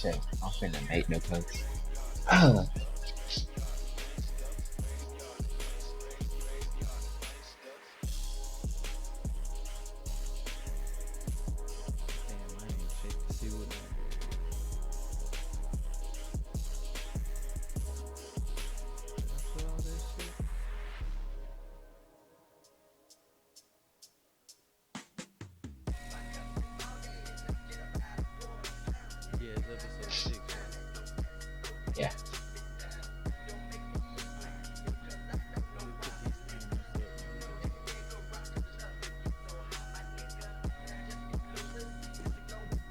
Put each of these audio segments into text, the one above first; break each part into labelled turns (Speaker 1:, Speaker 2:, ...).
Speaker 1: shit. I'm finna make no post.
Speaker 2: Damn, I ain't check to see what. Did I put all that shit? Yeah, it's episode 6. Right?
Speaker 1: Yeah.
Speaker 2: Let me put these things up.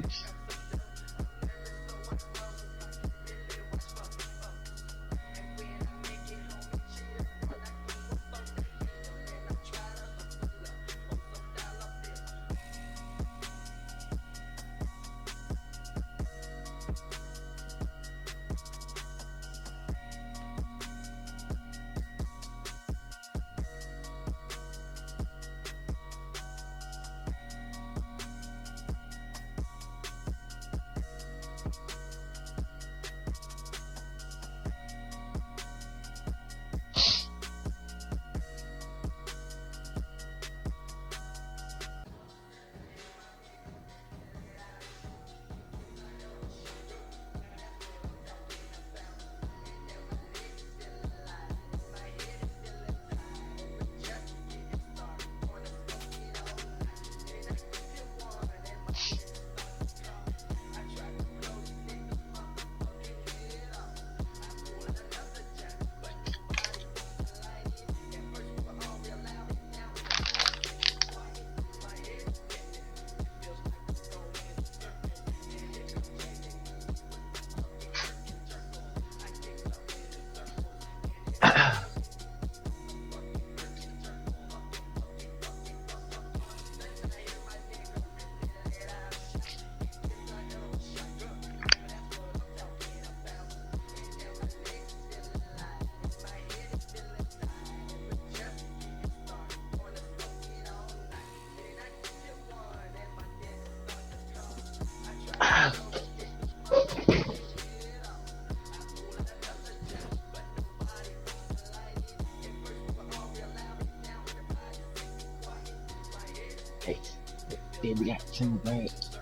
Speaker 1: Hey, then we got 2 birds.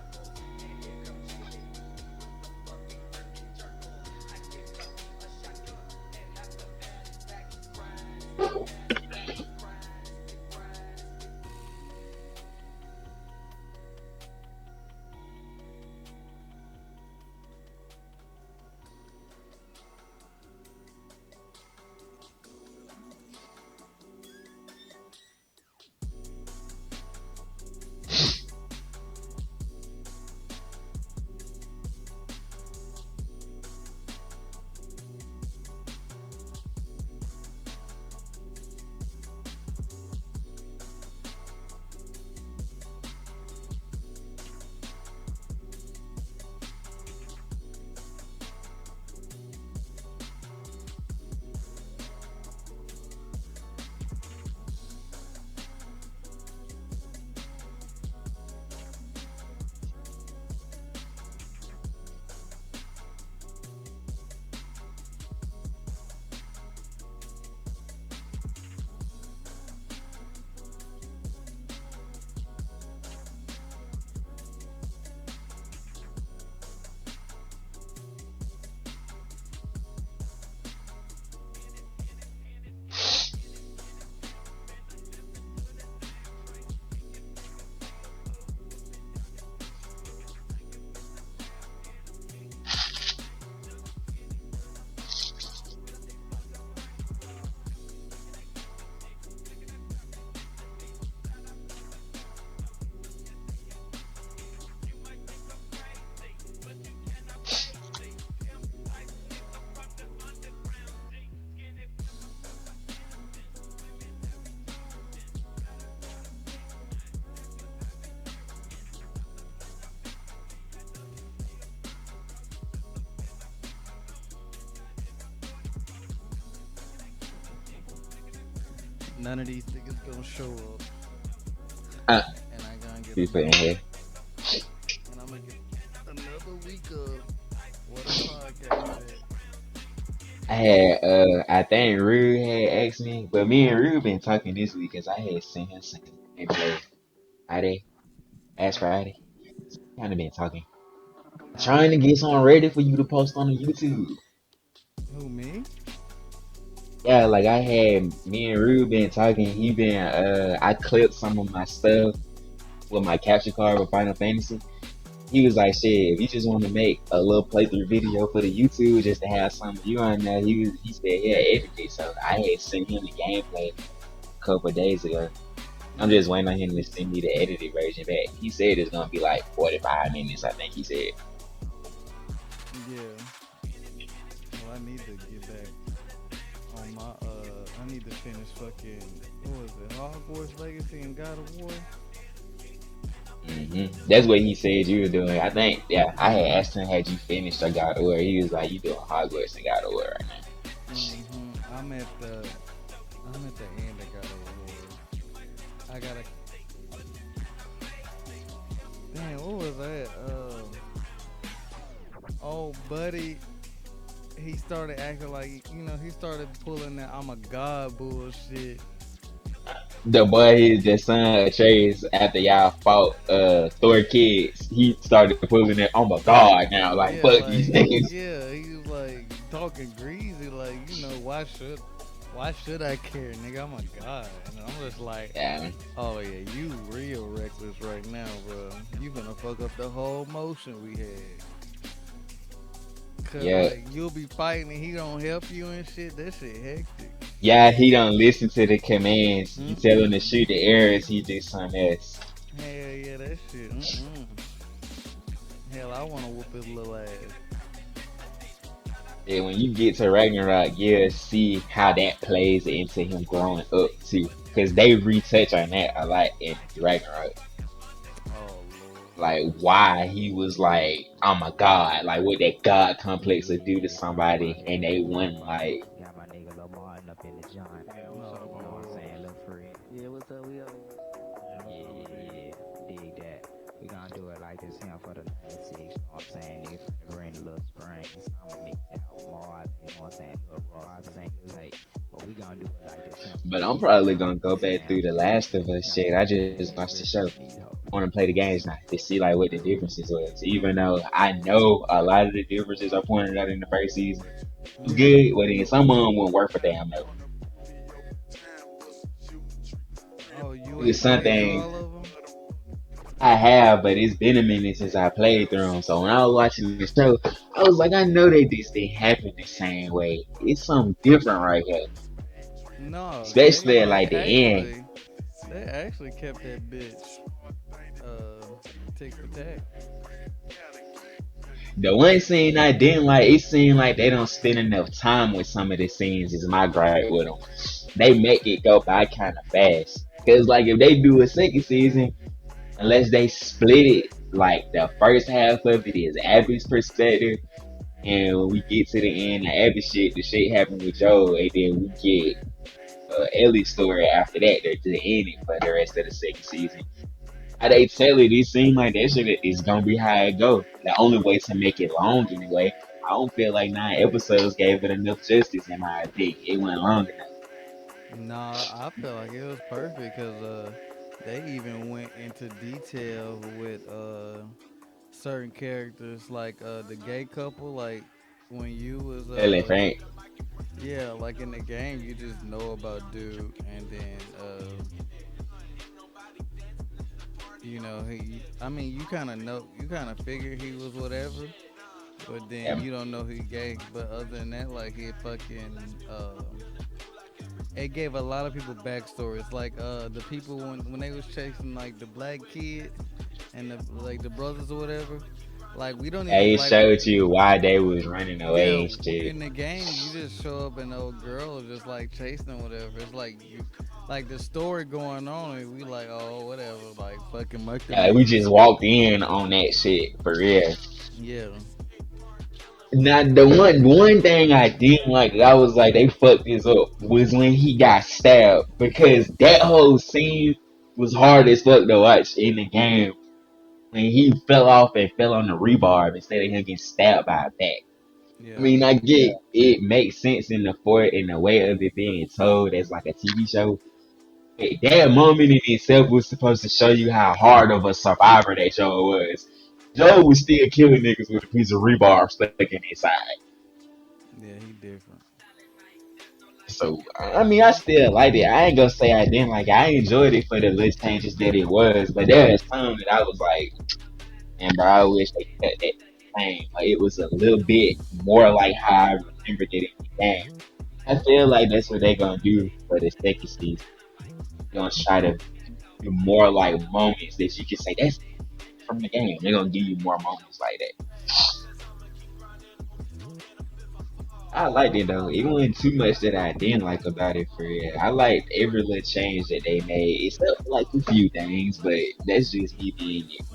Speaker 2: None of these niggas gonna show up.
Speaker 1: Uh,
Speaker 2: And I gonna get
Speaker 1: you put in here.
Speaker 2: and I'm gonna get another week of
Speaker 1: I think Rue had asked me, but me and Rue been talking this week because I had sent him some gameplay Friday, last Friday. Kind of been talking, trying to get something ready for you to post on the YouTube.
Speaker 2: Who, me?
Speaker 1: Yeah, like I had me and Rue been talking. I clipped some of my stuff with my capture card with Final Fantasy. He was like, shit, if you just want to make a little playthrough video for the YouTube just to have some of you on there, he said, yeah, edit it. So I had sent him the gameplay a couple of days ago. I'm just waiting on him to send me the edited version back. He said it's gonna be like 45 minutes, I think he said.
Speaker 2: Yeah. Well, I need to get back on my, I need to finish fucking, what was it, Hogwarts Legacy and God of War?
Speaker 1: That's what he said you were doing. I think, yeah, I had asked him, had you finished or God of War? He was like, you doing Hogwarts and God of War right now.
Speaker 2: I'm at the end of God of War. I gotta, damn, what was that? Oh, buddy, he started acting like, he started pulling that I'm a god bullshit.
Speaker 1: The boy, the son of Atreus, after y'all fought Thor kids, he started pulling it. Oh my god! Now, like
Speaker 2: Yeah,
Speaker 1: fuck these
Speaker 2: like,
Speaker 1: niggas.
Speaker 2: yeah, he was like talking greasy, like, why should I care, nigga? I'm a god. And I'm just like,
Speaker 1: Yeah,
Speaker 2: oh yeah, you real reckless right now, bro. You gonna fuck up the whole motion we had. Cause
Speaker 1: yeah,
Speaker 2: like you'll be fighting and he don't help you and shit. That shit hectic.
Speaker 1: yeah. He don't listen to the commands. You tell him to
Speaker 2: Mm-mm.
Speaker 1: shoot the arrows, he do something else.
Speaker 2: Hell yeah, that shit. Mm-mm. Hell, I wanna whoop his little ass.
Speaker 1: And when you get to Ragnarok, you'll see how that plays into him growing up too, because they retouch on that a lot in Ragnarok.
Speaker 2: Oh lord.
Speaker 1: Like why he was like, oh my god, like what that god complex would do to somebody, and they wouldn't like.
Speaker 3: Got my nigga Lil Martin up in the joint.
Speaker 2: No,
Speaker 3: You know what I'm
Speaker 2: lord.
Speaker 3: saying? Lil Free.
Speaker 4: Yeah, what's up? We up?
Speaker 3: Yeah, yeah, yeah. Dig that. We gonna do it like this here for the 96. You know what I'm saying? Nigga finna bring the little spring. I'ma mix that with Mars. You know what I'm saying? Lil Ross ain't late. But we gonna do it like this here.
Speaker 1: But I'm probably gonna go
Speaker 3: Sit
Speaker 1: back
Speaker 3: down,
Speaker 1: through the
Speaker 3: chill,
Speaker 1: Last of
Speaker 3: relax. We
Speaker 1: Us
Speaker 3: gonna
Speaker 1: shit.
Speaker 3: do
Speaker 1: I
Speaker 3: it like
Speaker 1: just
Speaker 3: this.
Speaker 1: watched the
Speaker 3: Real
Speaker 1: show.
Speaker 3: shit, though.
Speaker 1: I want to play the games now to see like what the differences was. Even though I know a lot of the differences are pointed out in the first season was good, but then some of them won't work for damn though.
Speaker 2: Oh, you
Speaker 1: It was
Speaker 2: ain't played through
Speaker 1: something
Speaker 2: all of them?
Speaker 1: I have, but it's been a minute since I played through them. So when I was watching the show, I was like, I know that this thing happened the same way. It's something different right here,
Speaker 2: No,
Speaker 1: especially at like the end.
Speaker 2: they actually kept that bitch uh tick for tack.
Speaker 1: The one scene I didn't like, it seemed like they don't spend enough time with some of the scenes. Is my gripe with them. They make it go by kind of fast. Cause like if they do a second season, unless they split it, like the first half of it is Abby's perspective, and when we get to the end, the shit happened with Joe, and then we get Ellie's story after that. They're the ending for the rest of the second season. How they tell it, it seems like that shit is gonna be how it go. The only way to make it long anyway. I don't feel like 9 episodes gave it enough justice in my opinion. It went long enough.
Speaker 2: Nah, I feel like it was perfect because they even went into detail with certain characters like the gay couple. Like when you was
Speaker 1: Telling Frank,
Speaker 2: yeah, like in the game you just know about Duke, and then I mean you kind of know, you kind of figure he was whatever, but then
Speaker 1: yeah,
Speaker 2: you don't know he gay. But other than that, like he fucking it gave a lot of people backstories. Like the people when they was chasing like the black kid and the brothers or whatever. Like we don't even
Speaker 1: it
Speaker 2: like
Speaker 1: showed you why they was running away
Speaker 2: yeah,
Speaker 1: and shit.
Speaker 2: in the game you just show up and the old girl is just like chasing them whatever. It's like you like the story going on and we like, oh whatever, like fucking muck the
Speaker 1: Yeah, we
Speaker 2: niggas.
Speaker 1: just walked in on that shit for real.
Speaker 2: Yeah.
Speaker 1: Now the one thing I didn't like that I was like they fucked this up was when he got stabbed because that whole scene was hard as fuck to watch in the game when he fell off and fell on the rebar instead of him getting stabbed by a bat. I
Speaker 2: Yeah.
Speaker 1: mean, I get it makes sense in the way of it being told as like a TV show. That moment in itself was supposed to show you how hard of a survivor that Joe was. Joe was still killing niggas with a piece of rebar stuck in his side.
Speaker 2: Yeah, he different.
Speaker 1: So I mean, I still liked it. I ain't gonna say I didn't like it. I enjoyed it for the little changes that it was, but there was some that I was like, man, bro, I wish they cut that thing. Like it was a little bit more like how I remembered it in the game. I feel like that's what they're gonna do for the second season. They're gonna try to do more like moments that you can say that's from the game. They're gonna give you more moments like that. I liked it though. It wasn't too much that I didn't like about it for real. I liked every little change that they made, except for like a few things, but that's just me being it.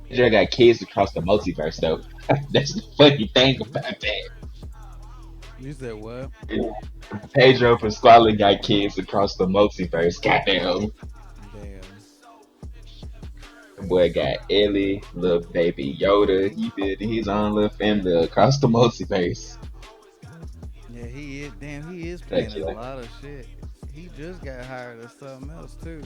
Speaker 1: Pedro got kids across the multiverse though. That's the funny thing about that.
Speaker 2: You said what?
Speaker 1: Pedro Pasquale got kids across the multiverse. Goddamn.
Speaker 2: Damn.
Speaker 1: The boy got Ellie, little baby Yoda. He building his own little family across the multiverse.
Speaker 2: Yeah, he is. Damn, he is
Speaker 1: Like,
Speaker 2: playing in
Speaker 1: you
Speaker 2: a
Speaker 1: know,
Speaker 2: lot of shit. He just got hired as something else too.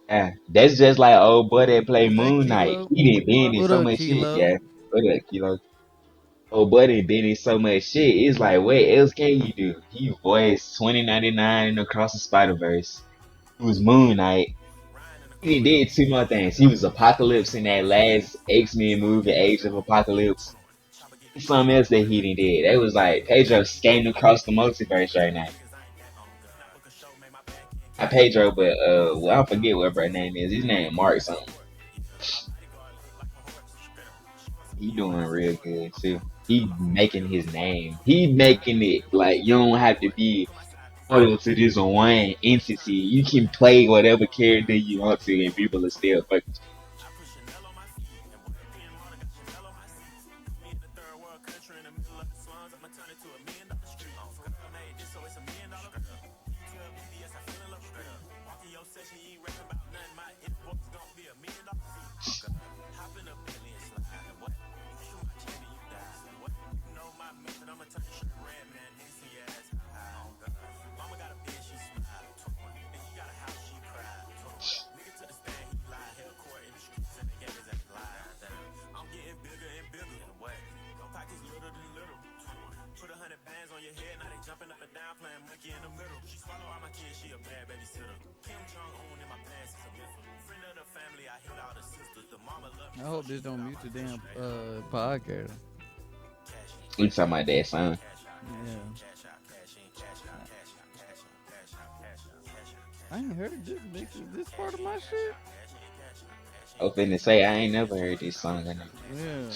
Speaker 1: yeah, that's just like old boy that play
Speaker 2: Is that
Speaker 1: Moon Knight.
Speaker 2: Kilo?
Speaker 1: He didn't been in
Speaker 2: What
Speaker 1: so
Speaker 2: up,
Speaker 1: much shit.
Speaker 2: Kilo?
Speaker 1: Yeah, what up, Kilo? Old boy done been in so much shit. It's like, what else can you do? He voiced 2099 in Across the Spider Verse. He was Moon Knight. He did two more things. He was Apocalypse in that last X-Men movie, Age of Apocalypse. Something else that he done did. It was like Pedro skating across the multiverse right now. Not Pedro, but well, I forget what her name is. His name Mark something. He doing real good too. He making his name. He making it like you don't have to be loyal to this one entity. You can play whatever character you want to, and people are still fucking.
Speaker 2: I hope this don't mute the damn podcast.
Speaker 1: We talking about that son.
Speaker 2: Yeah. I ain't heard this part of my shit.
Speaker 1: I was finna say I ain't never heard this song.
Speaker 2: Yeah.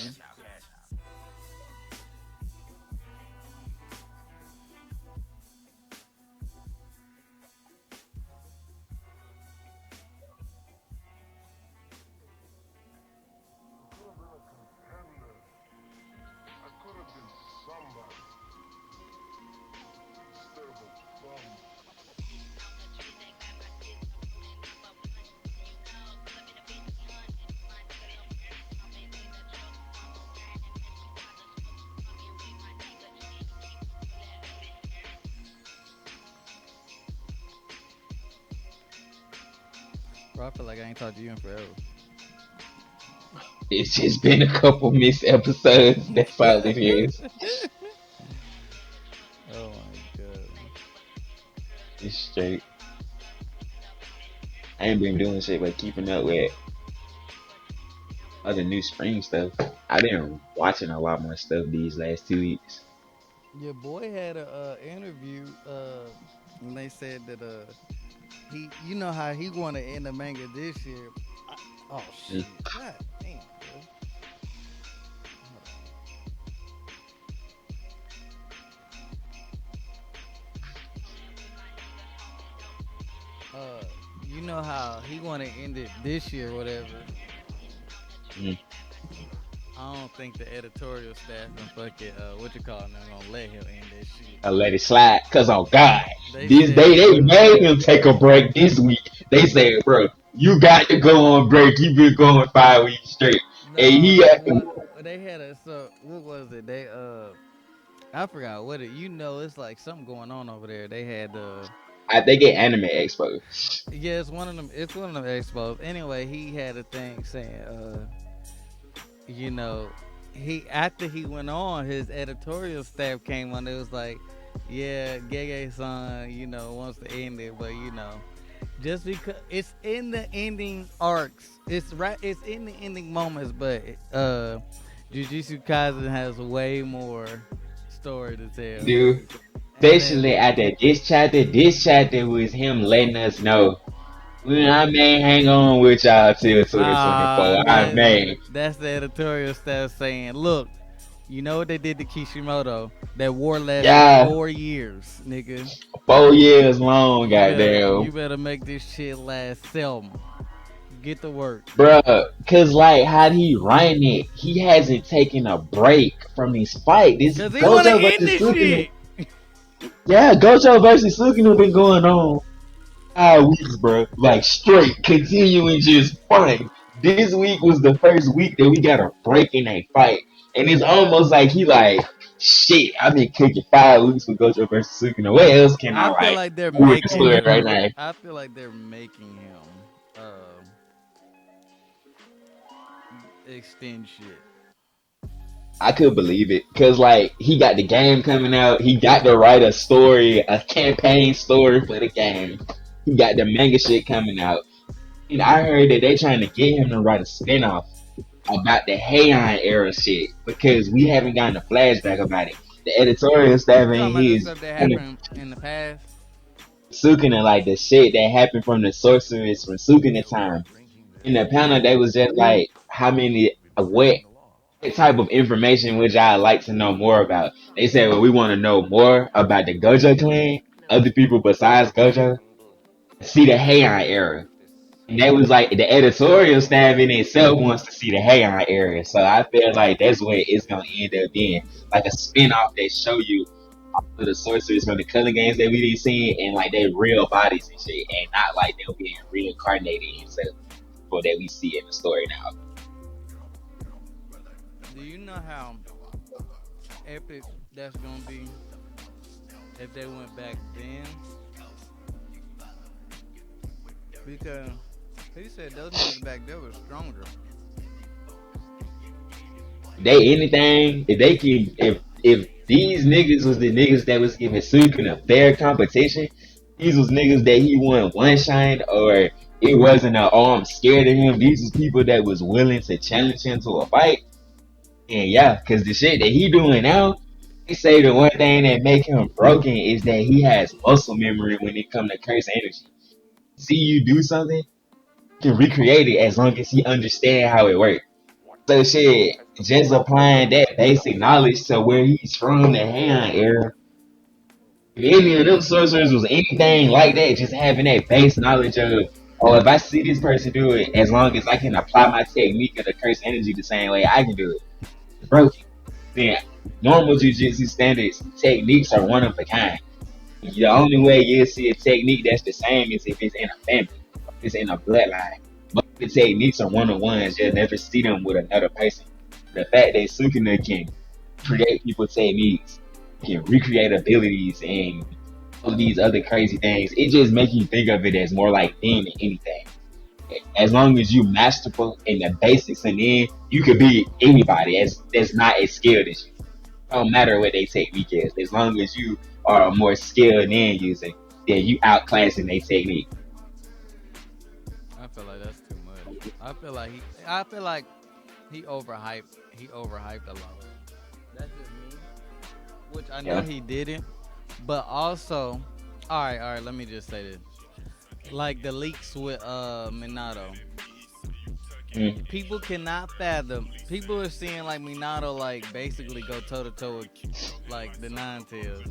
Speaker 2: Bro, I feel like I ain't talked to you in forever.
Speaker 1: It's just been a couple missed episodes. That's all it is.
Speaker 2: Oh my god.
Speaker 1: It's straight. I ain't been doing shit but keeping up with other new spring stuff. I've been watching a lot more stuff these last 2 weeks.
Speaker 2: Your boy had a interview and they said that he, you know how he want to end the manga this year. Oh
Speaker 1: Mm.
Speaker 2: shit! God damn, bro. You know how he want to end it this year, whatever.
Speaker 1: Mm.
Speaker 2: I don't think the editorial staff and fucking what you call them gonna let him end that shit.
Speaker 1: I let it slide, cause oh God.
Speaker 2: They
Speaker 1: This
Speaker 2: said,
Speaker 1: they made him take a break this week. They said, bro, you got to go on break. You've been going 5 weeks straight, and he
Speaker 2: no,
Speaker 1: had
Speaker 2: what they had a so what was it? They I forgot what it. You know, it's like something going on over there. They had
Speaker 1: I think it Anime Expo.
Speaker 2: yeah, it's one of them. It's one of them expos. Anyway, he had a thing saying you know, he after he went on, his editorial staff came on. It was like, yeah, Gege son, wants to end it, but just because it's in the ending arcs, it's right, it's in the ending moments, but Jujutsu Kaisen has way more story to tell,
Speaker 1: Dude.
Speaker 2: and then
Speaker 1: Especially after this chapter was him letting us know. Well, I may hang on with y'all till 2024. I
Speaker 2: that
Speaker 1: may.
Speaker 2: that's the editorial staff saying, look, you know what they did to Kishimoto? That war lasted
Speaker 1: Yeah,
Speaker 2: 4 years, nigga.
Speaker 1: 4 years long,
Speaker 2: You
Speaker 1: goddamn.
Speaker 2: better make this shit last, Selma. Get to work.
Speaker 1: Bruh, cause like how he ran it, he hasn't taken a break from his fight. This
Speaker 2: Cause he wanna
Speaker 1: Gojo
Speaker 2: end
Speaker 1: versus
Speaker 2: this
Speaker 1: Sukuna,
Speaker 2: shit.
Speaker 1: yeah, Gojo versus Sukuna been going on 5 weeks, bro. Like straight, continuing just fighting. This week was the first week that we got a break in a fight, and it's almost like he like, shit. I've been cooking 5 weeks with Gojo versus Sukuna. What else can I
Speaker 2: I feel
Speaker 1: like
Speaker 2: like they're
Speaker 1: do with the
Speaker 2: making
Speaker 1: story right
Speaker 2: him.
Speaker 1: now?
Speaker 2: I feel like they're making him extend shit.
Speaker 1: I could believe it, cause like he got the game coming out, he got to write a story, a campaign story for the game. He got the manga shit coming out, and I heard that they trying to get him to write a spinoff about the Heian era shit because we haven't gotten a flashback about it. The editorial staff
Speaker 2: You
Speaker 1: in
Speaker 2: talking about
Speaker 1: here
Speaker 2: the
Speaker 1: is
Speaker 2: stuff that
Speaker 1: kind of
Speaker 2: happened in the past?
Speaker 1: Sukuna like the shit that happened from the sorceress from Sukuna time. In the panel, they was just like, how many, what type of information would y'all like to know more about? They said, well, we want to know more about the Gojo clan, other people besides Gojo, see the Heian era. And that was like the editorial staff in itself wants to see the Heian era. So I feel like that's where it's gonna end up being. Like a spin-off that show you the sorcerers from the color games that we be seeing and like their real bodies and shit, and not like they're being reincarnated into what that we see in the story now.
Speaker 2: Do you know how epic that's gonna be if they went back then? Because he said those niggas back there were stronger.
Speaker 1: They anything if they can if these niggas was the niggas that was giving Sukun a fair competition, these was niggas that he won one shine or it wasn't a oh I'm scared of him. These was people that was willing to challenge him to a fight. And yeah, cause the shit that he doing now, they say the one thing that make him broken is that he has muscle memory when it come to curse energy. See you do something, he can recreate it as long as he understand how it works. So shit, just applying that basic knowledge to where he's from, the hand era. If any of them sorcerers was anything like that, just having that base knowledge of, oh, if I see this person do it, as long as I can apply my technique of the curse energy the same way I can do it, it's broken. Then normal jujitsu standards techniques are one of a kind. The only way you'll see a technique that's the same is if it's in a family, if it's in a bloodline. But the techniques are one on ones. You'll never see them with another person. The fact that Sukuna can create people techniques, can recreate abilities, and all these other crazy things, it just makes you think of it as more like them than anything. As long as you masterful in the basics, and then you could be anybody that's not as skilled as you. It don't matter what they technique is, as long as you are a more skilled end user, then you outclassing their technique.
Speaker 2: I feel like that's too much. I feel like he overhyped. He overhyped a lot. That's just me. Which I know
Speaker 1: Yeah.
Speaker 2: he didn't. But also, all right. Let me just say this: like the leaks with Minato.
Speaker 1: Mm.
Speaker 2: People cannot fathom. People are seeing like Minato like basically go toe to toe with like the Nine Tails,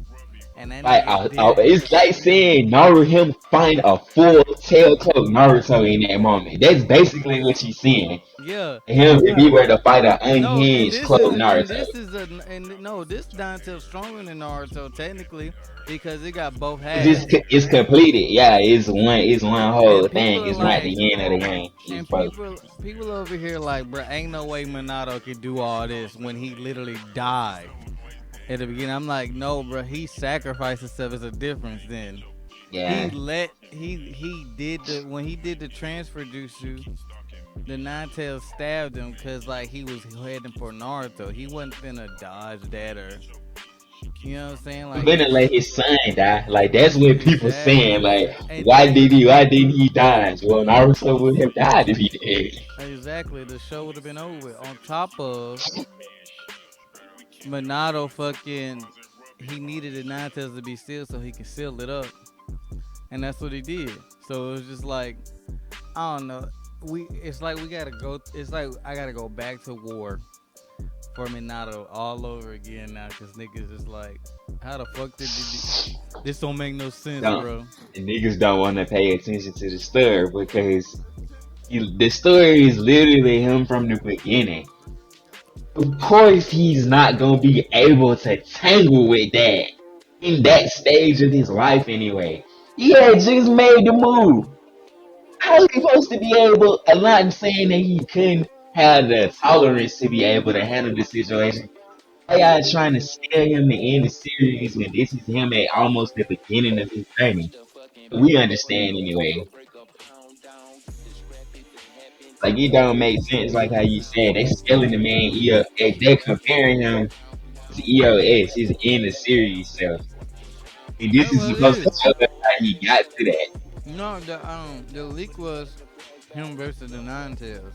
Speaker 2: and that
Speaker 1: Like,
Speaker 2: nigga did.
Speaker 1: it's like saying Naruto him find a full tail cloak Naruto in that moment. That's basically what she's saying.
Speaker 2: Yeah,
Speaker 1: Him if he were to fight an
Speaker 2: no,
Speaker 1: unhinged cloak
Speaker 2: and
Speaker 1: Naruto.
Speaker 2: this is a and no, this Nine Tails stronger than Naruto technically because it got both halves.
Speaker 1: It's completed. Yeah, it's one whole
Speaker 2: And people
Speaker 1: thing.
Speaker 2: are
Speaker 1: It's not
Speaker 2: like,
Speaker 1: the end of the game. It's
Speaker 2: and
Speaker 1: both.
Speaker 2: people over here like, bro, ain't no way Minato can do all this when he literally died at the beginning. I'm like, no, bro, he sacrificed himself. It's a difference. Then
Speaker 1: Yeah.
Speaker 2: he did the when he did the transfer jutsu. The Nine Tails stabbed him because like he was heading for Naruto. He wasn't finna dodge that or you know what I'm saying?
Speaker 1: I'm
Speaker 2: Like
Speaker 1: gonna let his son die. Like that's what people saying.
Speaker 2: exactly,
Speaker 1: Like
Speaker 2: and
Speaker 1: why didn't he die? Well, Naruto would have died if he did.
Speaker 2: exactly the show would have been over with. On top of Minato fucking he needed the Nine Tails to be sealed so he could seal it up. And that's what he did. So it was just like I don't know. It's like we gotta go it's like I gotta go back to war for Minato all over again now because niggas is like, how the fuck did this don't make no sense,
Speaker 1: Don't
Speaker 2: bro.
Speaker 1: and niggas don't want to pay attention to the story because the story is literally him from the beginning. Of course, he's not gonna be able to tangle with that in that stage of his life anyway. He had just made the move. How is he supposed to be able? I'm not saying that he couldn't have the tolerance to be able to handle the situation. Why y'all trying to scare him to end the series when this is him at almost the beginning of his journey? We understand anyway. Like it don't make sense. Like how you said, they scaling the man. They're comparing him to EOS. He's in the series, so and
Speaker 2: Hey,
Speaker 1: this is
Speaker 2: well, it
Speaker 1: supposed to
Speaker 2: is.
Speaker 1: show us how he got to that.
Speaker 2: No, the leak was him versus the Nine Tails.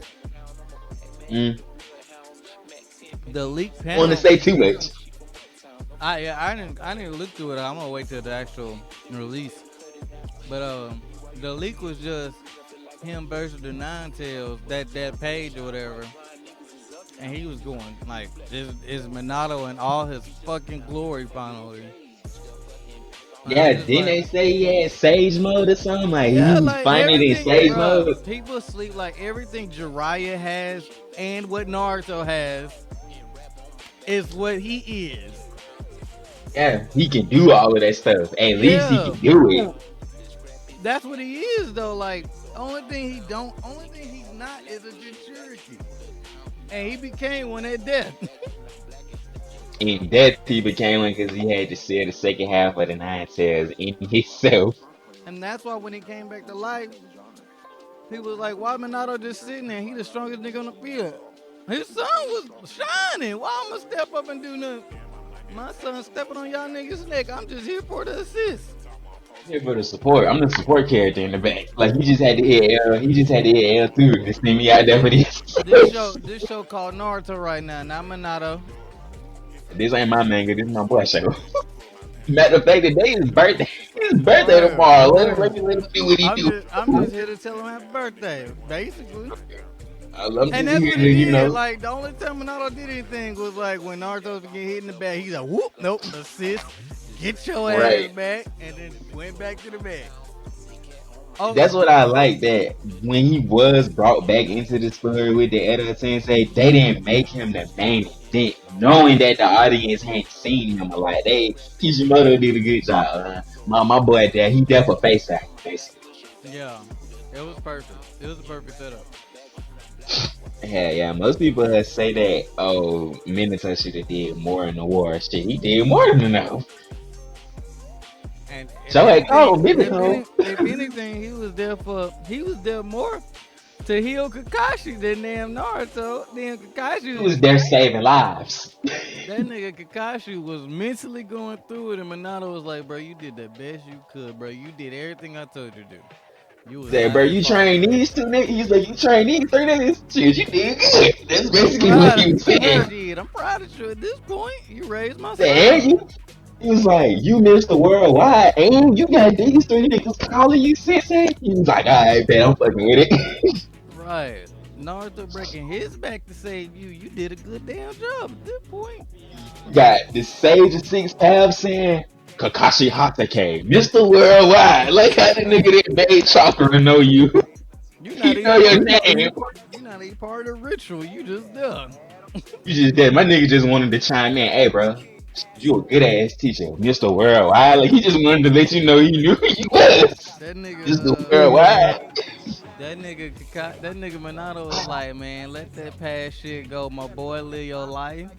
Speaker 1: Mm.
Speaker 2: The leak
Speaker 1: I want to
Speaker 2: panel.
Speaker 1: say too much.
Speaker 2: I didn't look through it. I'm gonna wait till the actual release. But the leak was just him versus the Nine Tails. That page or whatever. And he was going like, this is Minato in all his fucking glory finally. And
Speaker 1: Yeah,
Speaker 2: I'm just
Speaker 1: didn't
Speaker 2: like,
Speaker 1: they say he had Sage mode or something? Like he
Speaker 2: yeah,
Speaker 1: was
Speaker 2: like
Speaker 1: finding in
Speaker 2: everything,
Speaker 1: Sage
Speaker 2: bruh.
Speaker 1: mode.
Speaker 2: People sleep like everything Jiraiya has and what Naruto has is what he is.
Speaker 1: Yeah, he can do all of that stuff. At least he
Speaker 2: Yeah,
Speaker 1: can do it.
Speaker 2: that's what he is though. Like only thing he's not is a Jinchuriki, and he became one at death.
Speaker 1: In death, he became one because he had to seal the second half of the Nine Tails in himself.
Speaker 2: And that's why when he came back to life, people was like, why Minato just sitting there? He the strongest nigga on the field. His son was shining. Why I'ma step up and do nothing? My son stepping on y'all niggas' neck. I'm just here for the assist.
Speaker 1: Here for the support. I'm the support character in the back. Like he just had to hit L. He just had to hit L too to send me out there for this.
Speaker 2: This show called Naruto right now, not Minato.
Speaker 1: This ain't my manga. This is my boy show. Matter of fact, today is his birthday. His birthday
Speaker 2: Word,
Speaker 1: tomorrow.
Speaker 2: word.
Speaker 1: Let him do what he do.
Speaker 2: I'm just here to tell him happy birthday, basically.
Speaker 1: I'm
Speaker 2: And
Speaker 1: just
Speaker 2: that's
Speaker 1: here
Speaker 2: what
Speaker 1: to,
Speaker 2: he did. Like the only time Minato did anything was like when Naruto was getting hit in the back. He's like, whoop, nope, assist, get your ass
Speaker 1: right.
Speaker 2: back, and then went back to the back. Oh,
Speaker 1: That's what I like that when he was brought back into the story with the Edo Sensei, they didn't make him the main event, knowing that the audience hadn't seen him a lot. Kishimoto did a good job. My boy there, he definitely face that basically.
Speaker 2: yeah, it was perfect. It was a perfect setup.
Speaker 1: Yeah. Most people say that Minato should have did more in the war. Shit, he did more than enough.
Speaker 2: And
Speaker 1: So like, Minato.
Speaker 2: if anything, he was there more to heal Kakashi than damn Naruto. Damn
Speaker 1: He
Speaker 2: Kakashi,
Speaker 1: was there saving lives.
Speaker 2: that nigga Kakashi was mentally going through it, and Minato was like, "Bro, you did the best you could, bro. You did everything I told you to do. You was
Speaker 1: Said,
Speaker 2: not
Speaker 1: bro,
Speaker 2: at
Speaker 1: you
Speaker 2: fault,
Speaker 1: train
Speaker 2: bro."
Speaker 1: these 2 niggas. He's like, you train these 3 niggas. Shit, you did good. That's
Speaker 2: I'm
Speaker 1: basically what
Speaker 2: proud
Speaker 1: he
Speaker 2: of
Speaker 1: was saying.
Speaker 2: shit. I'm proud of you at this point. You raised my
Speaker 1: Said,
Speaker 2: son.
Speaker 1: you. He was like, you missed the worldwide, and you got these 3 niggas calling you sensei. He was like, all right, man, I'm fucking with it.
Speaker 2: Right. Naruto breaking his back to save you. You did a good damn job at this point.
Speaker 1: Got the Sage of Six Paths saying Kakashi Hatake, Mr. Worldwide. Like how the nigga that made Chakra know you.
Speaker 2: You
Speaker 1: He
Speaker 2: not even
Speaker 1: know your
Speaker 2: part.
Speaker 1: name.
Speaker 2: You not even part of the ritual. You just done.
Speaker 1: You just did. My nigga just wanted to chime in. Hey, bro, you a good ass teacher, Mr. Worldwide. Like he just wanted to let you know he knew who you was,
Speaker 2: That
Speaker 1: Mr.
Speaker 2: nigga,
Speaker 1: Worldwide.
Speaker 2: that nigga Minato was like, man, let that past shit go. My boy, live your life.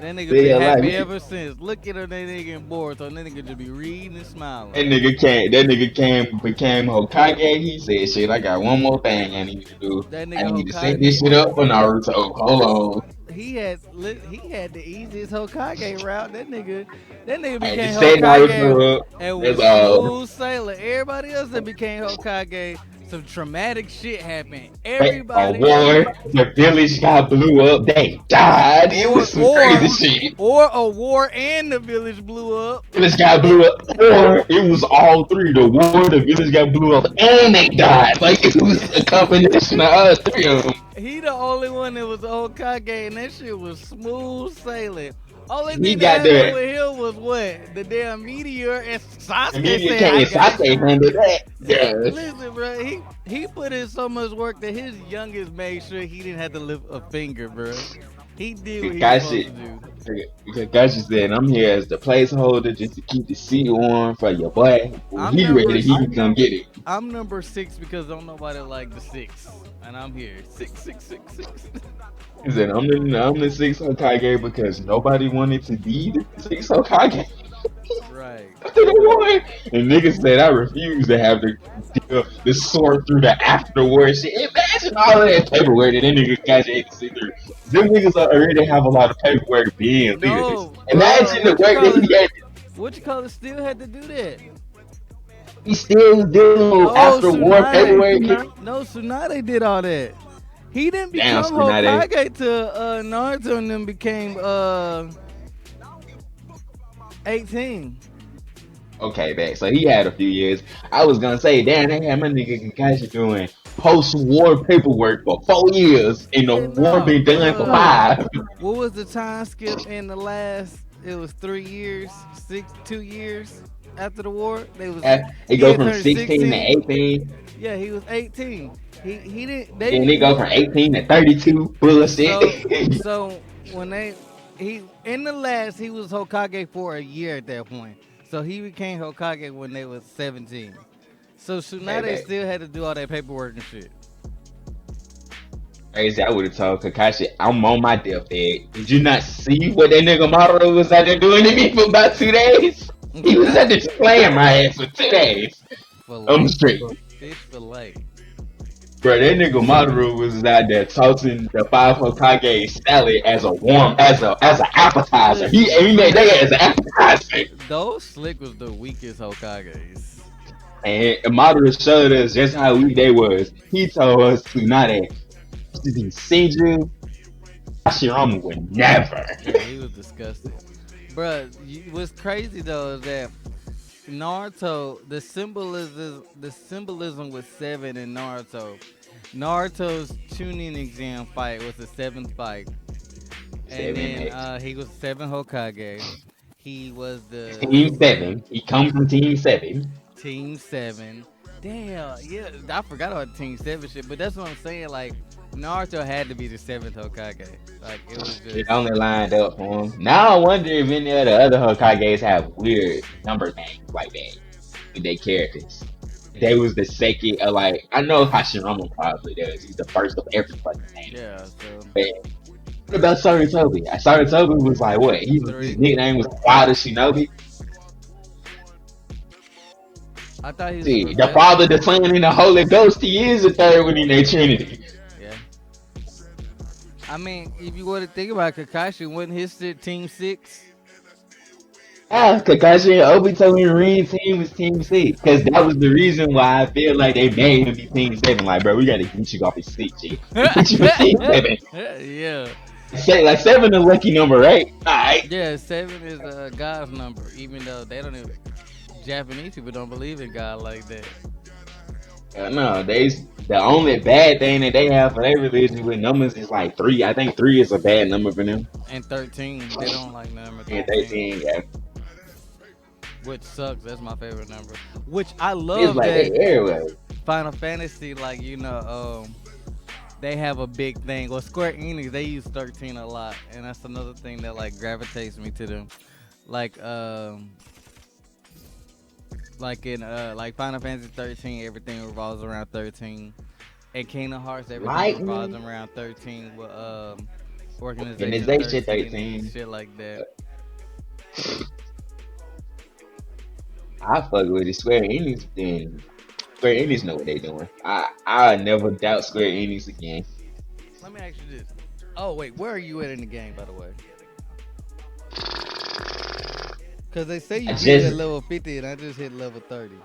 Speaker 2: That nigga
Speaker 1: Live
Speaker 2: been
Speaker 1: your
Speaker 2: happy
Speaker 1: life.
Speaker 2: ever since. Look at her, that nigga in bored, so that nigga just be reading and smiling.
Speaker 1: That nigga came. That nigga came. Became Hokage. He said, "Shit, I got one more thing I need to do.
Speaker 2: That
Speaker 1: I
Speaker 2: nigga
Speaker 1: need to set this
Speaker 2: Hokage,
Speaker 1: shit up for Naruto. Hold on.
Speaker 2: he had the easiest Hokage route. That nigga
Speaker 1: I had to
Speaker 2: became
Speaker 1: set
Speaker 2: Hokage
Speaker 1: Naruto up.
Speaker 2: and
Speaker 1: That's
Speaker 2: was
Speaker 1: all.
Speaker 2: smooth sailing. Everybody else that became Hokage, some traumatic shit happened.
Speaker 1: A
Speaker 2: Everybody else,
Speaker 1: war. The village got blew up. They died. It
Speaker 2: or
Speaker 1: was some crazy
Speaker 2: or
Speaker 1: shit.
Speaker 2: or a war and the village blew up.
Speaker 1: Village got blew up, or it was all three. The war, the village got blew up, and they died. Like it was a combination of all three of them.
Speaker 2: He the only one that was Hokage, and that shit was smooth sailing. Only
Speaker 1: He
Speaker 2: thing that
Speaker 1: got
Speaker 2: happened
Speaker 1: the
Speaker 2: with him was what? The damn meteor, and Sasuke
Speaker 1: immediate
Speaker 2: said, "I
Speaker 1: came.
Speaker 2: got
Speaker 1: Sasuke
Speaker 2: you."
Speaker 1: handled that. Yeah.
Speaker 2: Listen, bro, he put in so much work that his youngest made sure he didn't have to lift a finger, bro. He did what he was supposed
Speaker 1: Kakashi,
Speaker 2: to do.
Speaker 1: Kakashi said, "I'm here as the placeholder just to keep the seat on for your boy. When
Speaker 2: I'm
Speaker 1: he
Speaker 2: number
Speaker 1: ready, he
Speaker 2: s-
Speaker 1: can come get it."
Speaker 2: I'm number 6 because don't nobody like the six, and I'm here. Six, six, six, six.
Speaker 1: He said, I'm the sixth Hokage because nobody wanted to be the sixth Hokage
Speaker 2: Right.
Speaker 1: after the war. And niggas said, I refuse to have to deal the sort through the afterward shit. Imagine all of that paperwork that nigga Kakashi had to sit through. Them niggas already have a lot of paperwork being leaders.
Speaker 2: No,
Speaker 1: Imagine the
Speaker 2: what you
Speaker 1: work that
Speaker 2: call it?
Speaker 1: he had.
Speaker 2: What you call it? Still had to do that.
Speaker 1: He still was dealing with
Speaker 2: No,
Speaker 1: after war
Speaker 2: Tsunade.
Speaker 1: paperwork.
Speaker 2: No, Tsunade did all that. He didn't
Speaker 1: Damn,
Speaker 2: become
Speaker 1: Tsunade.
Speaker 2: Hokage till Naruto and them became 18.
Speaker 1: Okay, back. So he had a few years. I was gonna say, damn, they had my nigga Kakashi doing post-war paperwork for 4 years, and the
Speaker 2: Yeah,
Speaker 1: war
Speaker 2: no.
Speaker 1: been done for 5.
Speaker 2: What was the time skip in the last? It was 3 years, 2 years after the war.
Speaker 1: It
Speaker 2: He
Speaker 1: go
Speaker 2: had
Speaker 1: from
Speaker 2: turned
Speaker 1: 16 to
Speaker 2: 16.
Speaker 1: 18,
Speaker 2: Yeah, he was 18. He didn't. They
Speaker 1: then it
Speaker 2: didn't.
Speaker 1: go from 18 to 32. Bullshit.
Speaker 2: So when he in the last he was Hokage for a year at that point. So he became Hokage when they was 17. So
Speaker 1: Hey,
Speaker 2: Tsunade
Speaker 1: back.
Speaker 2: still had to do all that paperwork and shit.
Speaker 1: Crazy. I would have told Kakashi, I'm on my deathbed. Did you not see what that nigga Maru was out there doing to me for about 2 days? He was out there playing my ass for 2 days.
Speaker 2: For
Speaker 1: I'm
Speaker 2: light.
Speaker 1: straight.
Speaker 2: Fish for light.
Speaker 1: Bro, that nigga Maru was out there tossing the five Hokage salad as a as an appetizer.
Speaker 2: Listen,
Speaker 1: He made that as an appetizer.
Speaker 2: those Slick was the weakest Hokages.
Speaker 1: And Maru showed us just how weak they was. He told us Tsunade, he seen you, Hashirama would never.
Speaker 2: Yeah, he was disgusting. Bruh, what's crazy though is that Naruto, the symbolism with seven in Naruto. Naruto's Chunin exam fight was the seventh fight, and
Speaker 1: Seven,
Speaker 2: then
Speaker 1: eight.
Speaker 2: he was seven Hokage. He was
Speaker 1: Team 7. He comes from Team 7.
Speaker 2: team seven. Damn, yeah, I forgot about team seven shit, but that's what I'm saying. Like Naruto had to be the seventh Hokage. Like it was
Speaker 1: It
Speaker 2: just
Speaker 1: only lined up for him. Now I wonder if any of the other Hokages have weird number names like that with their characters. They was the second, like, I know Hashirama probably does. He's the first of every fucking name.
Speaker 2: yeah. So
Speaker 1: But what about Sarutobi? Sarutobi was like, what? His
Speaker 2: three.
Speaker 1: nickname was Father Shinobi.
Speaker 2: I thought he was the
Speaker 1: See, the
Speaker 2: professor.
Speaker 1: Father, the Son, and the Holy Ghost, he is the third one in their Trinity.
Speaker 2: Yeah. I mean, if you want to think about it, Kakashi, wasn't his shit Team Six?
Speaker 1: Ah, Kakashi and Obito and Rin team was Team 6. Because that was the reason why I feel like they made him be Team 7. Like, bro, we gotta get you off his seat, G. We put you in Team 7.
Speaker 2: Yeah.
Speaker 1: Say, like, 7 a lucky number, right? Alright.
Speaker 2: Yeah, seven is God's number, even though they don't even Japanese people don't believe in God like that.
Speaker 1: No, the only bad thing that they have for their religion with numbers is like three. I think three is a bad number for them.
Speaker 2: And 13, they don't like number
Speaker 1: And
Speaker 2: 13,
Speaker 1: 13, yeah.
Speaker 2: which sucks. That's my favorite number. Which I
Speaker 1: It's
Speaker 2: love
Speaker 1: like
Speaker 2: that
Speaker 1: they everywhere.
Speaker 2: Final Fantasy, like they have a big thing. Well, Square Enix, they use 13 a lot, and that's another thing that like gravitates me to them. Like like in like Final Fantasy 13, everything revolves around 13. In Kingdom Hearts, everything revolves
Speaker 1: Lightning,
Speaker 2: around 13 with Organization
Speaker 1: organization
Speaker 2: 13 and
Speaker 1: 13.
Speaker 2: shit like that.
Speaker 1: I fuck with it. Square Enix, then Square Enix know what they doing. I never doubt Square Enix again.
Speaker 2: Let me ask you this. Oh wait, where are you at in the game, by the way? Because they say
Speaker 1: I
Speaker 2: you beat it at
Speaker 1: just
Speaker 2: level 50, and I just hit level 30.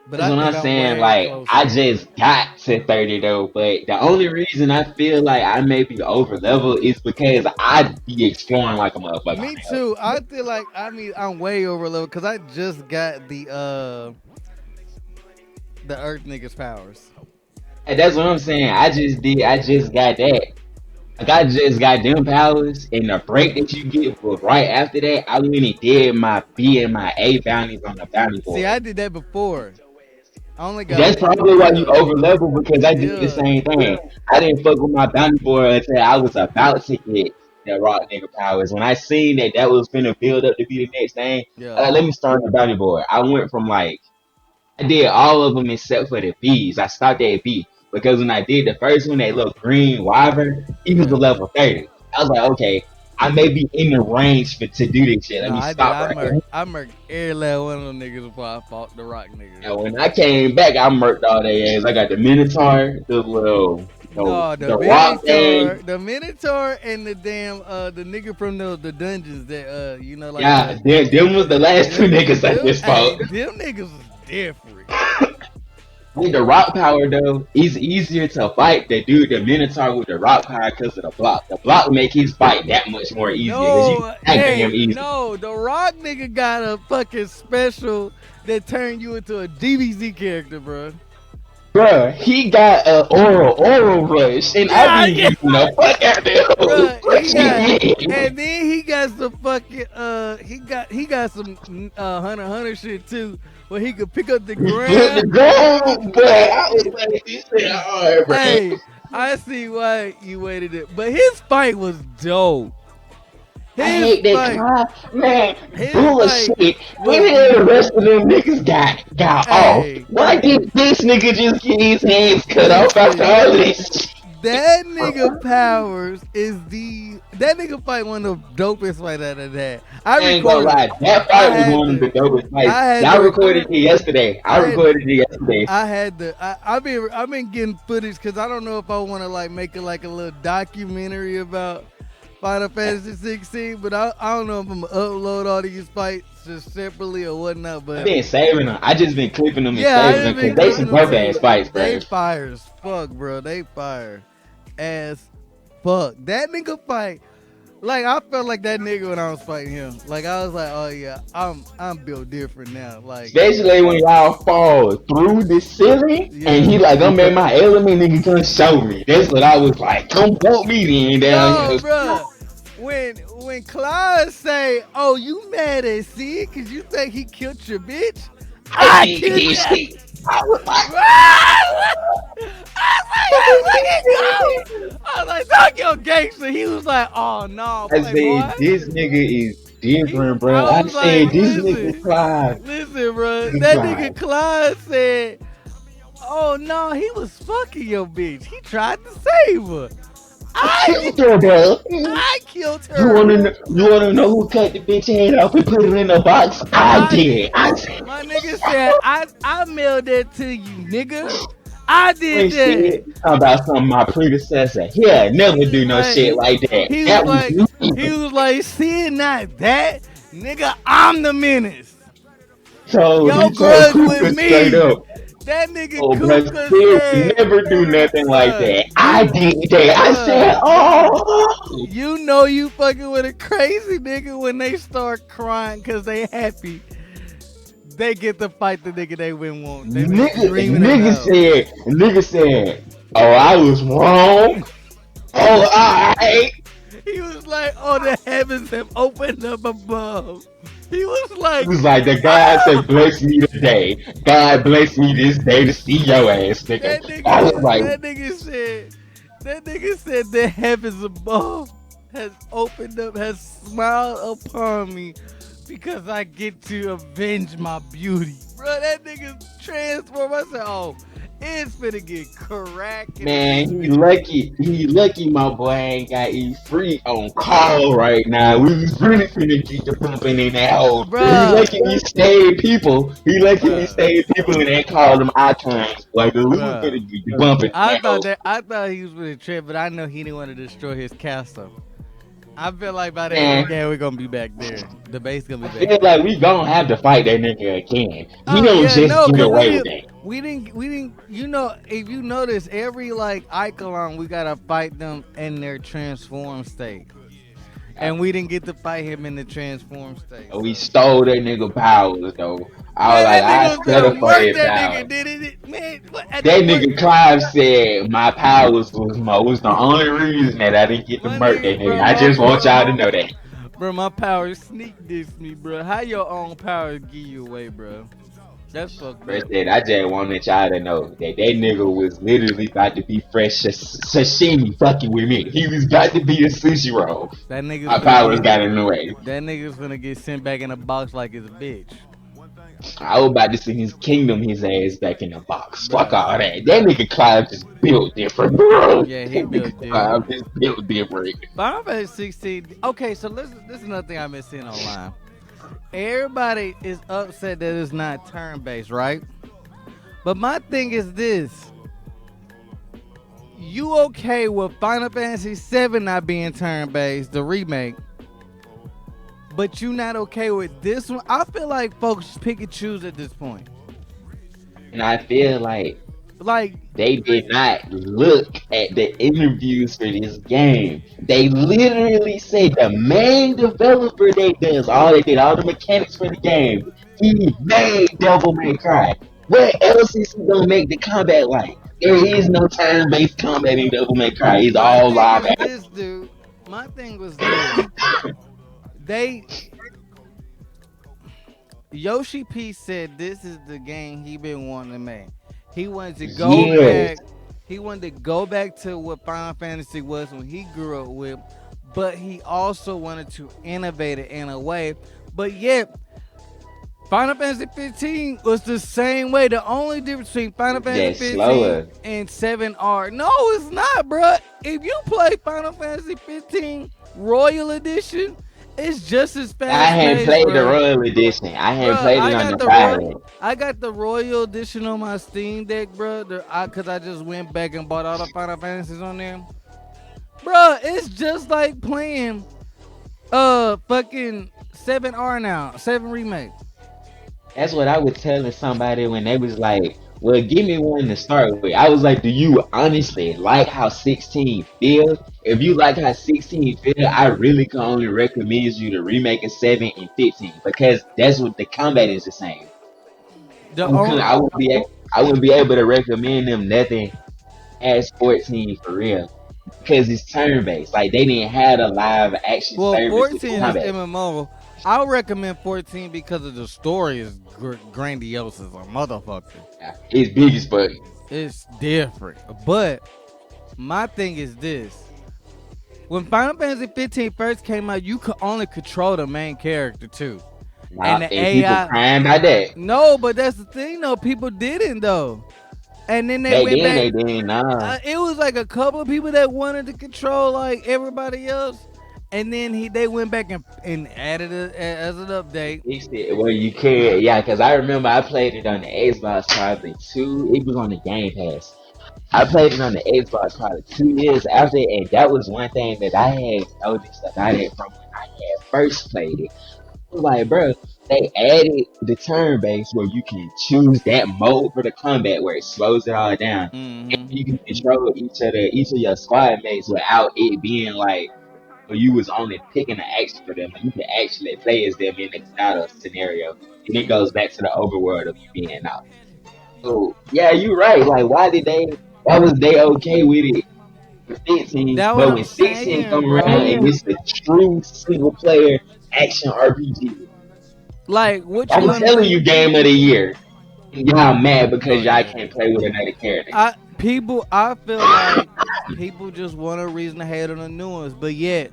Speaker 2: But
Speaker 1: That's
Speaker 2: I
Speaker 1: what I'm
Speaker 2: think I'm
Speaker 1: saying.
Speaker 2: way
Speaker 1: Like, I
Speaker 2: closer.
Speaker 1: just got to 30 though, but the only reason I feel like I may be over level is because I be exploring like a motherfucker on
Speaker 2: Me
Speaker 1: that hoe.
Speaker 2: too. I feel like I'm way over level because I just got the Earth niggas powers.
Speaker 1: And that's what I'm saying. I just got that. Like, I just got them powers, and the break that you get was right after that. I went and did my B and my A bounties on the bounty
Speaker 2: See,
Speaker 1: board.
Speaker 2: I did that before. I only got
Speaker 1: That's probably why you
Speaker 2: yeah,
Speaker 1: over level because I did the
Speaker 2: yeah,
Speaker 1: same thing. I didn't fuck with my bounty board until I was about to get the rock nigga powers. When I seen that that was finna build up to be the next thing, I
Speaker 2: yeah.
Speaker 1: like, let me start the bounty board. I went from like I did all of them except for the B's. I stopped at B because when I did the first one, that little green wyvern, he was a
Speaker 2: Yeah.
Speaker 1: level 30. I was like, okay, I may be in the range to do this shit. Let
Speaker 2: No,
Speaker 1: me
Speaker 2: I did.
Speaker 1: stop right here.
Speaker 2: I murked every last one of them niggas before I fought the rock niggas.
Speaker 1: And when I came back, I murked all their ass. I got the Minotaur, the little,
Speaker 2: No,
Speaker 1: the rock thing.
Speaker 2: The Minotaur, and the damn the nigga from the dungeons that like
Speaker 1: Yeah,
Speaker 2: the
Speaker 1: them was the last two niggas I just
Speaker 2: hey,
Speaker 1: fought.
Speaker 2: them niggas was different.
Speaker 1: With the rock power though, it's easier to fight the dude, the Minotaur with the rock power because of the block. The block make his fight that much more easier because you
Speaker 2: No,
Speaker 1: can tag him
Speaker 2: hey,
Speaker 1: easy.
Speaker 2: no, the rock nigga got a fucking special that turned you into a DBZ character, bro.
Speaker 1: Bruh, he got a oral rush, and I
Speaker 2: Yeah,
Speaker 1: be
Speaker 2: yeah.
Speaker 1: using the fuck out there.
Speaker 2: Bruh,
Speaker 1: What
Speaker 2: he got,
Speaker 1: you
Speaker 2: and
Speaker 1: mean?
Speaker 2: then he got some fucking he got some hunter shit too, where he could pick up the
Speaker 1: He flipped the
Speaker 2: ground.
Speaker 1: ground, but I was like, this shit hard, bro.
Speaker 2: Hey, I see why you waited it, but his fight was dope.
Speaker 1: I
Speaker 2: His
Speaker 1: hate that
Speaker 2: fight,
Speaker 1: car, man.
Speaker 2: his fight
Speaker 1: Bullshit.
Speaker 2: was
Speaker 1: When the
Speaker 2: the
Speaker 1: rest of them niggas got off,
Speaker 2: hey.
Speaker 1: why did this nigga just get his hands cut off after
Speaker 2: Listen,
Speaker 1: all this shit?
Speaker 2: that nigga Powers is that nigga fight one of the dopest fight out of that. I
Speaker 1: I ain't gonna
Speaker 2: recorded it.
Speaker 1: lie, that
Speaker 2: I
Speaker 1: fight was
Speaker 2: had
Speaker 1: one of
Speaker 2: to.
Speaker 1: the dopest fights.
Speaker 2: I had
Speaker 1: I
Speaker 2: to.
Speaker 1: recorded it yesterday. I
Speaker 2: I had.
Speaker 1: recorded it yesterday.
Speaker 2: I had to. I've been getting footage because I don't know if I want to like make it like a little documentary about Final Fantasy 16, but I don't know if I'm gonna upload all these fights just separately or whatnot.
Speaker 1: I've
Speaker 2: But
Speaker 1: been saving them. I just been clipping them and
Speaker 2: yeah, I
Speaker 1: saving them
Speaker 2: just
Speaker 1: because
Speaker 2: been
Speaker 1: they
Speaker 2: clipping
Speaker 1: some
Speaker 2: them
Speaker 1: dope ass
Speaker 2: too.
Speaker 1: fights, bro.
Speaker 2: They fire as fuck, bro. They fire as fuck. That nigga fight. Like I felt like that nigga when I was fighting him. Like I was like, oh yeah, I'm built different now. Like
Speaker 1: Especially when y'all fall through the ceiling and
Speaker 2: yeah.
Speaker 1: he like, I'm at my element, nigga, come show me. That's what I was like. Come put me then down
Speaker 2: No,
Speaker 1: here.
Speaker 2: bruh. When Claude say, "Oh, you mad at Sid because you think he killed your bitch?"
Speaker 1: I
Speaker 2: I
Speaker 1: did
Speaker 2: killed
Speaker 1: this
Speaker 2: that.
Speaker 1: shit. I was like,
Speaker 2: I was like, I was like, talk your gangster. He was like, "Oh no,
Speaker 1: I
Speaker 2: playboy."
Speaker 1: said, this nigga is different, bro.
Speaker 2: I
Speaker 1: I
Speaker 2: was like,
Speaker 1: said, this nigga
Speaker 2: listen,
Speaker 1: Clive.
Speaker 2: listen, bro.
Speaker 1: Nigga
Speaker 2: That nigga
Speaker 1: Clive.
Speaker 2: Clyde said, "Oh no, he was fucking your bitch. He tried to save her.
Speaker 1: I
Speaker 2: I
Speaker 1: killed her, bro.
Speaker 2: I killed
Speaker 1: You
Speaker 2: her.
Speaker 1: wanna know who cut the bitch head off and put it in a box? I
Speaker 2: I
Speaker 1: did. I said,
Speaker 2: My nigga said, I mailed that to you, nigga. I did
Speaker 1: when
Speaker 2: that.
Speaker 1: shit talking about some of my predecessor. Yeah, never do no shit
Speaker 2: Like
Speaker 1: like that.
Speaker 2: he was
Speaker 1: That was
Speaker 2: like
Speaker 1: me.
Speaker 2: he was like, see not that, nigga, I'm the menace.
Speaker 1: So
Speaker 2: Yo
Speaker 1: he told
Speaker 2: grudge with
Speaker 1: Cooper straight
Speaker 2: me.
Speaker 1: up,
Speaker 2: That nigga
Speaker 1: oh, bro,
Speaker 2: Cooper
Speaker 1: Spear would
Speaker 2: said,
Speaker 1: never do nothing like
Speaker 2: bruh,
Speaker 1: that. I did that. I said,
Speaker 2: bruh,
Speaker 1: oh.
Speaker 2: you know you fucking with a crazy nigga when they start crying cause they happy. they get to fight the nigga they wouldn't want. They been
Speaker 1: Nigga,
Speaker 2: screaming they know.
Speaker 1: nigga said, oh, I was wrong. Oh, alright.
Speaker 2: He was like, "Oh, the heavens have opened up above." He was
Speaker 1: It
Speaker 2: like,
Speaker 1: was like the God said,
Speaker 2: "Oh!"
Speaker 1: bless me today. God bless me this day to see your ass, nigga. I was like,
Speaker 2: That nigga said the heavens above has opened up, has smiled upon me because I get to avenge my beauty. Bro, that nigga transformed. I said, oh, it's finna get cracking in this
Speaker 1: man,
Speaker 2: bitch.
Speaker 1: he lucky my boy ain't got E free on call right now. We was really finna get the pumping in that hole. He
Speaker 2: Bruh,
Speaker 1: lucky we stayed people. He lucky we
Speaker 2: bruh,
Speaker 1: stayed people and they called them icons. Like we was
Speaker 2: bruh.
Speaker 1: finna get the bumping in that hole.
Speaker 2: I thought he was with a trip, but I know he didn't want to destroy his castle. I feel like by the end of the
Speaker 1: Man,
Speaker 2: game we're gonna be back there. The base gonna
Speaker 1: I
Speaker 2: be back
Speaker 1: feel
Speaker 2: there.
Speaker 1: like we gonna have to fight that nigga again. He
Speaker 2: Oh
Speaker 1: don't
Speaker 2: yeah,
Speaker 1: just
Speaker 2: no,
Speaker 1: get
Speaker 2: cause
Speaker 1: away with that.
Speaker 2: we didn't. You know, if you notice, every like Icon, we gotta fight them in their transform state, and we didn't get to fight him in the transform state.
Speaker 1: We
Speaker 2: So
Speaker 1: stole that nigga powers though. I was
Speaker 2: man,
Speaker 1: like,
Speaker 2: that
Speaker 1: I
Speaker 2: nigga was
Speaker 1: settle
Speaker 2: gonna
Speaker 1: for
Speaker 2: murk
Speaker 1: that
Speaker 2: that
Speaker 1: power.
Speaker 2: nigga. Did it, man? At the
Speaker 1: That
Speaker 2: work,
Speaker 1: nigga Clive said my powers was the only reason that I didn't get to
Speaker 2: my
Speaker 1: murk that
Speaker 2: nigga,
Speaker 1: nigga.
Speaker 2: bro,
Speaker 1: I just want y'all to know that.
Speaker 2: my power sneak this me, bro. How your own power give you away, bro? That's fucked
Speaker 1: First
Speaker 2: up.
Speaker 1: said I just wanted y'all to know that nigga was literally about to be fresh sashimi fucking with me. He was about to be a sushi roll.
Speaker 2: That nigga's
Speaker 1: My
Speaker 2: gonna
Speaker 1: powers
Speaker 2: get
Speaker 1: got in the way.
Speaker 2: that nigga's gonna get sent back in a box like it's a bitch.
Speaker 1: I was about to see his kingdom, his ass back in the box. Fuck
Speaker 2: Bruh.
Speaker 1: all that. That nigga Clive just built different, bro.
Speaker 2: Yeah, he
Speaker 1: That nigga
Speaker 2: built different.
Speaker 1: Clive just built different.
Speaker 2: Final Fantasy 16. Okay, so listen, this is another thing I've been seeing online. Everybody is upset that it's not turn based, right? But my thing is this. You okay with Final Fantasy 7 not being turn based, the remake, but you not okay with this one? I feel like folks pick and choose at this point.
Speaker 1: And I feel like
Speaker 2: Like,
Speaker 1: they did not look at the interviews for this game. They literally said the main developer they does all they did, all the mechanics for the game. He made Devil May Cry. What else is he gonna make the combat like? There is no turn-based combat in Devil May Cry. It's
Speaker 2: my
Speaker 1: all
Speaker 2: thing
Speaker 1: live
Speaker 2: is
Speaker 1: action.
Speaker 2: this, dude. My thing was this. They Yoshi P said this is the game he been wanting to make. He wanted to go
Speaker 1: Yes.
Speaker 2: back. He wanted to go back to what Final Fantasy was when he grew up with, but he also wanted to innovate it in a way. But yet, Final Fantasy 15 was the same way. The only difference between Final Fantasy
Speaker 1: Just
Speaker 2: 15
Speaker 1: slower.
Speaker 2: and 7 are no, it's not, bruh. If you play Final Fantasy 15 Royal Edition, it's just as
Speaker 1: I
Speaker 2: fast
Speaker 1: hadn't
Speaker 2: paced,
Speaker 1: played the
Speaker 2: bruh.
Speaker 1: Royal Edition. I hadn't
Speaker 2: Bruh,
Speaker 1: played it on the Friday.
Speaker 2: I got the Royal Edition on my Steam Deck, bruh. Cause I just went back and bought all the Final Fantasies on there. Bruh, it's just like playing fucking 7R now, 7 remake.
Speaker 1: That's what I was telling somebody when they was like, well, give me one to start with. I was like, do you honestly like how 16 feels? If you like how 16 feels, I really can only recommend you to remake a 7 and 15 because that's what the combat is the same.
Speaker 2: The only
Speaker 1: I wouldn't be able to recommend them nothing as 14 for real because it's turn based. Like they didn't have a live action
Speaker 2: Well,
Speaker 1: service with the
Speaker 2: 14 is
Speaker 1: combat.
Speaker 2: MMO. I'll recommend 14 because of the story is grandiose as a motherfucker.
Speaker 1: It's big as fuck.
Speaker 2: It's different. But my thing is this. When Final Fantasy 15 first came out, you could only control the main character too. And the
Speaker 1: And people
Speaker 2: AI.
Speaker 1: crying by that.
Speaker 2: No, but that's the thing though. People didn't though. And then they
Speaker 1: Back
Speaker 2: went
Speaker 1: then
Speaker 2: back.
Speaker 1: they didn't know.
Speaker 2: It was like a couple of people that wanted to control like everybody else. And then they went back and added it as an update.
Speaker 1: Fixed it where you could, yeah, because I remember I played it on the Xbox probably it was on the Game Pass. I played it on the Xbox probably 2 years after, and that was one thing that I had noticed about it from when I had first played it. I was like, bro, they added the turn base where you can choose that mode for the combat where it slows it all down. And
Speaker 2: Mm-hmm.
Speaker 1: you can control each of your squad mates without it being like you was only picking the action for them. You can actually play as them in the battle scenario, and it goes back to the overworld of you being out. So yeah, you're right. Like, why did they? Why was they okay with it for 15?
Speaker 2: That what
Speaker 1: But
Speaker 2: I'm
Speaker 1: when 16
Speaker 2: saying,
Speaker 1: come around and
Speaker 2: bro.
Speaker 1: it's a true single player action RPG,
Speaker 2: Like what you
Speaker 1: I'm telling
Speaker 2: under
Speaker 1: you, game of the year. Y'all mad
Speaker 2: Go
Speaker 1: because y'all
Speaker 2: ahead.
Speaker 1: can't play with another character.
Speaker 2: I feel like people just want a reason to hate on the new ones, but yet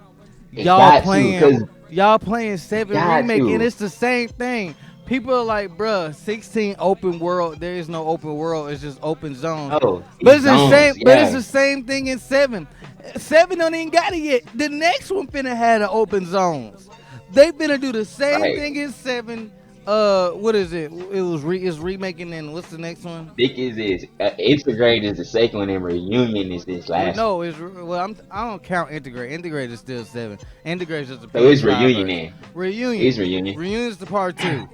Speaker 1: It
Speaker 2: y'all
Speaker 1: got to,
Speaker 2: playing
Speaker 1: cause
Speaker 2: y'all playing
Speaker 1: it
Speaker 2: seven
Speaker 1: got
Speaker 2: remake and
Speaker 1: to.
Speaker 2: it's the same thing. People are like, bruh, 16 open world. There is no open world. It's just open zones.
Speaker 1: Oh,
Speaker 2: But
Speaker 1: it's
Speaker 2: it's the
Speaker 1: zones.
Speaker 2: same. But it's
Speaker 1: Yeah,
Speaker 2: the same thing in seven. Seven don't even got it yet. The next one finna have the open zones. They finna do the same
Speaker 1: like
Speaker 2: thing in seven. What is it? It's remaking. And what's the next one?
Speaker 1: Dick is this. Integrate is the second one, and reunion is this last one.
Speaker 2: No, I don't count integrate. Integrate is still seven. Integrate is just the
Speaker 1: So it's
Speaker 2: PS5
Speaker 1: reunion
Speaker 2: version.
Speaker 1: then. It's
Speaker 2: Reunion.
Speaker 1: reunion.
Speaker 2: Reunion is the part two.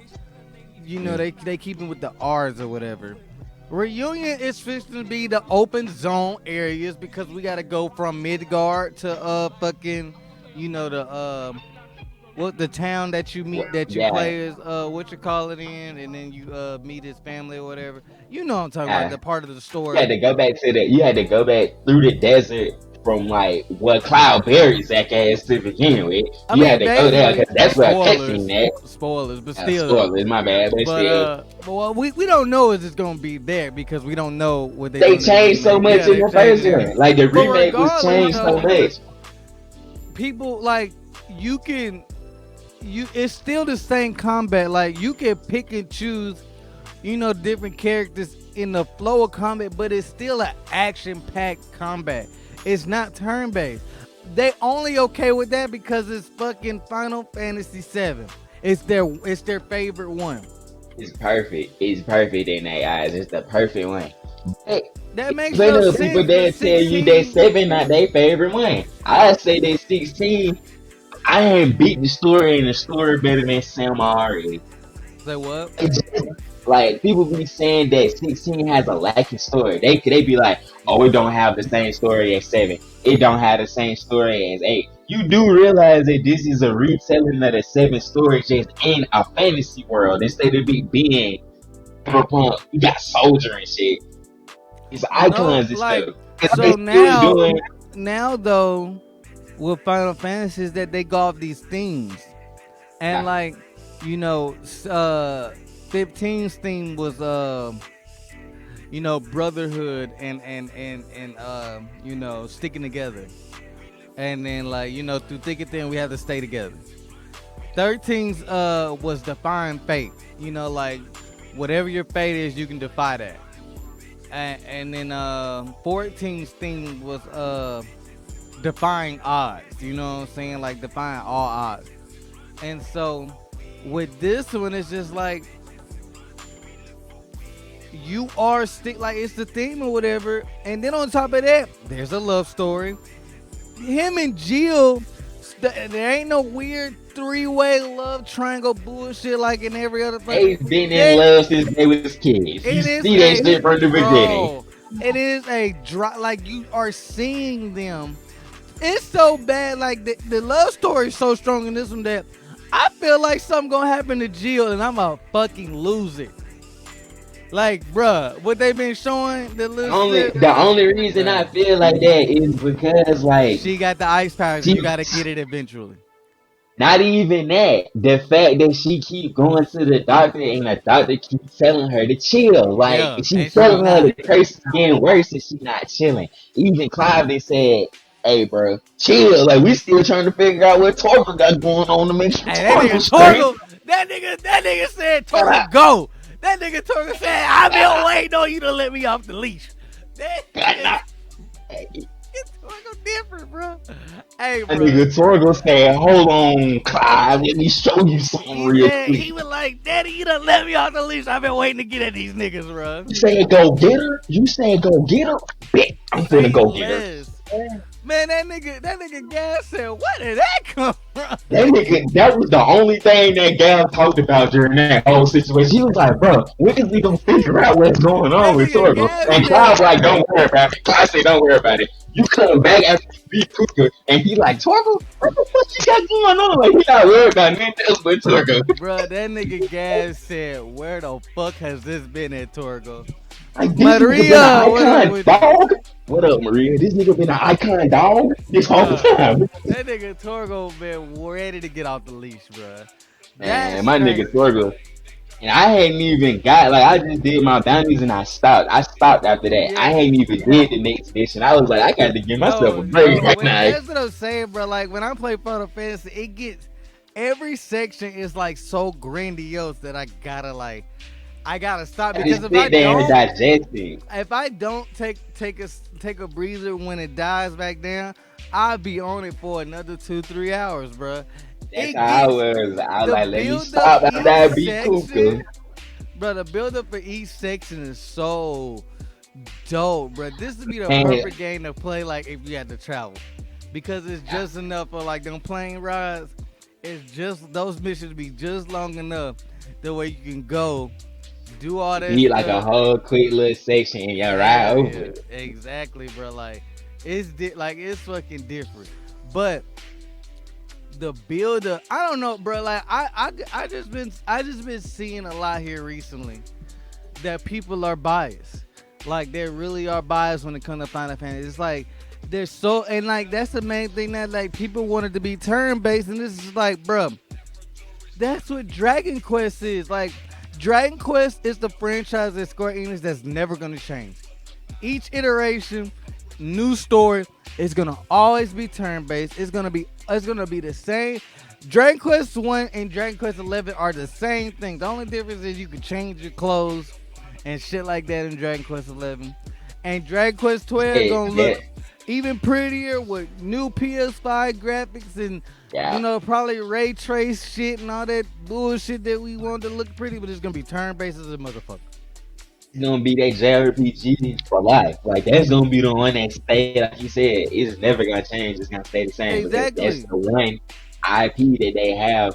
Speaker 2: You know
Speaker 1: Mm.
Speaker 2: they keep it with the R's or whatever. Reunion is fixing to be the open zone areas because we got to go from Midgard to fucking, the what the town that you meet that you
Speaker 1: Yeah,
Speaker 2: play is what you call it in, and then you meet his family or whatever. You know what I'm talking about,
Speaker 1: yeah.
Speaker 2: the part of the
Speaker 1: You had
Speaker 2: story.
Speaker 1: to go back to the. You had to go back through the desert from like what Cloud buried Zach ass to begin with.
Speaker 2: I
Speaker 1: You had
Speaker 2: mean,
Speaker 1: to go there
Speaker 2: basically
Speaker 1: because that's where a
Speaker 2: spoilers,
Speaker 1: cutscene at.
Speaker 2: spoilers, but still though.
Speaker 1: Spoilers, my bad, but
Speaker 2: But
Speaker 1: still,
Speaker 2: well, we don't know if it's gonna be there because we don't know what they
Speaker 1: they
Speaker 2: doing in the
Speaker 1: changed so
Speaker 2: remake.
Speaker 1: much
Speaker 2: Yeah,
Speaker 1: in
Speaker 2: they
Speaker 1: the
Speaker 2: changed
Speaker 1: first
Speaker 2: it.
Speaker 1: one. Like the
Speaker 2: But
Speaker 1: remake was
Speaker 2: regardless,
Speaker 1: changed so
Speaker 2: though,
Speaker 1: much.
Speaker 2: people like you can you. It's still the same combat. Like you can pick and choose, different characters in the flow of combat, but it's still an action-packed combat. It's not turn-based. They only okay with that because it's fucking Final Fantasy VII. It's their favorite one.
Speaker 1: It's perfect. It's perfect in their eyes. It's the perfect one. But
Speaker 2: That makes
Speaker 1: plenty
Speaker 2: no
Speaker 1: of people
Speaker 2: sense. But
Speaker 1: that tell you that
Speaker 2: 16,
Speaker 1: 7 not their favorite one. I say that 16. I ain't beat the story and the story better than Sam already.
Speaker 2: say what?
Speaker 1: It's just, like people be saying that 16 has a lacking story. They be like, oh, it don't have the same story as 7. It don't have the same story as 8. You do realize that this is a retelling of the 7 story just in a fantasy world instead of it being cyberpunk. You got soldier and shit. It's
Speaker 2: No,
Speaker 1: icons and
Speaker 2: like
Speaker 1: stuff. Cause they
Speaker 2: so
Speaker 1: still doing.
Speaker 2: now though, with Final Fantasy is that they got off these themes, and like you know, 15's theme was brotherhood and sticking together, and then like through thick and thin we have to stay together. 13's was define fate, like whatever your fate is, you can defy that. And then 14's thing was defying odds. You know what I'm saying? Like defying all odds. And so with this one, it's just like you are stick like it's the theme or whatever. And then on top of that, there's a love story. Him and Jill, there ain't no weird three-way love triangle bullshit like in every other
Speaker 1: They've
Speaker 2: fucking.
Speaker 1: been in love since they was kids. You
Speaker 2: It is
Speaker 1: see that
Speaker 2: a
Speaker 1: shit from the beginning.
Speaker 2: bro. It is a drop. Like you are seeing them. It's so bad. Like the love story is so strong in this one that I feel like something gonna happen to Jill and I'm gonna fucking lose it. Like, bruh, what they been showing the little slip,
Speaker 1: The only reason I
Speaker 2: bruh.
Speaker 1: feel like that is because like
Speaker 2: She got the ice powers and
Speaker 1: she
Speaker 2: you gotta get it eventually.
Speaker 1: not even that. The fact that she keep going to the doctor and the doctor keep telling her to chill. Like
Speaker 2: Yeah,
Speaker 1: she
Speaker 2: and she be
Speaker 1: telling her the
Speaker 2: not.
Speaker 1: curse is getting worse and she not chilling. Even Clive they said, hey bro, chill. Like we still trying to figure out what Torque got going on to make sure
Speaker 2: Hey, that
Speaker 1: Torque
Speaker 2: nigga
Speaker 1: straight.
Speaker 2: Torgle, that nigga said Torgle go. That nigga Torgle said, I've been waiting on you to let me off the leash. That Torgle different, bro. Hey,
Speaker 1: That
Speaker 2: bro.
Speaker 1: nigga Torgo said, hold on, Clive, let me show you something
Speaker 2: He
Speaker 1: real
Speaker 2: said,
Speaker 1: quick.
Speaker 2: he was like, Daddy, you done let me off the leash. I've been waiting to get at these niggas, bro.
Speaker 1: You said go get her? You said go get her? Bet I'm finna
Speaker 2: Say
Speaker 1: go get her.
Speaker 2: less. Man, that nigga Gas said, "Where did that come from?"
Speaker 1: That nigga, that was the only thing that Gal talked about during that whole situation. He was like, bro, when is we gonna figure out what's going on
Speaker 2: That
Speaker 1: with
Speaker 2: nigga
Speaker 1: Torgo?
Speaker 2: Gas
Speaker 1: And
Speaker 2: said,
Speaker 1: Cloud's like, don't worry about it. Cloud said, don't worry about it. You come back after you beat Puka, and he like, Torgo, what the fuck you got going on? Like, he not worried about nothing else but Torgo.
Speaker 2: "Bruh, that nigga Gas said, where the fuck has this been at Torgo?"
Speaker 1: Like, this nigga been an
Speaker 2: Maria, what up
Speaker 1: icon
Speaker 2: with you?
Speaker 1: dog? What up, Maria? This nigga been an icon dog this whole
Speaker 2: Bruh,
Speaker 1: time.
Speaker 2: that nigga Torgo been ready to get off the leash, bruh.
Speaker 1: Man,
Speaker 2: That's
Speaker 1: my nigga
Speaker 2: crazy.
Speaker 1: Torgo. And I hadn't even got like I just did my bounties and I stopped. I stopped after that. I
Speaker 2: Yeah.
Speaker 1: hadn't even did the next mission. I was like, I got to give myself a
Speaker 2: No,
Speaker 1: break
Speaker 2: no,
Speaker 1: right now.
Speaker 2: that's what I'm saying, bro. Like when I play Final Fantasy, it gets every section is like so grandiose that I gotta stop
Speaker 1: I
Speaker 2: because
Speaker 1: just sit there and digest it.
Speaker 2: if I don't take a breather when it dies back down, I'll be on it for another 2-3 hours, bro.
Speaker 1: That's
Speaker 2: It
Speaker 1: how I
Speaker 2: gets
Speaker 1: was. I was
Speaker 2: the
Speaker 1: like, let me
Speaker 2: build up
Speaker 1: stop after
Speaker 2: each
Speaker 1: I beat
Speaker 2: section,
Speaker 1: Kuka.
Speaker 2: bro. The build up for each section is so dope, bro. This would be the
Speaker 1: And
Speaker 2: perfect game to play like if you had to travel, because it's just enough for like them plane rides. It's just those missions be just long enough the way you can go do all that
Speaker 1: beat like a
Speaker 2: stuff.
Speaker 1: whole quick little section and you're right
Speaker 2: Hell
Speaker 1: over
Speaker 2: yeah,
Speaker 1: it.
Speaker 2: exactly, bro. Like like it's fucking different, but the builder, I don't know, bro. Like I just been seeing a lot here recently that people are biased. Like they really are biased when it comes to Final Fantasy. It's like they're so, and like that's the main thing that like people wanted to be turn based, and this is like, bro, that's what Dragon Quest is. Like Dragon Quest is the franchise at Square Enix that's never gonna change. Each iteration, new story, is gonna always be turn based. It's gonna be the same. Dragon Quest 1 and Dragon Quest 11 are the same thing. The only difference is you can change your clothes and shit like that in Dragon Quest 11. And Dragon Quest 12
Speaker 1: Yeah,
Speaker 2: gonna look
Speaker 1: yeah,
Speaker 2: even prettier with new PS5 graphics and
Speaker 1: yeah.
Speaker 2: probably ray trace shit and all that bullshit that we want to look pretty, but it's gonna be turn based as a motherfucker.
Speaker 1: It's gonna be that JRPG for life. Like that's gonna be the one that stay like you said. It's never gonna change. It's gonna stay the same because that's
Speaker 2: Exactly.
Speaker 1: the one IP that they have.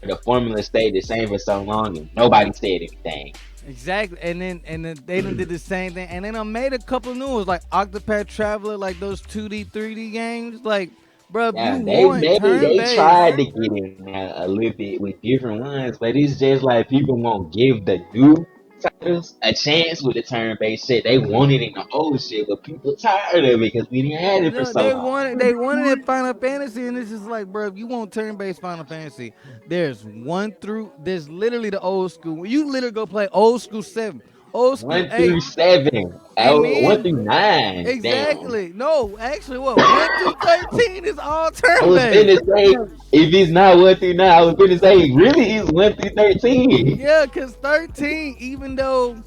Speaker 1: The formula stayed the same for so long and nobody said anything.
Speaker 2: Exactly, and then they done did the same thing, and then I made a couple of new ones like Octopath Traveler, like those 2D, 3D games. Like, bro, if you
Speaker 1: Yeah, they
Speaker 2: want
Speaker 1: they
Speaker 2: turn
Speaker 1: they
Speaker 2: based,
Speaker 1: tried to get in there a little bit with different ones, but it's just like people won't give the new titles a chance with the turn based shit. They want it in the old shit, but people tired of it because we didn't have it for
Speaker 2: no,
Speaker 1: so
Speaker 2: they wanted it Final Fantasy, and it's just like, bro, if you want turn based Final Fantasy, there's literally the old school. You literally go play old school 7, old school
Speaker 1: One
Speaker 2: 8,
Speaker 1: through seven,
Speaker 2: and
Speaker 1: oh, one
Speaker 2: then
Speaker 1: through nine. Damn.
Speaker 2: exactly no, actually, what 1 through 13 is all
Speaker 1: I
Speaker 2: turn
Speaker 1: was
Speaker 2: based.
Speaker 1: finna say if it's not one through nine, I was finna say really it's 1 through 13.
Speaker 2: Yeah, cause 13, even though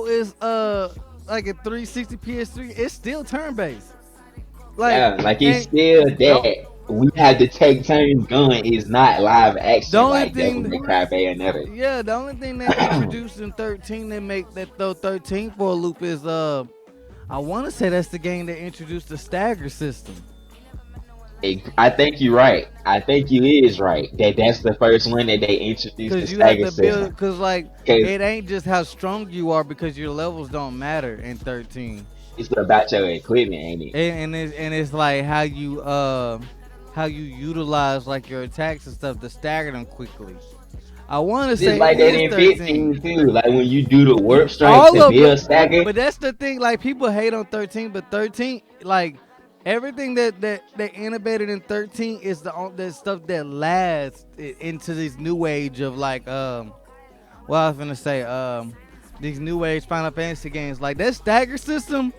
Speaker 2: it's like a 360 PS3, it's still turn based. Like,
Speaker 1: Yeah, like it's
Speaker 2: and
Speaker 1: still
Speaker 2: don't
Speaker 1: that we had to take turns going. It's not live
Speaker 2: the
Speaker 1: action
Speaker 2: only
Speaker 1: like Devil
Speaker 2: thing,
Speaker 1: May Cry Bayonetta.
Speaker 2: yeah, the only thing that introduced in 13 that make that throw 13 for a loop is I want to say that's the game that introduced the stagger system.
Speaker 1: I think you're right. I think you is right. That's the first one that they introduced the
Speaker 2: Cause you have
Speaker 1: stagger
Speaker 2: to build,
Speaker 1: system.
Speaker 2: cause like
Speaker 1: Cause
Speaker 2: it ain't just how strong you are because your levels don't matter in 13.
Speaker 1: it's about your equipment, ain't it?
Speaker 2: And it's like how you utilize like your attacks and stuff to stagger them quickly. I want to
Speaker 1: Just
Speaker 2: say
Speaker 1: like
Speaker 2: it
Speaker 1: that
Speaker 2: is
Speaker 1: in
Speaker 2: 13.
Speaker 1: 15 too. Like when you do the warp strength
Speaker 2: All
Speaker 1: to
Speaker 2: of
Speaker 1: build
Speaker 2: it,
Speaker 1: stagger.
Speaker 2: but that's the thing. Like people hate on 13, but 13, like everything that they innovated in 13 is the stuff that lasts into this new age of like what I was gonna say these new age Final Fantasy games. Like that stagger system.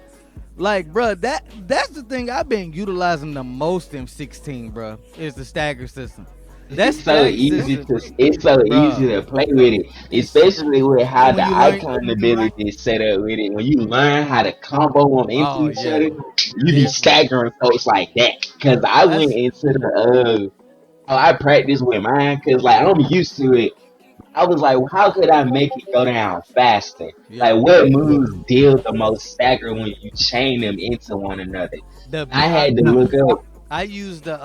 Speaker 2: Like, bro, that's the thing I've been utilizing the most in 16, bro. Is the stagger system. That
Speaker 1: It's so
Speaker 2: stagger
Speaker 1: easy
Speaker 2: system,
Speaker 1: to it's so easy
Speaker 2: bro.
Speaker 1: to play with it,
Speaker 2: It's
Speaker 1: especially with how
Speaker 2: and when
Speaker 1: the
Speaker 2: you learn,
Speaker 1: icon ability is set up with it. When you learn how to combo them into
Speaker 2: oh
Speaker 1: each other,
Speaker 2: yeah,
Speaker 1: you be
Speaker 2: different.
Speaker 1: staggering folks like that. Cause I went
Speaker 2: That's
Speaker 1: into the I practiced with mine because like I'm used to it. I was like, well, how could I make it go down faster?
Speaker 2: yeah.
Speaker 1: Like, what moves deal the most stagger when you chain them into one another?
Speaker 2: The
Speaker 1: I
Speaker 2: I,
Speaker 1: had to look up.
Speaker 2: I use the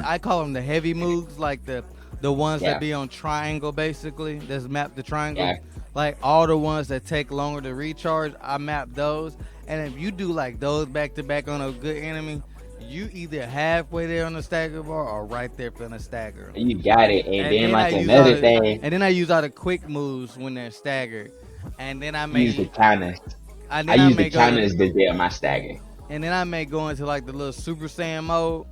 Speaker 2: I call them the heavy moves, like the ones that
Speaker 1: Yeah,
Speaker 2: be on triangle basically. That's map the triangle.
Speaker 1: yeah.
Speaker 2: Like all the ones that take longer to recharge, I map those. And if you do like those back to back on a good enemy, you either halfway there on the stagger bar or right there finna stagger 'em.
Speaker 1: You got it. And
Speaker 2: And
Speaker 1: then
Speaker 2: then I
Speaker 1: like
Speaker 2: use all
Speaker 1: another
Speaker 2: the
Speaker 1: thing,
Speaker 2: and then I use all the quick moves when they're staggered. And then I
Speaker 1: use the
Speaker 2: may
Speaker 1: counters.
Speaker 2: and
Speaker 1: I
Speaker 2: then I
Speaker 1: use the
Speaker 2: may go to
Speaker 1: counters to deal my stagger.
Speaker 2: and then I may go into like the little Super Saiyan mode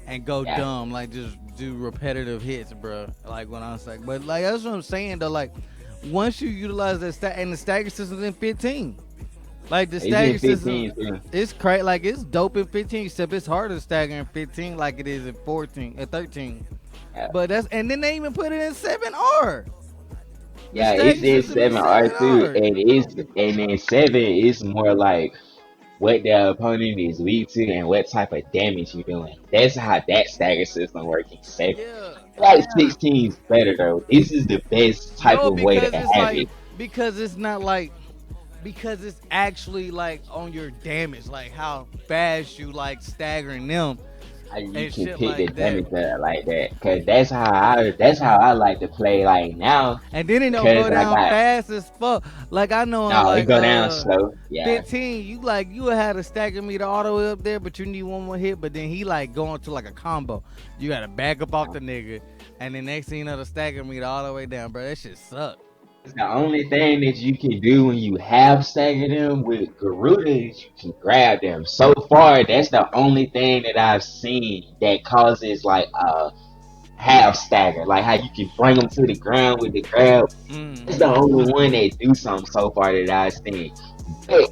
Speaker 2: and go
Speaker 1: Yeah,
Speaker 2: dumb, like just do repetitive hits, bro. Like when I was like, but like that's what I'm saying though. Like once you utilize that and the stagger system's in 15. Like the
Speaker 1: it's in
Speaker 2: stagger system,
Speaker 1: 15 too.
Speaker 2: it's crazy. Like it's dope in 15, except it's harder to stagger in 15 like it is in 14 and 13.
Speaker 1: Yeah,
Speaker 2: But that's and then they even put it in 7R. The
Speaker 1: yeah, it's
Speaker 2: stagger
Speaker 1: in
Speaker 2: system in
Speaker 1: 7R2,
Speaker 2: 7R.
Speaker 1: and then 7 is more like what the opponent is weak to and what type of damage you're doing. That's how that stagger system works in 7.
Speaker 2: Yeah.
Speaker 1: Like 16 is better though. This is the best type
Speaker 2: No,
Speaker 1: of way to
Speaker 2: because it's
Speaker 1: have
Speaker 2: like
Speaker 1: it.
Speaker 2: because it's not like because it's actually like on your damage, like how fast you like staggering them
Speaker 1: How you
Speaker 2: and
Speaker 1: can
Speaker 2: shit
Speaker 1: pick the
Speaker 2: like that.
Speaker 1: damage up like that. Cause that's how I like to play like now.
Speaker 2: And then it don't
Speaker 1: Cause
Speaker 2: go
Speaker 1: I
Speaker 2: down
Speaker 1: got
Speaker 2: fast as fuck. Like I know on
Speaker 1: no, it
Speaker 2: like
Speaker 1: go down slow. Yeah.
Speaker 2: 15, you would have to stagger meter all the way up there, but you need one more hit. But then he like going to like a combo. You gotta back up off the nigga, and then next thing you know, the stagger meter all the way down, bro. That shit suck.
Speaker 1: It's the only thing that you can do when you have staggered them with Garuda is you can grab them. So far, that's the only thing that I've seen that causes like a half stagger, like how you can bring them to the ground with the grab. It's the
Speaker 2: Mm-hmm.
Speaker 1: only one that do something so far that I've seen. But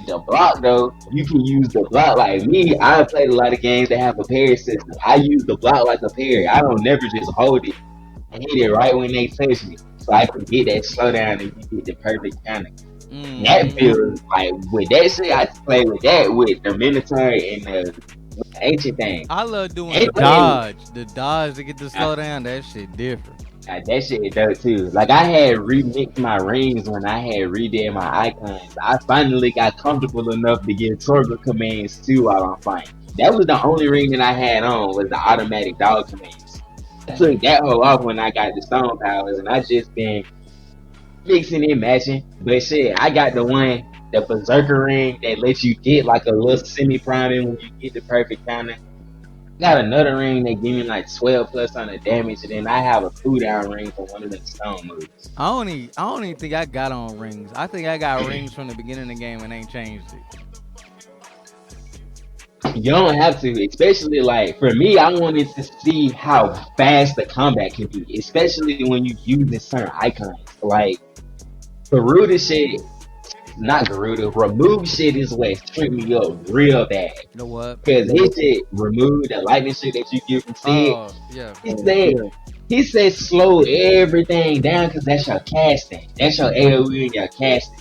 Speaker 1: the block though, you can use the block like me. I played a lot of games that have a parry system. I use the block like a parry. I don't never just hold it. I hit it right when they touch me. So I can get that slowdown and you get the perfect counter. And that
Speaker 2: Mm-hmm.
Speaker 1: feels like with that shit, I play with that with the Minotaur and the ancient thing.
Speaker 2: I love doing
Speaker 1: Ain't playing
Speaker 2: the dodge to get the
Speaker 1: uh,
Speaker 2: slow down. That shit different.
Speaker 1: that shit dope too. Like I had remixed my rings when I had redid my icons. I finally got comfortable enough to give Torgal commands too while I'm fighting. That was the only ring that I had on was the automatic dog commands. I took that whole off when I got the stone powers, and I just been mixing and matching. But shit, I got the one, the berserker ring that lets you get like a little semi priming when you get the perfect counter. Got another ring that give me like 12 plus on the damage, and then I have a cooldown ring for one of the stone moves.
Speaker 2: I don't even think I got on rings. I think I got rings from the beginning of the game and ain't changed it.
Speaker 1: You don't have to, especially like for me, I wanted to see how fast the combat can be, especially when you use certain icons. Like Garuda shit, not Garuda, remove shit is what tripped me up real bad.
Speaker 2: You know what?
Speaker 1: Cause his shit remove the lightning shit that you get from Sid.
Speaker 2: Oh yeah.
Speaker 1: He said he said slow everything down because that's your casting. That's your AoE and your casting.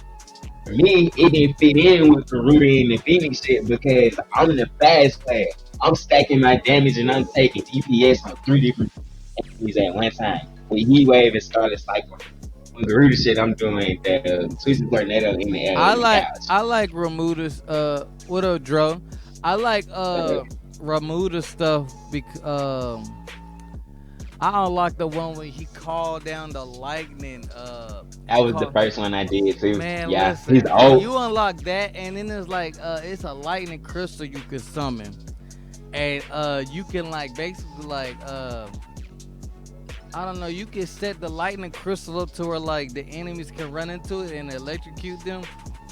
Speaker 1: For me, it didn't fit in with Garuda and the Phoenix shit because I'm the fast player. I'm stacking my damage and I'm taking DPS on 3 different enemies at one time. With Heat Wave and Starlit Cycle. With Garuda shit, I'm doing the Twisted Tornado in the air and the couch.
Speaker 2: I like Ramuta's what up Dro? I like
Speaker 1: Uh,
Speaker 2: Ramuda stuff because I don't like the one when he called down the lightning
Speaker 1: that was the
Speaker 2: call,
Speaker 1: first one I did too.
Speaker 2: man
Speaker 1: Yeah,
Speaker 2: listen,
Speaker 1: he's old.
Speaker 2: you unlock that and then there's like it's a lightning crystal you can summon and you can like basically like I don't know. You can set the lightning crystal up to where like the enemies can run into it and electrocute them,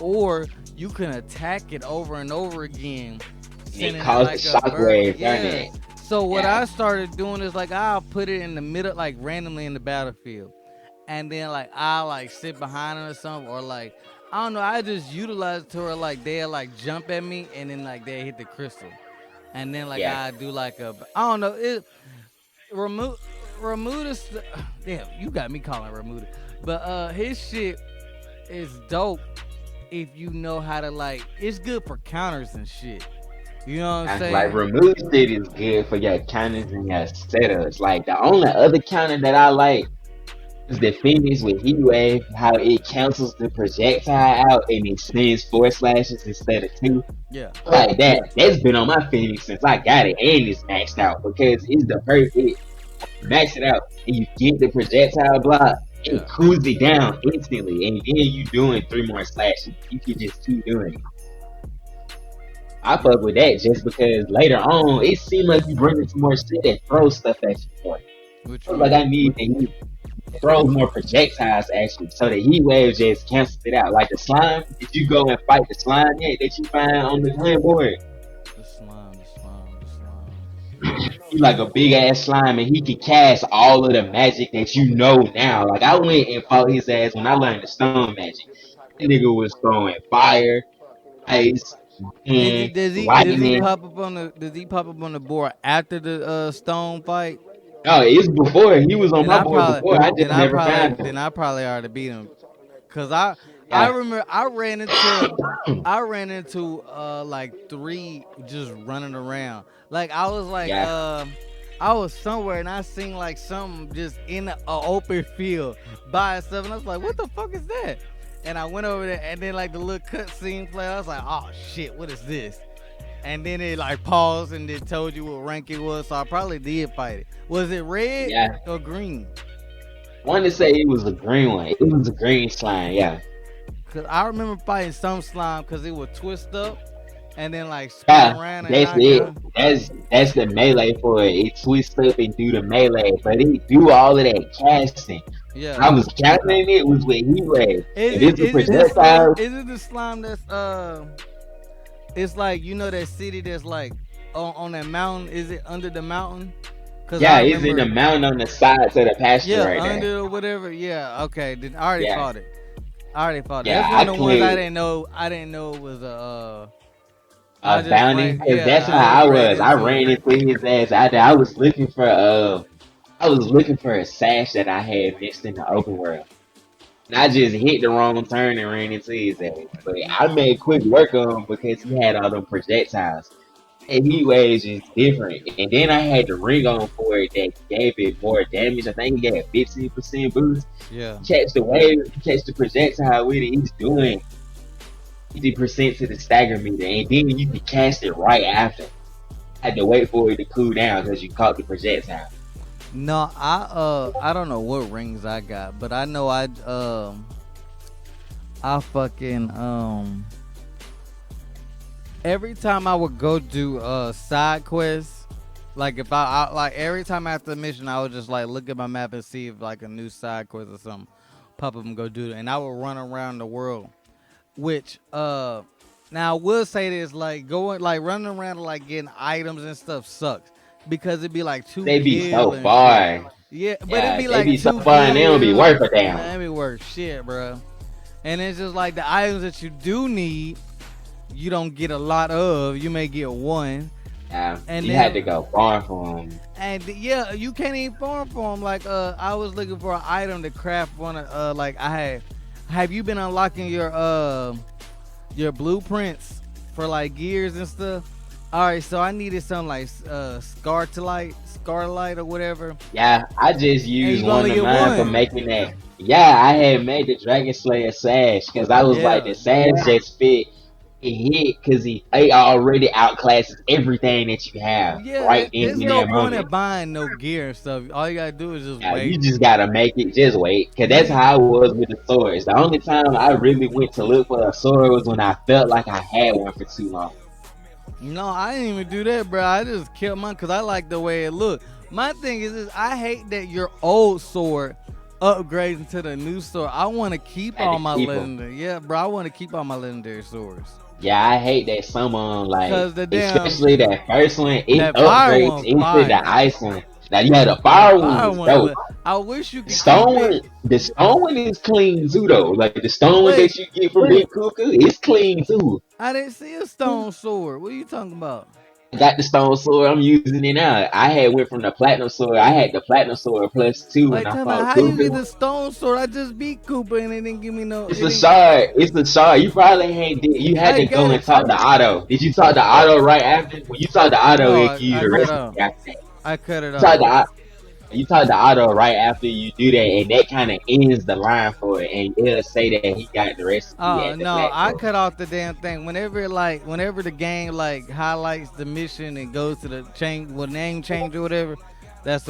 Speaker 2: or you can attack it over and over again,
Speaker 1: It
Speaker 2: sending it
Speaker 1: caused the
Speaker 2: like a bird.
Speaker 1: shockwave, don't
Speaker 2: Yeah.
Speaker 1: it?
Speaker 2: So what
Speaker 1: Yeah,
Speaker 2: I started doing is like I'll put it in the middle, like randomly in the battlefield, and then like I'll like sit behind it or something, or like I don't know. I just utilize it to where like they'll like jump at me and then like they hit the crystal, and then like
Speaker 1: yeah.
Speaker 2: I do like a I don't know it. Remu- Remuda, damn, you got me calling Remuda. But his shit is dope if you know how to like. It's good for counters and shit. You know what I'm
Speaker 1: Like
Speaker 2: saying?
Speaker 1: remove shit is good for your counters and your setups. Like the only other counter that I like It's the finish with Heat Wave, how it cancels the projectile out and it sends four slashes instead of two.
Speaker 2: Yeah.
Speaker 1: Like that, that's been on my finish since I got it and it's maxed out because it's the perfect max it out and you get the projectile block, it
Speaker 2: Yeah.
Speaker 1: cools it down instantly, and then you doing three more slashes. You can just keep doing it. I
Speaker 2: Yeah.
Speaker 1: fuck with that just because later on it seemed like you bring into more shit that throws stuff at you more.
Speaker 2: What
Speaker 1: I
Speaker 2: you
Speaker 1: was like, I
Speaker 2: mean?
Speaker 1: need that he throws more projectiles actually, so the heat wave just cancels it out. Like the slime, if you go and fight the slime that you find on the glen board,
Speaker 2: The slime, the slime, the slime.
Speaker 1: he like a big ass slime and he can cast all of the magic that you know now. Like I went and fought his ass when I learned the stone magic. That nigga was throwing fire, ice,
Speaker 2: And
Speaker 1: and
Speaker 2: does he
Speaker 1: lightning.
Speaker 2: pop up on the board after the stone fight?
Speaker 1: No, it's before he was on
Speaker 2: Then
Speaker 1: my
Speaker 2: I
Speaker 1: board
Speaker 2: probably
Speaker 1: before. I just never found him.
Speaker 2: then I probably already beat him. Cause I
Speaker 1: Yeah,
Speaker 2: remember I ran into like three just running around. Like
Speaker 1: yeah,
Speaker 2: I was somewhere and I seen like something just in a open field by itself and I was like, what the fuck is that? And I went over there and then like the little cutscene play. I was like, oh shit, what is this? And then it like paused and it told you what rank it was. So I probably did fight it. Was it red
Speaker 1: yeah.
Speaker 2: or green?
Speaker 1: Wanted to say it was a green one. It was a green slime. Yeah,
Speaker 2: Cause I remember fighting some slime because it would twist up and then like spin
Speaker 1: yeah.
Speaker 2: around and
Speaker 1: That's
Speaker 2: knock
Speaker 1: it.
Speaker 2: out.
Speaker 1: That's the melee for it. It twists up and do the melee, but it do all of that casting.
Speaker 2: Yeah.
Speaker 1: I was counting it was with heat wave. If it's a
Speaker 2: Is it this slime?
Speaker 1: projectile,
Speaker 2: Is it the slime that's it's like you know that city that's like on that mountain? Is it under the mountain? Cause I
Speaker 1: yeah, it's in the
Speaker 2: remember
Speaker 1: mountain on the sides of the pasture
Speaker 2: yeah
Speaker 1: right there.
Speaker 2: under or whatever. Yeah. Okay. Then I already
Speaker 1: Yeah,
Speaker 2: fought it. I already fought it.
Speaker 1: yeah.
Speaker 2: That's
Speaker 1: I
Speaker 2: one of the ones
Speaker 1: cleared
Speaker 2: I didn't know it was a I
Speaker 1: a
Speaker 2: just
Speaker 1: bounty
Speaker 2: ran
Speaker 1: because that's
Speaker 2: yeah
Speaker 1: how
Speaker 2: I just
Speaker 1: I
Speaker 2: ran
Speaker 1: was. I
Speaker 2: into
Speaker 1: ran
Speaker 2: it.
Speaker 1: into his ass out there. I was looking for a sash that I had missed in the open world. And I just hit the wrong turn and ran into his ass. But I made quick work of him because he had all them projectiles. And he waves is different. And then I had the ring on for it that gave it more damage. I think he got a 15% boost.
Speaker 2: Yeah.
Speaker 1: Catch the wave, catch the projectile with it, he's doing 50% to the stagger meter. And then you can cast it right after. I had to wait for it to cool down because you caught the projectile.
Speaker 2: No, I don't know what rings I got, but I know I fucking every time I would go do side quests, like if I like every time after the mission I would just like look at my map and see if like a new side quest or something pop up and go do it, and I would run around the world. Which now I will say this, like going like running around and like getting items and stuff sucks because it'd be like two
Speaker 1: They be
Speaker 2: kill
Speaker 1: so
Speaker 2: and shit.
Speaker 1: far.
Speaker 2: Yeah, but it'd
Speaker 1: Yeah,
Speaker 2: be
Speaker 1: they
Speaker 2: like
Speaker 1: be so
Speaker 2: two
Speaker 1: far and they don't be
Speaker 2: kills.
Speaker 1: worth a damn.
Speaker 2: Man, it be worth shit, bro. And it's just like the items that you do need, you don't get a lot of. You may get one,
Speaker 1: Yeah,
Speaker 2: and
Speaker 1: you had
Speaker 2: then
Speaker 1: to go far for them.
Speaker 2: and yeah, you can't even farm for them. Like I was looking for an item to craft one. Like I had. Have you been unlocking your blueprints for like gears and stuff? All right, so I needed something like Scarlight or whatever.
Speaker 1: Yeah, I just
Speaker 2: And
Speaker 1: used
Speaker 2: you can
Speaker 1: one
Speaker 2: only
Speaker 1: of
Speaker 2: get
Speaker 1: mine for
Speaker 2: one.
Speaker 1: making that. Yeah, I had made the Dragon Slayer sash because I was like,
Speaker 2: Yeah,
Speaker 1: the sash just fit. It hit because he already outclasses everything that you have
Speaker 2: yeah.
Speaker 1: right
Speaker 2: There's
Speaker 1: in
Speaker 2: no
Speaker 1: that
Speaker 2: point
Speaker 1: moment.
Speaker 2: in buying no gear and stuff. All you gotta do is just
Speaker 1: Yeah, you
Speaker 2: wait.
Speaker 1: just gotta make it. Just wait, because that's
Speaker 2: You
Speaker 1: how I was with the swords. The only time I really went to look for a sword was when I felt like I had one for too long.
Speaker 2: No, I didn't even do that, bro. I just killed mine because I like the way it looked. My thing is, I hate that your old sword upgrades into the new sword. I want to keep
Speaker 1: Had
Speaker 2: all
Speaker 1: to
Speaker 2: my
Speaker 1: keep them.
Speaker 2: legendary. Yeah, bro, I want to keep all my legendary swords.
Speaker 1: Yeah, I hate that some like,
Speaker 2: Cause the damn
Speaker 1: especially that first one, it
Speaker 2: that fire
Speaker 1: upgrades
Speaker 2: one
Speaker 1: into the
Speaker 2: fire.
Speaker 1: ice one. Now, yeah, the
Speaker 2: The
Speaker 1: fire one
Speaker 2: fire
Speaker 1: is
Speaker 2: one,
Speaker 1: dope.
Speaker 2: but I wish you
Speaker 1: The
Speaker 2: could keep it.
Speaker 1: the stone one is clean too, though. Like, the stone one
Speaker 2: Wait,
Speaker 1: that you get from Big Kuka, it's clean too.
Speaker 2: I didn't see a stone sword. What are you talking about?
Speaker 1: I got the stone sword, I'm using it now. I had went from the platinum sword, I had the platinum sword plus two when
Speaker 2: Wait,
Speaker 1: I
Speaker 2: tell me
Speaker 1: fought
Speaker 2: how you
Speaker 1: Kuka.
Speaker 2: get the stone sword? I just beat Cooper and it didn't give me no.
Speaker 1: It's
Speaker 2: It
Speaker 1: a
Speaker 2: didn't.
Speaker 1: shard. It's a shard. You probably ain't did. You had
Speaker 2: I
Speaker 1: to go
Speaker 2: got
Speaker 1: and
Speaker 2: it.
Speaker 1: talk to Otto. Did you talk to Otto right after? When you talk to Otto,
Speaker 2: No,
Speaker 1: it give you
Speaker 2: I
Speaker 1: the
Speaker 2: cut
Speaker 1: recipe
Speaker 2: off.
Speaker 1: after that.
Speaker 2: I cut it
Speaker 1: You talk
Speaker 2: off.
Speaker 1: to Otto. You talk to Otto right after you do that, and that kind of ends the line for it, and it'll say that he got the recipe
Speaker 2: Oh
Speaker 1: at the
Speaker 2: no, I
Speaker 1: platform.
Speaker 2: cut off the damn thing. Whenever the game like highlights the mission and goes to the change, name change or whatever,
Speaker 1: Yeah,
Speaker 2: that's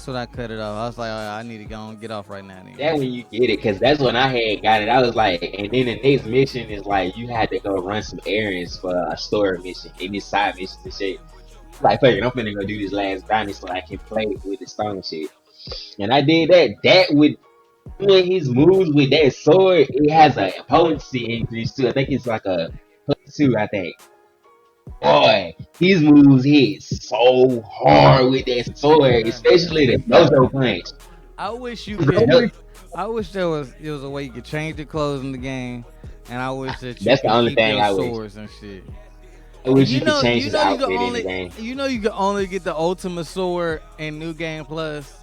Speaker 2: when I cut it off. I was like, all right, I need to go and get off right now.
Speaker 1: that
Speaker 2: Then.
Speaker 1: when you get it, because that's when I had got it. I was like, and then the next mission is like you had to go run some errands for a story mission, and this side mission and shit. Like, fuck it, I'm finna go do this last bounty so I can play with the stone shit. And I did that. That would doing his moves with that sword, it has a potency increase too. I think it's like a +2, I think. Boy, his moves hit so hard with that sword,
Speaker 2: Yeah.
Speaker 1: especially the dojo punch.
Speaker 2: I wish you
Speaker 1: The
Speaker 2: could.
Speaker 1: dojo-
Speaker 2: I wish there was a way you could change the clothes in the game, and I wish that you
Speaker 1: That's the
Speaker 2: could
Speaker 1: only
Speaker 2: keep
Speaker 1: thing
Speaker 2: your
Speaker 1: I wish.
Speaker 2: swords and shit.
Speaker 1: I
Speaker 2: And
Speaker 1: wish you could change his outfit in the game.
Speaker 2: you can only get the ultimate sword in New Game Plus.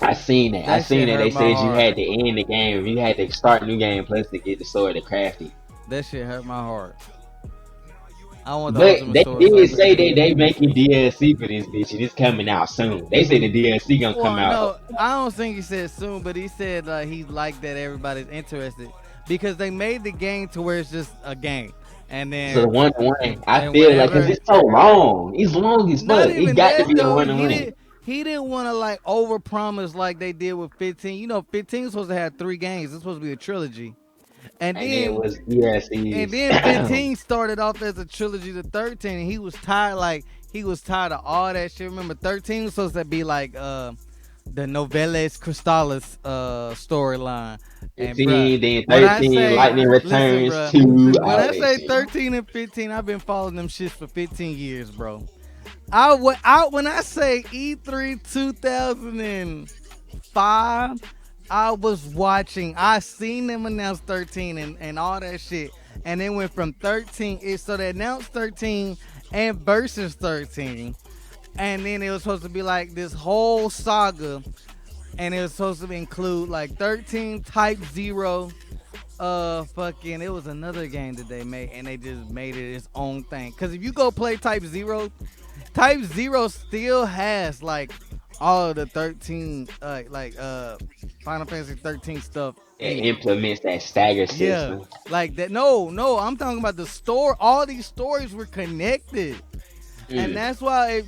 Speaker 1: I seen that. I
Speaker 2: That shit
Speaker 1: seen that. They
Speaker 2: hurt my
Speaker 1: said you
Speaker 2: heart.
Speaker 1: had to end the game. You had to start new game plus to get the sword to craft it.
Speaker 2: That shit hurt my heart. I want the
Speaker 1: But
Speaker 2: ultimate
Speaker 1: they
Speaker 2: sword so
Speaker 1: did say
Speaker 2: bad.
Speaker 1: that they making DLC for this bitch and it's coming out soon. They say the DLC gonna come
Speaker 2: Well,
Speaker 1: out.
Speaker 2: no, I don't think he said soon, but he said he liked that everybody's interested because they made the game to where it's just a game, and
Speaker 1: So the
Speaker 2: then
Speaker 1: one to one, I
Speaker 2: and
Speaker 1: feel like, cause
Speaker 2: whenever.
Speaker 1: it's so long. It's long as
Speaker 2: Not
Speaker 1: fuck. It
Speaker 2: even
Speaker 1: got to
Speaker 2: that
Speaker 1: be a
Speaker 2: though.
Speaker 1: one to one.
Speaker 2: He didn't want to like overpromise like they did with 15. You know, 15 is supposed to have 3 games. It's supposed to be a trilogy, and
Speaker 1: And then it
Speaker 2: then
Speaker 1: was
Speaker 2: and
Speaker 1: DLCs.
Speaker 2: then 15 started off as a trilogy to 13, and he was tired. Like he was tired of all that shit. Remember, 13 was supposed to be like the Noveles Cristales storyline. And bruh,
Speaker 1: 15, then
Speaker 2: when I
Speaker 1: 13,
Speaker 2: say
Speaker 1: Lightning
Speaker 2: listen,
Speaker 1: Returns
Speaker 2: bruh,
Speaker 1: 2,
Speaker 2: when
Speaker 1: all
Speaker 2: I
Speaker 1: that
Speaker 2: say
Speaker 1: shit.
Speaker 2: 13 and 15, I've been following them shits for 15 years, bro. When I say E3 2005, I was watching. I seen them announce 13 and all that shit, and it went from 13. So they announced 13 and versus 13, and then it was supposed to be like this whole saga, and it was supposed to include like 13 Type Zero. Fucking, it was another game that they made, and they just made it its own thing. Cause if you go play Type Zero still has like all of the 13 Final Fantasy 13 stuff in
Speaker 1: It
Speaker 2: it.
Speaker 1: implements that stagger
Speaker 2: Yeah,
Speaker 1: system.
Speaker 2: like that. No, I'm talking about the store. All these stories were connected, and
Speaker 1: Mm.
Speaker 2: that's why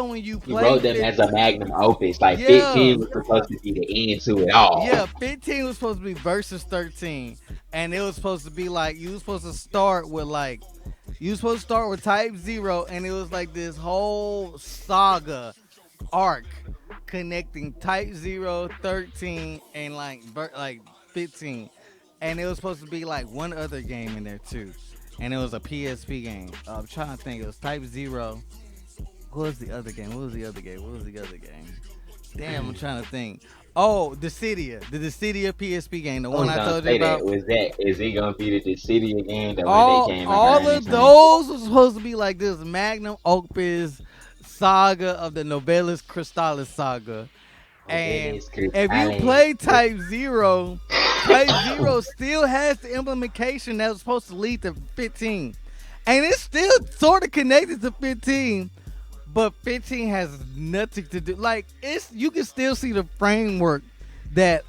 Speaker 2: when you
Speaker 1: He
Speaker 2: play
Speaker 1: wrote them
Speaker 2: fit,
Speaker 1: as a magnum opus. Like
Speaker 2: yeah,
Speaker 1: 15 was supposed to be the end to it all.
Speaker 2: yeah, 15 was supposed to be versus 13, and it was supposed to be like you was supposed to start with Type Zero, and it was like this whole saga arc connecting Type Zero, 13, and like 15, and it was supposed to be like one other game in there too, and it was a PSP game. I'm trying to think. It was Type Zero. What was the other game? Damn, I'm trying to think. Oh, the Dissidia PSP game, the
Speaker 1: I
Speaker 2: one
Speaker 1: was
Speaker 2: I
Speaker 1: gonna
Speaker 2: told you
Speaker 1: say that.
Speaker 2: about.
Speaker 1: Was that, is it gonna be the city again? The one that
Speaker 2: all
Speaker 1: came out
Speaker 2: all
Speaker 1: around the
Speaker 2: of
Speaker 1: same?
Speaker 2: those was supposed to be like this magnum opus saga of the Novellas Crystallis saga.
Speaker 1: Oh, that
Speaker 2: And
Speaker 1: is
Speaker 2: if you
Speaker 1: Cristales.
Speaker 2: play Type Zero, Type Zero still has the implementation that was supposed to lead to 15. And it's still sort of connected to 15, but 15 has nothing to do. Like you can still see the framework that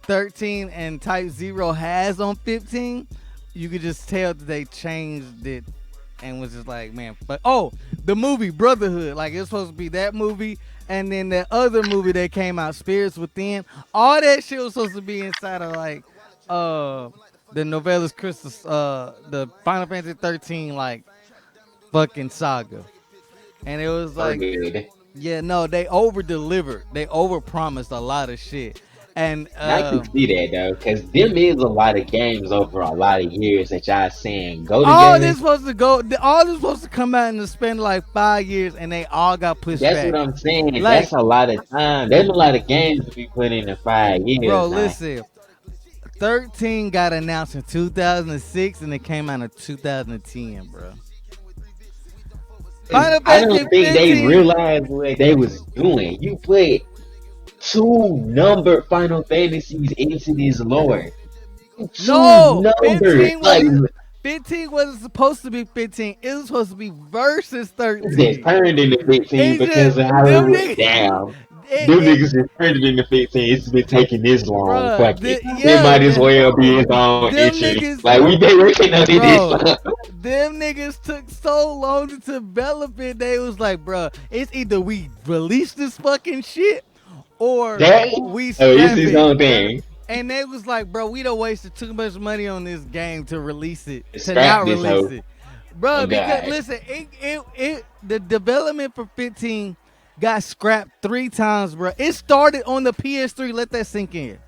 Speaker 2: 13 and Type Zero has on 15. You could just tell that they changed it and was just like, man. But the movie Brotherhood, like it's supposed to be that movie, and then that other movie that came out, Spirits Within. All that shit was supposed to be inside of like uh the Novellas Crystal, the Final Fantasy 13 like fucking saga, and it was
Speaker 1: So
Speaker 2: like,
Speaker 1: good.
Speaker 2: yeah, no, they over delivered, they over promised a lot of shit, and
Speaker 1: And I can see that though, cause them is a lot of games over a lot of years that y'all saying go
Speaker 2: all this
Speaker 1: together.
Speaker 2: supposed to go, all this supposed to come out and spend like 5 years, and they all got pushed
Speaker 1: That's what
Speaker 2: back.
Speaker 1: I'm saying.
Speaker 2: Like,
Speaker 1: That's a lot of time. There's a lot of games to be put in 5 years
Speaker 2: bro,
Speaker 1: now.
Speaker 2: listen, 13 got announced in 2006, and it came out in 2010, bro. Final
Speaker 1: I don't
Speaker 2: Fantasy
Speaker 1: think they
Speaker 2: 15.
Speaker 1: realized what they was doing. You put two numbered Final Fantasies into this lore. Two
Speaker 2: No,
Speaker 1: numbers.
Speaker 2: 15
Speaker 1: Like
Speaker 2: was 15 wasn't supposed to be 15. It was supposed to be versus
Speaker 1: It just
Speaker 2: 13.
Speaker 1: turned into 15
Speaker 2: It
Speaker 1: because
Speaker 2: just
Speaker 1: of how it
Speaker 2: them
Speaker 1: went
Speaker 2: niggas.
Speaker 1: down. Them niggas just turned it into 15. It's been taking this long.
Speaker 2: Bruh,
Speaker 1: Fuck it. It
Speaker 2: yeah,
Speaker 1: might as well be its own
Speaker 2: them
Speaker 1: entry.
Speaker 2: niggas,
Speaker 1: Like, we been working on it this
Speaker 2: bro,
Speaker 1: long.
Speaker 2: them niggas took so long to develop it. They was like, bruh, it's either we release this fucking shit or
Speaker 1: That,
Speaker 2: we
Speaker 1: oh, it's
Speaker 2: scrap
Speaker 1: his
Speaker 2: it.
Speaker 1: own thing.
Speaker 2: And they was like, bro, we done wasted too much money on this game to release it, to
Speaker 1: Scrap
Speaker 2: not
Speaker 1: this
Speaker 2: release
Speaker 1: hoe.
Speaker 2: it.
Speaker 1: Oh,
Speaker 2: Bro, because
Speaker 1: God.
Speaker 2: listen, the development for 15 got scrapped 3 times, bro. It started on the PS3. Let that sink in.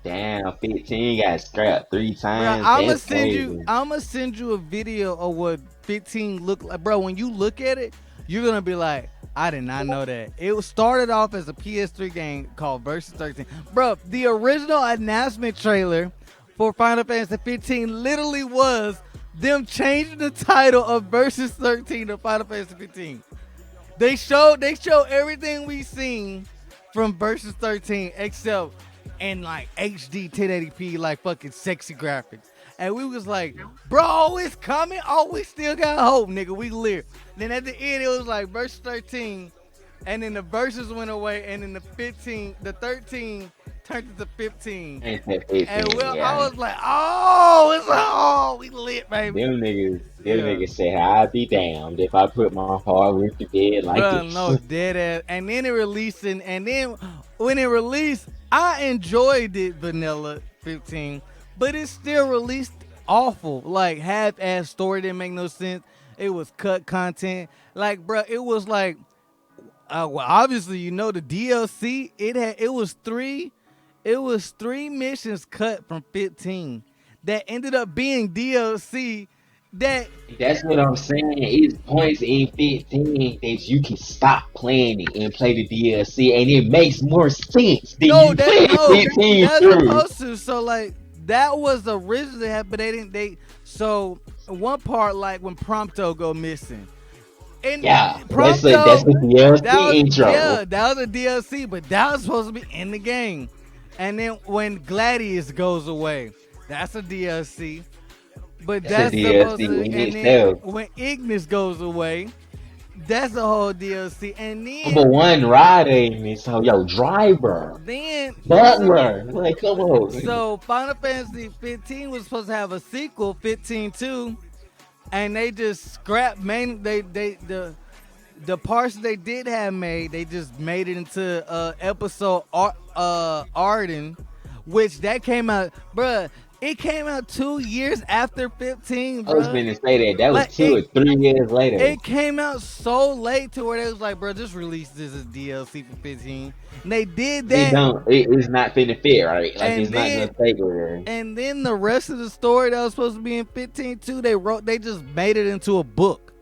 Speaker 1: Damn, 15 got scrapped 3 times.
Speaker 2: I'ma
Speaker 1: That's
Speaker 2: send you
Speaker 1: crazy.
Speaker 2: I'ma send you a video of what 15 looked like. Bro, when you look at it, you're gonna be like, I did not know that. It was started off as a PS3 game called Versus 13. Bro, the original announcement trailer for Final Fantasy 15 literally was them changing the title of Versus 13 to Final Fantasy 15. They showed everything we seen from Versus 13 except in like HD 1080p like fucking sexy graphics. And we was like, bro, it's coming. Oh, we still got hope, nigga. We live. Then at the end it was like Versus 13 and then the verses went away and then the 13 turned into 15.
Speaker 1: Ain't that
Speaker 2: And
Speaker 1: 15,
Speaker 2: well, I
Speaker 1: yeah.
Speaker 2: was like, oh, it's like, oh, we lit, baby.
Speaker 1: Them
Speaker 2: Yeah.
Speaker 1: niggas say, I'd be damned if I put my hard work to bed like
Speaker 2: Bro,
Speaker 1: this.
Speaker 2: no, dead ass. And then it released, and then when it released, I enjoyed it, Vanilla 15, but it still released awful. Like, half-ass story didn't make no sense. It was cut content. Like, bro, it was like, well, obviously, you know, the DLC, it was three missions cut from 15 that ended up being DLC that
Speaker 1: That's what I'm saying. It's points in 15 that you can stop playing it and play the DLC, and it makes more sense than
Speaker 2: No,
Speaker 1: you
Speaker 2: that
Speaker 1: playing
Speaker 2: no,
Speaker 1: 15
Speaker 2: that's
Speaker 1: through.
Speaker 2: supposed to. So like that was originally happened, but they didn't. So one part like when Prompto go missing, and
Speaker 1: Yeah, that's
Speaker 2: Prompto
Speaker 1: the
Speaker 2: that
Speaker 1: DLC
Speaker 2: was
Speaker 1: intro.
Speaker 2: yeah that was a DLC, but that was supposed to be in the game. And then when Gladius goes away, that's a DLC. But
Speaker 1: That's a
Speaker 2: that's supposed
Speaker 1: DLC
Speaker 2: to.
Speaker 1: in
Speaker 2: And then
Speaker 1: itself.
Speaker 2: when Ignis goes away, that's a whole DLC. And
Speaker 1: Number
Speaker 2: then
Speaker 1: one rider in this whole yo driver,
Speaker 2: then
Speaker 1: butler. Like, come on.
Speaker 2: So Final Fantasy 15 was supposed to have a sequel, 15-2, and they just scrapped the parts they did have made. They just made it into episode Arden, which that came out, bruh. It came out 2 years after 15,
Speaker 1: I was
Speaker 2: bruh.
Speaker 1: gonna say that was
Speaker 2: Like
Speaker 1: 2 or 3 years later.
Speaker 2: it came out so late to where they was like, bro, just release this as DLC for 15. And they did
Speaker 1: It
Speaker 2: that,
Speaker 1: don't. It's not finna fit right. Like,
Speaker 2: and
Speaker 1: it's not
Speaker 2: then
Speaker 1: gonna take her.
Speaker 2: And then the rest of the story that was supposed to be in 15 too, they just made it into a book.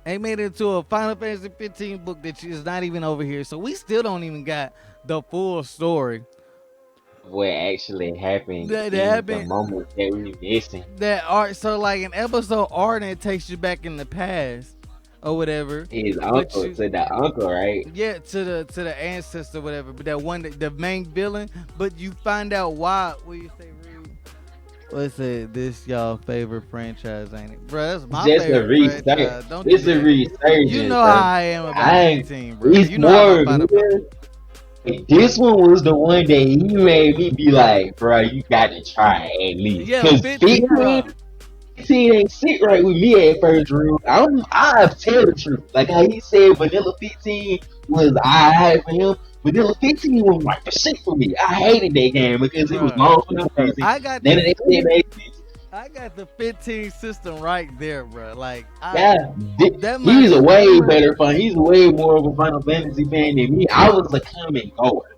Speaker 2: They made it into a Final Fantasy 15 book that is not even over here. So we still don't even got the full story
Speaker 1: What actually happened
Speaker 2: that
Speaker 1: in the
Speaker 2: happened.
Speaker 1: moment that we missing.
Speaker 2: That art, so like an episode art, it takes you back in the past or whatever.
Speaker 1: His
Speaker 2: But
Speaker 1: uncle
Speaker 2: you,
Speaker 1: to the uncle, right?
Speaker 2: yeah, to the ancestor, whatever. But that one, the main villain. But you find out why. What you say, Reed? Let's say this y'all favorite franchise, ain't it, bro? That's my
Speaker 1: Just a
Speaker 2: favorite
Speaker 1: resurgence.
Speaker 2: franchise. Don't do
Speaker 1: It's a
Speaker 2: that. You
Speaker 1: resurgence,
Speaker 2: know
Speaker 1: bro.
Speaker 2: how I am about
Speaker 1: I
Speaker 2: 15, bro.
Speaker 1: It's
Speaker 2: You know how I'm
Speaker 1: more
Speaker 2: about
Speaker 1: good. This one was the one that he made me be like, bro, you got to try at least.
Speaker 2: yeah,
Speaker 1: Cause
Speaker 2: 15,
Speaker 1: 15,
Speaker 2: bro.
Speaker 1: 15 ain't sit right with me at first, Drew. I tell the truth. Like how he said Vanilla 15 was alright for him. Vanilla 15 was like the shit for me. I hated that game because it was
Speaker 2: Bro,
Speaker 1: long for no reason.
Speaker 2: I got
Speaker 1: None of that shit made sense.
Speaker 2: I got the 15 system right there, bro. Like
Speaker 1: Yeah,
Speaker 2: that might
Speaker 1: he's a
Speaker 2: be
Speaker 1: way better fan. He's way more of a Final Fantasy fan than me. I was a come and goer.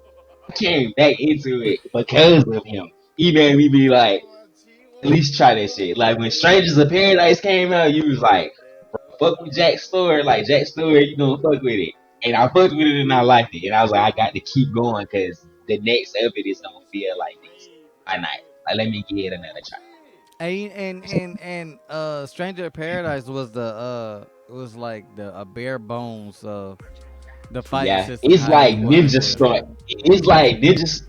Speaker 1: I came back into it because of him. He made me be like, at least try that shit. Like when Strangers of Paradise came out, you was like, fuck with Jack Stewart. Like Jack Stewart, you gonna fuck with it. And I fucked with it and I liked it. And I was like, I got to keep going because the next of it is gonna feel like this. Why not? Like let me give it another try.
Speaker 2: and Stranger of Paradise was the was like the a bare bones the fighting
Speaker 1: Yeah,
Speaker 2: system
Speaker 1: it's
Speaker 2: how
Speaker 1: like
Speaker 2: it was.
Speaker 1: Ninja
Speaker 2: Yeah.
Speaker 1: Storm. It's like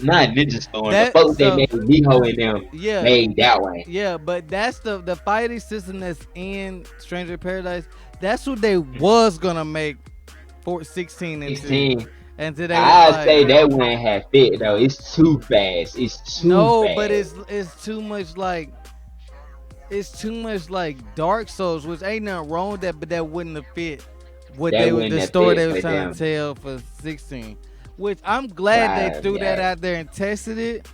Speaker 1: not Ninja Storm. The
Speaker 2: That
Speaker 1: folks that
Speaker 2: so
Speaker 1: made Miho and them
Speaker 2: yeah
Speaker 1: made that one.
Speaker 2: yeah, but that's the fighting system that's in Stranger in Paradise. That's what they was gonna make Fort 16 into,
Speaker 1: 16.
Speaker 2: and today was
Speaker 1: I
Speaker 2: like,
Speaker 1: say that one had fit though. It's too fast. It's too
Speaker 2: no, but
Speaker 1: fast.
Speaker 2: it's too much like it's too much like Dark Souls, which ain't nothing wrong with that, but that wouldn't have fit what
Speaker 1: That
Speaker 2: they were
Speaker 1: wouldn't
Speaker 2: the
Speaker 1: have
Speaker 2: story
Speaker 1: fit
Speaker 2: they were
Speaker 1: for
Speaker 2: trying to
Speaker 1: them.
Speaker 2: tell for 16. Which I'm glad they
Speaker 1: Five,
Speaker 2: threw that
Speaker 1: yeah.
Speaker 2: out there and tested it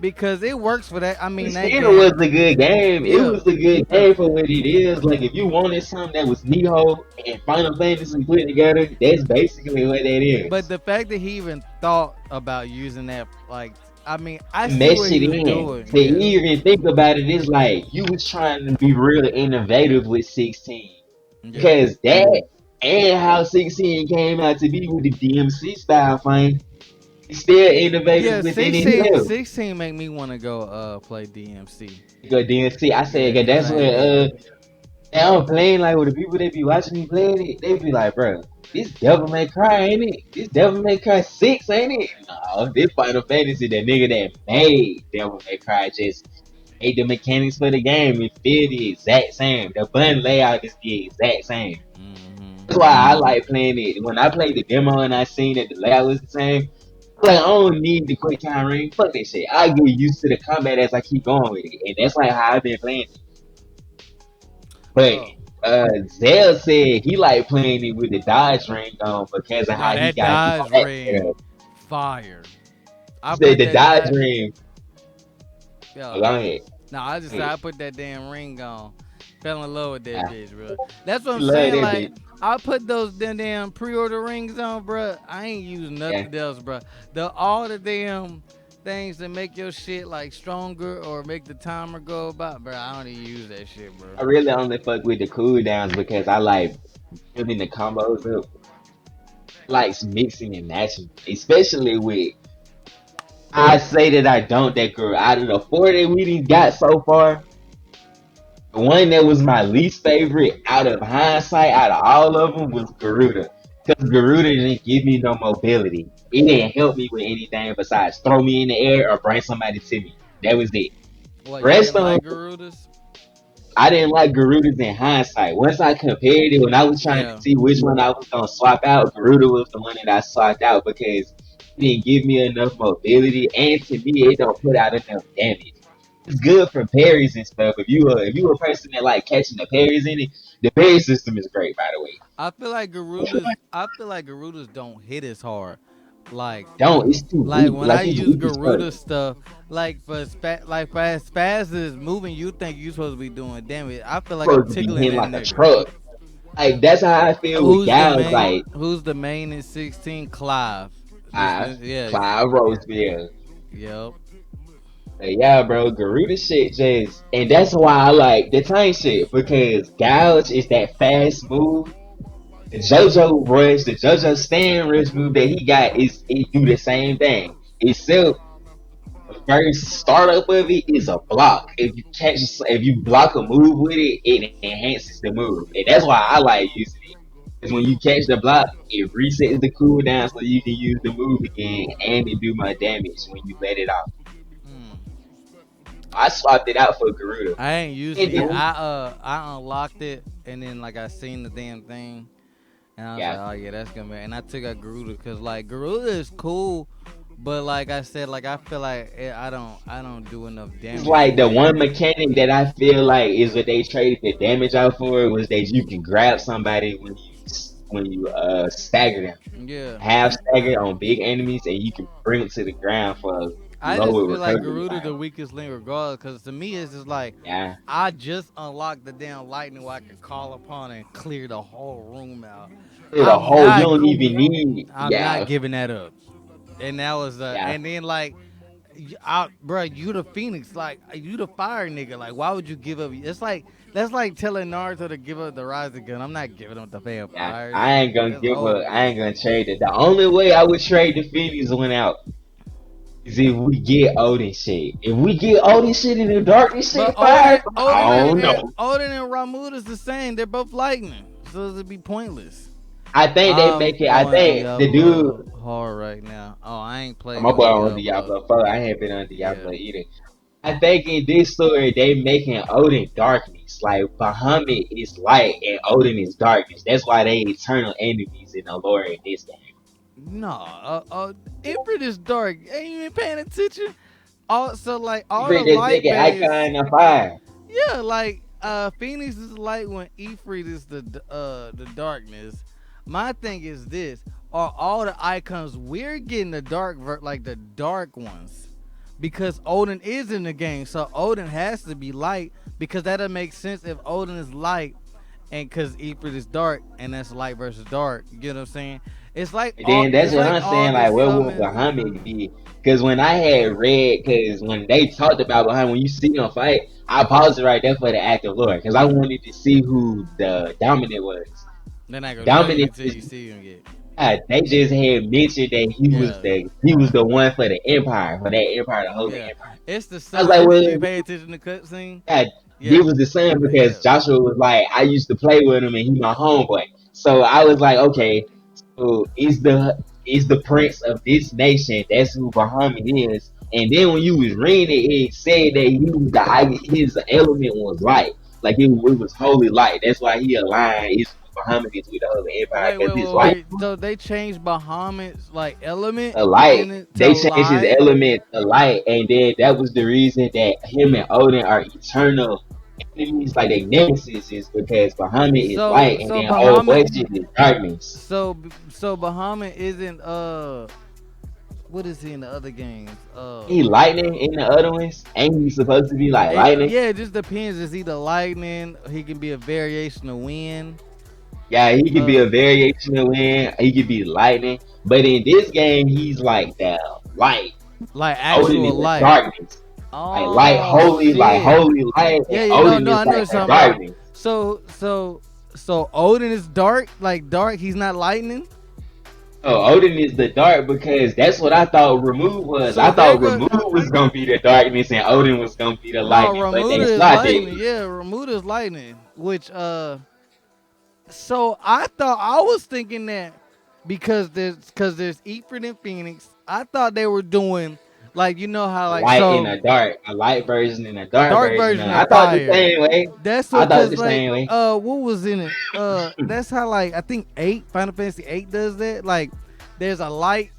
Speaker 2: because it works for that. I
Speaker 1: It
Speaker 2: mean that
Speaker 1: still was
Speaker 2: game,
Speaker 1: a good game. It
Speaker 2: yeah.
Speaker 1: was a good game for what it is. Like if you wanted something that was Miho and Final Fantasy put together, that's basically what that
Speaker 2: But
Speaker 1: is.
Speaker 2: the fact that he even thought about using that, like, I mean, I see
Speaker 1: Mesh
Speaker 2: what he
Speaker 1: it
Speaker 2: was
Speaker 1: in.
Speaker 2: doing.
Speaker 1: To
Speaker 2: Yeah,
Speaker 1: even think about it, it's like you was trying to be real innovative with 16.
Speaker 2: yeah,
Speaker 1: Because that and how 16 came out to be with the DMC style thing, it's still innovative
Speaker 2: yeah.
Speaker 1: within
Speaker 2: 16,
Speaker 1: itself.
Speaker 2: 16 make me want to go play DMC.
Speaker 1: Because DMC, I said,
Speaker 2: Yeah,
Speaker 1: 'cause
Speaker 2: cause
Speaker 1: that's
Speaker 2: I
Speaker 1: what
Speaker 2: ain't did it.
Speaker 1: I'm playing like with the people that be watching me playing it, they be like, bro, this Devil May Cry, ain't it? This Devil May Cry 6, ain't it? No, this Final Fantasy, the nigga that made Devil May Cry just made the mechanics for the game. It feel the exact same. The button layout is the exact same. That's
Speaker 2: Hmm.
Speaker 1: why I like playing it. When I played the demo and I seen that the layout was the same, like I don't need the quick time ring. Fuck that shit. I get used to the combat as I keep going with it, and that's like how I've been playing it. But
Speaker 2: Oh,
Speaker 1: Zell said he like playing it with the dodge ring on because of
Speaker 2: no,
Speaker 1: how he
Speaker 2: that
Speaker 1: got his
Speaker 2: Dodge
Speaker 1: back set
Speaker 2: ring,
Speaker 1: up.
Speaker 2: fire.
Speaker 1: He
Speaker 2: I
Speaker 1: said
Speaker 2: put
Speaker 1: the
Speaker 2: that.
Speaker 1: dodge ring.
Speaker 2: Yo,
Speaker 1: Oh, go ahead.
Speaker 2: no, I just said I put that damn ring on. Fell in love with that
Speaker 1: Yeah,
Speaker 2: bitch, bro. That's what
Speaker 1: he
Speaker 2: I'm
Speaker 1: love
Speaker 2: saying.
Speaker 1: that
Speaker 2: Like,
Speaker 1: bitch.
Speaker 2: I put those damn pre-order rings on, bro. I ain't using
Speaker 1: Yeah,
Speaker 2: nothing else, bro. The all the damn things that make your shit like stronger or make the timer go about, bro. I don't even use that shit, bro.
Speaker 1: I really only fuck with the cooldowns because I like building the combos up, like mixing and matching, especially with. I say that I don't that girl out of the four that we done got so far. The one that was my least favorite out of hindsight, out of all of them, was Garuda. Because Garuda didn't give me no mobility. It didn't help me with anything besides throw me in the air or bring somebody to me. That was it.
Speaker 2: What, you
Speaker 1: Rest
Speaker 2: didn't
Speaker 1: on,
Speaker 2: like Garudas?
Speaker 1: I didn't like Garuda's in hindsight. Once I compared it, when I was trying to
Speaker 2: Yeah.
Speaker 1: see which one I was going to swap out, Garuda was the one that I swapped out because it didn't give me enough mobility. And to me, it don't put out enough damage. It's good for parries and stuff. If you a person that like catching the parries in it, the parry system is great. By the way,
Speaker 2: I feel like Garudas don't hit as hard. Like
Speaker 1: don't it's too
Speaker 2: like
Speaker 1: weak.
Speaker 2: when I
Speaker 1: Like it's
Speaker 2: use
Speaker 1: weak as fuck.
Speaker 2: Garuda stuff, like like for as fast as moving, you think you supposed to be doing damage. I feel like I'm
Speaker 1: Supposed to be
Speaker 2: tickling
Speaker 1: hitting
Speaker 2: that
Speaker 1: like a
Speaker 2: nigga.
Speaker 1: truck. Like that's how I feel with gals. Like
Speaker 2: Who's the main in 16? Clive.
Speaker 1: I
Speaker 2: Yeah.
Speaker 1: Clive Roseville.
Speaker 2: Yep.
Speaker 1: But yeah, bro, Garuda shit just, and that's why I like the tank shit because Gouge is that fast move. The JoJo stand rush move that he got is it do the same thing. Except the first startup of it is a block. If you block a move with it, it enhances the move, and that's why I like using it. Because when you catch the block, it resets the cooldown so you can use the move again, and it do my damage when you let it off.
Speaker 2: Mm.
Speaker 1: I swapped it out for Garuda.
Speaker 2: I ain't used it
Speaker 1: And
Speaker 2: yet.
Speaker 1: then,
Speaker 2: I unlocked it and then like I seen the damn thing and I was like,
Speaker 1: yeah,
Speaker 2: oh yeah, that's gonna be. And I took out Garuda because like Garuda is cool, but like I said, like I feel like I don't do enough
Speaker 1: it's
Speaker 2: damage
Speaker 1: like the
Speaker 2: with it.
Speaker 1: one mechanic that I feel like is what they traded the damage out for was that you can grab somebody when you stagger them,
Speaker 2: Yeah,
Speaker 1: half stagger on big enemies, and you can bring them to the ground for
Speaker 2: I just
Speaker 1: lower
Speaker 2: feel like
Speaker 1: recovery
Speaker 2: Garuda
Speaker 1: time.
Speaker 2: the weakest link regardless. Because to me, it's just like
Speaker 1: Yeah,
Speaker 2: I just unlocked the damn lightning where I can call upon and clear the whole room out.
Speaker 1: the
Speaker 2: I'm
Speaker 1: whole you
Speaker 2: not
Speaker 1: don't even need.
Speaker 2: I'm not
Speaker 1: Yeah,
Speaker 2: giving that up. And that was
Speaker 1: yeah,
Speaker 2: and then like bro, you the Phoenix, like you the fire nigga. Like, why would you give up? It's like that's like telling Naruto to give up the Rising Gun. I'm not giving up the
Speaker 1: yeah.
Speaker 2: vampires.
Speaker 1: I ain't gonna
Speaker 2: It's
Speaker 1: give
Speaker 2: over
Speaker 1: up. I
Speaker 2: with.
Speaker 1: ain't gonna trade it. The only way I would trade the Phoenix went out is if we get Odin shit. If we get Odin shit and the darkness
Speaker 2: But
Speaker 1: shit fire, I don't know.
Speaker 2: Odin and Ramuda's the same. They're both lightning, so it'd be pointless.
Speaker 1: I think they
Speaker 2: I'm
Speaker 1: make it. I
Speaker 2: on
Speaker 1: think the dude,
Speaker 2: Diablo hard right now. Oh, I ain't played
Speaker 1: my
Speaker 2: no
Speaker 1: boy on
Speaker 2: Diablo.
Speaker 1: Diablo 4. I ain't been on
Speaker 2: Yeah.
Speaker 1: Diablo either. I think in this story they making Odin darkness. Like Bahamut is light and Odin is darkness. That's why they eternal enemies in the lore in this game.
Speaker 2: No, Ifrit is dark. Ain't you been paying attention? Also, like all the
Speaker 1: Even this
Speaker 2: light
Speaker 1: nigga
Speaker 2: base.
Speaker 1: icon of fire.
Speaker 2: Yeah, like Phoenix is light when Ifrit is the darkness. My thing is this: are all the icons we're getting the like the dark ones? Because Odin is in the game, so Odin has to be light because that'll make sense if Odin is light and because Ifrit is dark and that's light versus dark. You get what I'm saying? It's like
Speaker 1: And
Speaker 2: all
Speaker 1: then that's
Speaker 2: it's
Speaker 1: what
Speaker 2: like
Speaker 1: I'm
Speaker 2: all
Speaker 1: saying.
Speaker 2: the
Speaker 1: Like, what would
Speaker 2: summons.
Speaker 1: Bahamut be? Because when I had read, because when they talked about Bahamut, when you see them fight, I paused it right there for the active lore because I wanted to see who the dominant was.
Speaker 2: They're not gonna show you
Speaker 1: Dominant
Speaker 2: until
Speaker 1: is
Speaker 2: you see him yet.
Speaker 1: they just had mentioned that
Speaker 2: Yeah,
Speaker 1: he was the one for the empire for that empire, the holy
Speaker 2: yeah.
Speaker 1: empire.
Speaker 2: It's the
Speaker 1: I was
Speaker 2: sun.
Speaker 1: like,
Speaker 2: Did you
Speaker 1: well,
Speaker 2: pay attention to the cutscene?
Speaker 1: yeah, it
Speaker 2: Yeah,
Speaker 1: was the same because
Speaker 2: yeah.
Speaker 1: Joshua was like, I used to play with him and he my homeboy. So I was like, okay, so is the prince of this nation? That's who Bahamut is. And then when you was reading it, it said that he was his element was light, like it was holy light. That's why he aligned his Bahamut is with the holy empire
Speaker 2: Wait,
Speaker 1: because
Speaker 2: wait,
Speaker 1: his
Speaker 2: wait,
Speaker 1: light.
Speaker 2: wait. So they changed Bahamut's like element
Speaker 1: A light.
Speaker 2: in it to
Speaker 1: They changed his
Speaker 2: light.
Speaker 1: element to light, and then that was the reason that him and Odin are eternal enemies, like they nemesis, is because Bahamut is
Speaker 2: So
Speaker 1: light, and
Speaker 2: so
Speaker 1: then old boy
Speaker 2: Bahamut
Speaker 1: shit is darkness.
Speaker 2: so Bahamut isn't what is he in the other games?
Speaker 1: He lightning in the other ones, ain't he supposed to be like lightning?
Speaker 2: Yeah, it just depends. Is he the lightning? He can be a variation of wind.
Speaker 1: Yeah, he could be
Speaker 2: Uh,
Speaker 1: a variation of wind. He could be lightning, but in this game, he's like the light.
Speaker 2: like
Speaker 1: Odin is
Speaker 2: actual
Speaker 1: the
Speaker 2: light.
Speaker 1: darkness.
Speaker 2: Oh
Speaker 1: Like
Speaker 2: shit.
Speaker 1: holy light, and
Speaker 2: Yeah, yeah, no,
Speaker 1: Odin
Speaker 2: no,
Speaker 1: is
Speaker 2: I know
Speaker 1: like
Speaker 2: what
Speaker 1: the
Speaker 2: you're talking about.
Speaker 1: darkness.
Speaker 2: So Odin is dark, like dark. He's not lightning.
Speaker 1: Oh, Odin is the dark because that's what I thought Remove was.
Speaker 2: So
Speaker 1: I
Speaker 2: they're
Speaker 1: thought
Speaker 2: good.
Speaker 1: Remove was gonna be the darkness and Odin was gonna be the
Speaker 2: No,
Speaker 1: lightning, but they
Speaker 2: Ramuda is
Speaker 1: swapped it.
Speaker 2: lightning. Yeah, Ramuda is lightning. Which so I thought I was thinking that because there's Ifrit and Phoenix. I thought they were doing like you know how like
Speaker 1: Light in
Speaker 2: so
Speaker 1: the dark, a light version and a dark
Speaker 2: dark
Speaker 1: version.
Speaker 2: version
Speaker 1: Of,
Speaker 2: of
Speaker 1: I thought the
Speaker 2: fire.
Speaker 1: same way.
Speaker 2: That's
Speaker 1: I
Speaker 2: what
Speaker 1: thought
Speaker 2: cause
Speaker 1: the
Speaker 2: like
Speaker 1: same way.
Speaker 2: what was in it? That's how like I think Final Fantasy 8 does that. Like there's a light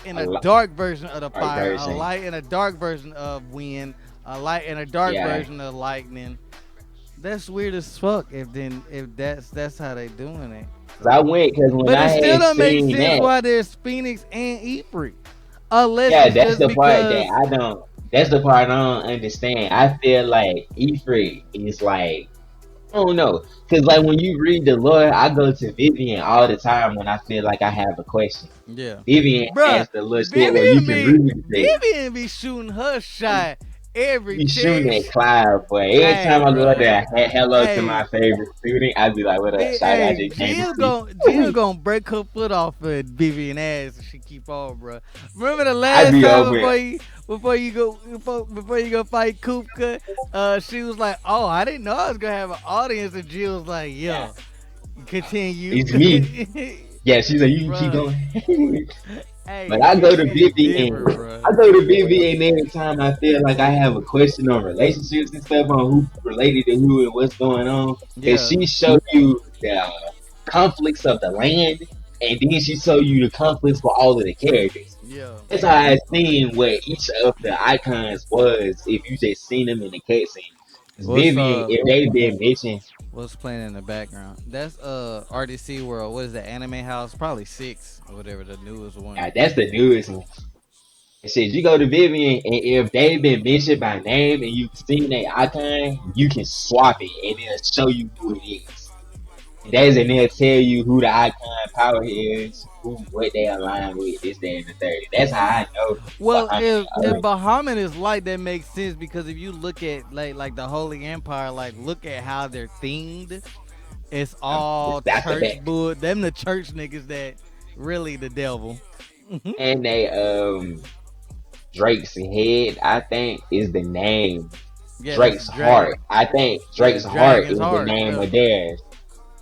Speaker 2: and
Speaker 1: A
Speaker 2: a dark version of the
Speaker 1: dark
Speaker 2: fire, a
Speaker 1: version.
Speaker 2: light and a dark version of wind, a light and a dark
Speaker 1: Yeah.
Speaker 2: version of lightning. That's weird as fuck. If that's how they doing it.
Speaker 1: Cause I went because when
Speaker 2: But
Speaker 1: I
Speaker 2: it still
Speaker 1: had
Speaker 2: don't make
Speaker 1: seen
Speaker 2: sense
Speaker 1: that,
Speaker 2: why there's Phoenix and Ifrit, unless
Speaker 1: yeah,
Speaker 2: it's
Speaker 1: that's
Speaker 2: just
Speaker 1: the part that
Speaker 2: because
Speaker 1: I don't. That's the part I don't understand. I feel like Ifrit is like I don't know, cause like when you read the lore, I go to Vivian all the time when I feel like I have a question.
Speaker 2: yeah,
Speaker 1: Vivian
Speaker 2: bruh.
Speaker 1: has the little shit where you can read it.
Speaker 2: Vivian be shooting her shot every
Speaker 1: You shooting
Speaker 2: chance.
Speaker 1: at Cloud, but every
Speaker 2: Hey,
Speaker 1: time I go
Speaker 2: bruh.
Speaker 1: there, hello to my
Speaker 2: Hey,
Speaker 1: favorite student, I'd be like, "What up, Shotty? I
Speaker 2: Hey,
Speaker 1: just came to
Speaker 2: Jill
Speaker 1: see."
Speaker 2: gonna break her foot off of Vivian ass if she keep on, bro. Remember the
Speaker 1: I'd
Speaker 2: last
Speaker 1: be
Speaker 2: time
Speaker 1: over it.
Speaker 2: before you go fight Kupka, she was like, "Oh, I didn't know I was gonna have an audience," and Jill was like,
Speaker 1: Yeah,
Speaker 2: "Yo, continue,
Speaker 1: it's me. Yeah, she's like, you can keep
Speaker 2: bro."
Speaker 1: going.
Speaker 2: Hey,
Speaker 1: But I go to
Speaker 2: Vivian is
Speaker 1: Vivian.
Speaker 2: different, bro.
Speaker 1: I go to Vivian every time I feel like I have a question on relationships and stuff on who related to who and what's going on. Cause
Speaker 2: Yeah,
Speaker 1: she show you the conflicts of the land, and then she show you the conflicts for all of the characters.
Speaker 2: yeah.
Speaker 1: That's how I seen what each of the icons was if you just seen them in the cutscene. Cause
Speaker 2: What's
Speaker 1: Vivian, if they been mentioned,
Speaker 2: What's playing in the background? That's RDC World. What is the anime house? Probably 6 or whatever the newest one.
Speaker 1: that's the newest one. It says you go to Vivian, and if they've been mentioned by name and you've seen their icon, you can swap it, and it'll show you who it is. And they'll tell you who the icon power is, who what they align with, this, that, and the third. That's how I know
Speaker 2: Well,
Speaker 1: behind
Speaker 2: if
Speaker 1: it.
Speaker 2: Bahamut is light, that makes sense because if you look at like the Holy Empire, like look at how they're themed. It's all
Speaker 1: That's the
Speaker 2: church
Speaker 1: fact.
Speaker 2: boo. Them the church niggas that really the devil.
Speaker 1: And they Drake's head, I think, is the name.
Speaker 2: Yeah, that's
Speaker 1: Drake's
Speaker 2: the dragon.
Speaker 1: heart. I think
Speaker 2: Yeah,
Speaker 1: Drake's heart
Speaker 2: dragon's
Speaker 1: is the
Speaker 2: heart.
Speaker 1: name
Speaker 2: Yeah.
Speaker 1: of theirs.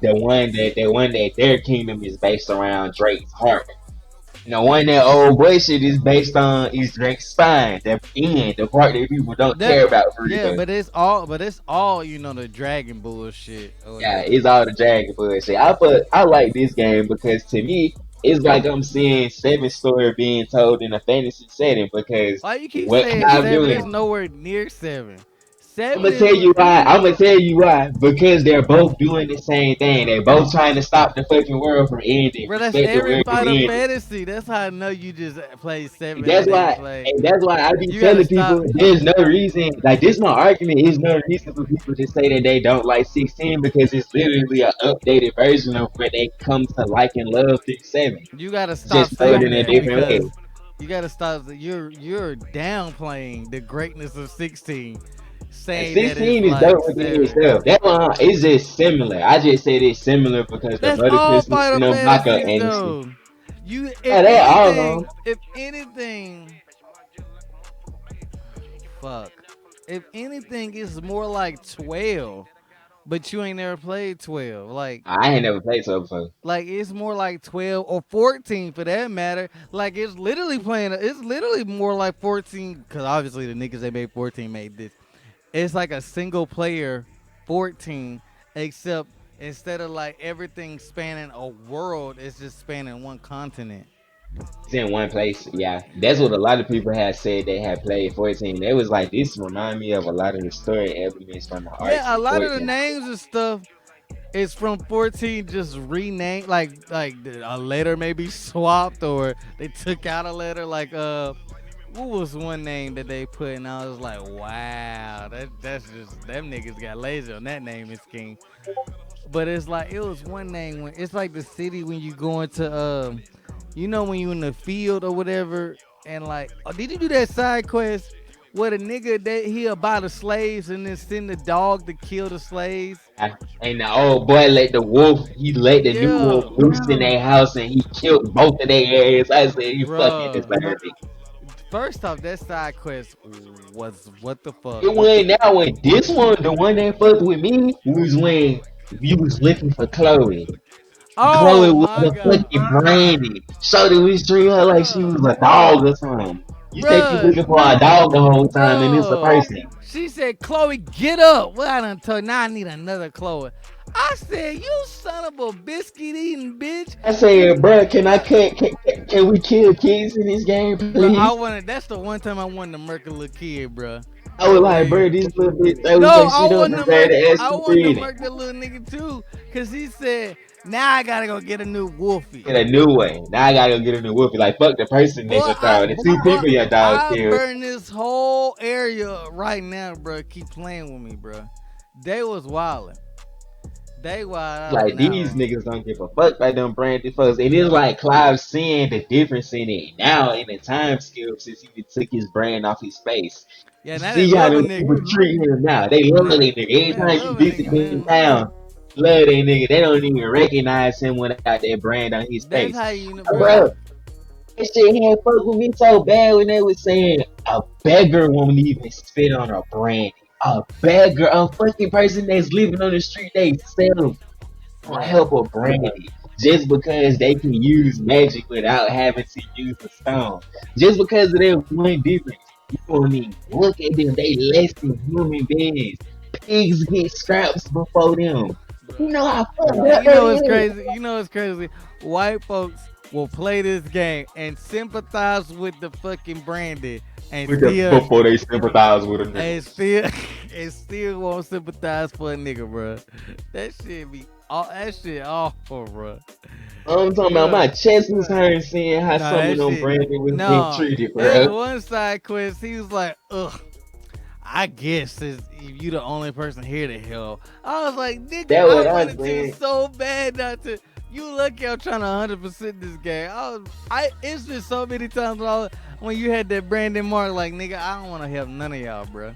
Speaker 1: The one that their kingdom is based around Drake's heart. And the one that old boy shit is based on is Drake's spine. The end, the part that people don't
Speaker 2: That
Speaker 1: care about for
Speaker 2: yeah,
Speaker 1: real.
Speaker 2: but it's all the dragon bullshit or
Speaker 1: Yeah,
Speaker 2: whatever.
Speaker 1: it's all the dragon bullshit. I like this game because to me, it's like I'm seeing seven story being told in a fantasy setting because
Speaker 2: Why you keep
Speaker 1: what
Speaker 2: saying
Speaker 1: I'm
Speaker 2: seven?
Speaker 1: doing.
Speaker 2: It's nowhere near seven.
Speaker 1: I'm
Speaker 2: Seven
Speaker 1: gonna
Speaker 2: is
Speaker 1: tell you why. I'm gonna tell you why. Because they're both doing the same thing. They're both trying to stop the fucking world from ending,
Speaker 2: bro. That's
Speaker 1: respective
Speaker 2: every
Speaker 1: where it's
Speaker 2: Final
Speaker 1: ending.
Speaker 2: Fantasy. That's how I know you just played seven
Speaker 1: That's
Speaker 2: and ain't
Speaker 1: why,
Speaker 2: play.
Speaker 1: and that's why I be
Speaker 2: You gotta
Speaker 1: telling people
Speaker 2: stop.
Speaker 1: there's no reason. Like this, my argument is no reason for people to say that they don't like 16 because it's literally an updated version of where they come to like and love 37,
Speaker 2: You gotta stop
Speaker 1: just told
Speaker 2: saying
Speaker 1: in a
Speaker 2: that
Speaker 1: different way.
Speaker 2: because you gotta stop. You're downplaying the greatness of 16,
Speaker 1: And
Speaker 2: saying that it's
Speaker 1: 16 is
Speaker 2: like
Speaker 1: dope within
Speaker 2: seven.
Speaker 1: itself. That one is just similar. I just said it's similar because the
Speaker 2: That's
Speaker 1: brother
Speaker 2: all
Speaker 1: Christmas
Speaker 2: Final
Speaker 1: and them Baka
Speaker 2: Fantasies
Speaker 1: and
Speaker 2: though. You,
Speaker 1: yeah, they all on.
Speaker 2: if anything, fuck. If anything, it's more like 12. But you ain't never played 12.
Speaker 1: I ain't never played so before.
Speaker 2: Like it's more like 12 or 14 for that matter. Like it's literally more like 14 cuz obviously the niggas that made 14 made this. It's like a single player 14 except instead of like everything spanning a world, it's just spanning one continent.
Speaker 1: It's in one place. Yeah, that's what
Speaker 2: Yeah.
Speaker 1: a lot of people had said they had played 14. They was like, this remind me of a lot of the story elements from the arcs
Speaker 2: Yeah, a
Speaker 1: in
Speaker 2: lot of the
Speaker 1: 14.
Speaker 2: names and stuff is from 14 just renamed a letter maybe swapped or they took out a letter what was one name that they put and I was like, wow, that's just them niggas got lazy on that name is king. But it's like it was one name when it's like the city when you go into when you in the field or whatever and like did you do that side quest where the nigga that he'll buy the slaves and then send the dog to kill the slaves?
Speaker 1: And the old boy let the wolf, he let the new wolf
Speaker 2: Yeah,
Speaker 1: loose in their house and he killed both of their ass. I said, you fucking
Speaker 2: bruh.
Speaker 1: deserve it.
Speaker 2: First off, that side quest was what the fuck?
Speaker 1: It went now when this one, the one that fucked with me, was when you was looking for Chloe. Chloe
Speaker 2: Oh
Speaker 1: was
Speaker 2: my
Speaker 1: a
Speaker 2: god,
Speaker 1: fucking brandy. Shorty was treating her like she was
Speaker 2: bruh,
Speaker 1: a dog or something. You think you
Speaker 2: bruh,
Speaker 1: looking for a dog the whole time and it's a
Speaker 2: bruh.
Speaker 1: person.
Speaker 2: She said, "Chloe, get up." Well, I done told. Now I need another Chloe. I said, "You son of a biscuit eating bitch."
Speaker 1: I said, bruh, can I
Speaker 2: Bruh,
Speaker 1: can we kill kids in this game,
Speaker 2: bruh, I
Speaker 1: please?
Speaker 2: wanted. That's the one time I wanted to murk a little kid, bruh.
Speaker 1: I was
Speaker 2: For
Speaker 1: like,
Speaker 2: real.
Speaker 1: bruh, this little bitch, I
Speaker 2: No,
Speaker 1: was like, she don't deserve to ask
Speaker 2: I
Speaker 1: for
Speaker 2: wanted to
Speaker 1: breathing.
Speaker 2: murk that little nigga too, cause he said, "Now I gotta go get a new Wolfie."
Speaker 1: Get a new one. Now I gotta go get a new whoopee. Like, fuck the person
Speaker 2: Boy,
Speaker 1: that your dog. The two people your dog
Speaker 2: I
Speaker 1: killed.
Speaker 2: burn this whole area right now, bro. Keep playing with me, bro. They was wildin'. They wild out on
Speaker 1: Like
Speaker 2: that
Speaker 1: these
Speaker 2: one.
Speaker 1: niggas don't give a fuck about them branded folks. And it's like Clive seeing the difference in it now in the time skip since he took his brand off his face.
Speaker 2: Yeah,
Speaker 1: You
Speaker 2: now they
Speaker 1: see how
Speaker 2: love a
Speaker 1: them people
Speaker 2: nigga.
Speaker 1: treat him now. They love that
Speaker 2: Now,
Speaker 1: nigga. Every
Speaker 2: they
Speaker 1: time you
Speaker 2: love a
Speaker 1: visit
Speaker 2: nigga
Speaker 1: them
Speaker 2: now.
Speaker 1: town, love that nigga. They don't even recognize him without that brand on his
Speaker 2: That's
Speaker 1: face.
Speaker 2: how you know, bro.
Speaker 1: Bro, that shit had fuck with me so bad when they was saying a beggar won't even spit on a brand. A beggar, a fucking person that's living on the street they sell will help
Speaker 2: Bruh.
Speaker 1: a brandy just because they can use magic without having to use a stone. Just because of that one difference. You don't even look at them. They less than human beings. Pigs get scraps before them. You know how fucked
Speaker 2: And
Speaker 1: up
Speaker 2: you
Speaker 1: that
Speaker 2: know what's
Speaker 1: is.
Speaker 2: crazy? You know what's crazy? White folks will play this game and sympathize with the fucking brandy and
Speaker 1: With the,
Speaker 2: still
Speaker 1: before they sympathize with a nigga.
Speaker 2: and still and still won't sympathize for a nigga, bro. That shit awful, bro.
Speaker 1: I'm talking about my chest was hurting seeing how
Speaker 2: Nah,
Speaker 1: some of
Speaker 2: that
Speaker 1: them
Speaker 2: shit.
Speaker 1: brandy was being
Speaker 2: No,
Speaker 1: treated,
Speaker 2: there's
Speaker 1: bro.
Speaker 2: one side quest. He was like, ugh. I guess since you the only person here to help. I was like, nigga,
Speaker 1: That
Speaker 2: I
Speaker 1: what I
Speaker 2: wanted to
Speaker 1: said.
Speaker 2: so bad not to. You lucky I'm trying to 100% this game. It's just so many times when you had that Brandon Mark, like, nigga, I don't want to help none of y'all, bro.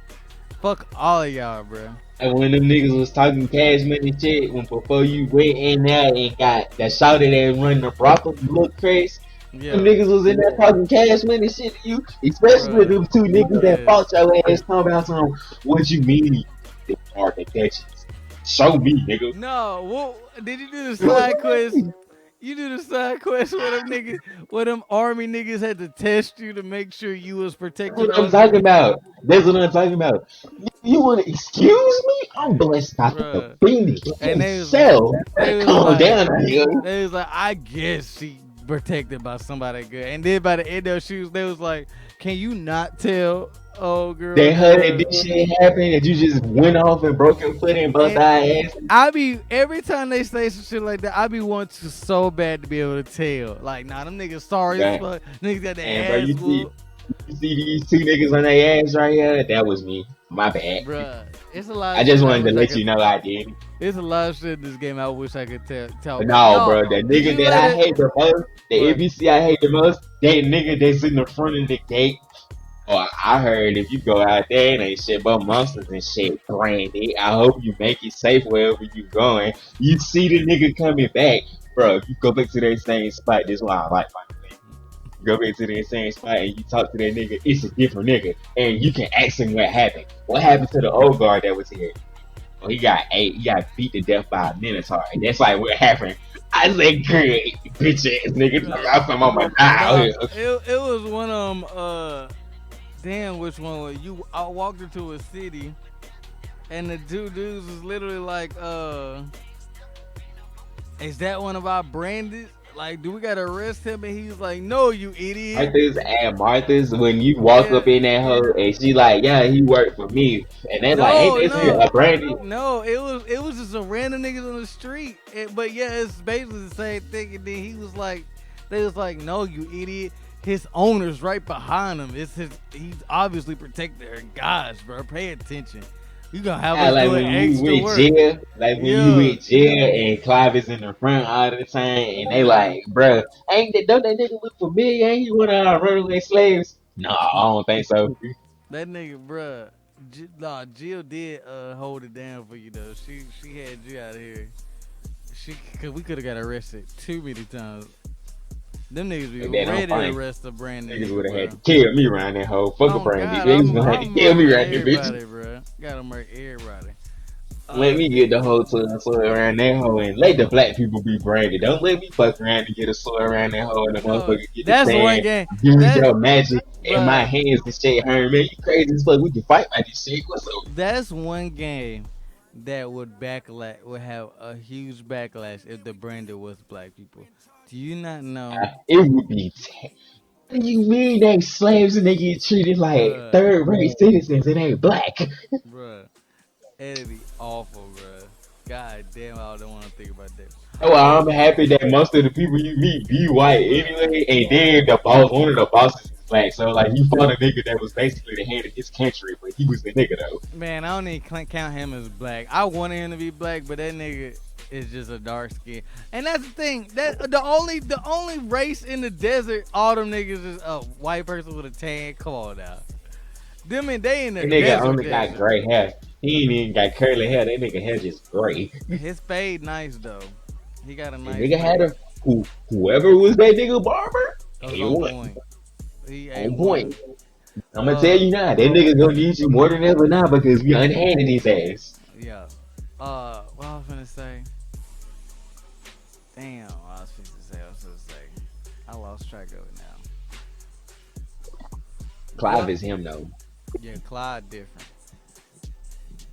Speaker 2: Fuck all of y'all, bro.
Speaker 1: And when them niggas was talking cash money shit, when before you went in there and got that shouted and run the brothel look crazy, them
Speaker 2: Yeah,
Speaker 1: niggas was in there talking cash money shit to you, especially
Speaker 2: bro.
Speaker 1: them two niggas that
Speaker 2: Yes.
Speaker 1: fought your ass talking about some, what you mean they are the Dutchies. Show me, nigga.
Speaker 2: No, what did you do the side quest? You do the side quest where them niggas, where them army niggas had to test you to make sure you was
Speaker 1: That's
Speaker 2: protected
Speaker 1: what I'm
Speaker 2: by
Speaker 1: talking
Speaker 2: them,
Speaker 1: about. That's what I'm talking about. You want to excuse me? I'm blessed out the
Speaker 2: bruh.
Speaker 1: Phoenix
Speaker 2: And
Speaker 1: himself. Calm down, nigga.
Speaker 2: they was like, I guess she protected by somebody good. And then by the end of she was, they was like, can you not tell old girl
Speaker 1: They
Speaker 2: that
Speaker 1: heard that this shit happened and you just went off and broke your foot and both
Speaker 2: and
Speaker 1: our ass.
Speaker 2: I be every time they say some shit like that, I be wanting to so bad to be able to tell. Like, nah, them niggas sorry as
Speaker 1: Okay.
Speaker 2: fuck. Niggas got
Speaker 1: And
Speaker 2: their
Speaker 1: bro,
Speaker 2: ass whooped.
Speaker 1: you see these two niggas on their ass right here? That was me. My bad.
Speaker 2: Bruh, it's a lot
Speaker 1: I
Speaker 2: of
Speaker 1: just
Speaker 2: shit I
Speaker 1: wanted to
Speaker 2: wish I
Speaker 1: let
Speaker 2: could.
Speaker 1: you know I did.
Speaker 2: It's a lot of shit in this game I wish I could talk
Speaker 1: But
Speaker 2: about.
Speaker 1: no,
Speaker 2: Y'all,
Speaker 1: bro, the
Speaker 2: did
Speaker 1: nigga
Speaker 2: you
Speaker 1: that
Speaker 2: let
Speaker 1: I
Speaker 2: it?
Speaker 1: hate the most, the
Speaker 2: What?
Speaker 1: NPC I hate the most, that nigga that's in the front of the gate. Oh, I heard if you go out there, it ain't shit but monsters and shit. Brandy, I hope you make it safe wherever you going. You see the nigga coming back, bro. If you go back to that same spot, this is why I like my thing. You go back to that same spot and you talk to that nigga, it's a different nigga, and you can ask him what happened. What happened to the old guard that was here? Oh, he got ate. He got beat to death by a minotaur. And that's like what happened. I said, "Good bitch ass nigga." I'm from on my out
Speaker 2: Nah,
Speaker 1: here.
Speaker 2: it was one of them. Damn, which one was you? I walked into a city, and the two dudes was literally like, is that one of our branded? Like, do we gotta arrest him? And he's like, no, you idiot.
Speaker 1: Martha's and Martha's when you walk
Speaker 2: Yeah.
Speaker 1: up in that hoe and she like, yeah, he worked for me. And they like, ain't
Speaker 2: No,
Speaker 1: this nigga
Speaker 2: no,
Speaker 1: a brandy?
Speaker 2: no. It was just some random niggas on the street. But yeah, it's basically the same thing. And then he was like, they was like, no, you idiot. His owner's right behind him. It's his. He's obviously protecting her. Gosh, bro, pay attention. You gonna have
Speaker 1: Yeah,
Speaker 2: us
Speaker 1: like
Speaker 2: doing
Speaker 1: when you
Speaker 2: extra
Speaker 1: with
Speaker 2: work.
Speaker 1: jail, like when you
Speaker 2: Yeah,
Speaker 1: with jail and Clive is in the front all the time, and they
Speaker 2: yeah.
Speaker 1: like, bruh, ain't that don't that nigga look familiar? Ain't he one of our runaway slaves? No, I don't think so.
Speaker 2: That nigga, bruh. Nah, Jill did hold it down for you though. She had you out of here. Cause we could have got arrested too many times. Them niggas be
Speaker 1: Like that, I'm
Speaker 2: ready to
Speaker 1: fine.
Speaker 2: arrest a brand
Speaker 1: Niggas
Speaker 2: nigga,
Speaker 1: would have had
Speaker 2: bro.
Speaker 1: to kill me around that hoe. Fuck a
Speaker 2: Oh
Speaker 1: brandy.
Speaker 2: God,
Speaker 1: Niggas gonna have to
Speaker 2: I'm
Speaker 1: kill me
Speaker 2: murdering
Speaker 1: around that bitch.
Speaker 2: everybody, bro. Gotta murder everybody.
Speaker 1: Let
Speaker 2: Uh,
Speaker 1: me get the whole to a sword around that hoe and let the black people be branded. Don't let me fuck around and get a sword around that hoe and the
Speaker 2: no,
Speaker 1: motherfucker get to
Speaker 2: that's one
Speaker 1: saying,
Speaker 2: game.
Speaker 1: use
Speaker 2: That,
Speaker 1: your magic in my
Speaker 2: bruh,
Speaker 1: hands and shit, her man. You crazy as fuck. We can fight by this shit. What's up?
Speaker 2: that's one game that would have a huge backlash if the brander was black people. Do you not know,
Speaker 1: It would be. What do you mean they slaves and they get treated like
Speaker 2: bruh,
Speaker 1: third rate citizens? It ain't black.
Speaker 2: bruh? It'd be awful, bruh. God damn, I don't want to think about that.
Speaker 1: Oh,
Speaker 2: But
Speaker 1: I'm happy that most of the people you meet be white
Speaker 2: bruh,
Speaker 1: anyway, and then the boss, one of the bosses is black. So like, you fought a nigga that was basically the head of his country, but he was the nigga though.
Speaker 2: man, I don't even count him as black. I wanted him to be black, but that nigga is just a dark skin. And that's the thing. That the only race in the desert, all them niggas is a white person with a tan. Come on now. Them and they in the
Speaker 1: That nigga
Speaker 2: desert
Speaker 1: only got
Speaker 2: desert.
Speaker 1: gray hair. He ain't even got curly hair. That nigga hair just gray.
Speaker 2: His fade nice though. He got a
Speaker 1: That
Speaker 2: nice
Speaker 1: nigga had
Speaker 2: fade.
Speaker 1: a whoever was that nigga barber,
Speaker 2: That was
Speaker 1: he
Speaker 2: on
Speaker 1: won.
Speaker 2: point. He
Speaker 1: On
Speaker 2: A1.
Speaker 1: point. I'm gonna tell you now, that nigga gonna need you more than ever now because we unhanded his ass.
Speaker 2: Yeah. What I was gonna say? Damn, what I was gonna say. I lost track of it now.
Speaker 1: Clive
Speaker 2: What?
Speaker 1: is him though.
Speaker 2: Yeah, Clyde different.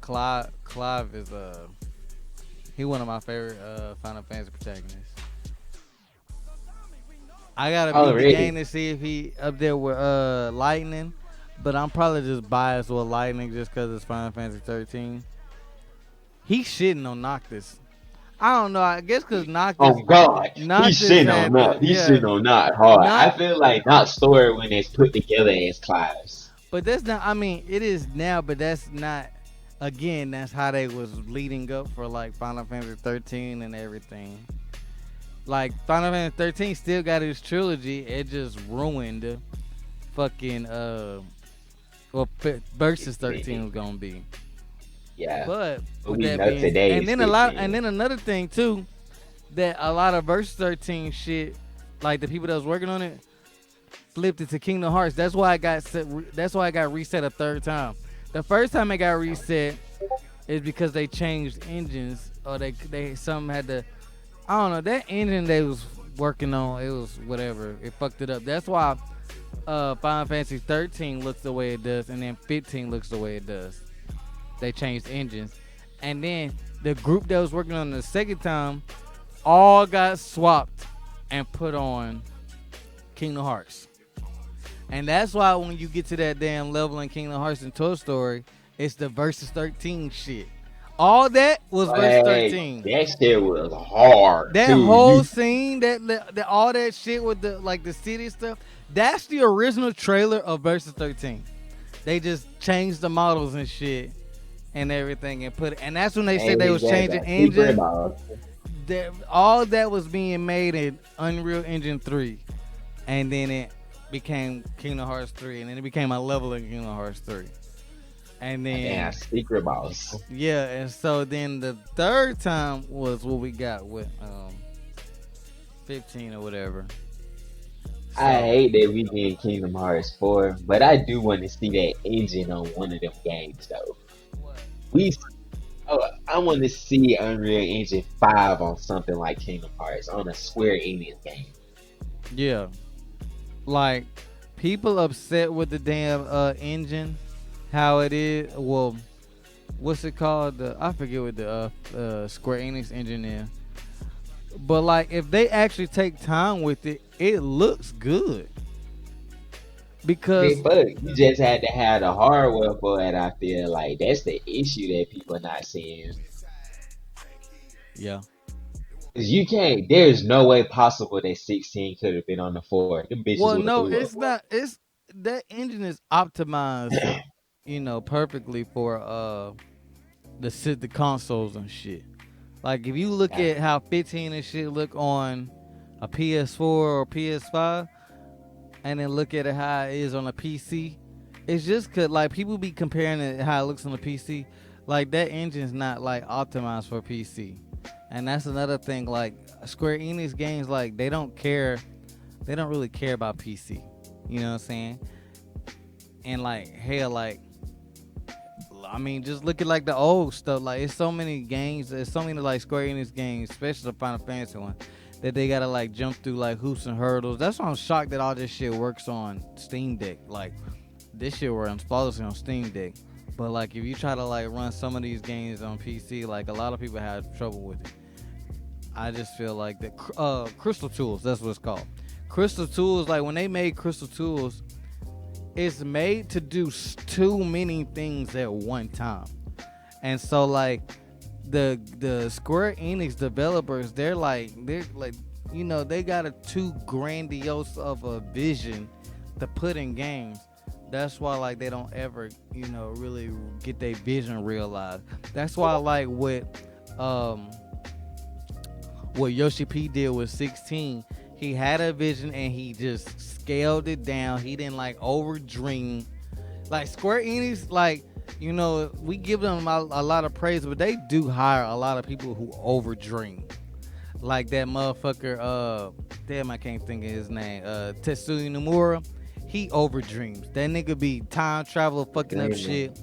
Speaker 2: Clive is he one of my favorite Final Fantasy protagonists. I gotta beat the
Speaker 1: Already.
Speaker 2: game to see if he up there with Lightning, but I'm probably just biased with Lightning just because it's Final Fantasy 13. He shitting on Noctis. I don't know. I guess because
Speaker 1: Oh
Speaker 2: Noctis,
Speaker 1: God, he's
Speaker 2: Noctis
Speaker 1: shitting on
Speaker 2: had the
Speaker 1: not. He's
Speaker 2: yeah,
Speaker 1: shitting on not hard. I
Speaker 2: not.
Speaker 1: feel like not story when it's put together as Clive's.
Speaker 2: But that's not. I mean, it is now, but that's not. Again, that's how they was leading up for like Final Fantasy 13 and everything. Like Final Fantasy 13 still got his trilogy. It just ruined fucking versus 13 was gonna be.
Speaker 1: Yeah,
Speaker 2: But
Speaker 1: but
Speaker 2: with
Speaker 1: we
Speaker 2: that
Speaker 1: know
Speaker 2: being,
Speaker 1: today
Speaker 2: and
Speaker 1: is
Speaker 2: then
Speaker 1: 15.
Speaker 2: another thing too, that a lot of versus 13 shit, like the people that was working on it, flipped it to Kingdom Hearts. That's why I got set. That's why I got reset a third time. The first time it got reset, is because they changed engines or they some had to. I don't know, that engine they was working on, it was whatever. It fucked it up. That's why Final Fantasy 13 looks the way it does, and then 15 looks the way it does. They changed engines, and then the group that was working on the second time all got swapped and put on Kingdom Hearts. And that's why when you get to that damn level in Kingdom Hearts and Toy Story, it's the Versus 13 shit. All that was Versus
Speaker 1: Like
Speaker 2: 13.
Speaker 1: that shit was hard
Speaker 2: That
Speaker 1: too.
Speaker 2: whole
Speaker 1: You
Speaker 2: scene, that all that shit with the like the city stuff, that's the original trailer of Versus 13. They just changed the models and shit and everything and put it, and that's when they said
Speaker 1: and
Speaker 2: they
Speaker 1: we
Speaker 2: was
Speaker 1: got
Speaker 2: changing
Speaker 1: a secret
Speaker 2: engine.
Speaker 1: boss.
Speaker 2: That all that was being made in Unreal Engine 3, and then it became Kingdom Hearts 3, and then it became a level in Kingdom Hearts 3, and
Speaker 1: A damn
Speaker 2: then
Speaker 1: secret boss.
Speaker 2: yeah, and so then the third time was what we got with 15 or whatever.
Speaker 1: I
Speaker 2: So
Speaker 1: hate that we get Kingdom Hearts 4, but I do want to see that engine on one of them games though. We oh, I want to see Unreal Engine 5 on something like Kingdom Hearts on a Square Enix game.
Speaker 2: yeah, like people upset with the damn engine, how it is. Well, what's it called? I forget what the Square Enix engine is. But like, if they actually take time with it, it looks good.
Speaker 1: Big
Speaker 2: Because
Speaker 1: fuck, you just had to have the hardware for it. I feel like that's the issue that people are not seeing.
Speaker 2: yeah,
Speaker 1: 'Cause you can't. There's no way possible that 16 could have been on the 4. Them bitches
Speaker 2: well,
Speaker 1: would have
Speaker 2: no,
Speaker 1: blew up.
Speaker 2: it's not. It's that engine is optimized, perfectly for the consoles and shit. Like if you look
Speaker 1: Yeah.
Speaker 2: at how 15 and shit look on a PS4 or PS5, and then look at it how it is on a PC, it's just cause like people be comparing it how it looks on the PC. Like that engine's not like optimized for PC, and that's another thing. Like Square Enix games, like they don't care. They don't really care about PC. You know what I'm saying? And like hell, like I mean, just look at like the old stuff. Like it's so many games. There's so many like Square Enix games, especially the Final Fantasy one, that they gotta like jump through like hoops and hurdles. That's why I'm shocked that all this shit works on Steam Deck. Like this shit runs flawlessly on Steam Deck. But like if you try to like run some of these games on PC, like a lot of people have trouble with it. I just feel like that Crystal Tools, that's what it's called. Crystal Tools, like when they made Crystal Tools, it's made to do too many things at one time. And so like the Square Enix developers, they're like they got a too grandiose of a vision to put in games. That's why like they don't ever, really get their vision realized. That's why like um what Yoshi P did with 16, he had a vision and he just scaled it down. He didn't like over dream. Like Square Enix, like, we give them a lot of praise, but they do hire a lot of people who over dream. Like that motherfucker, damn, I can't think of his name. Tetsuya Nomura, he over dreams. That nigga be time traveler fucking up shit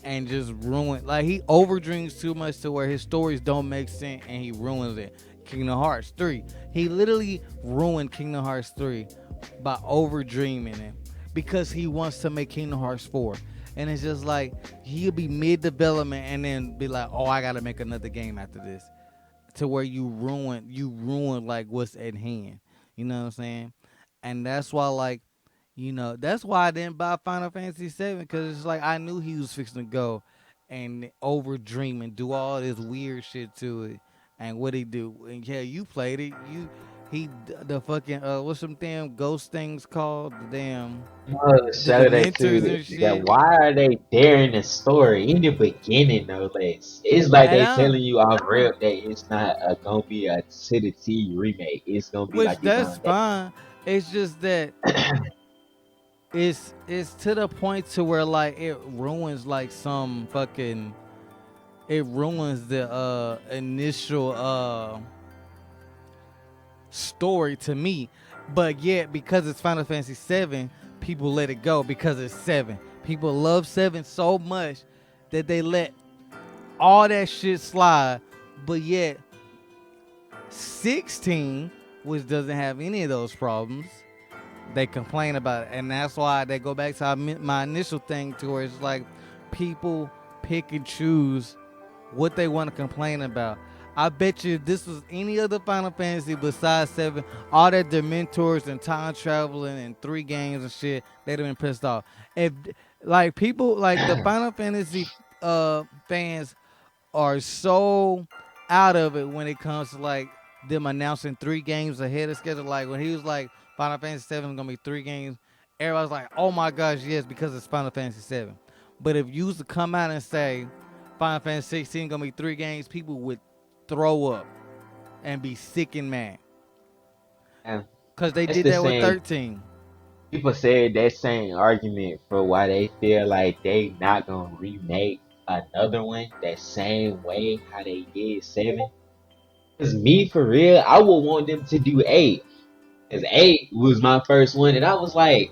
Speaker 2: and just ruin. Like he over dreams too much to where his stories don't make sense and he ruins it. Kingdom Hearts 3. He literally ruined Kingdom Hearts 3 by over dreaming it because he wants to make Kingdom Hearts 4. And it's just like he'll be mid development and then be like, "Oh, I gotta make another game after this," to where you ruin like what's at hand. You know what I'm saying? And that's why like, that's why I didn't buy Final Fantasy 7 because it's like I knew he was fixing to go and over dream and do all this weird shit to it. And what he do? And yeah, you played it. The fucking what's some damn ghost things called? The damn the
Speaker 1: Show that
Speaker 2: Dementors
Speaker 1: too.
Speaker 2: and
Speaker 1: That
Speaker 2: shit.
Speaker 1: why are they there in the story in the beginning? No less. It's like
Speaker 2: And
Speaker 1: they
Speaker 2: I,
Speaker 1: telling you off rip that it's not gonna be a to the T remake. It's gonna be
Speaker 2: which
Speaker 1: like its
Speaker 2: that's
Speaker 1: own thing.
Speaker 2: fine. It's just that it's to the point to where like it ruins like some fucking it ruins the initial story to me. But yet because it's Final Fantasy 7, people let it go because it's 7. People love 7 so much that they let all that shit slide, but yet 16, which doesn't have any of those problems, they complain about it, and that's why they go back to my initial thing to where it's like people pick and choose what they want to complain about. I bet you if this was any other Final Fantasy besides 7, all that Dementors and time traveling and 3 games and shit, they'd have been pissed off. If like people like the Final Fantasy fans are so out of it when it comes to like them announcing 3 games ahead of schedule. Like when he was like Final Fantasy 7 is gonna be 3 games, everybody's like, oh my gosh, yes, because it's Final Fantasy 7. But if you was to come out and say Final Fantasy 16 gonna be 3 games, people would throw up and be sick and mad
Speaker 1: And
Speaker 2: because they
Speaker 1: that's
Speaker 2: did
Speaker 1: the
Speaker 2: that with
Speaker 1: same.
Speaker 2: 13.
Speaker 1: People said that same argument for why they feel like they not gonna remake another one that same way how they did 7. Cause me for real, I would want them to do 8. Cause 8 was my first one, and I was like,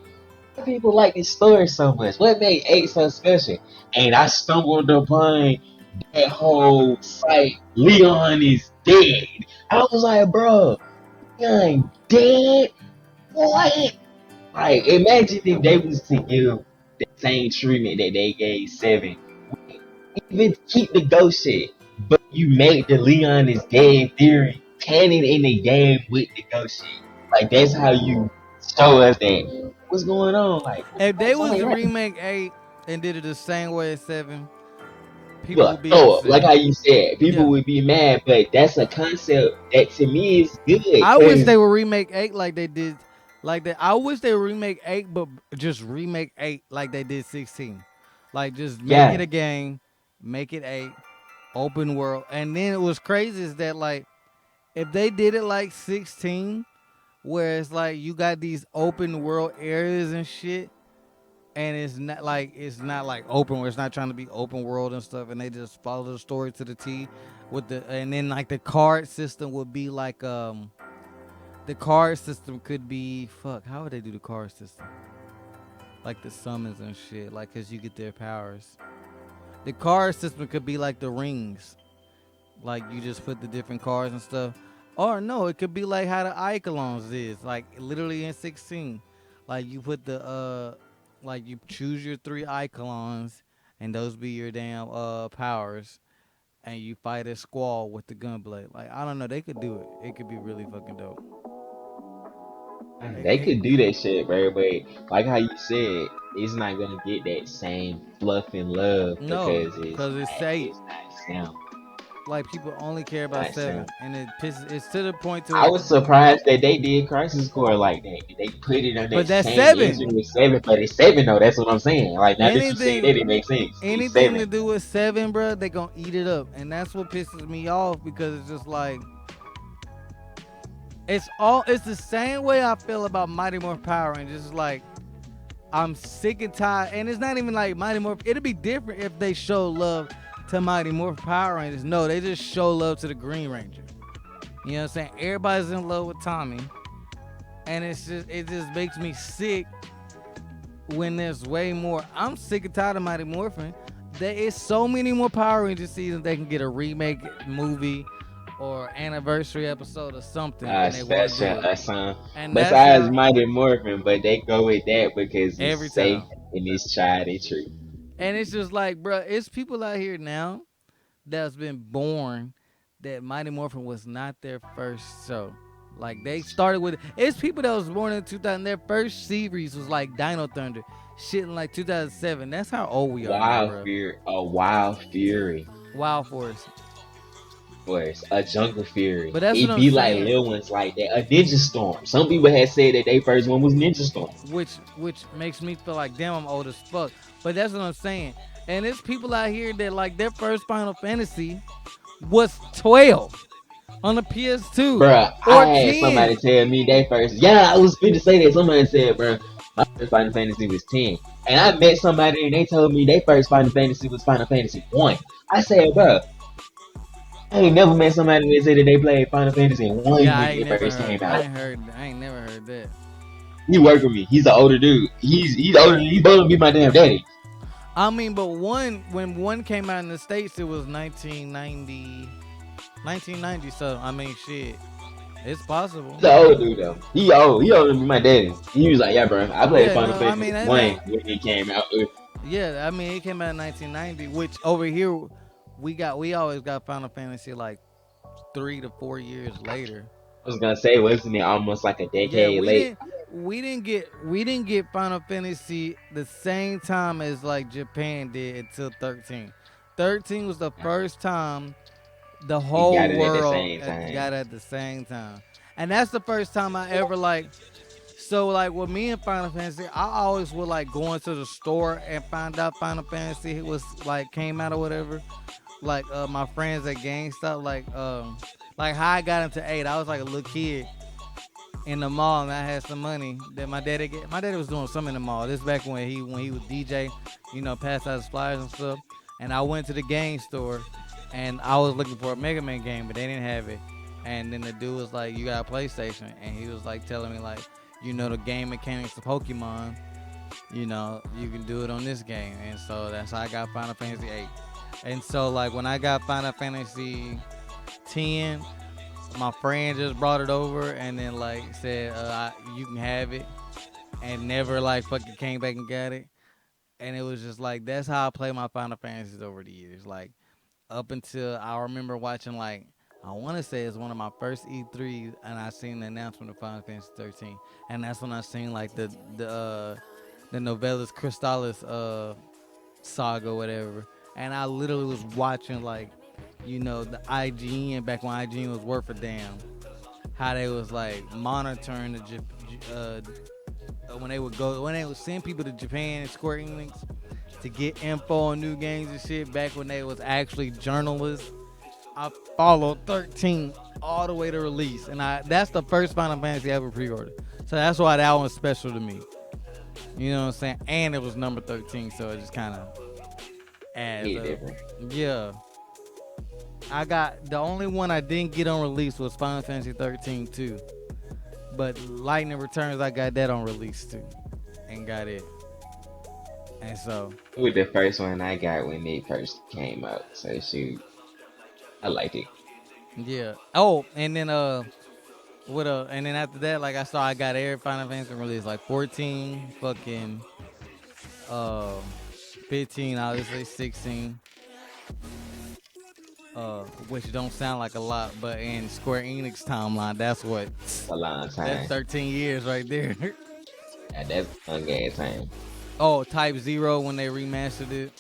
Speaker 1: why people like this story so much? What made 8 so special? And I stumbled upon that whole site. Leon is dead. I was like, bro, Leon dead? What? Like, imagine if they was to give the same treatment that they gave 7. Even keep the ghost shit, but you make the Leon is dead theory canon in the game with the ghost shit. Like, that's how you show us that. What's going on? Like,
Speaker 2: If
Speaker 1: why
Speaker 2: they was
Speaker 1: somebody
Speaker 2: to
Speaker 1: right?
Speaker 2: remake 8 and did it the same way as 7, people
Speaker 1: People
Speaker 2: would be
Speaker 1: throw up. Like
Speaker 2: upset.
Speaker 1: how you said, people
Speaker 2: Yeah.
Speaker 1: would be mad, but that's a concept that to me is good.
Speaker 2: I wish they
Speaker 1: Because,
Speaker 2: would remake 8 like they did, like that. I wish they would remake 8, but just remake 8 like they did 16. Like just make it
Speaker 1: yeah,
Speaker 2: a game, make it 8, open world. And then it was crazy is that like if they did it like 16, where it's like you got these open world areas and shit, and it's not like open where it's not trying to be open world and stuff, and they just follow the story to the T with the and then like the card system would be like the card system could be fuck. How would they do the card system? Like the summons and shit. Like, cause you get their powers. The card system could be like the rings. Like you just put the different cards and stuff. Or no, it could be like how the icons is. Like literally in 16, like you put the like you choose your 3 icons, and those be your damn powers, and you fight a squall with the gunblade. Like I don't know, they could do it. It could be really fucking dope.
Speaker 1: they could do that shit, bro. But like how you said, it's not gonna get that same fluff and love
Speaker 2: No,
Speaker 1: because it's
Speaker 2: cause it's
Speaker 1: not,
Speaker 2: 8.
Speaker 1: it's not sound,
Speaker 2: Like people only care about
Speaker 1: not
Speaker 2: 7,
Speaker 1: sound.
Speaker 2: and it pisses. It's to the point to
Speaker 1: I
Speaker 2: where,
Speaker 1: was surprised that they did Crisis Core like that. They put it on
Speaker 2: but
Speaker 1: that
Speaker 2: that's
Speaker 1: same
Speaker 2: 7.
Speaker 1: engine with 7, but it's 7 though. That's what I'm saying. Like now that you said
Speaker 2: Anything,
Speaker 1: that, it makes sense. It's
Speaker 2: anything
Speaker 1: 7.
Speaker 2: to do with 7, bro, they gonna eat it up, and that's what pisses me off because it's just like It's the same way I feel about Mighty Morphin Power Rangers. It's like I'm sick and tired, and it's not even like Mighty Morphin. It'd be different if they show love to Mighty Morphin Power Rangers. No, they just show love to the Green Ranger. You know what I'm saying? Everybody's in love with Tommy, and it just makes me sick when there's way more. I'm sick and tired of Mighty Morphin. There is so many more Power Ranger seasons. They can get a remake movie or anniversary episode or something, and they won't do
Speaker 1: Special
Speaker 2: it.
Speaker 1: son.
Speaker 2: And that's
Speaker 1: Besides
Speaker 2: how
Speaker 1: Mighty Morphin, but they go with that because it's
Speaker 2: every
Speaker 1: safe
Speaker 2: time.
Speaker 1: and it's tried and true.
Speaker 2: And it's just like, bro, it's people out here now that's been born that Mighty Morphin was not their first show. Like they started with it's people that was born in 2000. Their first series was like Dino Thunder, shit in like 2007. That's how old we are now,
Speaker 1: Wild
Speaker 2: bro.
Speaker 1: Fury, a Wild Fury,
Speaker 2: Wild Force.
Speaker 1: was a Jungle Fury.
Speaker 2: But that's what
Speaker 1: It
Speaker 2: I'm
Speaker 1: be like
Speaker 2: saying.
Speaker 1: little ones like that. A Ninja Storm. Some people had said that their first one was Ninja Storm.
Speaker 2: Which makes me feel like damn I'm old as fuck. But that's what I'm saying. And there's people out here that like their first Final Fantasy was 12 on the PS2
Speaker 1: Bruh, I
Speaker 2: or
Speaker 1: had
Speaker 2: 10.
Speaker 1: somebody tell me they first. Yeah, I was fit to say that. Somebody said, bruh, my first Final Fantasy was 10. And I met somebody and they told me their first Final Fantasy was Final Fantasy 1. I said, bruh, I ain't never met somebody that said that they played Final Fantasy 1
Speaker 2: Yeah,
Speaker 1: when it first came out.
Speaker 2: I ain't never heard that.
Speaker 1: He worked with me. He's an older dude. He's older than he better be my damn daddy.
Speaker 2: I mean, but one when one came out in the states, it was 1990, 1990. So I mean, shit, it's possible.
Speaker 1: He's an old dude though. He older than my daddy. He was like, yeah, bro. I played
Speaker 2: Yeah,
Speaker 1: Final
Speaker 2: no, I
Speaker 1: Fantasy
Speaker 2: mean, and
Speaker 1: one
Speaker 2: that,
Speaker 1: when it came out.
Speaker 2: yeah, I mean, it came out in 1990, which over here we always got Final Fantasy like 3 to 4 years later.
Speaker 1: I was gonna say, wasn't it almost like a
Speaker 2: Yeah,
Speaker 1: decade late?
Speaker 2: we didn't get Final Fantasy the same time as like Japan did until 13. 13 was the first time the
Speaker 1: We
Speaker 2: whole
Speaker 1: got it at the
Speaker 2: world
Speaker 1: same time.
Speaker 2: got at the same time. And that's the first time I ever like so like with me and Final Fantasy, I always would like go into the store and find out Final Fantasy was like came out or whatever. Like my friends at GameStop, like how I got into 8. I was like a little kid in the mall and I had some money that my daddy was doing something in the mall. This back when he was DJ, pass out his flyers and stuff. And I went to the game store and I was looking for a Mega Man game, but they didn't have it. And then the dude was like, "You got a PlayStation?" And he was like telling me like, the game mechanics of Pokemon, you can do it on this game. And so that's how I got Final Fantasy 8. And so like when I got Final Fantasy 10, my friend just brought it over and then like said you can have it and never like fucking came back and got it. And it was just like that's how I play my Final Fantasies over the years. Like up until I remember watching like I want to say it's one of my first E3s and I seen the announcement of Final Fantasy 13 and that's when I seen like the Novellas Crystallis saga, whatever. And I literally was watching like, the IGN back when IGN was worth a damn. How they was like monitoring when they would send people to Japan and Square Enix to get info on new games and shit. Back when they was actually journalists, I followed 13 all the way to release, and that's the first Final Fantasy I ever pre-ordered. So that's why that one's special to me. You know what I'm saying? And it was number 13, so it just kind of adds
Speaker 1: He
Speaker 2: up.
Speaker 1: different.
Speaker 2: Yeah. I got the only one I didn't get on release was Final Fantasy 13 too. But Lightning Returns, I got that on release too, and got it. And so,
Speaker 1: It was the first one I got when it first came out. So shoot, I liked it.
Speaker 2: yeah. Oh, and then and then after that, like I got every Final Fantasy release, like 14, fucking, uh, 15, obviously 16. Which don't sound like a lot, but in Square Enix timeline,
Speaker 1: A long
Speaker 2: that's
Speaker 1: time.
Speaker 2: 13 years right there.
Speaker 1: Yeah, that's a long ass time.
Speaker 2: Oh, Type Zero when they remastered it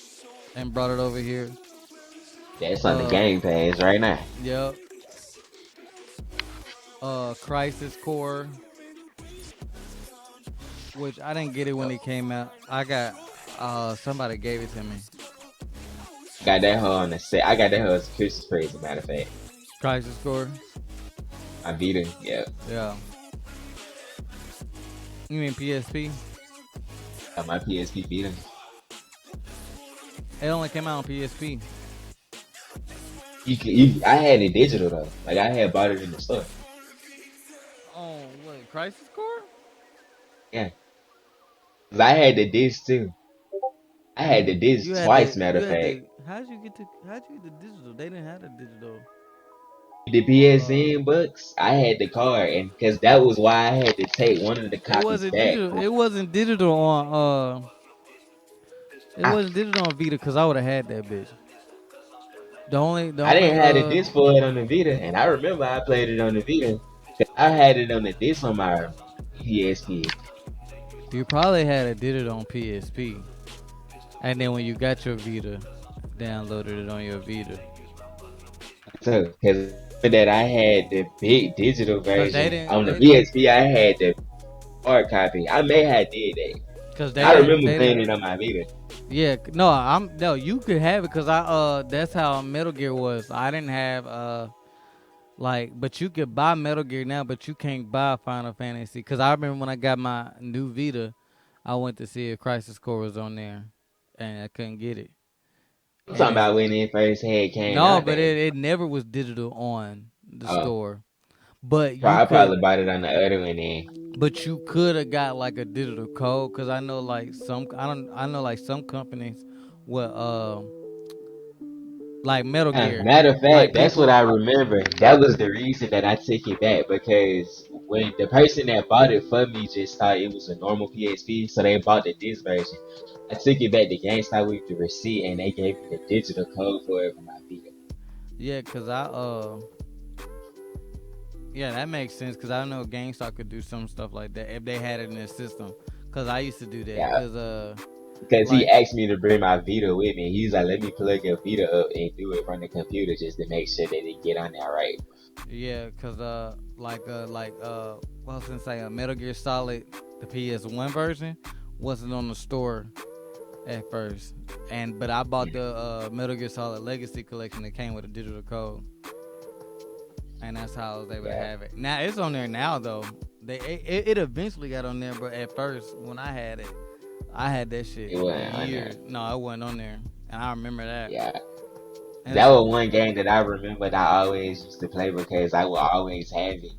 Speaker 2: and brought it over here.
Speaker 1: That's on the
Speaker 2: Uh,
Speaker 1: Game Pass right now.
Speaker 2: yep. Crisis Core, which I didn't get it when it came out. I got somebody gave it to me.
Speaker 1: Got that hoe on the set. I got that hoe as a Christmas present. Matter of fact,
Speaker 2: Crisis Core,
Speaker 1: I beat her. Yeah,
Speaker 2: yeah. You mean PSP?
Speaker 1: got my PSP beat her.
Speaker 2: It only came out on PSP.
Speaker 1: I had it digital though. Like I had bought it in the store.
Speaker 2: Oh, what? Crisis Core?
Speaker 1: Yeah, 'cause I had the disc too. I had the
Speaker 2: You
Speaker 1: disc
Speaker 2: had
Speaker 1: twice.
Speaker 2: the
Speaker 1: Matter
Speaker 2: you
Speaker 1: of
Speaker 2: had
Speaker 1: fact,
Speaker 2: the how'd you get the digital? They didn't have the digital.
Speaker 1: the
Speaker 2: Uh,
Speaker 1: PSN books. I had the card, and because that was why I had to take one of the
Speaker 2: it
Speaker 1: copies
Speaker 2: wasn't
Speaker 1: back.
Speaker 2: digital. It wasn't digital on it
Speaker 1: I,
Speaker 2: wasn't digital on Vita because I would have had that bitch. The
Speaker 1: I
Speaker 2: only
Speaker 1: didn't have the disc for it on the Vita, and I remember I played it on the Vita. 'Cause I had it on the disc on my PSP.
Speaker 2: you probably had a digital on PSP, and then when you got your Vita, downloaded it on your Vita.
Speaker 1: So, because that I had the big digital
Speaker 2: Cause
Speaker 1: version on the PSP, I had the hard copy. I may have did that. I remember
Speaker 2: they
Speaker 1: playing
Speaker 2: didn't
Speaker 1: it on my Vita.
Speaker 2: yeah, no, no, you could have it because that's how Metal Gear was. I didn't have like, but you could buy Metal Gear now, but you can't buy Final Fantasy. Because I remember when I got my new Vita, I went to see if Crisis Core was on there, and I couldn't get it.
Speaker 1: I'm
Speaker 2: And
Speaker 1: talking
Speaker 2: it's
Speaker 1: about when it first had came
Speaker 2: no,
Speaker 1: out
Speaker 2: but
Speaker 1: there.
Speaker 2: it never was digital on the
Speaker 1: Oh,
Speaker 2: store. but
Speaker 1: So
Speaker 2: you
Speaker 1: I
Speaker 2: could
Speaker 1: probably bought it on the other one then.
Speaker 2: but you could have got like a digital code because I know like some I know like some companies with like Metal Gear,
Speaker 1: Matter of
Speaker 2: like
Speaker 1: fact, that's what
Speaker 2: people.
Speaker 1: I remember. That was the reason that I took it back because when the person that bought it for me just thought it was a normal PSP, so they bought the disc version. I took it back to GameStop with the receipt, and they gave me the digital code for it for my Vita.
Speaker 2: Yeah, cause yeah, that makes sense because I know GameStop could do some stuff like that if they had it in their system. Cause I used to do that.
Speaker 1: Yeah,
Speaker 2: Cause
Speaker 1: because he
Speaker 2: like
Speaker 1: asked me to bring my Vita with me. He's like, "Let me plug your Vita up and do it from the computer just to make sure that it get on there right."
Speaker 2: yeah, cause what I was gonna say, Metal Gear Solid, the PS1 version, wasn't on the store at first, and but I bought the Metal Gear Solid Legacy Collection that came with a digital code, and that's how I was able to
Speaker 1: Yeah,
Speaker 2: have it. Now it's on there now though. It eventually got on there, but at first when I had it, I had that shit
Speaker 1: it wasn't on there.
Speaker 2: years. No, it wasn't on there, and I remember that.
Speaker 1: Yeah.
Speaker 2: And
Speaker 1: That
Speaker 2: it's
Speaker 1: was one game that I remember that I always used to play because I would always have it.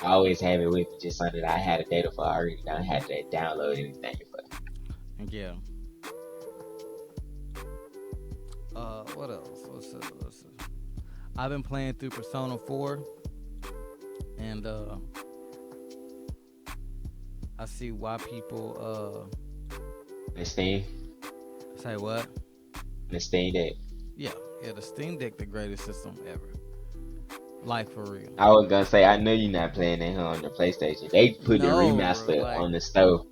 Speaker 1: I always have it with me, just something that I had a data for already. I had to download anything for.
Speaker 2: yeah. What else? What's up? I've been playing through Persona 4, and I see why people
Speaker 1: The Steam,
Speaker 2: say what?
Speaker 1: the Steam Deck.
Speaker 2: Yeah, yeah. The Steam Deck, the greatest system ever. Like for real.
Speaker 1: I was gonna say, I know you're not playing that on the PlayStation. They put the
Speaker 2: No, bro.
Speaker 1: remaster
Speaker 2: Like,
Speaker 1: on the stove.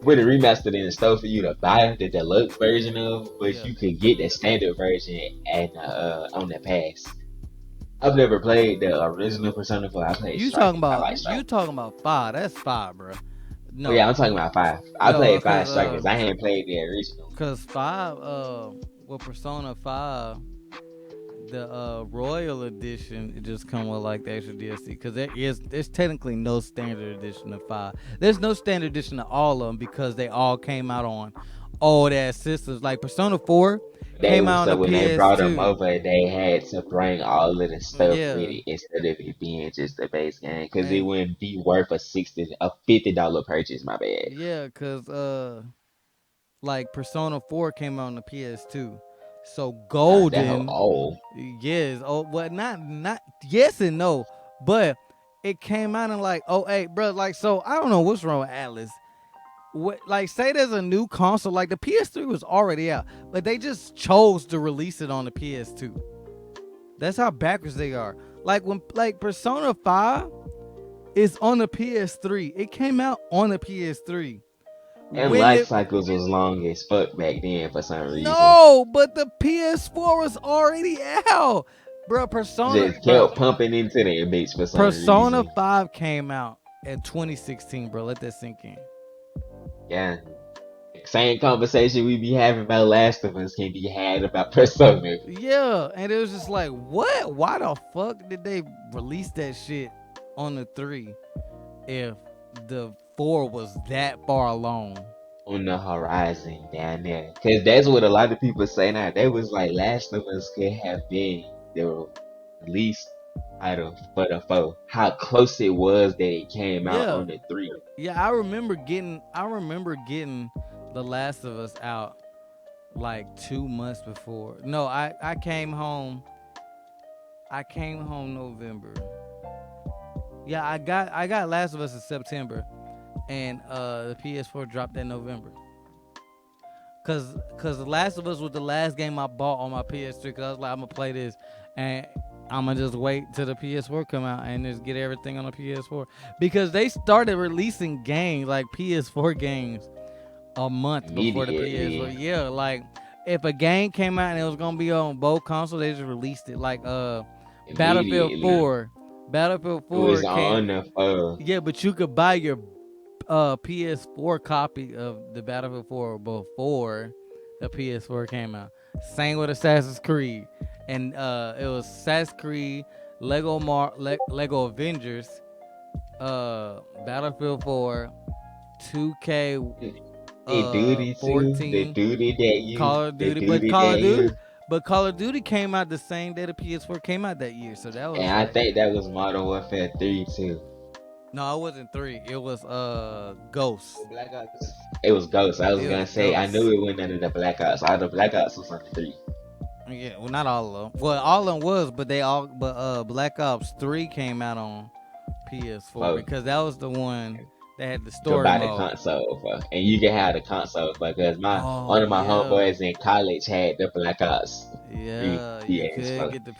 Speaker 1: Put a remastered in the store for you to buy the deluxe version of, but
Speaker 2: yeah.
Speaker 1: you could get the standard version and on the pass. I've never played the original Persona 4. I played
Speaker 2: You talking
Speaker 1: Strikers. I like
Speaker 2: about you
Speaker 1: Strikers.
Speaker 2: talking about five? That's five, bro.
Speaker 1: Oh yeah,
Speaker 2: No,
Speaker 1: I'm talking about 5. I
Speaker 2: yo,
Speaker 1: played
Speaker 2: cause
Speaker 1: 5 Strikers. I ain't played the original.
Speaker 2: five with Persona 5, the Royal Edition, it just come with like the extra DLC because there's technically no standard edition of 5. There's no standard edition of all of them because they all came out on old ass systems. Like Persona 4
Speaker 1: They
Speaker 2: came
Speaker 1: was
Speaker 2: out on the
Speaker 1: so when they brought them
Speaker 2: PS2.
Speaker 1: over, they had to bring all of the stuff with
Speaker 2: Yeah,
Speaker 1: it instead of it being just a base game because it
Speaker 2: and
Speaker 1: wouldn't be worth a $50 purchase. My bad.
Speaker 2: yeah, cause like Persona 4 came out on the PS2. So
Speaker 1: That whole
Speaker 2: Golden,
Speaker 1: old.
Speaker 2: yes, oh, well, not yes and no, but it came out in like '08, bro. Like, so I don't know what's wrong with Atlas. What, like, say there's a new console, like the PS3 was already out, but they just chose to release it on the PS2. That's how backwards they are. Like when like Persona 5 is on the PS3. It came out on the PS3.
Speaker 1: And
Speaker 2: When
Speaker 1: life
Speaker 2: it
Speaker 1: cycles was long as fuck back then for some reason.
Speaker 2: No, but the PS4 was already out. Bro,
Speaker 1: Just kept pumping into that bitch for some
Speaker 2: Persona
Speaker 1: reason.
Speaker 2: 5 came out in 2016, bro. Let that sink in.
Speaker 1: Yeah. Same conversation we be having about Last of Us can be had about Persona.
Speaker 2: Yeah, and it was just like, what? Why the fuck did they release that shit on the 3 if the 4 was that far along?
Speaker 1: On the horizon down there. Because that's what a lot of people say now. They was like, Last of Us could have been the release title for the 4. How close it was that it came out
Speaker 2: Yeah.
Speaker 1: on the 3.
Speaker 2: Yeah, I remember getting The Last of Us out like 2 months before. No, I came home. I came home November. Yeah, I got Last of Us in September, and the PS4 dropped in November. Cause The Last of Us was the last game I bought on my PS3. Cause I was like, I'm gonna play this, and I'm gonna just wait till the PS4 come out and just get everything on the PS4. Because they started releasing games like PS4 games a month before the PS4.
Speaker 1: Immediately.
Speaker 2: Yeah, like if a game came out and it was gonna be on both consoles, they just released it. Like Battlefield
Speaker 1: Immediately.
Speaker 2: 4. Battlefield
Speaker 1: It was
Speaker 2: 4 came.
Speaker 1: on the 4.
Speaker 2: Yeah, but you could buy your PS4 copy of the Battlefield 4 before the PS4 came out. Same with Assassin's Creed, and it was Assassin's Creed, Lego Avengers, Battlefield 4, 2K
Speaker 1: The duty too. The
Speaker 2: 14,
Speaker 1: duty that you.
Speaker 2: Call of
Speaker 1: The
Speaker 2: Duty, but
Speaker 1: duty
Speaker 2: Call
Speaker 1: that
Speaker 2: of Duty,
Speaker 1: you.
Speaker 2: But Call of Duty came out the same day the PS4 came out that year, so that
Speaker 1: And
Speaker 2: was
Speaker 1: I
Speaker 2: like
Speaker 1: think that was Modern Warfare 3 too.
Speaker 2: no, it wasn't three. It was Ghost.
Speaker 1: Black Ops. It was Ghost. I was
Speaker 2: It
Speaker 1: gonna
Speaker 2: was
Speaker 1: say I
Speaker 2: Ghost.
Speaker 1: knew it went under the Black Ops. All the Black Ops was on the 3.
Speaker 2: Yeah, well, not all of them. Well, all of them was, but Black Ops 3 came out on PS4
Speaker 1: For
Speaker 2: because that was the one that had the
Speaker 1: could
Speaker 2: story
Speaker 1: buy the
Speaker 2: mode.
Speaker 1: console for, and you can have the console for because my
Speaker 2: Oh
Speaker 1: one of my
Speaker 2: yeah,
Speaker 1: homeboys in college had the Black Ops 3
Speaker 2: yeah, you could
Speaker 1: PS4,
Speaker 2: get the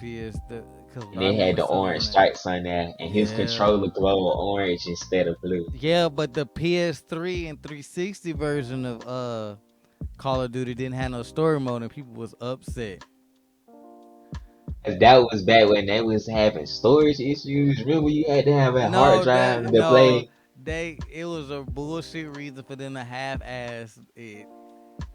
Speaker 2: because
Speaker 1: and
Speaker 2: I
Speaker 1: they had
Speaker 2: remember
Speaker 1: the
Speaker 2: selling
Speaker 1: orange
Speaker 2: that.
Speaker 1: stripes on there, and his
Speaker 2: Yeah,
Speaker 1: controller glowed orange instead of blue.
Speaker 2: yeah, but the PS3 and 360 version of Call of Duty didn't have no story mode, and people was upset.
Speaker 1: 'Cause that was back when they was having storage issues. Remember, you had to have a hard
Speaker 2: No,
Speaker 1: drive
Speaker 2: that
Speaker 1: to
Speaker 2: no,
Speaker 1: play.
Speaker 2: they it was a bullshit reason for them to half ass it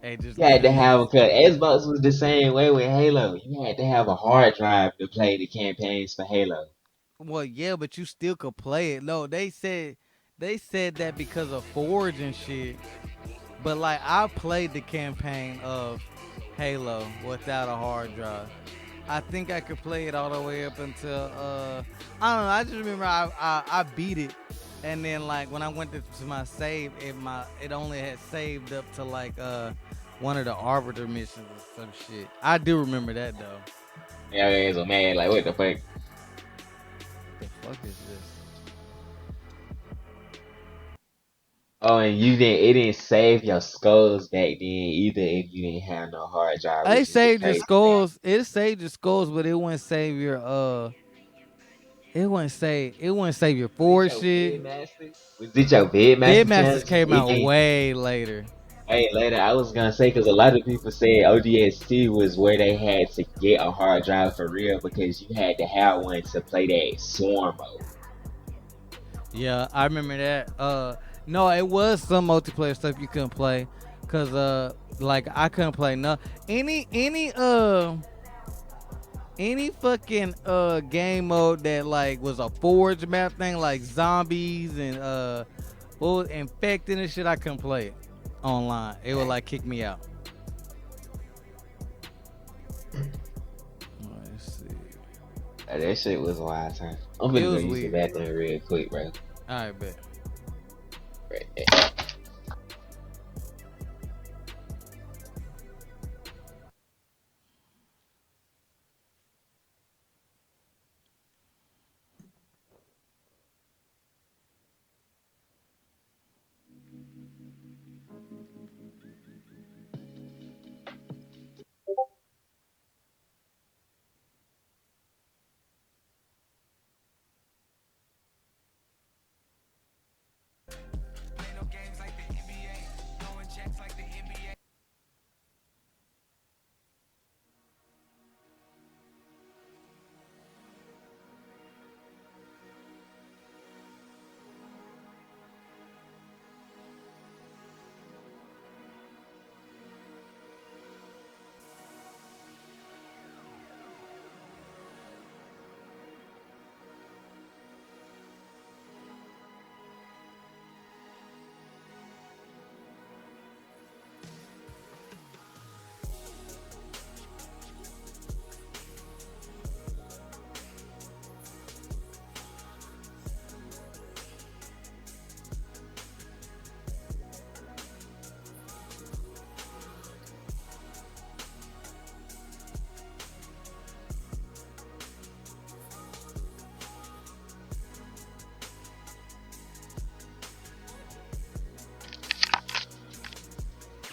Speaker 2: and just
Speaker 1: You had to
Speaker 2: couldn't
Speaker 1: have
Speaker 2: just
Speaker 1: because Xbox was the same way with Halo. You had to have a hard drive to play the campaigns for Halo.
Speaker 2: well yeah, but you still could play it. No, they said that because of Forge and shit. But like I played the campaign of Halo without a hard drive. I think I could play it all the way up until I don't know. I just remember I beat it, and then like when I went to my save, it only had saved up to like one of the arbiter missions or some shit. I do remember that though.
Speaker 1: Yeah, I was mad. Like, what the fuck?
Speaker 2: The fuck is this?
Speaker 1: Oh, and you didn't. It didn't save your skulls back then either if you didn't have no hard drive,
Speaker 2: It
Speaker 1: which is the
Speaker 2: saved your
Speaker 1: crazy thing.
Speaker 2: skulls. It saved your skulls, but it wouldn't save your It wouldn't save your
Speaker 1: Was it
Speaker 2: forward
Speaker 1: your
Speaker 2: shit.
Speaker 1: Vidmaster? Was it your Vidmaster
Speaker 2: Vidmasters
Speaker 1: challenge?
Speaker 2: came
Speaker 1: It
Speaker 2: out
Speaker 1: came
Speaker 2: way later.
Speaker 1: way later. I was gonna say because a lot of people said ODST was where they had to get a hard drive for real because you had to have one to play that swarm mode.
Speaker 2: Yeah, I remember that. No, it was some multiplayer stuff you couldn't play, cause like I couldn't play no any fucking game mode that like was a forge map thing like zombies and what was infected and shit. I couldn't play it online. It would like kick me out. Let's see.
Speaker 1: That shit was wild time. I'm
Speaker 2: It
Speaker 1: gonna go
Speaker 2: was
Speaker 1: use the
Speaker 2: weird.
Speaker 1: bathroom real quick, bro.
Speaker 2: All right, bet.
Speaker 1: Right there.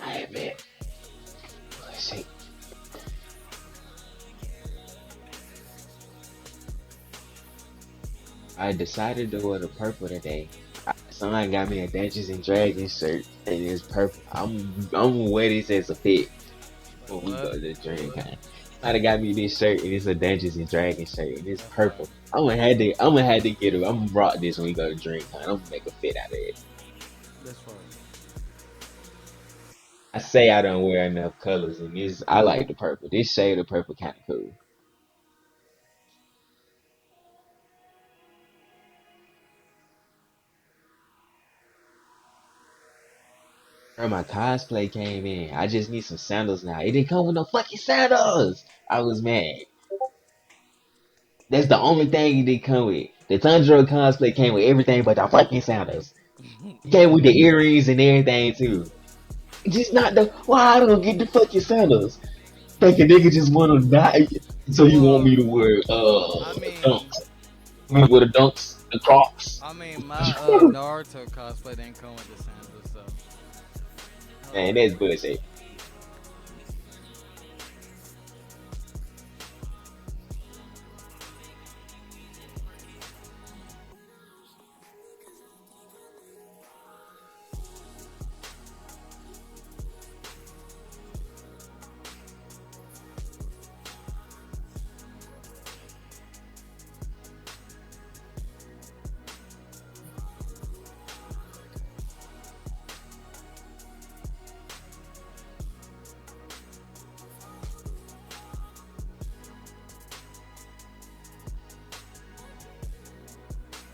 Speaker 1: I bet. Let's see. I decided to wear the purple today. Somebody got me a Dungeons and Dragons shirt, and it's purple. I'm gonna wear this as a fit
Speaker 2: Wait,
Speaker 1: when we go
Speaker 2: what?
Speaker 1: to the drink con. Somebody got me this shirt, and it's a Dungeons and Dragons shirt, and it's
Speaker 2: That's fine.
Speaker 1: purple. I'm gonna have to get it. I'm gonna rock this when we go to drink con. I'm gonna make a fit out of it.
Speaker 2: That's fine.
Speaker 1: I say I don't wear enough colors, and this I like the purple. This shade of purple kind of cool. Bro, my cosplay came in. I just need some sandals now. It didn't come with no fucking sandals. I was mad. That's the only thing it didn't come with. The Tundra cosplay came with everything but the fucking sandals. It came with the earrings and everything too. Just not the why I don't get the fucking sandals. Like a nigga just wanna die. So you want
Speaker 2: Well,
Speaker 1: me to wear
Speaker 2: I mean,
Speaker 1: dunks. Me with the dunks, the crocs.
Speaker 2: my Naruto cosplay didn't come with the sandals, so hold
Speaker 1: Man,
Speaker 2: on.
Speaker 1: that's bullshit.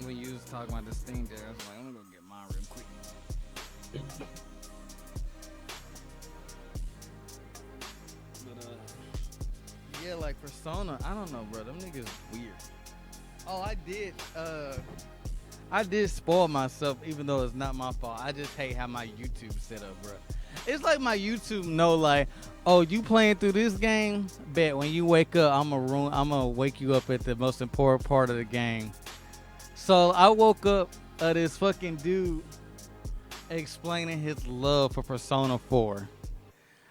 Speaker 2: When you was talking about this thing there, I was like, I'm gonna go get mine real quick. But yeah, like Persona, I don't know, bro. Them niggas weird. Oh, I did spoil myself, even though it's not my fault. I just hate how my YouTube set up, bro. It's like my YouTube know, like, oh, you playing through this game? Bet when you wake up, I'm gonna wake you up at the most important part of the game. So I woke up this fucking dude explaining his love for Persona 4,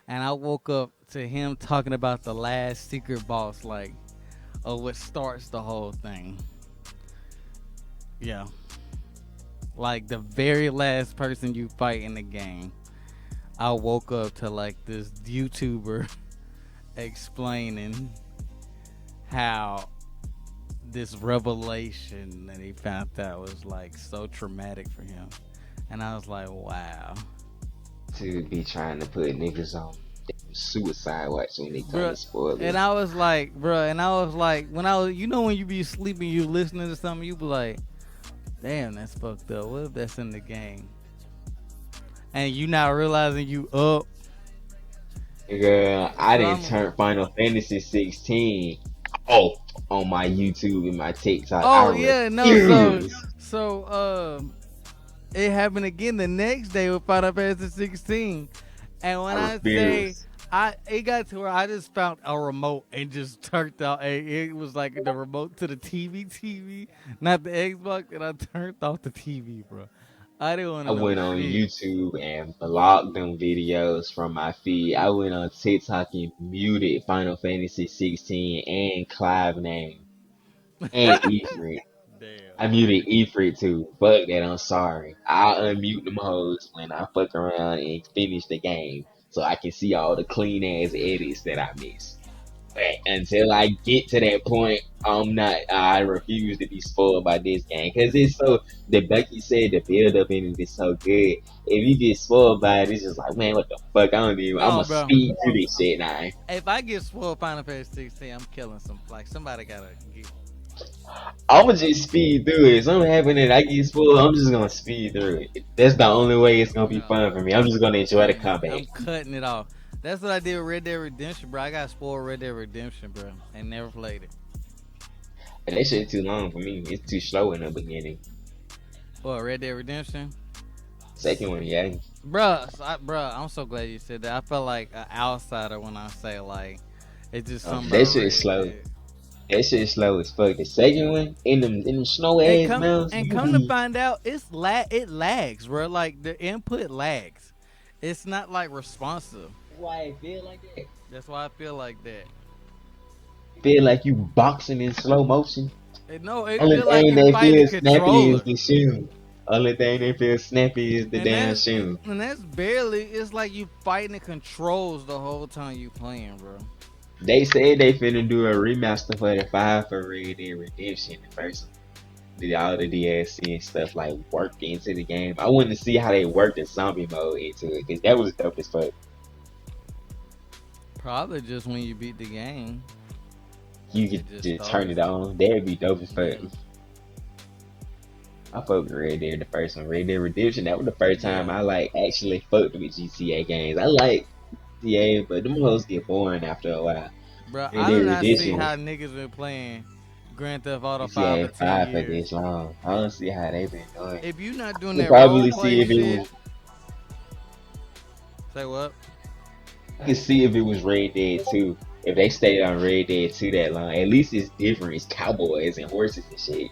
Speaker 2: and I woke up to him talking about the last secret boss, like, of what starts the whole thing. Yeah. Like the very last person you fight in the game. I woke up to like this YouTuber explaining how this revelation that he found out was like so traumatic for him. And I was like, wow.
Speaker 1: To be trying to put niggas on suicide watch when they come to
Speaker 2: Bruh. And
Speaker 1: spoilers.
Speaker 2: I was like, bruh, and I was like, when I was, you know, when you be sleeping, you listening to something, you be like, damn, that's fucked up. What if that's in the game? And you not realizing you up.
Speaker 1: Girl, I
Speaker 2: So
Speaker 1: didn't
Speaker 2: I'm,
Speaker 1: turn Final Fantasy 16 off on my YouTube and my TikTok. I
Speaker 2: oh yeah, no,
Speaker 1: refuse.
Speaker 2: it happened again the next day with Final Fantasy 16. And
Speaker 1: I
Speaker 2: when I say
Speaker 1: refuse.
Speaker 2: it got to where I just found a remote and just turned out. It was like the remote to the TV, not the Xbox, and I turned off the TV, bro. I didn't want
Speaker 1: I
Speaker 2: to know
Speaker 1: went on
Speaker 2: shit.
Speaker 1: YouTube and blocked them videos from my feed. I went on TikTok and muted Final Fantasy 16 and Clive name and Ifrit.
Speaker 2: Damn.
Speaker 1: I muted Ifrit too. Fuck that, I'm sorry. I'll unmute them hoes when I fuck around and finish the game so I can see all the clean ass edits that I missed. But until I get to that point, I'm not. I refuse to be spoiled by this game because it's so. The Becky said the build up in it is so good. If you get spoiled by it, it's just like, man, what the fuck? I don't even. I'm
Speaker 2: No,
Speaker 1: gonna
Speaker 2: bro.
Speaker 1: speed through this shit now.
Speaker 2: If I get spoiled Final Fantasy 16, I'm killing some. Like somebody gotta get.
Speaker 1: I'ma just speed through it. Something happen that I get spoiled, I'm just gonna speed through it. That's the only way it's gonna be
Speaker 2: No,
Speaker 1: fun for me. I'm just gonna enjoy the combat.
Speaker 2: I'm cutting it off. That's what I did with Red Dead Redemption, bro. I got spoiled Red Dead Redemption, bro, and never played it.
Speaker 1: And that shit too long for me. It's too slow in the beginning.
Speaker 2: What, Red Dead Redemption?
Speaker 1: Second one, yeah.
Speaker 2: Bruh, I'm so glad you said that. I felt like an outsider when I say like it's just something
Speaker 1: That
Speaker 2: about
Speaker 1: shit is
Speaker 2: Red
Speaker 1: slow.
Speaker 2: Dead.
Speaker 1: That shit slow as fuck. The second one, in them snow ass mountains,
Speaker 2: And
Speaker 1: you
Speaker 2: come to
Speaker 1: be.
Speaker 2: find out, it lags, bro. Like the input lags. It's not like responsive.
Speaker 1: Why it feel like that?
Speaker 2: That's why I feel like that.
Speaker 1: Feel like you boxing in slow motion.
Speaker 2: No, it
Speaker 1: Only
Speaker 2: feel like
Speaker 1: thing
Speaker 2: you
Speaker 1: that
Speaker 2: fighting the
Speaker 1: feels snappy is
Speaker 2: controller.
Speaker 1: the shoe. Only thing that feels snappy is the damn shoe.
Speaker 2: And that's barely. It's like you fighting the controls the whole time you playing, bro.
Speaker 1: They said they finna do a remaster for the 5 for Red Dead Redemption. The first one. Did all the DLC and stuff like work into the game. I wanted to see how they worked the zombie mode into it because that was dope as fuck.
Speaker 2: Probably just when you beat the game,
Speaker 1: You
Speaker 2: it
Speaker 1: could
Speaker 2: just
Speaker 1: just turn
Speaker 2: starts.
Speaker 1: it on. That'd be dope as fuck.
Speaker 2: Yeah.
Speaker 1: I fucked with Red Dead the first one. Red Dead Redemption, that was the first time
Speaker 2: Yeah,
Speaker 1: I like actually fucked with GTA games. I like GTA, but them hoes get boring after a while.
Speaker 2: bro.
Speaker 1: Red
Speaker 2: I
Speaker 1: Dead
Speaker 2: do not see
Speaker 1: Redemption,
Speaker 2: how niggas been playing Grand Theft Auto 5 for
Speaker 1: GTA
Speaker 2: 10
Speaker 1: 5 for
Speaker 2: years.
Speaker 1: this long. I don't see how they been doing.
Speaker 2: If you not doing
Speaker 1: You
Speaker 2: that role
Speaker 1: probably see
Speaker 2: play
Speaker 1: if it
Speaker 2: shit,
Speaker 1: was.
Speaker 2: say what?
Speaker 1: I could see if it was Red Dead 2. If they stayed on Red Dead 2 that long, at least it's different. It's cowboys and horses and shit.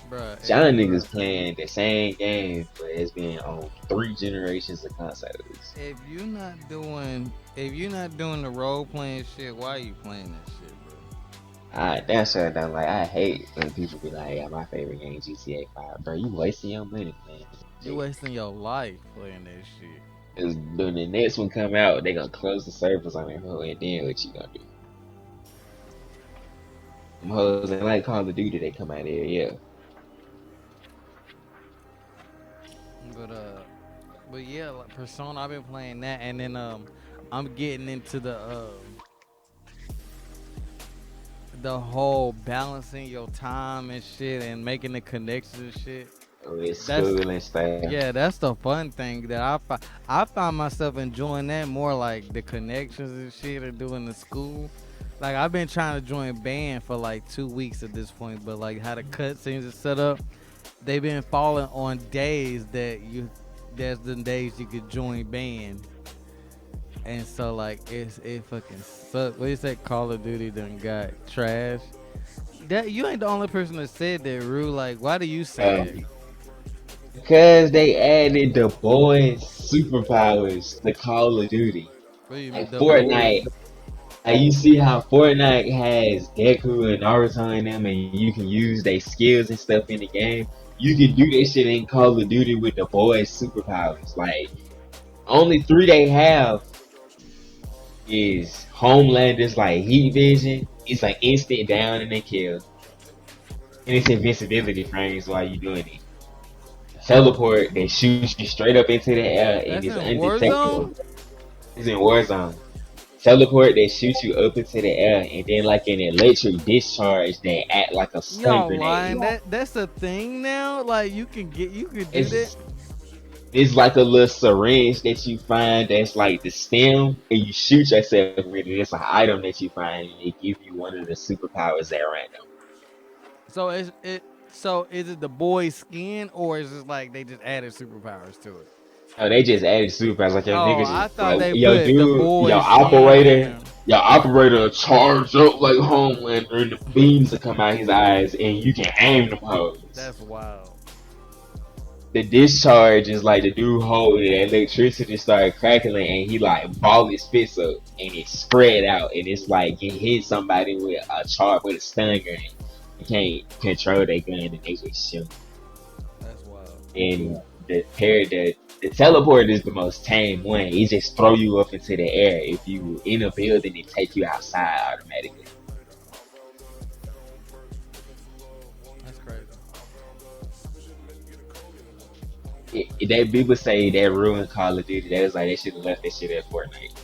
Speaker 2: Bruh, if
Speaker 1: Y'all
Speaker 2: you
Speaker 1: niggas playing the same game, but it's been on 3 generations of consoles.
Speaker 2: if you not doing the role playing shit, why are you playing that shit, bro?
Speaker 1: That's what I'm like. I hate when people be like, "Yeah, my favorite game GTA 5." Bro, you wasting your money playing
Speaker 2: You
Speaker 1: shit.
Speaker 2: wasting your life playing that shit.
Speaker 1: Cause when the next one come out, they gonna close the servers on that hoe, and then what you gonna do? Them hoes ain't like Call of Duty. They come out here, yeah.
Speaker 2: But but yeah, like Persona, I've been playing that, and then I'm getting into the whole balancing your time and shit, and making the connections and shit.
Speaker 1: With
Speaker 2: That's
Speaker 1: school and stuff.
Speaker 2: Yeah, that's the fun thing that I found myself enjoying that more, like the connections and shit and doing the school. Like I've been trying to join band for like 2 weeks at this point, but like how the cutscenes are set up, they've been falling on days that's the days you could join band, and so like it fucking sucks. What you say? Call of Duty done got trash. That you ain't the only person that said that, Rue. Like, why do you say
Speaker 1: Um,
Speaker 2: that?
Speaker 1: because they added the boys' superpowers to Call of Duty.
Speaker 2: What do you mean,
Speaker 1: Like
Speaker 2: the boys?
Speaker 1: Fortnite, like you see how Fortnite has Deku and Naruto in them, and you can use their skills and stuff in the game. You can do this shit in Call of Duty with the boys' superpowers. Like only three they have is Homelander's like heat vision. It's like instant down and then kill, and it's invincibility frames while you doing it. Teleport, they shoot you straight up into the air and
Speaker 2: That's
Speaker 1: it's
Speaker 2: in
Speaker 1: undetectable.
Speaker 2: Warzone.
Speaker 1: It's in Warzone. Teleport, they shoot you up into the air, and then like an electric discharge, they act like a stun
Speaker 2: Y'all lying.
Speaker 1: grenade.
Speaker 2: That's a thing now. Like you could do that.
Speaker 1: It's it's like a little syringe that you find that's like the stem, and you shoot yourself with it. It's an item that you find, and they give you one of the superpowers at random.
Speaker 2: So is it the boy's skin, or is it like they just added superpowers to it?
Speaker 1: Oh, they just added superpowers like your
Speaker 2: Oh,
Speaker 1: niggas
Speaker 2: I
Speaker 1: just
Speaker 2: thought
Speaker 1: like
Speaker 2: they
Speaker 1: yo
Speaker 2: put the
Speaker 1: dude,
Speaker 2: boy's skin in.
Speaker 1: your operator charge up like Homelander, and the beams will come out his eyes, and you can aim them hoes.
Speaker 2: That's wild.
Speaker 1: The discharge is like the dude hold it, electricity started crackling, and he like ball his fists up, and it spread out, and it's like you hit somebody with a charge with a stun gun. You can't control their gun, and they just shoot.
Speaker 2: That's wild.
Speaker 1: And the teleport is the most tame one. It just throw you up into the air. If you in a building, it take you outside automatically.
Speaker 2: That's crazy.
Speaker 1: They people say that ruined Call of Duty. That was like they should have left that shit at Fortnite.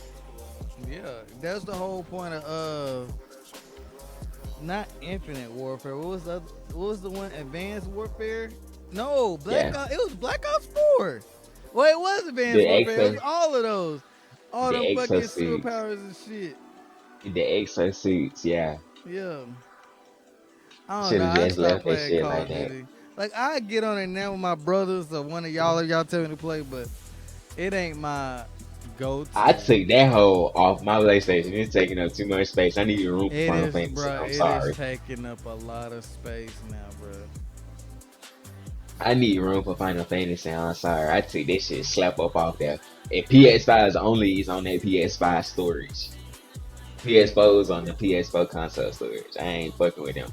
Speaker 2: Yeah, that's the whole point of not Infinite Warfare. What was the one? Advanced Warfare? No,
Speaker 1: Yeah,
Speaker 2: It was Black Ops 4. Well, it was Advanced
Speaker 1: the
Speaker 2: Warfare. It was
Speaker 1: exo
Speaker 2: all of those. All
Speaker 1: the
Speaker 2: them fucking
Speaker 1: exosuits,
Speaker 2: superpowers and shit.
Speaker 1: the exosuits. Yeah,
Speaker 2: Yeah. I don't
Speaker 1: should
Speaker 2: know.
Speaker 1: have
Speaker 2: I
Speaker 1: just
Speaker 2: stopped
Speaker 1: left that
Speaker 2: playing
Speaker 1: shit
Speaker 2: Call
Speaker 1: like
Speaker 2: of
Speaker 1: that.
Speaker 2: Duty. Like I get on it now with my brothers or one of y'all if y'all tell me to play, but it ain't my
Speaker 1: I
Speaker 2: go-to.
Speaker 1: took that whole off my PlayStation. It's taking up too much space. I need room for
Speaker 2: It
Speaker 1: Final
Speaker 2: is,
Speaker 1: Fantasy.
Speaker 2: bro.
Speaker 1: I'm
Speaker 2: It is
Speaker 1: sorry.
Speaker 2: taking up a lot of space now, bro.
Speaker 1: I need room for Final Fantasy. I'm sorry. I took this shit slap up off there. And PS5 is only is on that PS5 storage. PS4 is on the PS4 console storage. I ain't fucking with them.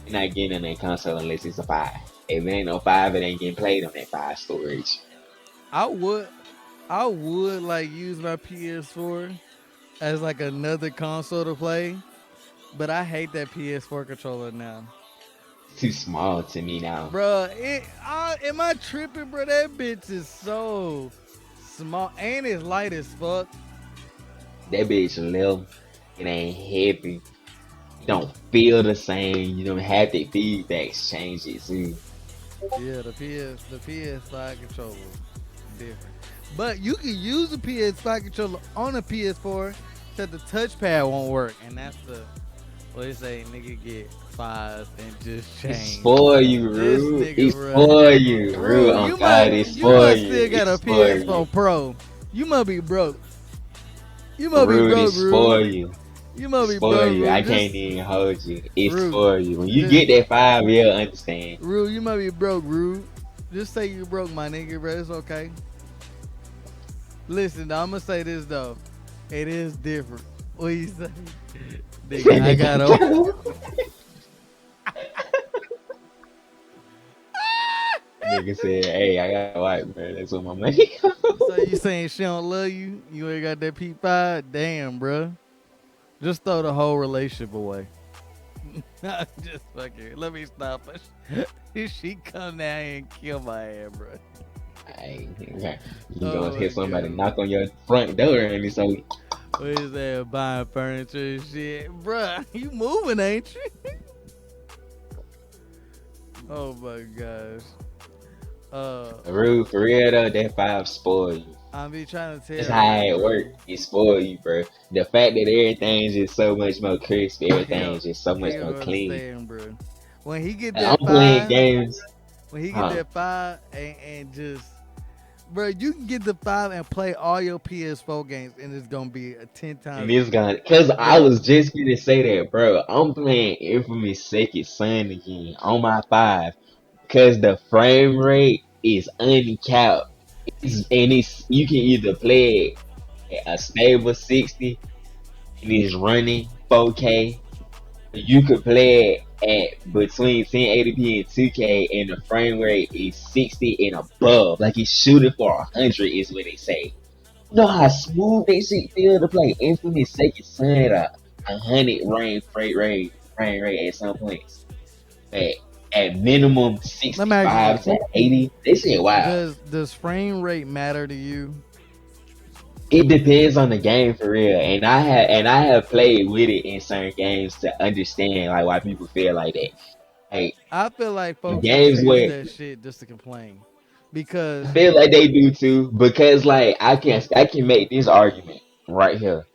Speaker 1: You're not getting on that console unless it's a 5. If it ain't no 5, it ain't getting played on that 5 storage.
Speaker 2: I would, I would like use my PS4 as like another console to play, but I hate that PS4 controller now,
Speaker 1: It's too small to me now.
Speaker 2: bro. Am I tripping, bro? That bitch is so small and it's light as fuck.
Speaker 1: That bitch little. It ain't heavy. You don't feel the same. You don't have the feedback changes too.
Speaker 2: Yeah, the PS5 controller different. But you can use the PS5 controller on a PS4 that the touchpad won't work, and that's the what they say nigga get fives and just
Speaker 1: It's
Speaker 2: change.
Speaker 1: for you,
Speaker 2: This
Speaker 1: Rue.
Speaker 2: nigga
Speaker 1: It's
Speaker 2: run.
Speaker 1: for you, Rue.
Speaker 2: Rue,
Speaker 1: On God, it's
Speaker 2: you
Speaker 1: for
Speaker 2: must
Speaker 1: you.
Speaker 2: still got a
Speaker 1: It's for
Speaker 2: PS4
Speaker 1: you.
Speaker 2: Pro. You must be broke. You must be
Speaker 1: Rue,
Speaker 2: broke,
Speaker 1: it's for
Speaker 2: Rue.
Speaker 1: you.
Speaker 2: You must
Speaker 1: It's
Speaker 2: be
Speaker 1: for
Speaker 2: broke,
Speaker 1: you.
Speaker 2: Rue.
Speaker 1: I
Speaker 2: Just
Speaker 1: can't even hold you. It's
Speaker 2: Rue.
Speaker 1: for you. When you
Speaker 2: Just
Speaker 1: get that 5, you'll understand.
Speaker 2: Rue, you might be broke, Rue. Just say you broke, my nigga, bro. It's okay. Listen, I'm gonna say this though. It is different. What you say? Nigga, I got over.
Speaker 1: Nigga said, hey, I got white, bro. That's what my money
Speaker 2: So you saying she don't love you? You ain't got that P5? Damn, bro. Just throw the whole relationship away. Just fucking. Let me stop her. She come down here and kill my ass, bro.
Speaker 1: Hey, you gonna
Speaker 2: Oh
Speaker 1: hear
Speaker 2: my
Speaker 1: somebody
Speaker 2: god.
Speaker 1: knock on your front door and it's so
Speaker 2: What is that? Buying furniture and shit, bruh. You moving, ain't you? Oh my gosh.
Speaker 1: rude for real though. That 5 spoil you.
Speaker 2: I be trying to
Speaker 1: That's
Speaker 2: tell
Speaker 1: how
Speaker 2: Rue,
Speaker 1: it work.
Speaker 2: bro.
Speaker 1: It spoil you, bro. The fact that everything's just so much more crisp, everything's just so much
Speaker 2: He'll
Speaker 1: more clean.
Speaker 2: understand, bro. When he get
Speaker 1: And I'm
Speaker 2: that
Speaker 1: playing
Speaker 2: five,
Speaker 1: games,
Speaker 2: when he get
Speaker 1: huh?
Speaker 2: that five, and just, bro, you can get the five and play all your PS4 games, and it's gonna be a 10 times
Speaker 1: And this gun, cause I
Speaker 2: better.
Speaker 1: was just gonna say that, bro. I'm playing Infamous Second Son again on my 5, cause the frame rate is uncapped. And it's you can either play it at a stable 60 and it's running 4K. You could play it at between 1080p and 2K, and the frame rate is 60 and above. Like it's shooting for 100 is what they say. You know how smooth they shit feel to play Infamous Second Son at a 100 frame rate at some points. At, at minimum
Speaker 2: Let me ask you
Speaker 1: 65
Speaker 2: this:
Speaker 1: to 80. They shit wow.
Speaker 2: Does frame rate matter to you?
Speaker 1: It depends on the game for real, and I have played with it in certain games to understand like why people feel like that. Like
Speaker 2: I feel like
Speaker 1: in
Speaker 2: folks just
Speaker 1: games
Speaker 2: use
Speaker 1: where
Speaker 2: that shit just to complain,
Speaker 1: I
Speaker 2: because
Speaker 1: feel like they do too, because like I can make this argument right here.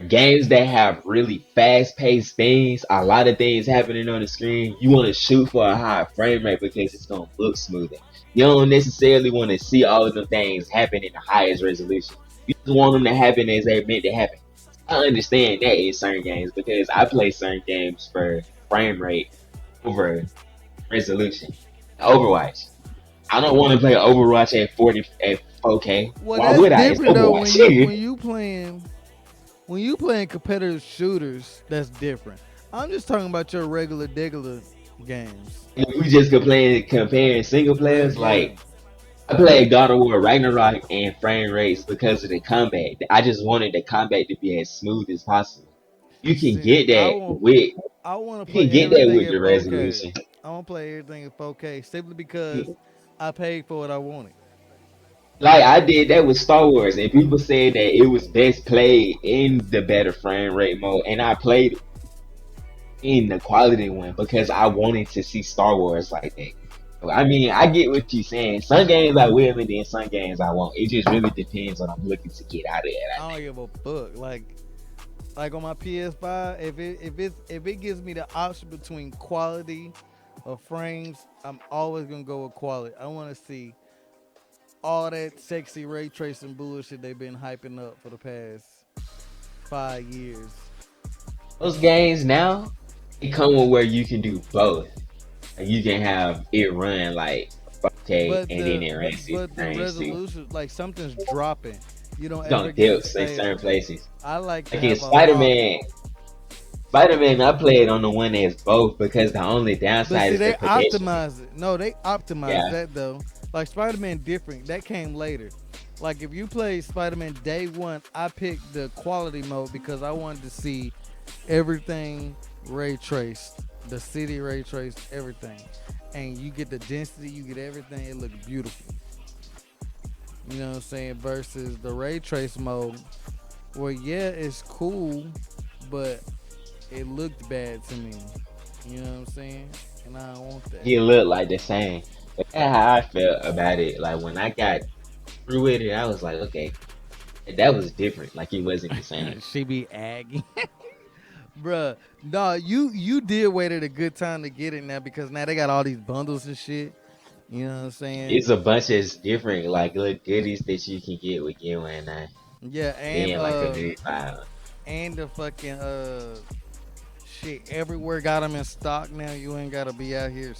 Speaker 1: Games that have really fast paced things, a lot of things happening on the screen, you want to shoot for a high frame rate because it's gonna look smoother. You don't necessarily want to see all of them things happen in the highest resolution. You just want them to happen as they're meant to happen. I understand that in certain games because I play certain games for frame rate over resolution. Overwatch. I don't want to play Overwatch at 40 at 4K.
Speaker 2: well,
Speaker 1: Why
Speaker 2: that's
Speaker 1: would I? It's
Speaker 2: different though.
Speaker 1: Overwatch.
Speaker 2: When you playing competitive shooters, that's different. I'm just talking about your regular games.
Speaker 1: We just comparing single players.
Speaker 2: Yeah.
Speaker 1: Like I played God of War Ragnarok and frame rates because of the combat. I just wanted the combat to be as smooth as possible. You can
Speaker 2: See,
Speaker 1: get that with
Speaker 2: I want to
Speaker 1: you can
Speaker 2: play
Speaker 1: get that
Speaker 2: everything
Speaker 1: with
Speaker 2: in
Speaker 1: the
Speaker 2: 4K.
Speaker 1: resolution.
Speaker 2: I want to play everything in 4K simply because I paid for what I wanted.
Speaker 1: Like I did that with Star Wars, and people said that it was best played in the better frame rate mode, and I played in the quality one because I wanted to see Star Wars like that. So, I mean, I get what you're saying. Some games I will, and then some games I won't. It just really depends on what I'm looking to get out of it. I
Speaker 2: I don't
Speaker 1: think.
Speaker 2: give a fuck. Like on my PS5, if it gives me the option between quality or frames, I'm always gonna go with quality. I want to see all that sexy ray tracing bullshit they've been hyping up for the past 5 years.
Speaker 1: Those games now, they come with where you can do both. Like you can have it run like 4K
Speaker 2: But
Speaker 1: and then it runs 60
Speaker 2: the
Speaker 1: frames too.
Speaker 2: resolution, like something's dropping. You don't
Speaker 1: It's
Speaker 2: ever
Speaker 1: on
Speaker 2: get it
Speaker 1: dips in certain
Speaker 2: stable.
Speaker 1: places.
Speaker 2: I like to
Speaker 1: Like in
Speaker 2: have a lot.
Speaker 1: Spider Man, I played on the one that's both because the only
Speaker 2: But
Speaker 1: downside
Speaker 2: see,
Speaker 1: is the
Speaker 2: they
Speaker 1: pedestrian.
Speaker 2: optimize it. No, they optimize
Speaker 1: Yeah,
Speaker 2: that though. Like Spider-Man, different. That came later. Like if you play Spider-Man day one, I picked the quality mode because I wanted to see everything ray traced, the city ray traced, everything, and you get the density, you get everything. It looks beautiful. You know what I'm saying? Versus the ray trace mode, where yeah, it's cool, but it looked bad to me. You know what I'm saying? And I don't want that.
Speaker 1: he look like the same. That's how I felt about it. Like when I got through with it, I was like, okay, that was different. Like it wasn't the same.
Speaker 2: She be aggy. Bruh, no, you did wait at a good time to get it now because now they got all these bundles and shit. You know what I'm saying?
Speaker 1: It's a bunch of different like little goodies that you can get with Game and I.
Speaker 2: Yeah,
Speaker 1: Then like a good file.
Speaker 2: and the fucking shit everywhere got them in stock now. You ain't gotta be out here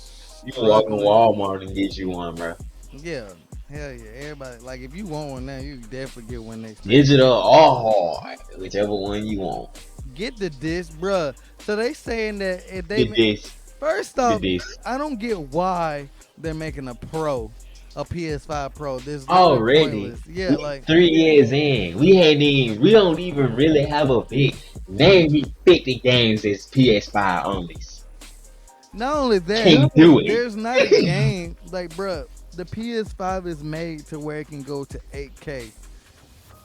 Speaker 1: You can walk in
Speaker 2: struggling.
Speaker 1: Walmart and get you one, bro.
Speaker 2: Yeah, hell yeah. Everybody like if you want one now, you can definitely get one next time.
Speaker 1: Digital or hard, whichever one you want.
Speaker 2: Get the disc, bruh. So they saying that if they
Speaker 1: The disc,
Speaker 2: first
Speaker 1: the
Speaker 2: off,
Speaker 1: disc.
Speaker 2: I don't get why they're making a PS5 Pro. This literally
Speaker 1: Already,
Speaker 2: pointless. Yeah,
Speaker 1: we
Speaker 2: like
Speaker 1: 3 years in. We don't even really have a big name. Me 50 games as PS5 onlys.
Speaker 2: not only that,
Speaker 1: Can't do it.
Speaker 2: there's not a game like, bruh. The PS5 is made to where it can go to 8K,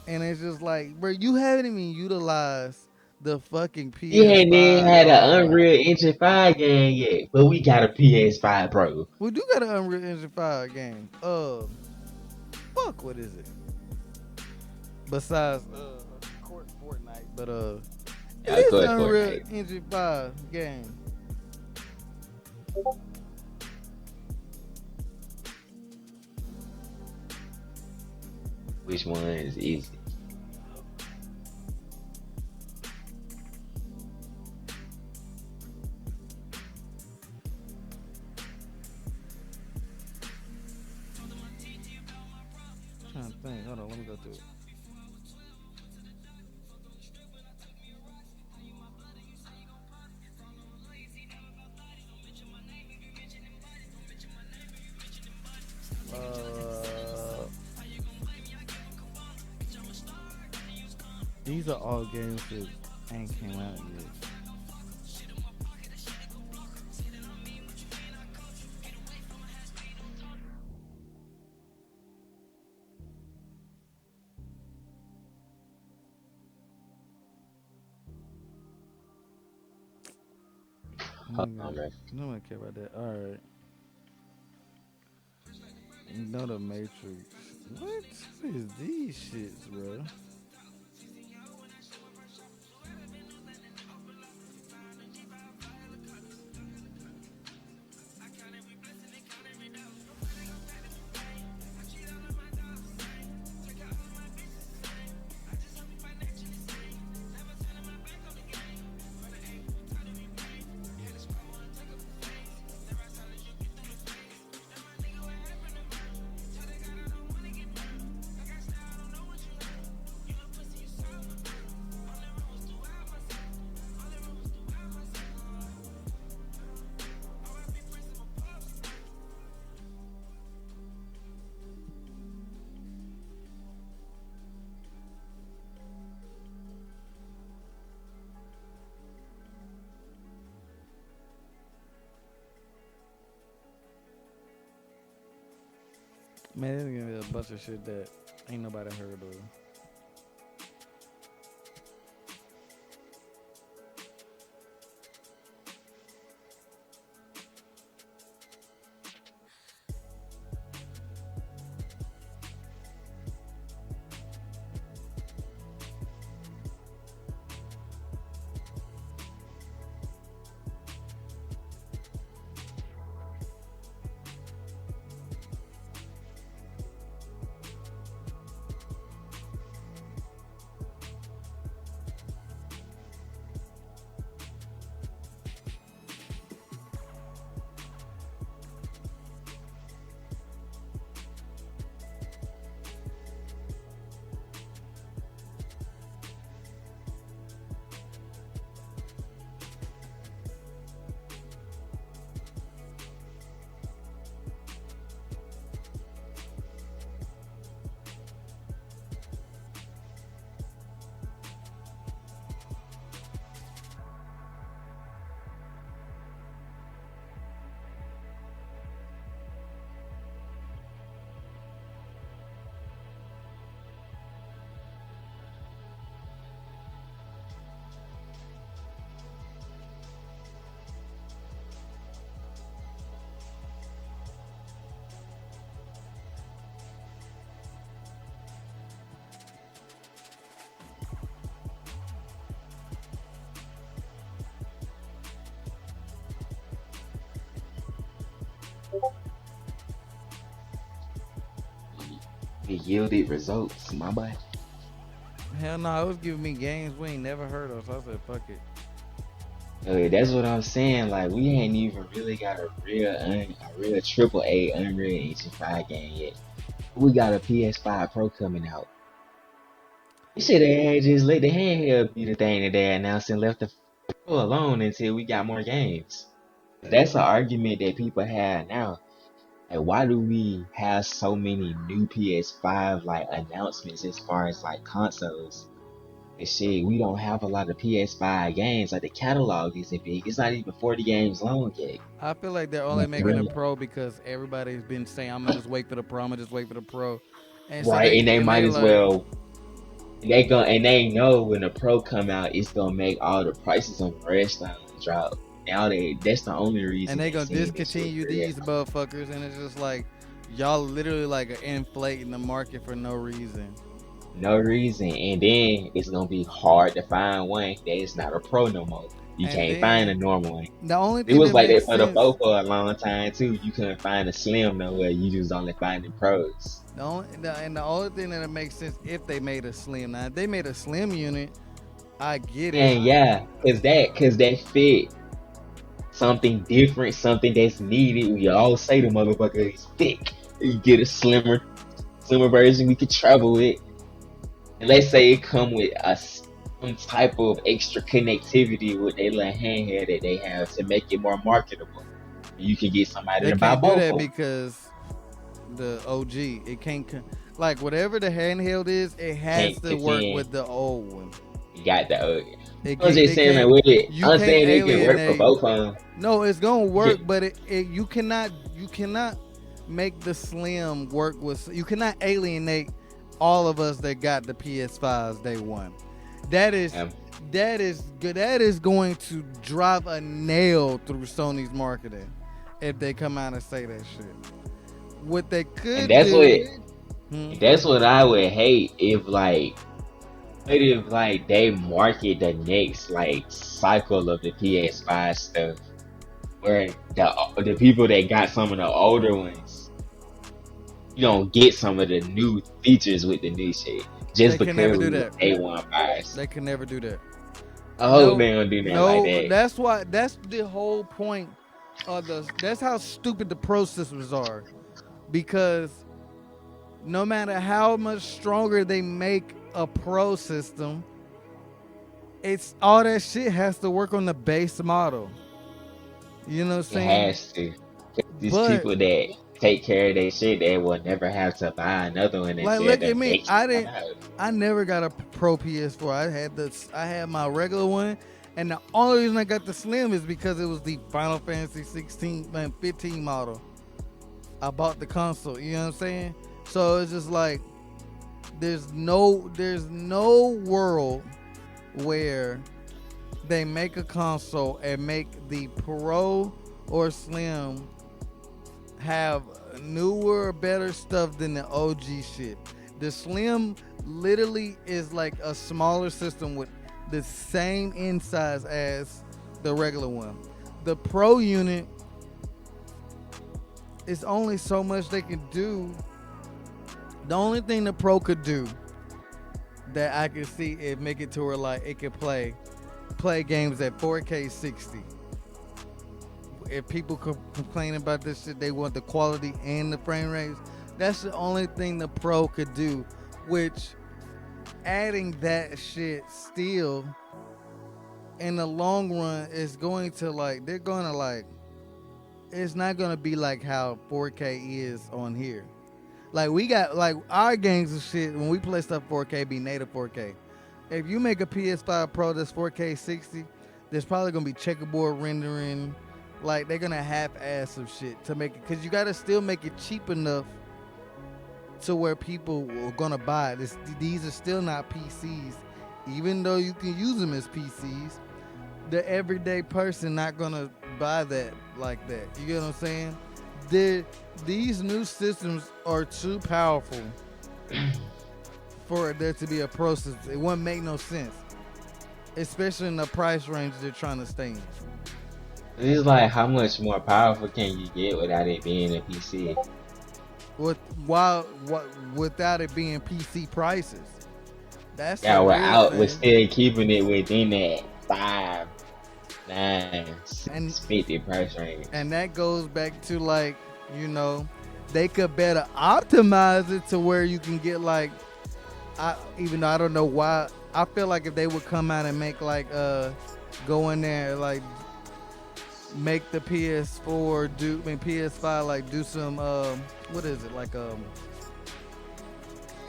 Speaker 2: and it's just like, bro, you haven't even utilized the fucking
Speaker 1: We hadn't even
Speaker 2: PS5.
Speaker 1: had an Unreal Engine 5 game yet, but we got a PS5 Pro.
Speaker 2: We do got an Unreal Engine 5 game. Fuck, what is it? Besides, Court Fortnite, but it
Speaker 1: Of
Speaker 2: is
Speaker 1: course,
Speaker 2: an Unreal
Speaker 1: Fortnite.
Speaker 2: Engine 5 game.
Speaker 1: Which one is easy?
Speaker 2: I'm trying to think. Hold on, let me go through it. Uh, these are all games that ain't came out yet.
Speaker 1: Hold on, man.
Speaker 2: Nobody care about that. All right. No, the Matrix. What is these shits, bro? Man, there's gonna be a bunch of shit that ain't nobody heard of.
Speaker 1: It yielded results, my boy.
Speaker 2: Hell no, it was giving me games we ain't never heard of. So I said, fuck it.
Speaker 1: That's what I'm saying. Like we ain't even really got a real triple A Unreal Engine 5 game yet. We got a PS5 Pro coming out. We should have just let the handheld be the thing that they announced and left the Pro alone until we got more games. That's an argument that people have now. Like, why do we have so many new PS5 like announcements as far as like consoles? And shit, we don't have a lot of PS5 games. Like the catalog isn't big. It's not even 40 games long yet.
Speaker 2: I feel like they're only making a pro because everybody's been saying, I'm gonna just wait for the pro, I'm gonna just wait for the pro. And so
Speaker 1: Right, and they
Speaker 2: they
Speaker 1: might as
Speaker 2: like,
Speaker 1: well. They know when the Pro come out, it's gonna make all the prices on the rest of them drop. Now that's the only
Speaker 2: and
Speaker 1: reason
Speaker 2: they
Speaker 1: they
Speaker 2: gonna
Speaker 1: saying this shit
Speaker 2: discontinue
Speaker 1: for real.
Speaker 2: these motherfuckers, and it's just like, y'all literally like are inflating the market for no reason.
Speaker 1: No reason, and then it's gonna be hard to find one that is not a Pro no more. You
Speaker 2: And
Speaker 1: can't find a
Speaker 2: then
Speaker 1: normal one.
Speaker 2: the only
Speaker 1: It
Speaker 2: thing
Speaker 1: was
Speaker 2: that
Speaker 1: like
Speaker 2: makes
Speaker 1: that for the
Speaker 2: sense,
Speaker 1: Pro for a long time too. You couldn't find a Slim nowhere. You just only finding Pros.
Speaker 2: and the only thing that makes sense if they made a slim. Now, if they made a slim unit, I get it.
Speaker 1: And yeah, cause that fit something different, something that's needed. We all say the motherfucker is thick. You get a slimmer version we could travel with. And let's say it come with some type of extra connectivity with their little handheld that they have to make it more marketable. You can get somebody
Speaker 2: They
Speaker 1: to buy
Speaker 2: can't do
Speaker 1: both
Speaker 2: that
Speaker 1: of them.
Speaker 2: because the OG, it can't like whatever the handheld is, it has
Speaker 1: Can't
Speaker 2: to work
Speaker 1: contend.
Speaker 2: with the old one.
Speaker 1: You got the.
Speaker 2: It
Speaker 1: I'm
Speaker 2: can't.
Speaker 1: just
Speaker 2: They
Speaker 1: saying that
Speaker 2: can't.
Speaker 1: with it.
Speaker 2: You
Speaker 1: I'm
Speaker 2: can't
Speaker 1: saying it can work for
Speaker 2: alienate.
Speaker 1: both of them.
Speaker 2: No, it's gonna work,
Speaker 1: Yeah,
Speaker 2: but you cannot. You cannot make the slim work with. You cannot alienate all of us that got the PS5s day one. That is
Speaker 1: um,
Speaker 2: that is good. That is going to drive a nail through Sony's marketing if they come out and say that shit. What they
Speaker 1: and
Speaker 2: could
Speaker 1: that's
Speaker 2: do.
Speaker 1: what
Speaker 2: Hmm?
Speaker 1: that's what I would hate if like. What if like they market the next like cycle of the PS5 stuff where the people that got some of the older ones, you don't get some of the new features with the new shit
Speaker 2: They
Speaker 1: just
Speaker 2: can never
Speaker 1: because
Speaker 2: do
Speaker 1: we were
Speaker 2: that.
Speaker 1: day one buyers.
Speaker 2: They can never do that.
Speaker 1: I hope
Speaker 2: No,
Speaker 1: they don't do nothing like
Speaker 2: no.
Speaker 1: that.
Speaker 2: That's why. That's the whole point of the. That's how stupid the pro systems are, because no matter how much stronger they make a pro system, it's all that shit has to work on the base model. You know what I'm
Speaker 1: It
Speaker 2: saying?
Speaker 1: has to. 'Cause these
Speaker 2: But
Speaker 1: people that take care of their shit, they will never have to buy another one
Speaker 2: like,
Speaker 1: until
Speaker 2: look
Speaker 1: the
Speaker 2: at me.
Speaker 1: next one come out.
Speaker 2: I never got a pro PS4. I had my regular one, and the only reason I got the slim is because it was the Final Fantasy 16 and 15 model. I bought the console. You know what I'm saying? So it's just like there's no world where they make a console and make the Pro or Slim have newer, better stuff than the OG shit. The Slim literally is like a smaller system with the same in size as the regular one. The Pro unit is only so much they can do. The only thing the Pro could do that I could see it make it to where like it could play games at 4K 60. If people complain about this shit, they want the quality and the frame rates. That's the only thing the Pro could do. Which adding that shit still in the long run is going to like they're gonna like it's not gonna be like how 4K is on here. Like we got like our games and shit when we play stuff 4K be native 4K. If you make a PS5 Pro that's 4K 60, there's probably gonna be checkerboard rendering. Like they're gonna half-ass some shit to make it, cause you gotta still make it cheap enough to where people are gonna buy it. These are still not PCs, even though you can use them as PCs. The everyday person not gonna buy that like that. You get what I'm saying? These new systems are too powerful for there to be a pro system. It wouldn't make no sense, especially in the price range they're trying to stay in.
Speaker 1: It's like how much more powerful can you get without it being a PC?
Speaker 2: With while what without it being PC prices. That's
Speaker 1: Yeah,
Speaker 2: the
Speaker 1: we're
Speaker 2: weird
Speaker 1: out. We're
Speaker 2: thing.
Speaker 1: still keeping it within that 5, 9,
Speaker 2: And
Speaker 1: 650 price range.
Speaker 2: and that goes back to like, you know, they could better optimize it to where you can get like even though I don't know why I feel like if they would come out and make like go in there like make the PS4 do I mean PS5 like do some what is it like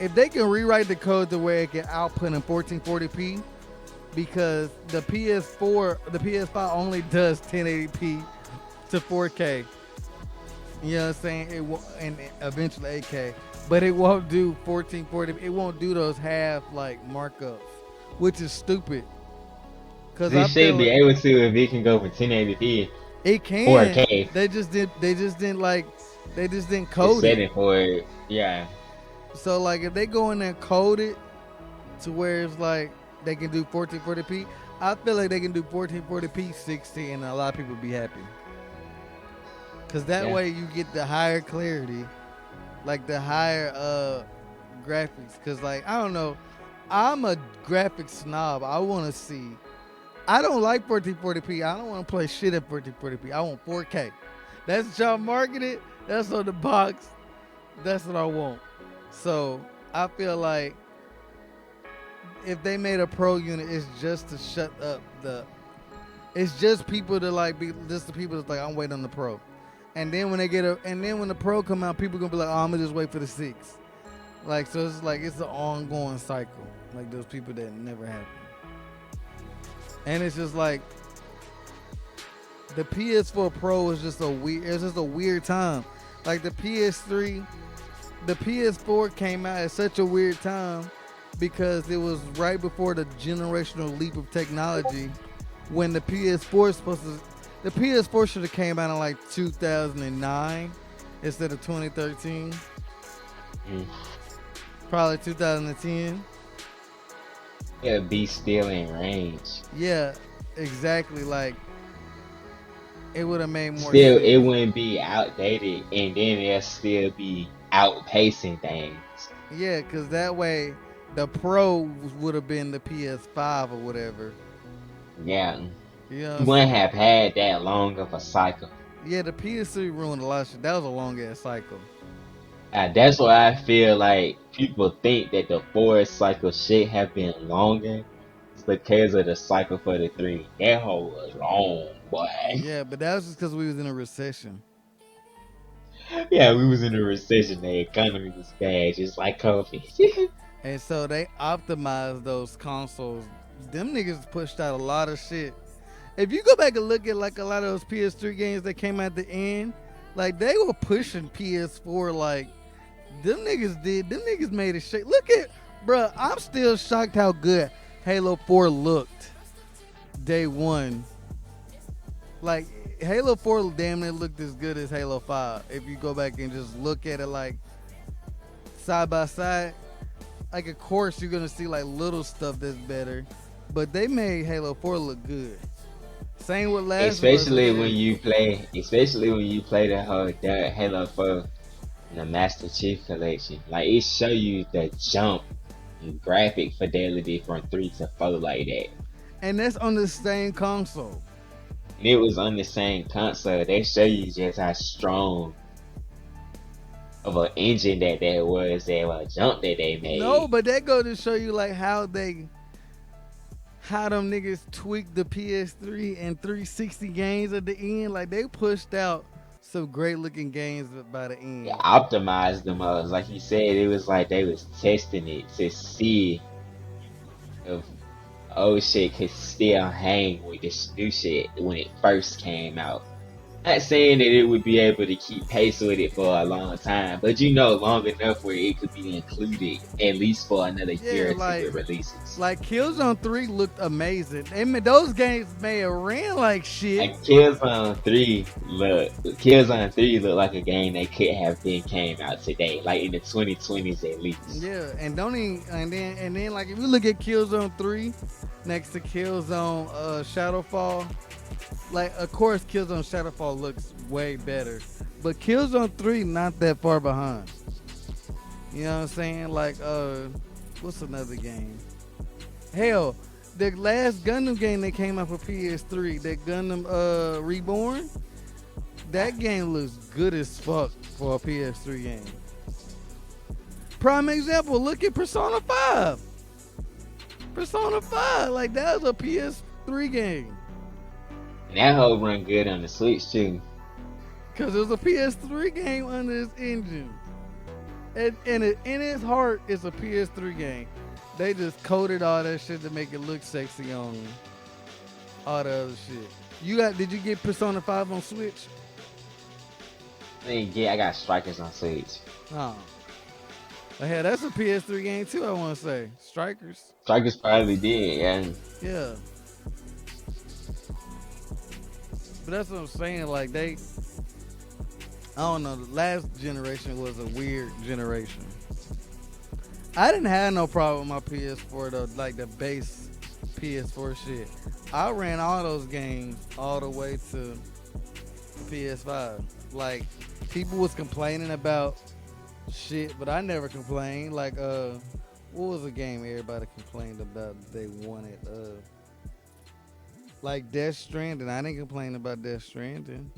Speaker 2: if they can rewrite the code to where it can output in 1440p because the PS5 only does 1080p to 4K. You know what I'm saying? It will, and eventually 8K, but it won't do 1440. It won't do those half like markups, which is stupid. Cause
Speaker 1: They
Speaker 2: I feel
Speaker 1: should be
Speaker 2: like
Speaker 1: able to if it can go from 1080p,
Speaker 2: it can.
Speaker 1: 4K.
Speaker 2: They just did. They just didn't like. They just didn't
Speaker 1: The
Speaker 2: code it.
Speaker 1: setting for it, yeah.
Speaker 2: So like, if they go in there and code it to where it's like they can do 1440p, I feel like they can do 1440p 60, and a lot of people be happy. Cause that
Speaker 1: Yeah.
Speaker 2: way you get the higher clarity, like the higher graphics. Cause like I don't know, I'm a graphics snob. I want to see. I don't like 1440p. I don't want to play shit at 1440p. I want 4K. That's what y'all marketed. That's on the box. That's what I want. So I feel like if they made a pro unit, it's just to shut up the. It's just people to like be. Just the people that's like I'm waiting on the pro, and then when they get and then when the pro come out, people gonna be like, oh, I'm gonna just wait for the 6. Like so, it's like it's an ongoing cycle. Like those people that never happen. And it's just like the PS4 Pro is just a weird. It's just a weird time. Like the PS3, the PS4 came out at such a weird time because it was right before the generational leap of technology. When the PS4 is supposed to, the PS4 should have came out in like 2009 instead of 2013.
Speaker 1: Mm.
Speaker 2: Probably 2010.
Speaker 1: It'll be still in range.
Speaker 2: Yeah, exactly. Like it would have made more
Speaker 1: Still, it
Speaker 2: sense.
Speaker 1: wouldn't be outdated, and then it'll still be outpacing things.
Speaker 2: Yeah, because that way the Pro would have been the PS5 or whatever.
Speaker 1: Yeah,
Speaker 2: You know what
Speaker 1: you
Speaker 2: I'm
Speaker 1: wouldn't
Speaker 2: saying?
Speaker 1: have had that long of a cycle.
Speaker 2: Yeah, the PS3 ruined a lot of shit. That was a long ass cycle.
Speaker 1: That's why I feel like people think that the 4 cycle should have been longer. It's because of the cycle for the 3. That whole was long, boy.
Speaker 2: Yeah, but that was just because we was in a recession.
Speaker 1: Yeah, we was in a recession. The economy was bad, just like COVID.
Speaker 2: And so they optimized those consoles. Them niggas pushed out a lot of shit. If you go back and look at like a lot of those PS3 games that came at the end, like they were pushing PS4 like them niggas did. Them niggas made it shake. Look at, bruh, I'm still shocked how good Halo 4 looked day one. Like Halo 4 damn near looked as good as Halo 5. If you go back and just look at it like side by side, like of course you're gonna see like little stuff that's better, but they made Halo 4 look good. Same with Last of Us.
Speaker 1: Especially when you play the whole Halo 4 and the Master Chief Collection. Like it show you the jump in graphic fidelity from 3 to 4 like that.
Speaker 2: And that's on the same console.
Speaker 1: And it was on the same console. They show you just how strong of an engine that was, that jump that they made.
Speaker 2: No, but that go to show you like how them niggas tweaked the PS3 and 360 games at the end. Like they pushed out some great looking games by the end.
Speaker 1: They optimized the most. Like you said, it was like they was testing it to see if old shit could still hang with this new shit when it first came out. Not saying that it would be able to keep pace with it for a long time, but long enough where it could be included at least for another year
Speaker 2: like,
Speaker 1: to releases.
Speaker 2: Like Killzone 3 looked amazing. Those games may have ran like shit.
Speaker 1: Like Killzone 3 looked like a game that could have been came out today, like in the 2020s at least.
Speaker 2: Yeah, and then like if you look at Killzone 3 next to Killzone Shadowfall, Like, of course, Killzone Shadowfall looks way better, but Killzone 3 not that far behind. You know what I'm saying? Like, what's another game? Hell, the last Gundam game that came out for PS3, that Gundam Reborn, that game looks good as fuck for a PS3 game. Prime example, look at Persona 5. Persona 5, like that was a PS3 game.
Speaker 1: And that whole run good on the Switch too.
Speaker 2: Because it was a PS3 game under this engine. And in its heart, it's a PS3 game. They just coded all that shit to make it look sexy on all the other shit. Did you get Persona 5 on Switch?
Speaker 1: I got Strikers on Switch.
Speaker 2: Oh. Hell, that's a PS3 game too, I want to say. Strikers.
Speaker 1: Strikers probably did, yeah.
Speaker 2: Yeah. But that's what I'm saying. Like, I don't know. The last generation was a weird generation. I didn't have no problem with my PS4 though, like the base PS4 shit. I ran all those games all the way to PS5. Like, people was complaining about shit, but I never complained. Like, what was a game everybody complained about they wanted? Like Death Stranding. I didn't complain about Death Stranding.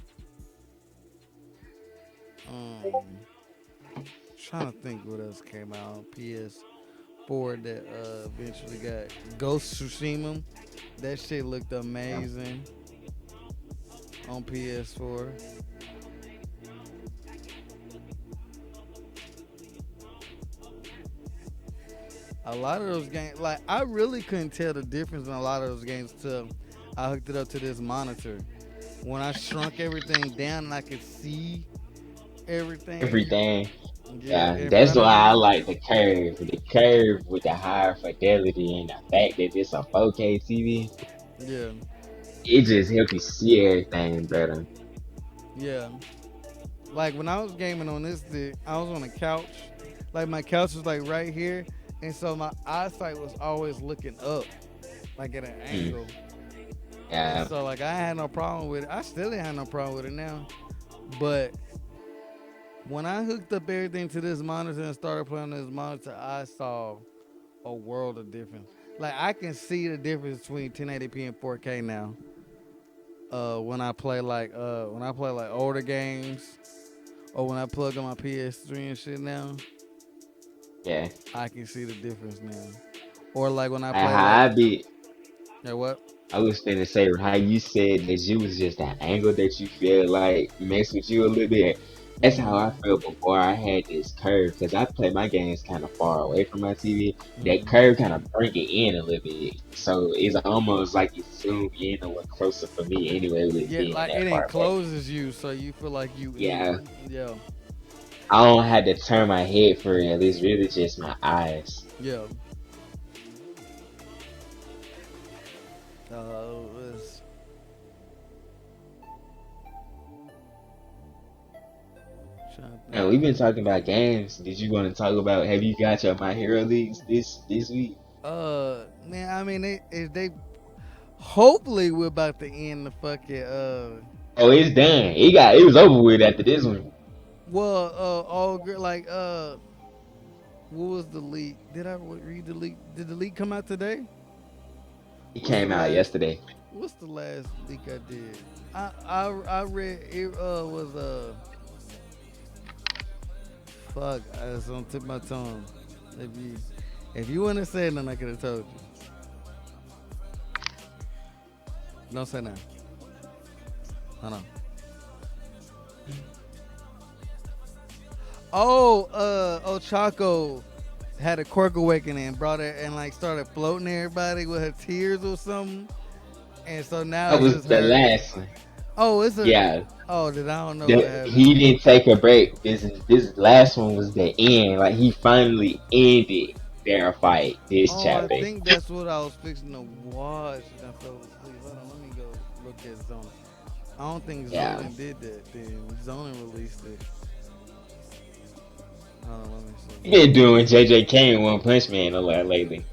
Speaker 2: Trying to think what else came out on PS4 that eventually got Ghost Tsushima. That shit looked amazing on PS4. A lot of those games, like, I really couldn't tell the difference in a lot of those games till I hooked it up to this monitor. When I shrunk everything down and I could see everything.
Speaker 1: Everything. Yeah, that's why I like the curve. The curve with the higher fidelity and the fact that it's a 4K TV.
Speaker 2: Yeah.
Speaker 1: It just helps you see everything better.
Speaker 2: Yeah. Like, when I was gaming on this stick, I was on a couch. Like, my couch was like right here, and so my eyesight was always looking up, like at an angle.
Speaker 1: Yeah.
Speaker 2: And so, like, I had no problem with it. I still didn't have no problem with it now. But when I hooked up everything to this monitor and started playing on this monitor, I saw a world of difference. Like, I can see the difference between 1080p and 4K now. When I play like older games, or when I plug on my PS3 and shit now.
Speaker 1: Yeah.
Speaker 2: I can see the difference now. Or like when I play Yeah, what?
Speaker 1: I was finna say how you said that you was just that angle that you feel like mess with you a little bit. That's how I felt before I had this curve, because I play my games kind of far away from my TV. That curve kind of bring it in a little bit, so it's almost like it zoomed in a little closer for me anyway. With being
Speaker 2: like
Speaker 1: that
Speaker 2: it
Speaker 1: far
Speaker 2: encloses you, so you feel like you.
Speaker 1: Yeah.
Speaker 2: Yeah.
Speaker 1: I don't have to turn my head for it. It's really just my eyes.
Speaker 2: Yeah.
Speaker 1: And we've been talking about games. Did you want to talk about? Have you got your My Hero Leagues this week?
Speaker 2: Man, I mean, they hopefully we're about to end the fucking
Speaker 1: Oh, it's done. It was over with after this one.
Speaker 2: Well, what was the leak? Did I read the leak? Did the leak come out today?
Speaker 1: It came out yesterday.
Speaker 2: What's the last leak I did? I read it was fuck, it's on tip of my tongue. If you wouldn't have said nothing, I could have told you. Don't say nothing. Hold on. Chaco had a quirk awakening and brought it and like started floating everybody with her tears or something. And so now
Speaker 1: that was the last one.
Speaker 2: Oh, it's a
Speaker 1: yeah.
Speaker 2: Oh, I don't know. What happened.
Speaker 1: He didn't take a break. This last one was the end. Like he finally ended their fight. This chapter.
Speaker 2: I think that's what I was fixing to watch. And I fell asleep. Hold on, let me go look at Zoning. I don't think Zoning did that. Then Zoning released it. Let me see.
Speaker 1: He been doing JJK and One Punch Man a lot lately.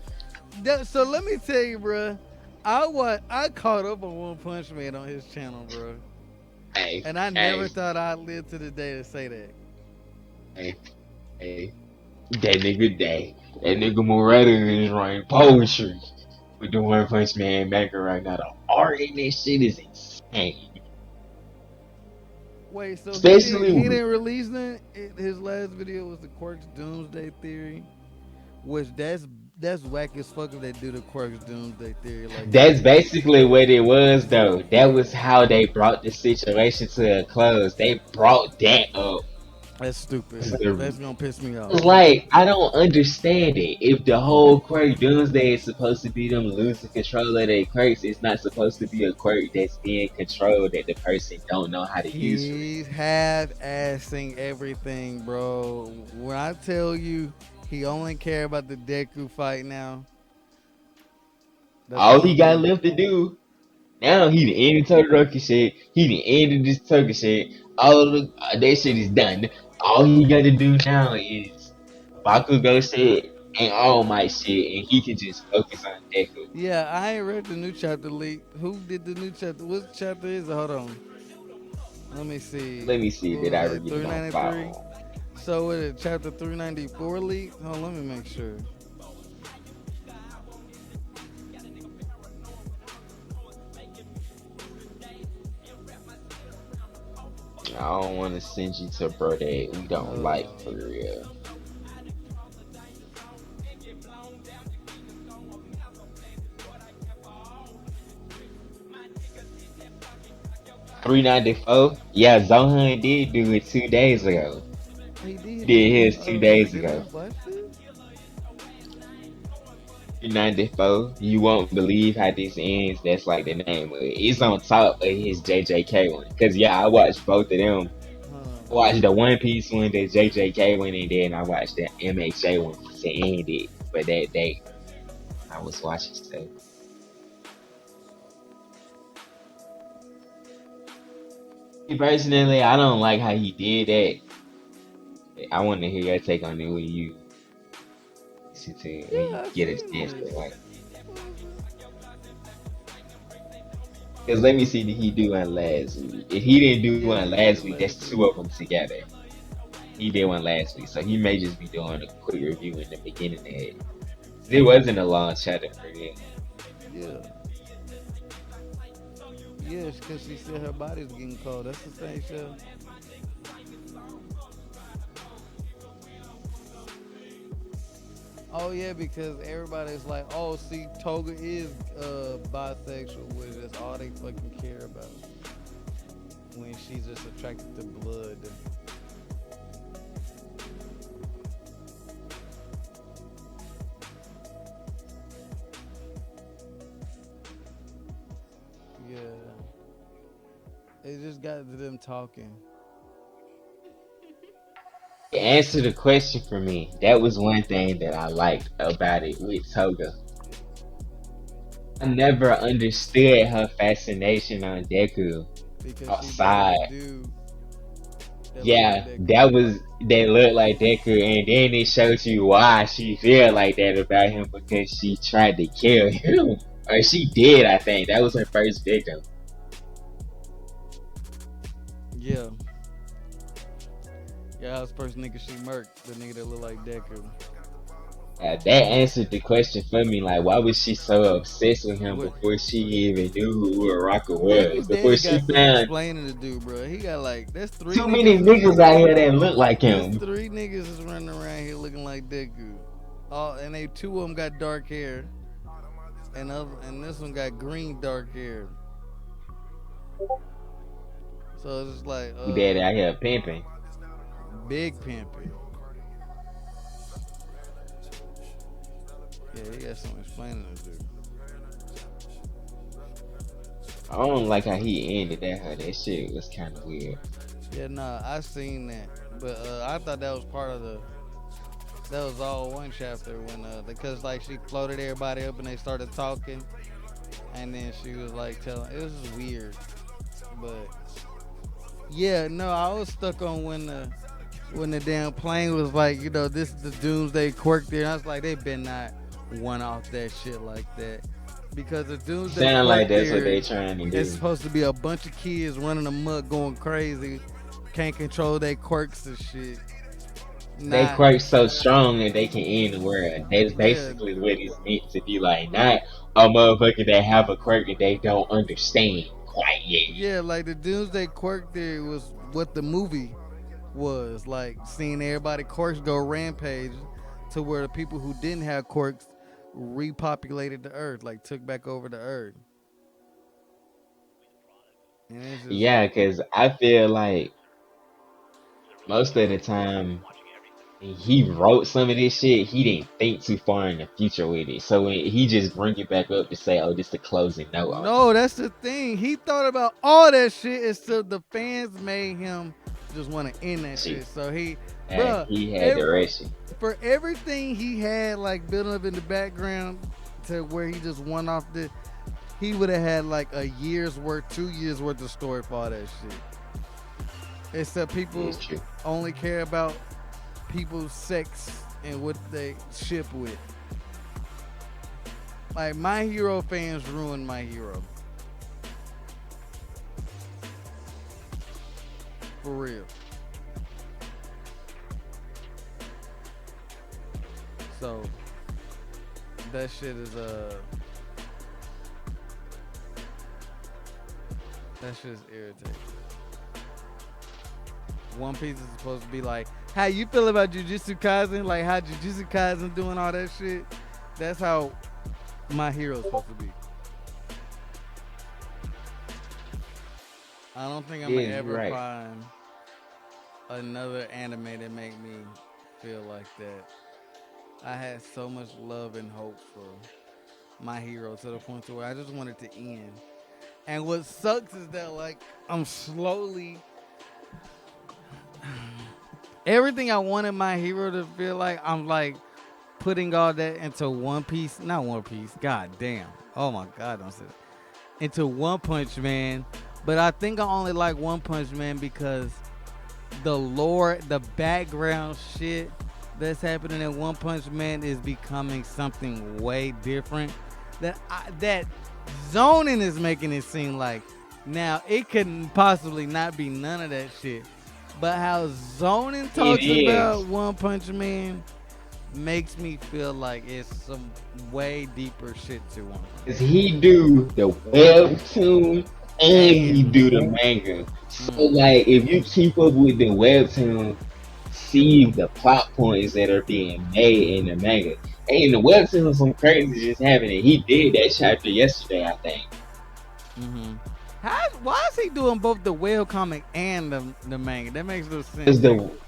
Speaker 2: So let me tell you, bruh. I caught up on One Punch Man on his channel, bro,
Speaker 1: Hey,
Speaker 2: and I
Speaker 1: hey,
Speaker 2: never thought I'd live to the day to say that.
Speaker 1: hey, hey. That nigga day. That nigga Moretta is writing poetry with the One Punch Man manga right now. The art in this shit is insane.
Speaker 2: Wait, so
Speaker 1: Especially
Speaker 2: he
Speaker 1: with
Speaker 2: didn't release that? His last video was the Quirks Doomsday Theory, which that's whack as fuck if they do the Quirks Doomsday Theory like
Speaker 1: that's
Speaker 2: that.
Speaker 1: basically what it was though. That was how they brought the situation to a close. They brought that up.
Speaker 2: That's stupid. That's gonna piss me off.
Speaker 1: Like, I don't understand it. If the whole quirk Doomsday is supposed to be them losing control of their quirks, it's not supposed to be a quirk that's being controlled that the person don't know how to use for real.
Speaker 2: He's half-assing everything, bro. When I tell you he only care about the Deku fight now, that's
Speaker 1: All he
Speaker 2: all
Speaker 1: got
Speaker 2: he.
Speaker 1: left to do, now he the ended Todoroki shit, he the ended this Toga shit, all the, that shit is done. All he got to do now is Bakugo shit and All Might shit, and he can just focus on Deku.
Speaker 2: Yeah, I ain't read the new chapter leak. Who did the new chapter? What chapter is it? Hold on. Let me see.
Speaker 1: Let me see,
Speaker 2: What
Speaker 1: did
Speaker 2: was
Speaker 1: I
Speaker 2: that?
Speaker 1: read it on
Speaker 2: 393?
Speaker 1: file?
Speaker 2: So with it chapter 394 leak? Hold on, let me make sure.
Speaker 1: I don't want to send you to bro that we don't like
Speaker 2: Uh,
Speaker 1: for real. 394? Yeah, Zohan did do it 2 days ago.
Speaker 2: he
Speaker 1: He
Speaker 2: did
Speaker 1: did
Speaker 2: do
Speaker 1: his 2 days
Speaker 2: Get
Speaker 1: ago.
Speaker 2: Out Blasted?
Speaker 1: 394, you won't believe how this ends. That's like the name of it. It's on top of his JJK one. Cause yeah, I watched both of them. I
Speaker 2: Huh.
Speaker 1: watched the One Piece one, the JJK one, and then I watched the MHA one to end it. But that day, I was watching stuff. Personally, I don't like how he did that. I want to hear your take on it when you listen to it, when you
Speaker 2: Yeah, I've
Speaker 1: get a
Speaker 2: seen
Speaker 1: chance
Speaker 2: this.
Speaker 1: to like. Cause let me see, did he do one last week? If he didn't do
Speaker 2: Yeah,
Speaker 1: one
Speaker 2: he
Speaker 1: last
Speaker 2: did
Speaker 1: week,
Speaker 2: last
Speaker 1: that's two
Speaker 2: week.
Speaker 1: of them together. He did one last week, so he may just be doing a quick review in the beginning of it. It wasn't a long chapter for real.
Speaker 2: Yeah. Yeah, it's because she said her body's getting cold. That's the same show. Oh yeah, because everybody's like, oh, see, Toga is bisexual, which is all they fucking care about. When she's just attracted to blood. Yeah, it just got to them talking.
Speaker 1: Answer the question for me. That was one thing that I liked about it with Toga. I never understood her fascination on Deku
Speaker 2: Because she dated
Speaker 1: outside.
Speaker 2: a dude that looked like
Speaker 1: Yeah,
Speaker 2: Deku.
Speaker 1: that was that looked like Deku, and then it shows you why she feel like that about him because she tried to kill him, or she did. I think that was her first victim.
Speaker 2: Yeah. Yeah, that was the first nigga she murked. The nigga that looked like Deku.
Speaker 1: That answered the question for me. Like, why was she so obsessed with him
Speaker 2: What?
Speaker 1: before she even knew who Uraraka was?
Speaker 2: Deku's
Speaker 1: Before
Speaker 2: daddy
Speaker 1: she
Speaker 2: got some
Speaker 1: found
Speaker 2: explaining to do, bro. He got like that's three
Speaker 1: too many
Speaker 2: niggas.
Speaker 1: niggas out here that look like
Speaker 2: There's
Speaker 1: him.
Speaker 2: three niggas is running around here looking like Deku. And they two of them got dark hair, and this one got green dark hair. So it's just like
Speaker 1: Who that out here pimping?
Speaker 2: big pimping. Yeah, he got some explaining to do.
Speaker 1: I don't like how he ended that. Her that shit was kind of weird.
Speaker 2: Yeah, nah, I seen that, but I thought that was part of the. That was all one chapter when because like she floated everybody up and they started talking, and then she was like telling. It was just weird, but yeah, no, I was stuck on when the damn plane was like, this is the Doomsday Quirk there. And I was like, they been not one off that shit like that. because the Doomsday
Speaker 1: Sound
Speaker 2: Quirk
Speaker 1: like that's what they
Speaker 2: theory
Speaker 1: trying to
Speaker 2: is
Speaker 1: do.
Speaker 2: supposed to be a bunch of kids running amok, going crazy, can't control their quirks and shit.
Speaker 1: They
Speaker 2: Not,
Speaker 1: quirk so strong that they can end the world. That's
Speaker 2: yeah,
Speaker 1: basically what it's meant to be like. Not a motherfucker that have a quirk that they don't understand quite yet.
Speaker 2: yeah. Like the Doomsday Quirk theory was what the movie was like, seeing everybody quirks go rampage to where the people who didn't have quirks repopulated the earth, like took back over the earth, and it's just
Speaker 1: Yeah,
Speaker 2: like,
Speaker 1: because I feel like most of the time when he wrote some of this shit, he didn't think too far in the future with it. So when he just bring it back up to say, "Oh, this the closing note on
Speaker 2: no, that's the thing. He thought about all that shit until the fans made him just want to end that
Speaker 1: this shit."
Speaker 2: shit. So he,
Speaker 1: And
Speaker 2: bruh,
Speaker 1: he had
Speaker 2: every,
Speaker 1: direction.
Speaker 2: for everything he had like building up in the background to where he just went off the, he would have had like a year's worth, 2 years worth of story for all that shit. Except people
Speaker 1: It's true.
Speaker 2: only care about people's sex and what they ship with. Like My Hero fans ruined My Hero. For real. So that shit is that shit is irritating. One Piece is supposed to be like, how you feel about Jujutsu Kaisen? Like how Jujutsu Kaisen doing all that shit? That's how My Hero's supposed to be. I don't think I'm
Speaker 1: Yeah,
Speaker 2: gonna
Speaker 1: you're
Speaker 2: ever
Speaker 1: right.
Speaker 2: find another anime that make me feel like that. I had so much love and hope for My Hero to the point to where I just wanted to end. And what sucks is that like I'm slowly everything I wanted My Hero to feel like, I'm like putting all that into One Piece. Not One Piece. God damn. Oh my god, don't say that. Into One Punch Man. But I think I only like One Punch Man because the lore, the background shit that's happening in One Punch Man is becoming something way different. That zoning is making it seem like, now it couldn't possibly not be none of that shit. But how zoning
Speaker 1: It
Speaker 2: talks about
Speaker 1: is.
Speaker 2: One Punch Man makes me feel like it's some way deeper shit to One Punch.
Speaker 1: Cause he do the webtoon and he
Speaker 2: And
Speaker 1: do the manga. So
Speaker 2: mm,
Speaker 1: like if you keep up with the webtoon, see the plot points that are being made in the manga. And in the webtoon some crazy just happening. He did that chapter yesterday, I think.
Speaker 2: mm-hmm. Why is he doing both the whale comic and the manga? That makes no sense.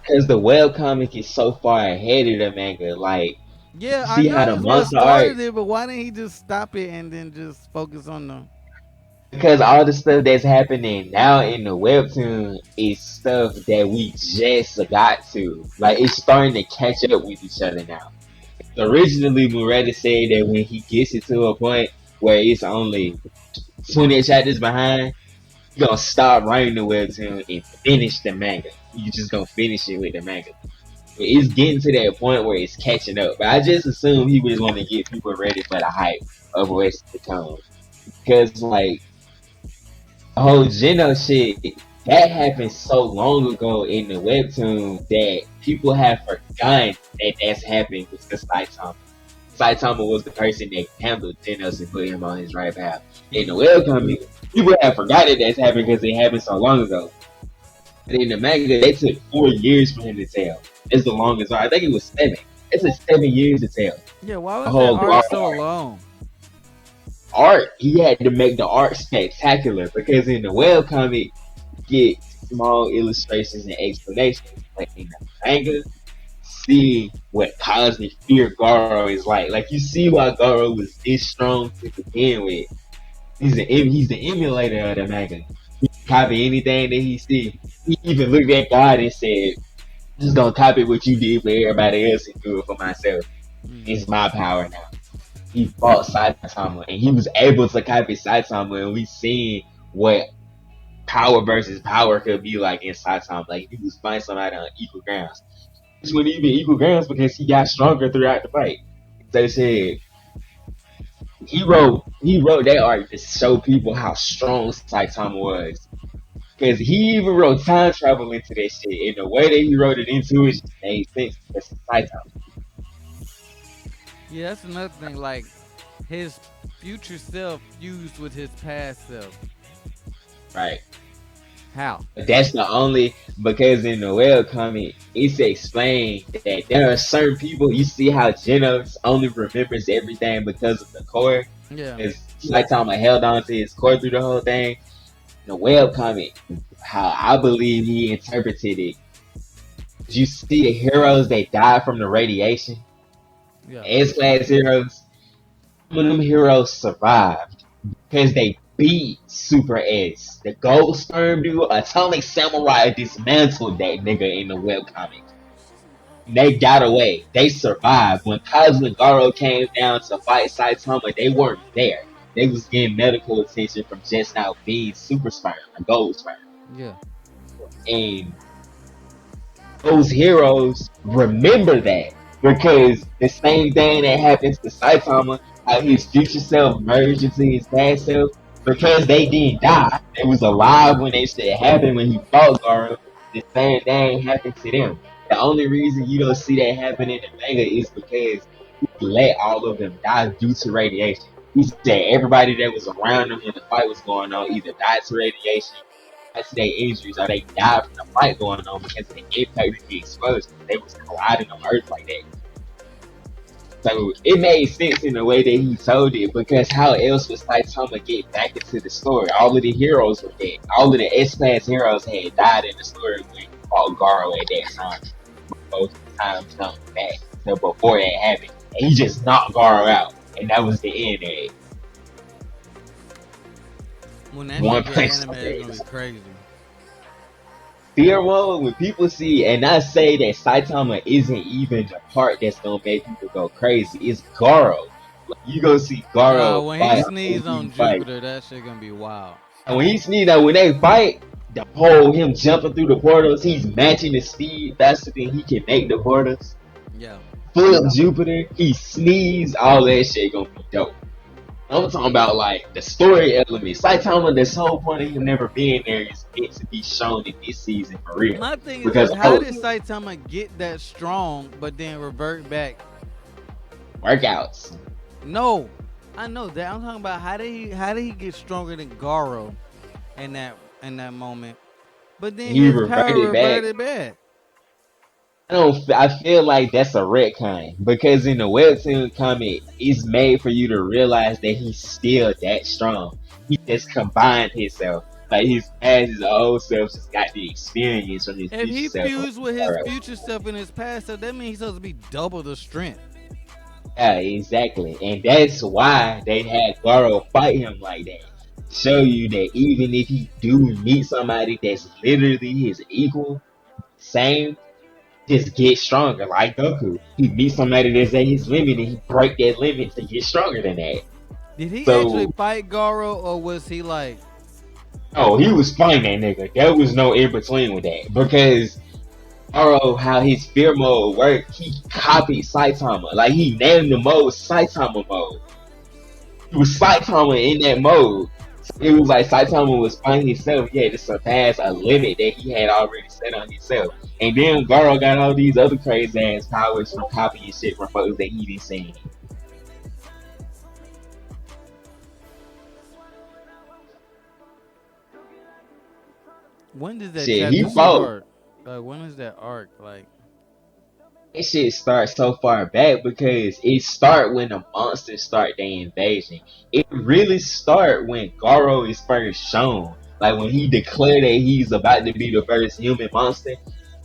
Speaker 1: Cause the web comic is so far ahead of the manga. Like
Speaker 2: Yeah,
Speaker 1: you
Speaker 2: I
Speaker 1: see how
Speaker 2: know
Speaker 1: the
Speaker 2: it's what
Speaker 1: monster art,
Speaker 2: started it, but why didn't he just stop it and then just focus on the?
Speaker 1: because all the stuff that's happening now in the webtoon is stuff that we just got to. Like it's starting to catch up with each other now. Originally, Murata said that when he gets it to a point where it's only 20 chapters behind, he gonna stop writing the webtoon and finish the manga. You just gonna finish it with the manga. It's getting to that point where it's catching up. But I just assume he was want to get people ready for the hype of what's to come. Because like the whole Geno shit, that happened so long ago in the webtoon that people have forgotten that that's happened with the Saitama. Saitama was the person that handled Genos and put him on his right path. In the
Speaker 2: Mm-hmm.
Speaker 1: webcomic, people have forgotten that's happened because it happened so long ago. And in the manga, they took 4 years for him to tell. It's the longest arc. I think it was 7. It took 7 years to tell.
Speaker 2: Yeah, why
Speaker 1: The
Speaker 2: was that
Speaker 1: whole
Speaker 2: arc so long?
Speaker 1: art, he had to make the art spectacular because in the webcomic, you get small illustrations and explanations. But in the manga, see what cosmic fear Garo is like. Like you see why Garo was this strong to begin with. He's the emulator of the manga. He copy anything that he see. He even looked at God and said, "I'm just gonna copy what you did for everybody else and do it for myself. It's
Speaker 2: Mm-hmm.
Speaker 1: my power now." He fought Saitama and he was able to copy Saitama, and we seen what power versus power could be like in Saitama. Like he was fighting somebody on equal grounds. This wasn't even equal grounds because he got stronger throughout the fight. So they said He wrote that arc to show people how strong Saitama was. Because he even wrote time travel into that shit. And the way that he wrote it into it just made sense because it's Saitama,
Speaker 2: Yeah, that's another thing. Like his future self fused with his past self.
Speaker 1: right?
Speaker 2: How?
Speaker 1: But that's the only because in the webcomic it's explained that there are certain people you see how Genos only remembers everything because of the core.
Speaker 2: Yeah.
Speaker 1: Because Saitama held on to his core through the whole thing. The webcomic, how I believe he interpreted it, you see the heroes that died from the radiation,
Speaker 2: Yeah.
Speaker 1: S class heroes, some of them heroes survived because they beat Super S. The Gold Sperm dude, Atomic Samurai dismantled that nigga in the webcomic. They got away. They survived. When Cosmic Garo came down to fight Saitama, they weren't there. They was getting medical attention from just now being Super Sperm, a Gold Sperm.
Speaker 2: Yeah.
Speaker 1: And those heroes remember that because the same thing that happens to Saitama, how his future self merged into his past self, because they didn't die, they was alive when they shit happened when he fought Garo. The same thing happened to them. The only reason you don't see that happen in the manga is because he let all of them die due to radiation. He said everybody that was around him when the fight was going on either died to radiation, to their injuries or they died from the fight going on because of the impact of the explosion. They was colliding on Earth like that. So it made sense in the way that he told it because how else would Saitama get back into the story? All of the heroes were dead. All of the S-Class heroes had died in the story when he fought Garo at that time. Both times jumped back to before that happened. And he just knocked Garo out. And that was the end of it.
Speaker 2: When that
Speaker 1: One
Speaker 2: shit get
Speaker 1: punch.
Speaker 2: animated, it's gonna be crazy.
Speaker 1: Fear mode, when people see, and I say that Saitama isn't even the part that's gonna make people go crazy, it's Garo. Like, you go see Garo
Speaker 2: When he
Speaker 1: fight,
Speaker 2: sneezed on
Speaker 1: fight.
Speaker 2: Jupiter, that shit gonna be wild.
Speaker 1: And when he sneeze, like, when they fight, the whole him jumping through the portals, he's matching the speed faster than he can make the portals.
Speaker 2: Yeah.
Speaker 1: Flip Jupiter, he sneeze, all that shit gonna be dope. I'm talking about like the story element. Saitama, this whole point of him never being there is meant to be shown in this season for real.
Speaker 2: My thing is
Speaker 1: Because
Speaker 2: this: how did Saitama get that strong, but then revert back?
Speaker 1: Workouts.
Speaker 2: No, I know that. I'm talking about how did he get stronger than Garo in that moment? But then
Speaker 1: He
Speaker 2: his power
Speaker 1: reverted back.
Speaker 2: reverted back.
Speaker 1: I feel like that's a retcon because in the webtoon comic, it's made for you to realize that he's still that strong. He just combined himself. Like his old self just got the experience from his
Speaker 2: If he
Speaker 1: future self.
Speaker 2: fused with his future self and his past self, that means he's supposed to be double the strength.
Speaker 1: Yeah, exactly. And that's why they had Garo fight him like that. Show you that even if he do meet somebody that's literally his equal, same, just get stronger like Goku. He meets somebody that's at his limit and he break that limit to get stronger than that.
Speaker 2: Did he
Speaker 1: So,
Speaker 2: actually fight Garo, or was he like?
Speaker 1: oh, he was fighting that nigga. There was no in between with that because Garo, how his fear mode worked, he copied Saitama. Like he named the mode Saitama mode. He was Saitama in that mode. So it was like Saitama was fighting himself. He had to surpass a limit that he had already set on himself. And then Garo got all these other crazy ass powers from copying shit from folks that he didn't see.
Speaker 2: When does that
Speaker 1: Shit,
Speaker 2: chapter
Speaker 1: he fought.
Speaker 2: start? When is that arc? Like,
Speaker 1: That shit starts so far back because it start when the monsters start their invasion. It really start when Garo is first shown. Like when he declared that he's about to be the first human monster.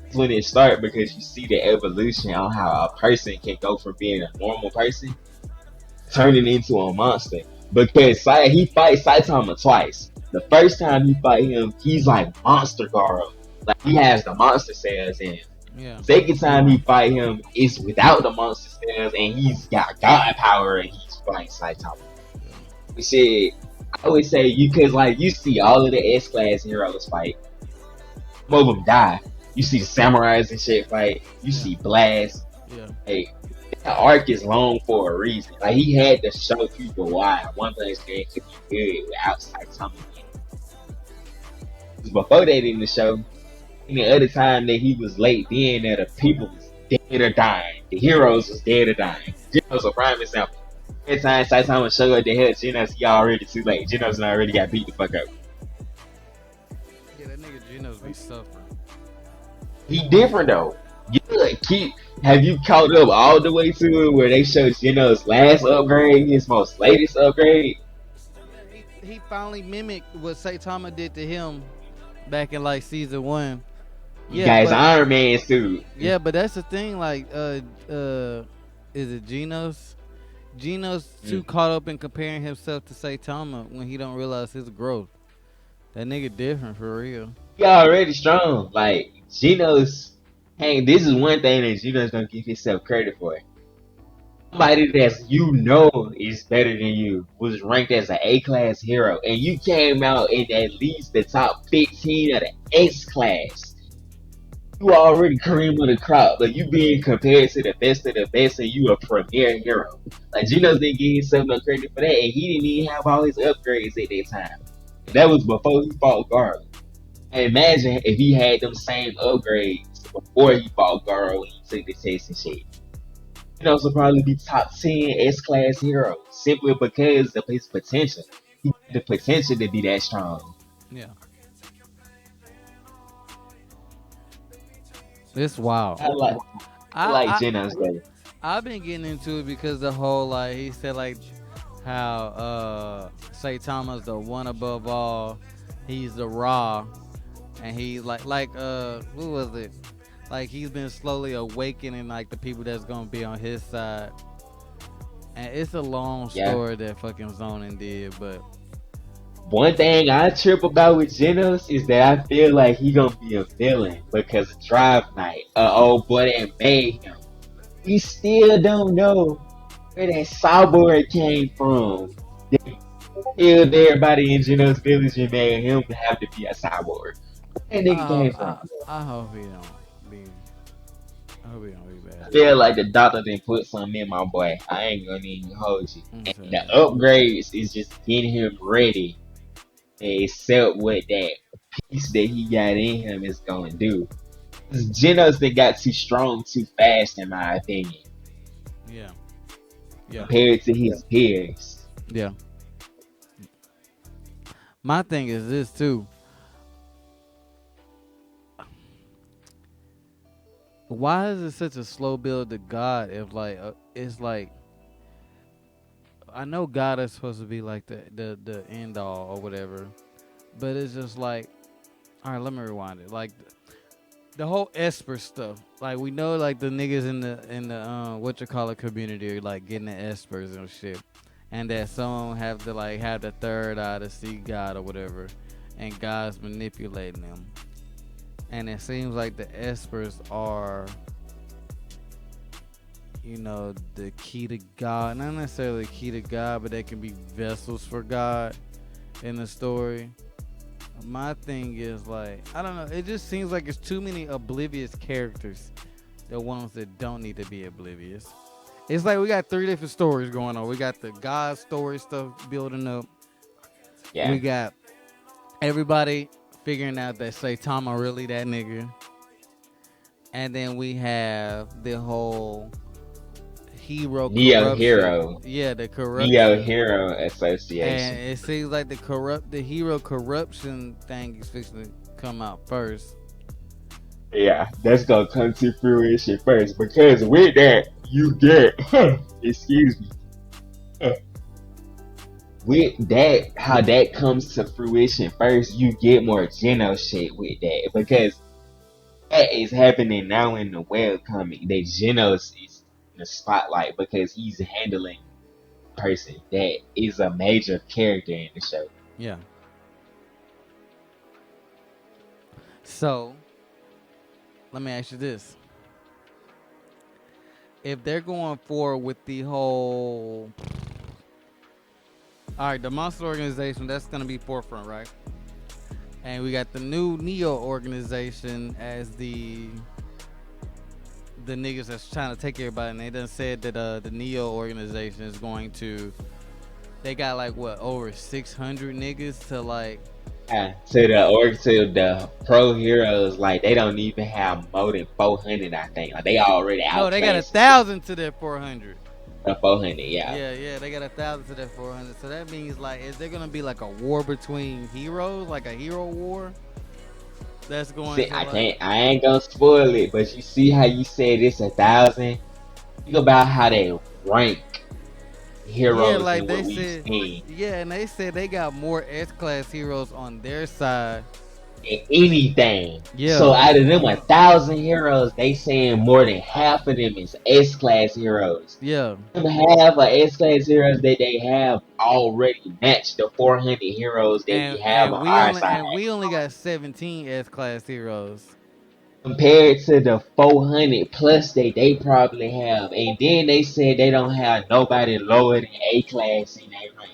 Speaker 1: That's when it start because you see the evolution on how a person can go from being a normal person turning into a monster. Because he fights Saitama twice. The first time he fight him, he's like Monster Garo. Like he has the monster cells in him.
Speaker 2: yeah.
Speaker 1: Second time he fight him is without the monster cells and he's got god power and he's fighting Saitama. But shit, I would say you could like you see all of the S class heroes fight. Some of them die. You see the samurais and shit fight. You see Blast.
Speaker 2: Yeah.
Speaker 1: Hey, That arc is long for a reason. Like he had to show people why One Punch Man could be good without Saitama being. Before they didn't show, any other time that he was late, then that the people was dead or dying. The heroes was dead or dying. Geno's a prime example. Every time Saitama showed up to help Genos, he already too late. Genos already got beat the fuck up.
Speaker 2: Yeah, that nigga Genos be suffering.
Speaker 1: He different though. Have you caught up all the way to it where they showed Genos' last upgrade, his most latest upgrade?
Speaker 2: He finally mimicked what Saitama did to him back in like season 1.
Speaker 1: You
Speaker 2: Yeah,
Speaker 1: guys,
Speaker 2: but
Speaker 1: Iron Man suit.
Speaker 2: yeah, but that's the thing. Like, is it Genos? Genos too caught up in comparing himself to Saitama when he don't realize his growth. That nigga different for real.
Speaker 1: He already strong. Like Genos, hey, this is one thing that Genos don't give himself credit for. Somebody that's is better than you was ranked as an A class hero, and you came out in at least the top 15 of the S class. You already cream of the crop, but you being compared to the best of the best, and you a premier hero. Like Genos didn't give himself no credit for that, and he didn't even have all his upgrades at that time. That was before he fought Garo. And imagine if he had them same upgrades before he fought Garo and he took the test and shit. Genos will probably be top 10 S class hero simply because of his potential. He had the potential to be that strong.
Speaker 2: Yeah. It's wild.
Speaker 1: I like Genos better.
Speaker 2: I've been getting into it because the whole like he said like how Saitama's the one above all, he's the raw, and he like who was it? Like he's been slowly awakening like the people that's gonna be on his side, and it's a long story that fucking Zonin did, but.
Speaker 1: One thing I trip about with Genos is that I feel like he gonna be a villain because of Drive Night, old boy that made him. We still don't know where that cyborg came from. They killed everybody in Genos village and made him have to be a cyborg. Where that nigga came from?
Speaker 2: I hope he don't be. I hope he don't be bad.
Speaker 1: I feel like the doctor didn't put something in my boy. I ain't gonna even hold you. And the upgrades is just getting him ready. Except what that piece that he got in him is gonna do. Genos that got too strong too fast, in my opinion.
Speaker 2: Yeah.
Speaker 1: Compared to his peers.
Speaker 2: Yeah. My thing is this too. Why is it such a slow build to God if like it's like I know God is supposed to be like the end all or whatever, but it's just like, all right, let me rewind it. Like the whole Esper stuff. Like we know like the niggas in the what you call it community are like getting the Espers and shit, and that some have to like have the third eye to see God or whatever, and God's manipulating them, and it seems like the Espers are. You know, the key to God, not necessarily the key to God, but they can be vessels for God in the story. My thing is like, I don't know, it just seems like it's too many oblivious characters, the ones that don't need to be oblivious. It's like we got 3 different stories going on. We got the God story stuff building up.
Speaker 1: Yeah.
Speaker 2: We got everybody figuring out that Saitama really that nigga. And then we have the whole
Speaker 1: Neo Hero.
Speaker 2: Yeah, the corruption.
Speaker 1: Neo Hero Association.
Speaker 2: And it seems like the hero corruption thing is fixing to come out first.
Speaker 1: Yeah, that's gonna come to fruition first because with that you get excuse me. With that, how that comes to fruition first, you get more Genos shit with that because that is happening now in the webcomic. That Genos is in the spotlight because he's handling a person that is a major character in the show.
Speaker 2: Yeah. So, let me ask you this. If they're going forward with the whole... Alright, the Monster Organization, that's going to be forefront, right? And we got the new Neo organization as the the niggas that's trying to take everybody, and they done said that the Neo organization is going to. They got like what over 600 niggas to like.
Speaker 1: To the pro heroes, like they don't even have more than 400. I think like they already
Speaker 2: No, they got
Speaker 1: outclassed
Speaker 2: 1,000 to their 400.
Speaker 1: the 400. Yeah,
Speaker 2: Yeah, yeah, they got 1,000 to their 400. So that means like, is there gonna be like a war between heroes, like a hero war? That's going
Speaker 1: see,
Speaker 2: to like.
Speaker 1: I ain't gonna spoil it, but you see how you said it's 1,000. Think about how they rank
Speaker 2: Yeah,
Speaker 1: heroes
Speaker 2: like
Speaker 1: and
Speaker 2: they
Speaker 1: what we've
Speaker 2: said.
Speaker 1: seen
Speaker 2: Yeah, and they said they got more S class heroes on their side.
Speaker 1: in anything. So
Speaker 2: Yeah,
Speaker 1: out of them 1,000 heroes, they saying more than half of them is S class heroes.
Speaker 2: yeah.
Speaker 1: Them half of S class heroes that they have already matched the 400 heroes that we
Speaker 2: And
Speaker 1: have on our side.
Speaker 2: we only got 17 S class heroes.
Speaker 1: Compared to the 400 plus they probably have. And then they said they don't have nobody lower than A class in their rank.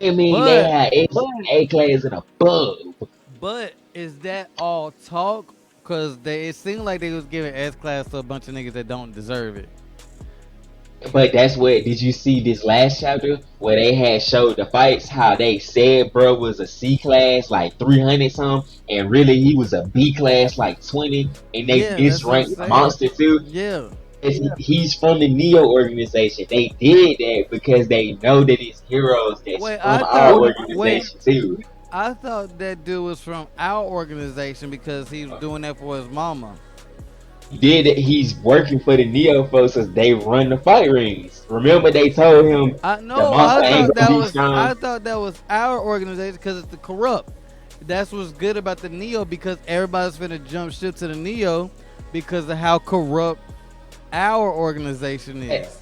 Speaker 1: I mean, they
Speaker 2: But
Speaker 1: have A class and above.
Speaker 2: is that all talk? Cause it seemed like they was giving S class to a bunch of niggas that don't deserve it.
Speaker 1: But that's what, did you see this last chapter where they had showed the fights? How they said bro was a C class, like 300 some, and really he was a B class, like 20, and they
Speaker 2: Yeah, that's what I'm
Speaker 1: misranked the
Speaker 2: saying.
Speaker 1: monster too.
Speaker 2: Yeah.
Speaker 1: He's from the Neo organization. They did that because they know that it's heroes that's
Speaker 2: Wait,
Speaker 1: from our
Speaker 2: wait,
Speaker 1: organization too.
Speaker 2: I thought that dude was from our organization because he was doing that for his mama.
Speaker 1: He did it. He's working for the Neo folks as they run the fight rings. Remember they told him
Speaker 2: I
Speaker 1: the
Speaker 2: no,
Speaker 1: monster ain't gonna be
Speaker 2: I
Speaker 1: strong.
Speaker 2: thought that was our organization because it's the corrupt. That's what's good about the Neo because everybody's finna jump ship to the Neo because of how corrupt our organization is.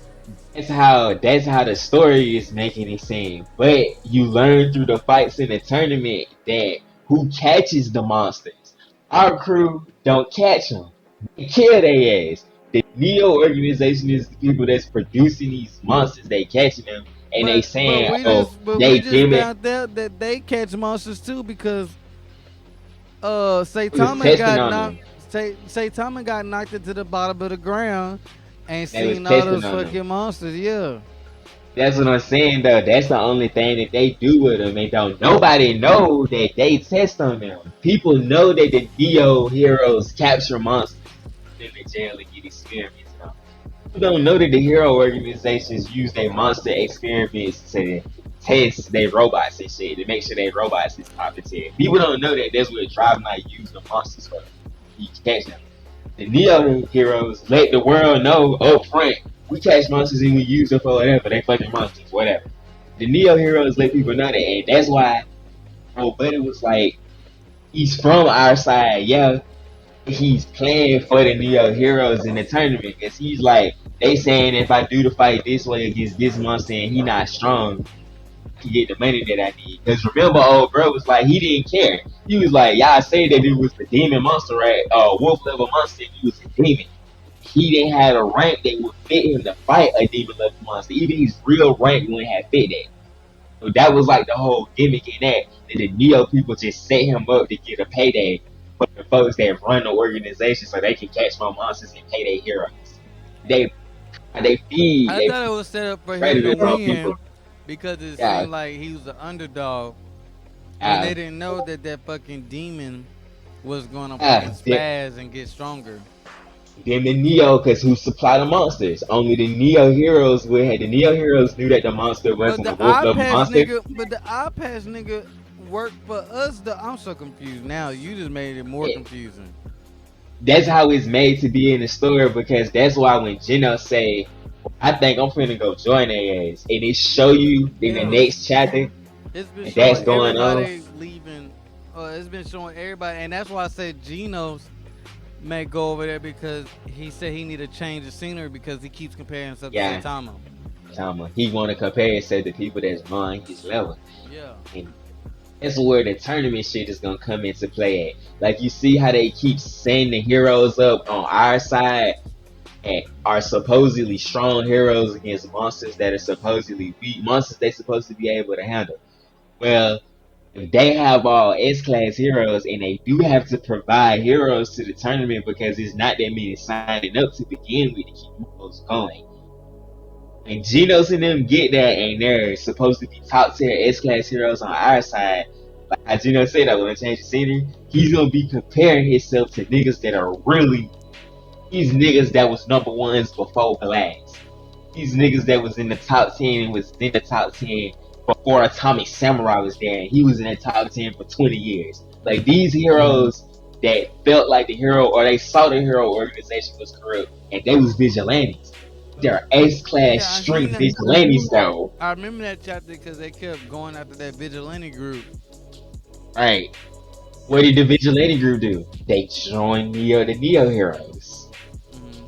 Speaker 1: That's how the story is making it seem. But you learn through the fights in the tournament that who catches the monsters. Our crew don't catch them. They kill their ass. The Neo organization is the people that's producing these monsters. They catching them and they saying, "Oh,
Speaker 2: We
Speaker 1: they
Speaker 2: just
Speaker 1: gimmick."
Speaker 2: found out that they catch monsters too because
Speaker 1: It was
Speaker 2: Saitama
Speaker 1: testing
Speaker 2: got
Speaker 1: on
Speaker 2: knocked.
Speaker 1: them.
Speaker 2: Saitama got knocked into the bottom of the ground and
Speaker 1: They was
Speaker 2: seen all
Speaker 1: testing
Speaker 2: those
Speaker 1: on them.
Speaker 2: fucking monsters. Yeah,
Speaker 1: That's what I'm saying though. That's the only thing that they do with them. They don't. Nobody know that they test on them. People know that the Neo heroes capture monsters, put them in jail and get experiments on. People don't know that the hero organizations use their monster experiments to test their robots and shit to make sure their robots is competent. People don't know that that's what Drive Night use the monsters for. You catch them. The Neo heroes let the world know up front, we catch monsters and we use them for whatever. They fucking monsters, whatever. The Neo heroes let people know that, and that's why old buddy was like, he's from our side, yeah. He's playing for the Neo heroes in the tournament because he's like, they saying if I do the fight this way against this monster and he not strong, to get the money that I need. Because remember, old bro was like, he didn't care. He was like, y'all say that it was the demon monster, right? Wolf level monster, and he was a demon. He didn't have a rank that would fit him to fight a demon level monster. Even his real rank wouldn't have fit that. So that was like the whole gimmick in that the Neo people just set him up to get a payday for the folks that run the organization so they can catch more monsters and pay their heroes. They they feed
Speaker 2: I
Speaker 1: they
Speaker 2: thought it was set up for him to
Speaker 1: predators on people.
Speaker 2: win because it
Speaker 1: Yeah,
Speaker 2: seemed like he was the underdog when
Speaker 1: yeah,
Speaker 2: they didn't know that that fucking demon was gonna fucking
Speaker 1: yeah.
Speaker 2: spaz and get stronger.
Speaker 1: Them and Neo, because who supply the monsters? Only the Neo heroes would have. The Neo heroes knew that the monster wasn't a wolf level monster.
Speaker 2: But the eye patch nigga worked for us. I'm so confused now. You just made it more
Speaker 1: Yeah.
Speaker 2: confusing.
Speaker 1: That's how it's made to be in the story because that's why when Gino say, "I think I'm finna go join their ass," and it show you in the
Speaker 2: Yeah,
Speaker 1: next chapter
Speaker 2: it's been
Speaker 1: and that's
Speaker 2: showing
Speaker 1: going on.
Speaker 2: everybody leaving. It's been showing everybody, and that's why I said Geno's may go over there because he said he need to change the scenery because he keeps comparing himself to
Speaker 1: Yeah,
Speaker 2: Saitama.
Speaker 1: Tama. He want to compare himself to people that's on his level,
Speaker 2: Yeah.
Speaker 1: and that's where the tournament shit is gonna come into play at. Like you see how they keep sending the heroes up on our side and are supposedly strong heroes against monsters that are supposedly weak monsters they supposed to be able to handle. Well, If they have all S class heroes and they do have to provide heroes to the tournament because it's not that many signing up to begin with to keep heroes going. And Genos and them get that and they're supposed to be top tier S class heroes on our side. Like how Gino said, I want to change the scenery. He's gonna be comparing himself to niggas that are really these niggas that was number ones before Glass. These niggas that was in the top 10 and was in the top 10 before Atomic Samurai was there, and he was in the top 10 for 20 years. Like these heroes that felt like the hero or they saw the hero organization was corrupt and they was vigilantes. They're S class
Speaker 2: Yeah, I seen
Speaker 1: street
Speaker 2: that.
Speaker 1: vigilantes though.
Speaker 2: I remember that chapter because they kept going after that vigilante group.
Speaker 1: Right. What did the vigilante group do? They joined the Neo heroes.
Speaker 2: Hmm.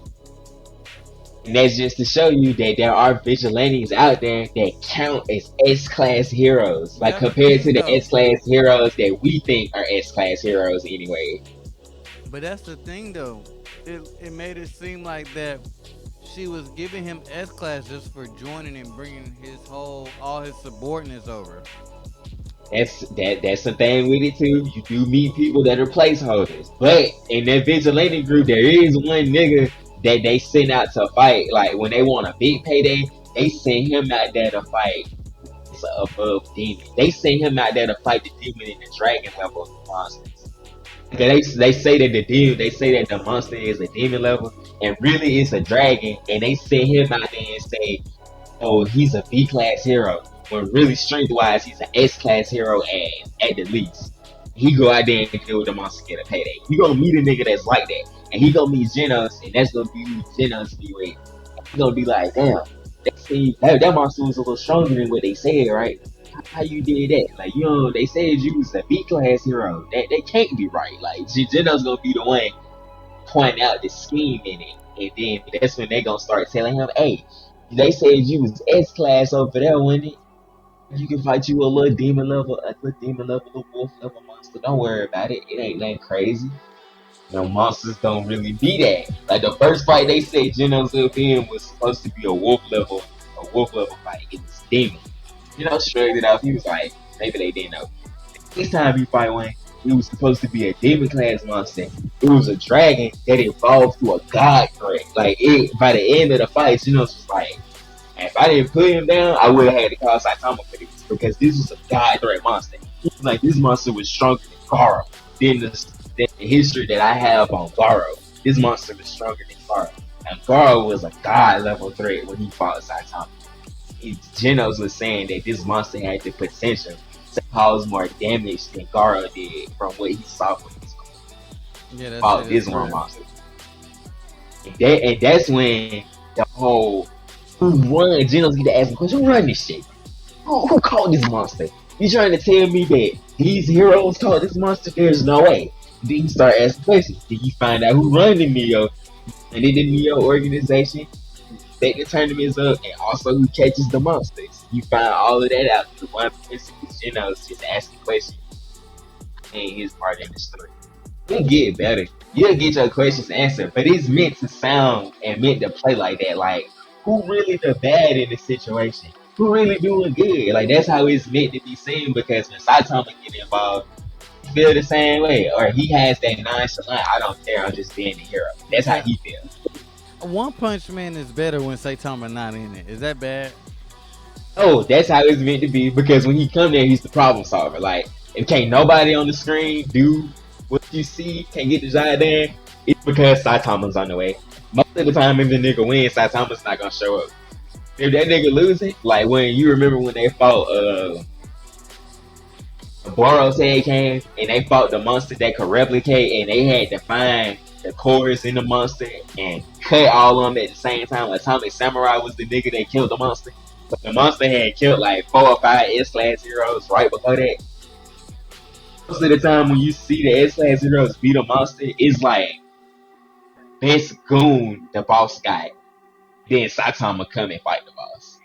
Speaker 1: And that's just to show you that there are vigilantes out there that count as S class heroes. Like
Speaker 2: That's the
Speaker 1: compared to
Speaker 2: thing,
Speaker 1: the
Speaker 2: though.
Speaker 1: S class heroes that we think are S class heroes anyway.
Speaker 2: But that's the thing, though. It made it seem like that she was giving him S class just for joining and bringing all his subordinates over.
Speaker 1: That's the thing with it too. You do meet people that are placeholders. But in that vigilante group there is one nigga that they send out to fight. Like when they want a big payday, they send him out there to fight. It's above demon. They send him out there to fight the demon in the dragon level of the monsters. They say that they say that the monster is a demon level and really it's a dragon and they send him out there and say, oh, he's a B class hero. But really strength wise he's an S class hero at the least. He go out there and kill the monster, get a payday. You gonna meet a nigga that's like that. And he gonna meet Genos and that's gonna be who Genos be with. He gonna be like, damn, they see that monster was a little stronger than what they said, right? How you did that? Like, you know, they said you was a B class hero. That they can't be right. Like, Geno's gonna be the one pointing out the scheme in it, and then that's when they gonna start telling him, "Hey, they said you was S class over there, wasn't it? You can fight you a little demon level, little wolf level monster. Don't worry about it. It ain't nothing crazy. You know, monsters don't really be that. Like the first fight they said Geno's up in was supposed to be a wolf level fight. It was demon. You know, shrugged it off. He was like, maybe they didn't know. This time he fight one, it was supposed to be a demon class monster. It was a dragon that evolved to a god threat. Like it by the end of the fight, you know, it's just like if I didn't put him down, I would have had to call Saitama for this because this was a god threat monster. Like this monster was stronger than Garo. Than the history that I have on Garo, this monster was stronger than Garo. And Garo was a god level threat when he fought Saitama. Genos was saying that this monster had the potential to cause more damage than Garo did from what he saw from this
Speaker 2: Yeah, that's
Speaker 1: fought
Speaker 2: it.
Speaker 1: this
Speaker 2: It's
Speaker 1: one
Speaker 2: true.
Speaker 1: monster. And that's when the whole who run Genos get to ask the question, who run this shit? Who caught this monster? You trying to tell me that these heroes caught this monster? There's no way. Then you start asking questions. Then you find out who run the Neo and then the Neo organization set the tournaments up and also who catches the monsters. You find all of that out through one person who's just asking questions and his part in the story. You'll get better. You'll get your questions answered, but it's meant to sound and meant to play like that. Like, who really the bad in the situation? Who really doing good? Like, that's how it's meant to be seen because when Saitama get involved, he feel the same way. Or he has that nonchalant, I don't care, I'm just being the hero. That's how
Speaker 2: Yeah,
Speaker 1: he feels.
Speaker 2: One Punch Man is better when Saitama not in it. Is that bad?
Speaker 1: Oh, that's how it's meant to be because when he come there, he's the problem solver. Like, if can't nobody on the screen do what you see, can't get the job done, it's because Saitama's on the way. Most of the time, if the nigga wins, Saitama's not gonna show up. If that nigga losing, like when you remember when they fought Boros head came and they fought the monster that could replicate and they had to find the cores in the monster and cut all of them at the same time. Atomic Samurai was the nigga that killed the monster. But the monster had killed like 4 or 5 S class heroes right before that. Most of the time when you see the S class heroes beat a monster, it's like best goon the boss guy. Then Saitama come and fight the boss.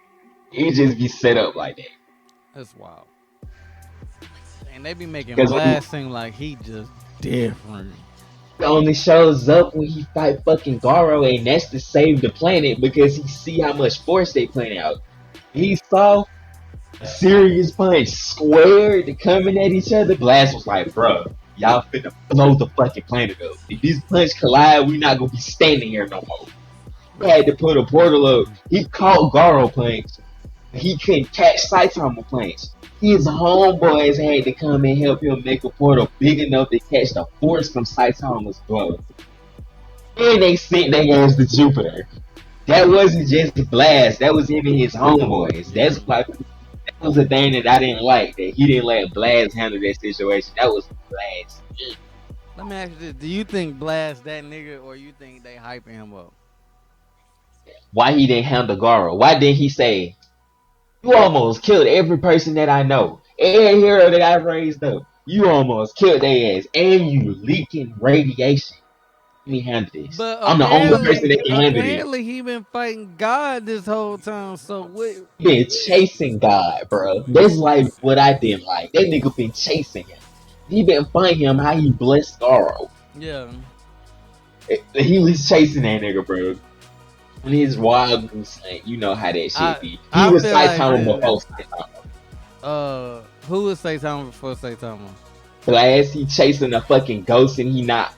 Speaker 1: It just be set up like that.
Speaker 2: That's wild. And they be making
Speaker 1: Because when
Speaker 2: Blast seem like he just different.
Speaker 1: he only shows up when he fight fucking Garo, and that's to save the planet because he see how much force they playing out. He saw A serious punch squared coming at each other. Blast was like, bro, y'all finna blow the fucking planet up. If this punch collide, we not gonna be standing here no more. He had to put a portal up. He caught Garo punch. He couldn't catch Saitama punch. His homeboys had to come and help him make a portal big enough to catch the force from Saitama's blow. And they sent their ass to Jupiter. That wasn't just Blast. That was him and his homeboys.
Speaker 2: Yeah.
Speaker 1: That was the thing that I didn't like. That he didn't let Blast handle that situation. That was Blast.
Speaker 2: Let me ask you this: do you think Blast that nigga, or you think they hyping him up?
Speaker 1: Why he didn't handle Garo? Why didn't he say, "You almost killed every person that I know, every hero that I raised up. You almost killed their ass, and you leaking radiation. Let me handle this.
Speaker 2: But
Speaker 1: I'm the only person
Speaker 2: apparently,
Speaker 1: that can handle this."
Speaker 2: apparently he been fighting God this whole time. So what?
Speaker 1: Been chasing God, bro. That's like what I didn't like. That nigga been chasing him. He been fighting him how he blessed Garo.
Speaker 2: Yeah.
Speaker 1: He was chasing that nigga, bro. When his wild goose hunt, you know how that shit be. He
Speaker 2: I
Speaker 1: was
Speaker 2: feel like
Speaker 1: Saitama
Speaker 2: this.
Speaker 1: before Saitama.
Speaker 2: Who would Saitama before Saitama?
Speaker 1: Blast, he chasing a fucking ghost and he not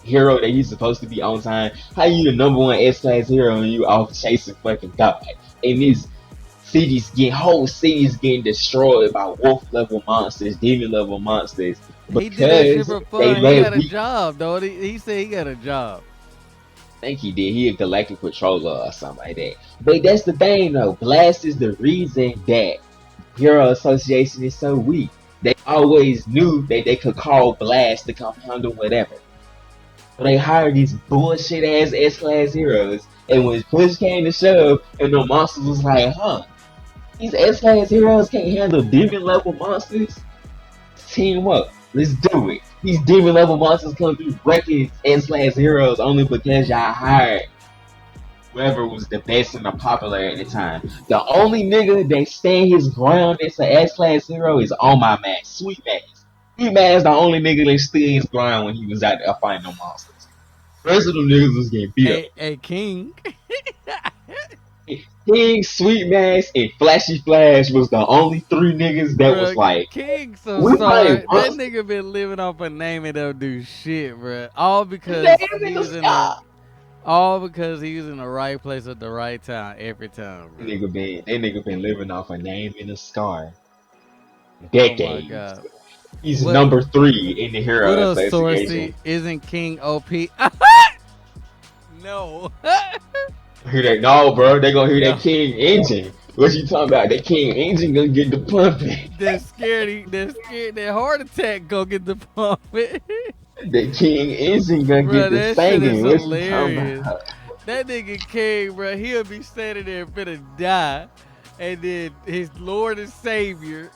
Speaker 1: hero that he's supposed to be on time. How you the number one S-class hero and you off chasing fucking God? And these whole cities getting destroyed by wolf level monsters, demon level monsters.
Speaker 2: He did that shit
Speaker 1: Because
Speaker 2: for
Speaker 1: they
Speaker 2: fun. He
Speaker 1: let
Speaker 2: got a
Speaker 1: we
Speaker 2: job, though. He said he got a job.
Speaker 1: think he did. He a galactic patroller or something like that. But that's the thing though. Blast is the reason that Hero Association is so weak. They always knew that they could call Blast to come handle whatever. So they hired these bullshit ass S-class heroes. And when push came to shove, and the monsters was like, huh, these S-class heroes can't handle demon level monsters? Team up. Let's do it. These demon level monsters come through wrecking S-class heroes only because y'all hired whoever was the best and the popular at the time. The only nigga that stand his ground as an S-class hero is on my man, Sweet Max. Sweet Max the only nigga that stood his ground when he was out there fighting them monsters. The rest of them niggas was getting beat up.
Speaker 2: A King.
Speaker 1: King, Sweet Max, and Flashy Flash was the only three niggas that was
Speaker 2: Bruh,
Speaker 1: like,
Speaker 2: King so
Speaker 1: we
Speaker 2: sorry.
Speaker 1: playing
Speaker 2: That
Speaker 1: monsters.
Speaker 2: nigga been living off a name and don't do shit, bruh. All because
Speaker 1: Name in
Speaker 2: he
Speaker 1: the
Speaker 2: was in
Speaker 1: sky.
Speaker 2: the right place at the right time every time,
Speaker 1: That
Speaker 2: bro.
Speaker 1: nigga been living off a name in a scar.
Speaker 2: Oh my
Speaker 1: Decades.
Speaker 2: god.
Speaker 1: He's
Speaker 2: What
Speaker 1: number 3 in the
Speaker 2: what
Speaker 1: Hero
Speaker 2: else,
Speaker 1: Association.
Speaker 2: Sourcey? Isn't King OP? No.
Speaker 1: Hear that? No, bro. They gonna hear
Speaker 2: No.
Speaker 1: that King engine. What you talking about? That King engine gonna get the pumping.
Speaker 2: That heart attack go get the pump.
Speaker 1: That King engine gonna
Speaker 2: Bro,
Speaker 1: get the
Speaker 2: that shit is
Speaker 1: singing. What you talking
Speaker 2: hilarious.
Speaker 1: about?
Speaker 2: That nigga King, bro, he'll be standing there finna die, and then his Lord and Savior,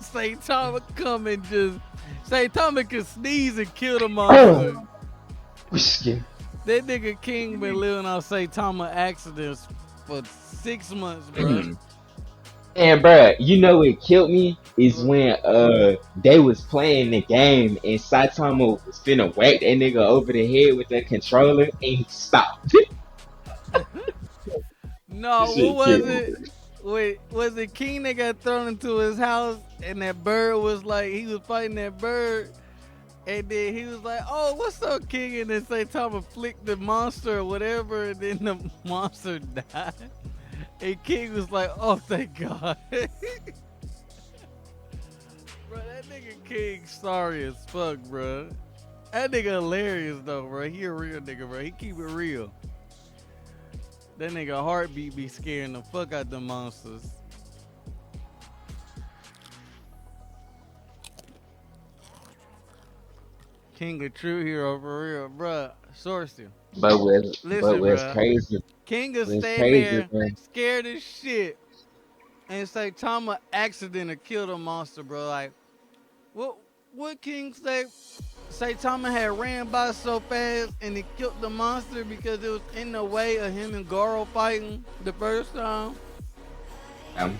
Speaker 2: Saint Thomas, come and just Saint Thomas can sneeze and kill the monster.
Speaker 1: Whiskey.
Speaker 2: That nigga King been living on Saint Thomas accidents for 6 months, bro.
Speaker 1: And bro, you know what killed me is when they was playing the game and Saitama was finna whack that nigga over the head with that controller and he stopped.
Speaker 2: No,
Speaker 1: This
Speaker 2: what
Speaker 1: shit
Speaker 2: was
Speaker 1: killed me.
Speaker 2: it? Wait, was it King that got thrown into his house and that bird was like, he was fighting that bird? And then he was like, "Oh, what's up, King?" And then Saint Thomas flicked the monster or whatever, and then the monster died. And King was like, "Oh, thank God." Bro, that nigga King sorry as fuck, bro. That nigga hilarious though, bro. He a real nigga, bro. He keep it real. That nigga heartbeat be scaring the fuck out the monsters. King a true hero for real, bruh. Sourcey.
Speaker 1: But
Speaker 2: Listen,
Speaker 1: what's
Speaker 2: bruh.
Speaker 1: crazy?
Speaker 2: King is
Speaker 1: What's
Speaker 2: stand
Speaker 1: crazy,
Speaker 2: there
Speaker 1: bro?
Speaker 2: scared as shit and say Tama accident to kill the monster, bro. Like, what King say? Say Tama had ran by so fast and it killed the monster because it was in the way of him and Goro fighting the first time.
Speaker 1: Um,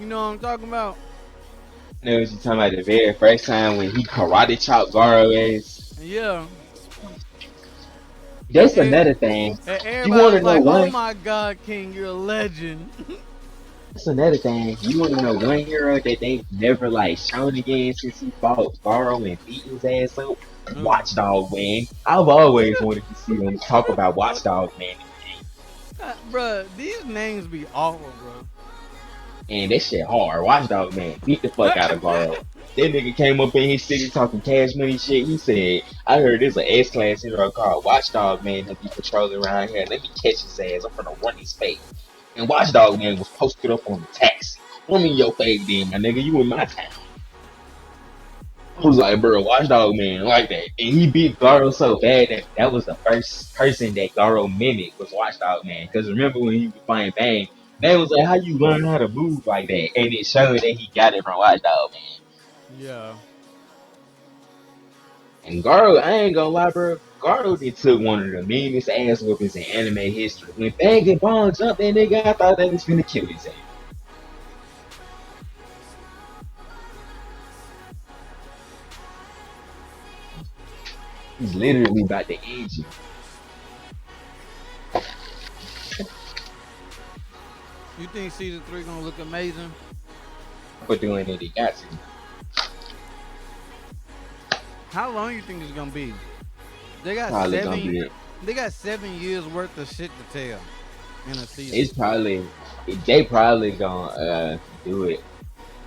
Speaker 2: You know what I'm talking about?
Speaker 1: I know what you talking about the very first time when he karate chopped Garo ass.
Speaker 2: Yeah. And,
Speaker 1: That's another thing.
Speaker 2: and
Speaker 1: You
Speaker 2: everybody
Speaker 1: wanna
Speaker 2: was
Speaker 1: know
Speaker 2: like, "Oh
Speaker 1: why?
Speaker 2: my God, King, you're a legend."
Speaker 1: That's another thing. You want to know one hero that they've never like shown again since he fought Garo and beat his ass up?
Speaker 2: Ooh.
Speaker 1: Watchdog Man. I've always wanted to see them talk about Watchdog Man in the game.
Speaker 2: Bruh, these names be awful, bro.
Speaker 1: And that shit hard. Watchdog Man beat the fuck out of Garo. That nigga came up in his city talking cash money shit. He said, I heard there's an S-class hero called Watchdog Man that be patrolling around here. Let me catch his ass. I'm gonna run his face. And Watchdog Man was posted up on the taxi. I'm in your face then, my nigga. You in my town. I was like, bro, Watchdog Man like that. And he beat Garo so bad that that was the first person that Garo mimicked was Watchdog Man. Because remember when he was playing Bang, Bang was like, how you learn how to move like that? And it showed that he got it from Watchdog Man.
Speaker 2: Yeah.
Speaker 1: And Garo, I ain't gonna lie, bro. Garo did took one of the meanest ass whoopings in anime history. When Bang and Bong jumped that nigga, I thought they was gonna kill his ass. He's literally about to end you.
Speaker 2: You think season 3 gonna look amazing?
Speaker 1: For doing it, he got to.
Speaker 2: How long you think it's gonna be? They got
Speaker 1: Probably gonna be
Speaker 2: 7.
Speaker 1: it.
Speaker 2: They got 7 years worth of shit to tell in a season.
Speaker 1: It's probably they probably gonna do it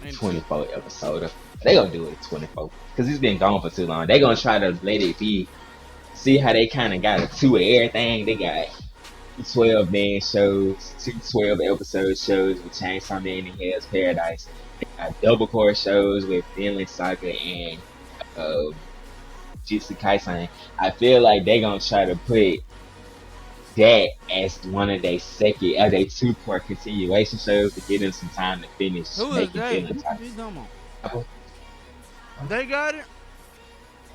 Speaker 2: And
Speaker 1: 24 episode. They gonna do it 24 because it's been gone for too long. They gonna try to let it be. See how they kind of got a two of everything. They got 12 man shows, 12 episode shows with Chainsaw Man and Hell's Paradise. They got double core shows with Vinland Saga and uh, Jujutsu Kaisen. I feel like they gonna try to put that as one of their second, as they two part continuation shows to give them some time to finish
Speaker 2: who is
Speaker 1: making
Speaker 2: they?
Speaker 1: Vinland Saga.
Speaker 2: He's talking
Speaker 1: Apple,
Speaker 2: about. They got it.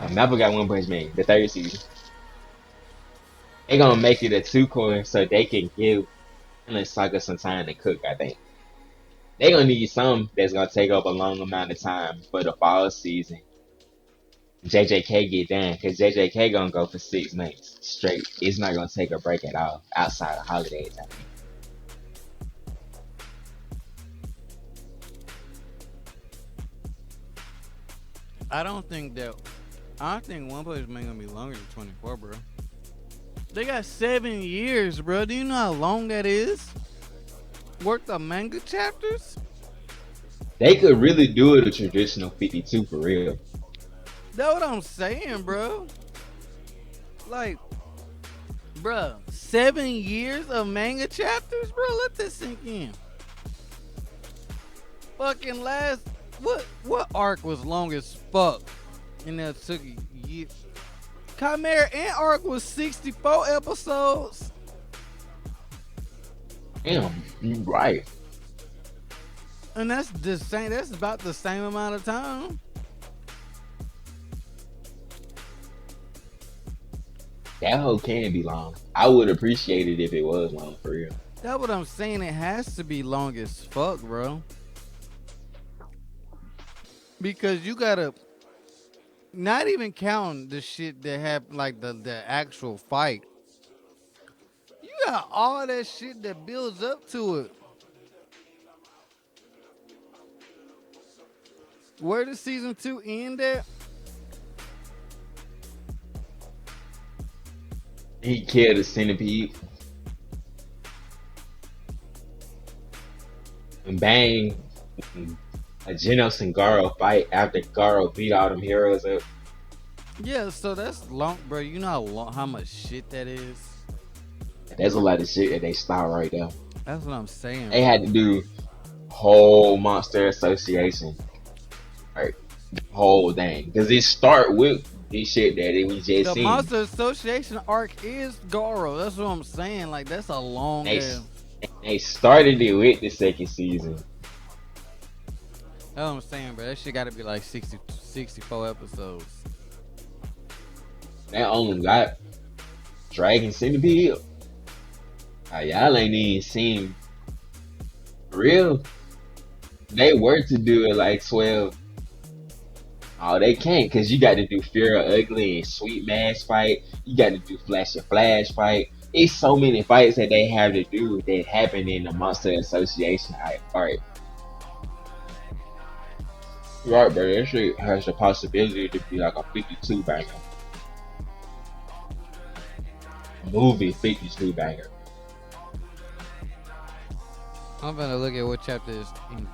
Speaker 1: Apple got One Punch Man, the third season. They gonna make it a two core so they can give Vinland Saga some time to cook. I think they gonna need some that's gonna take up a long amount of time for the fall season. JJK get done because JJK gonna go for 6 months straight. It's not gonna take a break at all outside of holidays. I think.
Speaker 2: I don't think that. I think One Punch Man gonna be longer than 24, bro. They got 7 years, bro. Do you know how long that is? Worth of manga chapters?
Speaker 1: They could really do it a traditional 52 for real.
Speaker 2: That's what I'm saying, bro. Like, bro, 7 years of manga chapters, bro. Let this sink in. Fucking last, what arc was long as fuck? And that took a year. Chimera Ant arc was 64 episodes.
Speaker 1: Damn, you right.
Speaker 2: And that's the same. That's about the same amount of time.
Speaker 1: That whole can be long. I would appreciate it if it was long for real.
Speaker 2: That's what I'm saying. It has to be long as fuck, bro. Because you gotta not even count the shit that happened, like the actual fight. You got all that shit that builds up to it. Where does season 2 end at?
Speaker 1: He killed a centipede. And bang, a Genos and Garo fight after Garo beat all them heroes up.
Speaker 2: Yeah, so that's long, bro. You know how much shit that is?
Speaker 1: There's a lot of shit that they start right there.
Speaker 2: That's what I'm saying.
Speaker 1: They had to do whole Monster Association. Right. Whole thing. Because it start with this shit that we just
Speaker 2: The
Speaker 1: seen.
Speaker 2: Monster Association arc is Garo. That's what I'm saying. Like, that's a long ass.
Speaker 1: They started it with the second season.
Speaker 2: That's what I'm saying, bro. That shit gotta be like 64 episodes.
Speaker 1: They only got Dragon Centipede. Y'all ain't even seen for real. They were to do it like 12. Oh, they can't because you got to do Fear of Ugly and Sweet Mass fight. You got to do Flash and Flash fight. it's so many fights that they have to do that happen in the Monster Association art. Right, bro. That shit has the possibility to be like a 52 banger. Movie 52 banger.
Speaker 2: I'm gonna look at what chapter is in.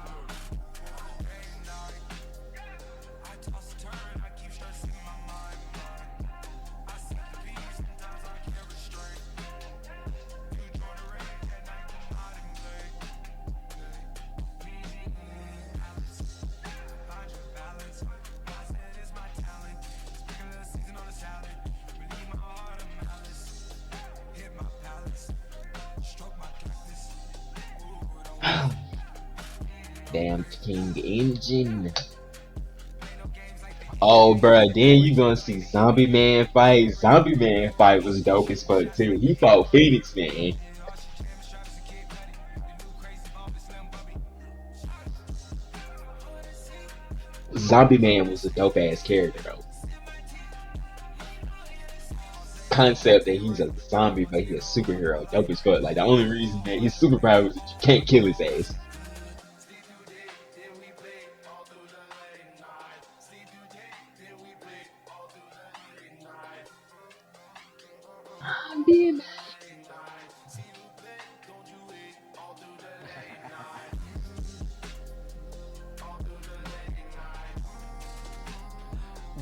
Speaker 1: Damn King Engine. Oh, bro, then you gonna see Zombie Man fight. Zombie Man fight was dope as fuck too. He fought Phoenix Man. Zombie Man was a dope ass character though. Concept that he's a zombie, but he's a superhero, dope as fuck. Like the only reason that his superpower is that you can't kill his ass.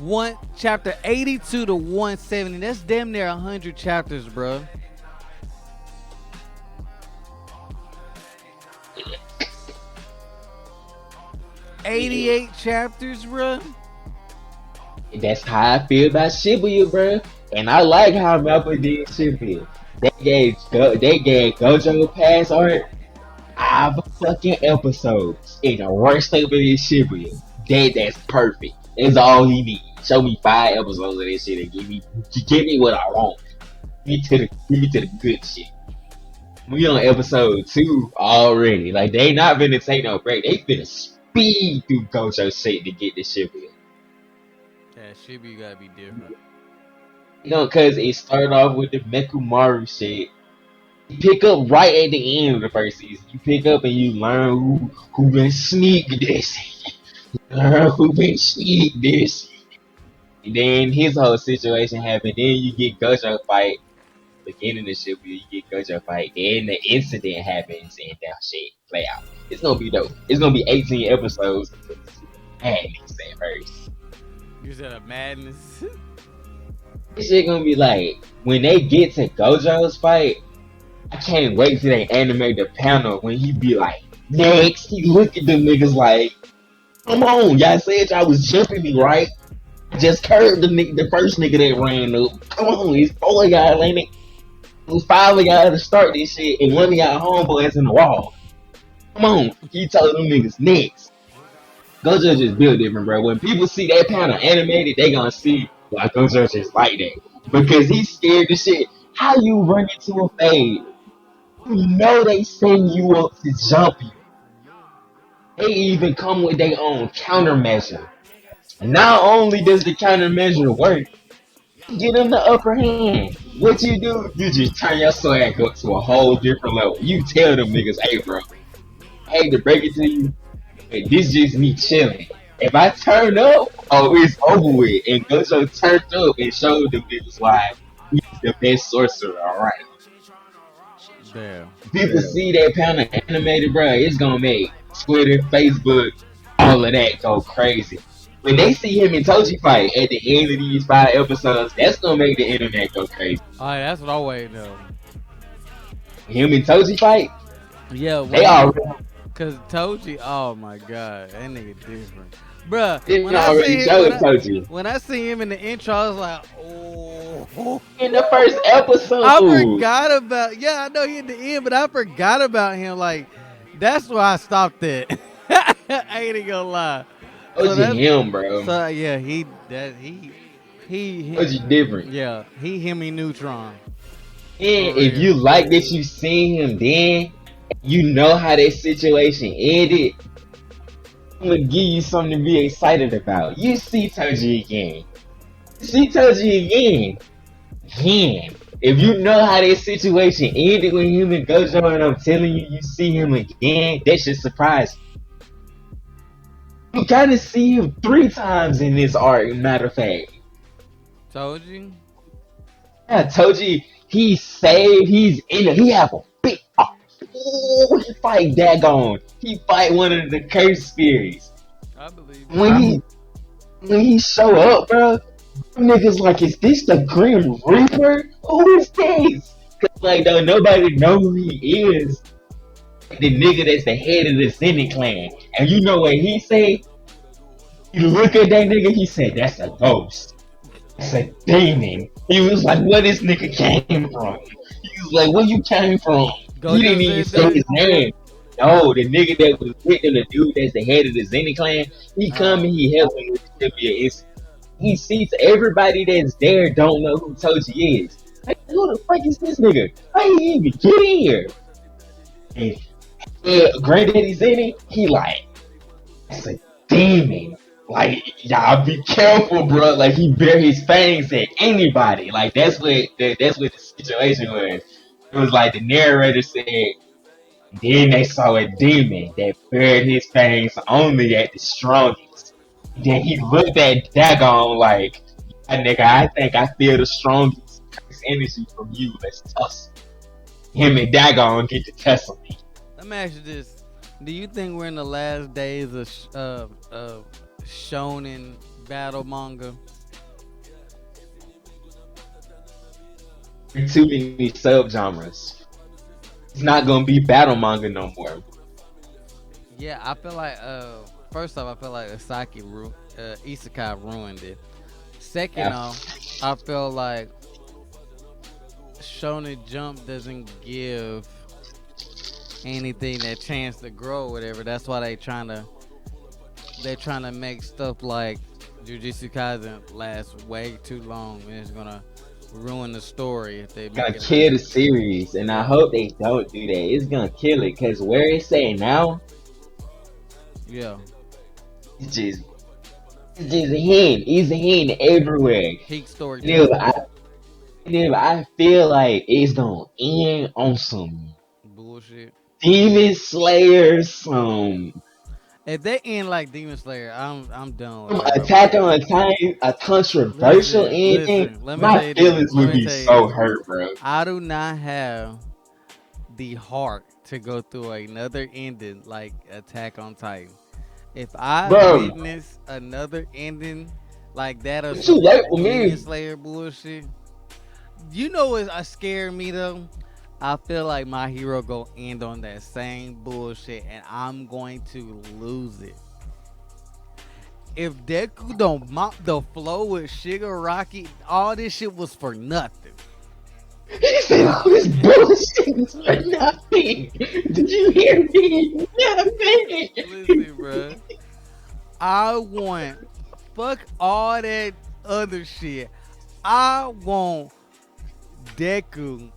Speaker 2: One chapter 82 to 170. That's damn near 100 chapters, bro. $88 chapters, bro.
Speaker 1: That's how I feel about Shibuya, bro. And I like how Mappa did Shibuya. They gave Gojo Pass art 5 fucking episodes in the worst of it is Shibuya. That's perfect. That's all he needs. Show me 5 episodes of this shit and give me what I want. Give me to the good shit. We on episode 2 already. Like they not finna take no break. They finna speed through Gojo shit to get this Shibuya.
Speaker 2: Yeah, Shibuya gotta be different.
Speaker 1: You know, cause it started off with the Mekumaru shit. You pick up right at the end of the first season. You pick up and you learn who been sneak this. Learn who been sneak this. And then his whole situation happened. Then you get Gojo fight. Beginning the shit, you get Gojo fight. Then the incident happens and that shit play out. It's gonna be dope. It's gonna be 18 episodes. Madness at first.
Speaker 2: You said a madness.
Speaker 1: This shit gonna be like when they get to Gojo's fight. I can't wait till they animate the panel when he be like, next. He look at them niggas like, come on, y'all said y'all was jumping me, right? Just curved the first nigga that ran up. Come on, it's 4 of y'all, ain't it? It was 5 of y'all to start this shit, and 1 of y'all homeboys in the wall. Come on, he told them niggas next. Gojo just built different, bro. When people see that panel animated, they gonna see why Gojo just like that. Because he's scared of shit. How you run into a fade? You know they send you up to jump you. They even come with their own countermeasure. Not only does the countermeasure work, get them the upper hand. What you do? You just turn your swag up to a whole different level. You tell them niggas, hey bro, I hate to break it to you, but this just me chilling. If I turn up, oh it's over with. And Gojo turned up and showed them niggas why he's the best sorcerer, alright.
Speaker 2: Damn.
Speaker 1: People see that panel animated, bro, it's gonna make Twitter, Facebook, all of that go crazy. When they see him and Toji fight at the end of these 5 episodes, that's gonna make the internet go crazy.
Speaker 2: Alright, that's what I'm waiting on.
Speaker 1: Him and Toji fight,
Speaker 2: Yeah,
Speaker 1: they already,
Speaker 2: cause Toji, oh my god, that nigga different. Bruh,
Speaker 1: they
Speaker 2: when I
Speaker 1: already
Speaker 2: see
Speaker 1: showed
Speaker 2: him,
Speaker 1: Toji.
Speaker 2: when I see him in the intro, I was like, oh.
Speaker 1: In the first episode,
Speaker 2: I forgot about, yeah, I know he in the end, but I forgot about him. Like, that's where I stopped at. I ain't even gonna lie.
Speaker 1: Toji him, bro.
Speaker 2: So yeah, he
Speaker 1: Toji different.
Speaker 2: yeah, him Neutron.
Speaker 1: And if you like that you seen him then, you know how that situation ended, I'm gonna give you something to be excited about. You see Toji again. You see Toji again. If you know how this situation ended with him and Gojo, and I'm telling you, you see him again, that should surprise you. You gotta see him 3 times in this arc, matter of fact.
Speaker 2: Told you.
Speaker 1: I told you, he's in it, he have a big, he fight Dagon. He fight one of the curse spirits.
Speaker 2: I believe it.
Speaker 1: When he show up, bro, niggas like, is this the Grim Reaper? Who is this? Cause like, though nobody know who he is. The nigga that's the head of the Zenith clan, and you know what he say? He look at that nigga, he said, "That's a ghost. That's a demon." He was like, "Where this nigga came from?" He was like, "Where you came from?" He didn't
Speaker 2: Gojo
Speaker 1: even
Speaker 2: said
Speaker 1: say
Speaker 2: that.
Speaker 1: his name. No, the nigga that was with him, the dude that's the head of the Zenith clan, he come and
Speaker 2: Oh,
Speaker 1: he help him with the trivia. He sees everybody that's there don't know who Toji is. Like, who the fuck is this nigga? How he even get in here? And Granddaddy Zenny, he like, that's a demon. Like, y'all be careful, bro. Like, he bare his fangs at anybody. Like, that's what the situation was. It was like the narrator said, then they saw a demon that bared his fangs only at the strongest. Then he looked at Dagon like, yeah, nigga, I think I feel the strongest curse energy from you. Let's tussle. Him and Dagon get to tussle me.
Speaker 2: let me ask you this: do you think we're in the last days of shonen battle manga?
Speaker 1: Too many subgenres. It's not gonna be battle manga no more.
Speaker 2: Yeah, I feel like first off, I feel like Isekai ruined it. Second
Speaker 1: Yeah.
Speaker 2: off, I feel like Shonen Jump doesn't give anything that chance to grow or whatever. That's why they're trying to make stuff like Jujutsu Kaisen last way too long, and it's gonna ruin the story if they make
Speaker 1: Gonna
Speaker 2: it
Speaker 1: kill
Speaker 2: last.
Speaker 1: the series, and I
Speaker 2: Yeah,
Speaker 1: hope they don't do that. It's gonna kill it, cause where it's at now,
Speaker 2: yeah.
Speaker 1: it's just it's just a hint. It's a hint everywhere.
Speaker 2: Peak
Speaker 1: And if
Speaker 2: storytelling.
Speaker 1: I, and if I feel like it's gonna end on some
Speaker 2: Bullshit.
Speaker 1: Demon Slayer, some
Speaker 2: If they end like Demon Slayer, I'm done with whatever I'm
Speaker 1: Attack
Speaker 2: watching.
Speaker 1: on Titan, a controversial
Speaker 2: Listen,
Speaker 1: ending,
Speaker 2: listen. Let me tell
Speaker 1: my
Speaker 2: you this.
Speaker 1: feelings
Speaker 2: Let
Speaker 1: would
Speaker 2: me
Speaker 1: be
Speaker 2: tell you
Speaker 1: so
Speaker 2: this.
Speaker 1: hurt, bro.
Speaker 2: I do not have the heart to go through another ending like Attack on Titan. If I
Speaker 1: Bro,
Speaker 2: witness another ending like that or
Speaker 1: it's too
Speaker 2: some
Speaker 1: late for
Speaker 2: Demon
Speaker 1: me.
Speaker 2: Slayer bullshit, you know what scared me though? I feel like my hero go end on that same bullshit and I'm going to lose it. If Deku don't mop the flow with Shigaraki, all this shit was for nothing.
Speaker 1: He said all this bullshit is for nothing. Did you hear me? Nothing.
Speaker 2: Listen, bro. I want fuck all that other shit. I want Deku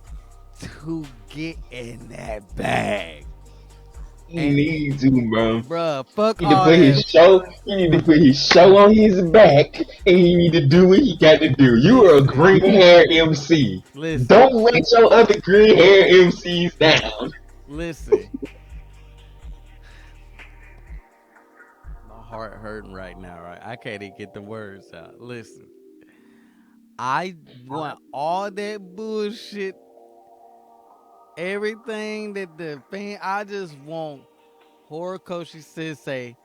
Speaker 2: to get in that bag.
Speaker 1: He
Speaker 2: And
Speaker 1: needs to, bro.
Speaker 2: bruh, fuck
Speaker 1: He need to
Speaker 2: all
Speaker 1: put his
Speaker 2: that.
Speaker 1: show. He need to put his show on his back, and he need to do what he got to do. You are a
Speaker 2: Listen,
Speaker 1: green hair MC.
Speaker 2: listen,
Speaker 1: Don't let your other green hair MCs down.
Speaker 2: listen. My heart hurting right now, right? I can't even get the words out. Listen, I want all that bullshit, everything that the fan. I just want Horikoshi Sensei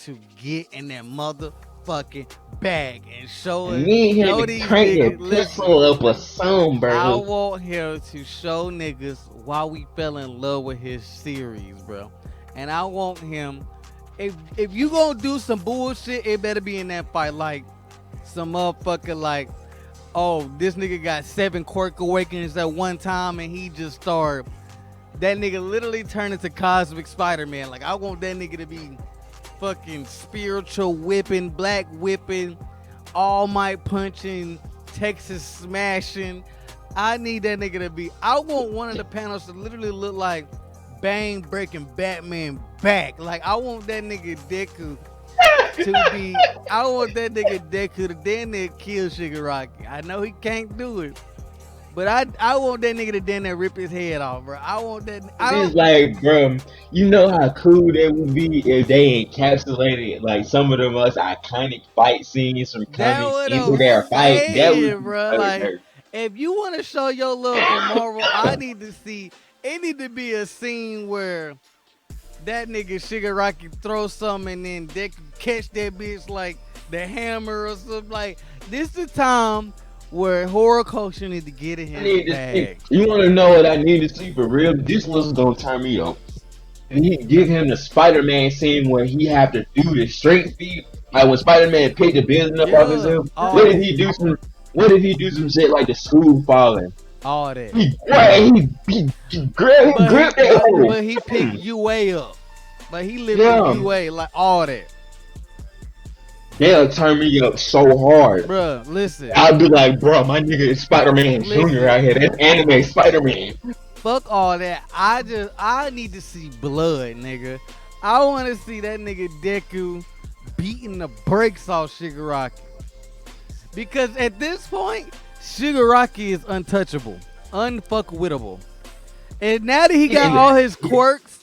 Speaker 2: to get in that motherfucking bag and
Speaker 1: And me and him
Speaker 2: show
Speaker 1: to
Speaker 2: these
Speaker 1: crank
Speaker 2: niggas.
Speaker 1: that
Speaker 2: Listen,
Speaker 1: pistol up a song,
Speaker 2: I
Speaker 1: bro.
Speaker 2: want him to show niggas why we fell in love with his series, bro. And I want him. If you gonna do some bullshit, it better be in that fight. Like some motherfucker, like, oh, this nigga got 7 quirk awakenings at one time, and he just started. That nigga literally turned into Cosmic Spider-Man. Like I want that nigga to be fucking spiritual whipping, black whipping, all might punching, Texas smashing. I need that nigga to be. I want one of the panels to literally look like Bane breaking Batman back. Like I want that nigga Deku to be. I want that nigga Deku to then kill Shigaraki. I know he can't do it, But I want that nigga to then there rip his head off, bro. I want that. I
Speaker 1: It's
Speaker 2: don't.
Speaker 1: like, bro, you know how cool that would be if they encapsulated like some of the most iconic fight scenes from
Speaker 2: That
Speaker 1: comics
Speaker 2: what
Speaker 1: into
Speaker 2: I'm
Speaker 1: their fight. That would
Speaker 2: saying,
Speaker 1: be
Speaker 2: bro.
Speaker 1: so
Speaker 2: Like,
Speaker 1: dope.
Speaker 2: if you want to show your love for Marvel, I need to see. It need to be a scene where that nigga Shigaraki throw something and then they can catch that bitch like the hammer or something. Like, this the time where horror culture need to get in
Speaker 1: I
Speaker 2: his
Speaker 1: need to see.
Speaker 2: bag.
Speaker 1: You want to know what I need to see for real? This was gonna turn me on. And he give him the Spider-Man scene where he have to do the strength feat. Like when Spider-Man picked the building up off his
Speaker 2: Yeah,
Speaker 1: hip.
Speaker 2: all
Speaker 1: What if
Speaker 2: that,
Speaker 1: he do some? What if he do some shit like the school falling?
Speaker 2: all that.
Speaker 1: He
Speaker 2: But he,
Speaker 1: gripped that
Speaker 2: but
Speaker 1: hole.
Speaker 2: but he picked UA up. But he lifted
Speaker 1: Yeah,
Speaker 2: UA like all that,
Speaker 1: they'll turn me up so hard.
Speaker 2: bruh. Listen,
Speaker 1: I'll be like, bro, my nigga is Spider-Man Junior
Speaker 2: listen.
Speaker 1: out here. That's anime Spider-Man.
Speaker 2: Fuck all that. I need to see blood, nigga. I want to see that nigga Deku beating the brakes off Shigaraki. Because at this point, Shigaraki is untouchable, unfuckwittable. And now that he got all his quirks,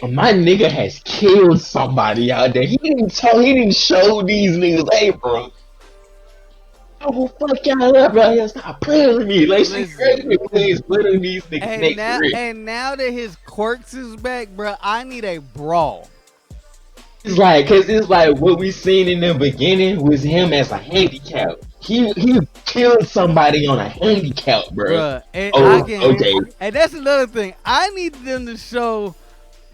Speaker 1: My nigga has killed somebody out there. He didn't show these niggas, hey, bro. Oh, fuck y'all up out here. Stop playing with me. Like, she
Speaker 2: listen.
Speaker 1: crazy. Please put on these niggas
Speaker 2: And
Speaker 1: next
Speaker 2: now,
Speaker 1: rip.
Speaker 2: and now that his quirks is back, bro, I need a brawl.
Speaker 1: Cause it's like what we seen in the beginning was him as a handicap. He killed somebody on a handicap, bro.
Speaker 2: Bruh, and I
Speaker 1: Oh,
Speaker 2: can,
Speaker 1: okay.
Speaker 2: and that's another thing. I need them to show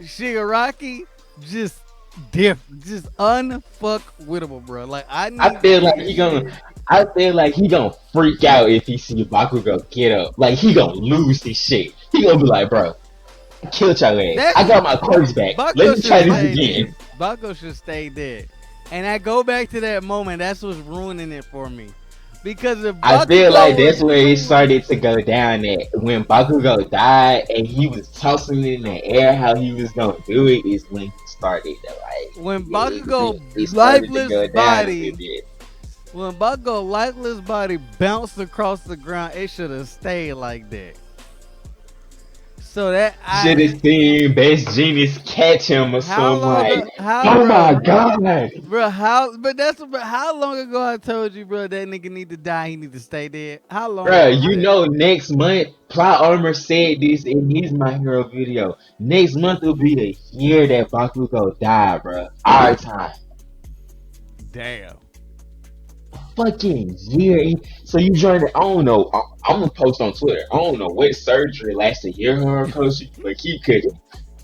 Speaker 2: Shigaraki just just unfuckwittable, bro. Like I need.
Speaker 1: I feel like he gonna freak out if he see Bakugo get up. Like he gonna lose his shit. He gonna be like, bro, I killed your ass. I got my quirks back.
Speaker 2: Bakugo
Speaker 1: Let me try
Speaker 2: should
Speaker 1: this
Speaker 2: stay
Speaker 1: again.
Speaker 2: dead. Bakugo should stay dead. And I go back to that moment. That's what's ruining it for me. Because if
Speaker 1: I feel like that's
Speaker 2: Bakugo,
Speaker 1: where it started to go down at when Bakugo died and he was tossing it in the air how he was gonna do it is when he started to like
Speaker 2: when
Speaker 1: it
Speaker 2: Bakugo
Speaker 1: started to
Speaker 2: lifeless
Speaker 1: go down a
Speaker 2: body,
Speaker 1: little bit.
Speaker 2: when Bakugo lifeless body bounced across the ground, it should have stayed like that. So that
Speaker 1: Should have seen Best Genius catch him or
Speaker 2: how
Speaker 1: something
Speaker 2: long
Speaker 1: like,
Speaker 2: ago, how
Speaker 1: oh my
Speaker 2: bro,
Speaker 1: god.
Speaker 2: bro, how long ago I told you, bro, that nigga need to die, he need to stay dead. How long ago
Speaker 1: Bruh,
Speaker 2: was
Speaker 1: you
Speaker 2: that?
Speaker 1: know next month, Plot Armor said this in his My Hero video. Next month will be the year that Bakugo died, bruh. Our time.
Speaker 2: Damn.
Speaker 1: Fucking year. So you joined it. I don't know. I'm gonna post on Twitter. I don't know what surgery lasts a year, Horikoshi, but keep cooking.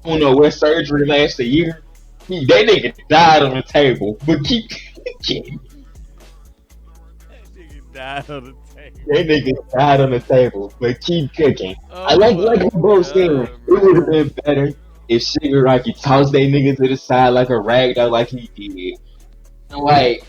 Speaker 1: I don't know what surgery lasts a year. That nigga died on the table, but keep cooking.
Speaker 2: That nigga died on the table.
Speaker 1: That nigga died on the table, but keep cooking. I
Speaker 2: Oh
Speaker 1: like
Speaker 2: my
Speaker 1: we both said,
Speaker 2: god,
Speaker 1: it would have
Speaker 2: bro.
Speaker 1: been better if Shigaraki tossed that nigga to the side like a rag doll like he did. And like,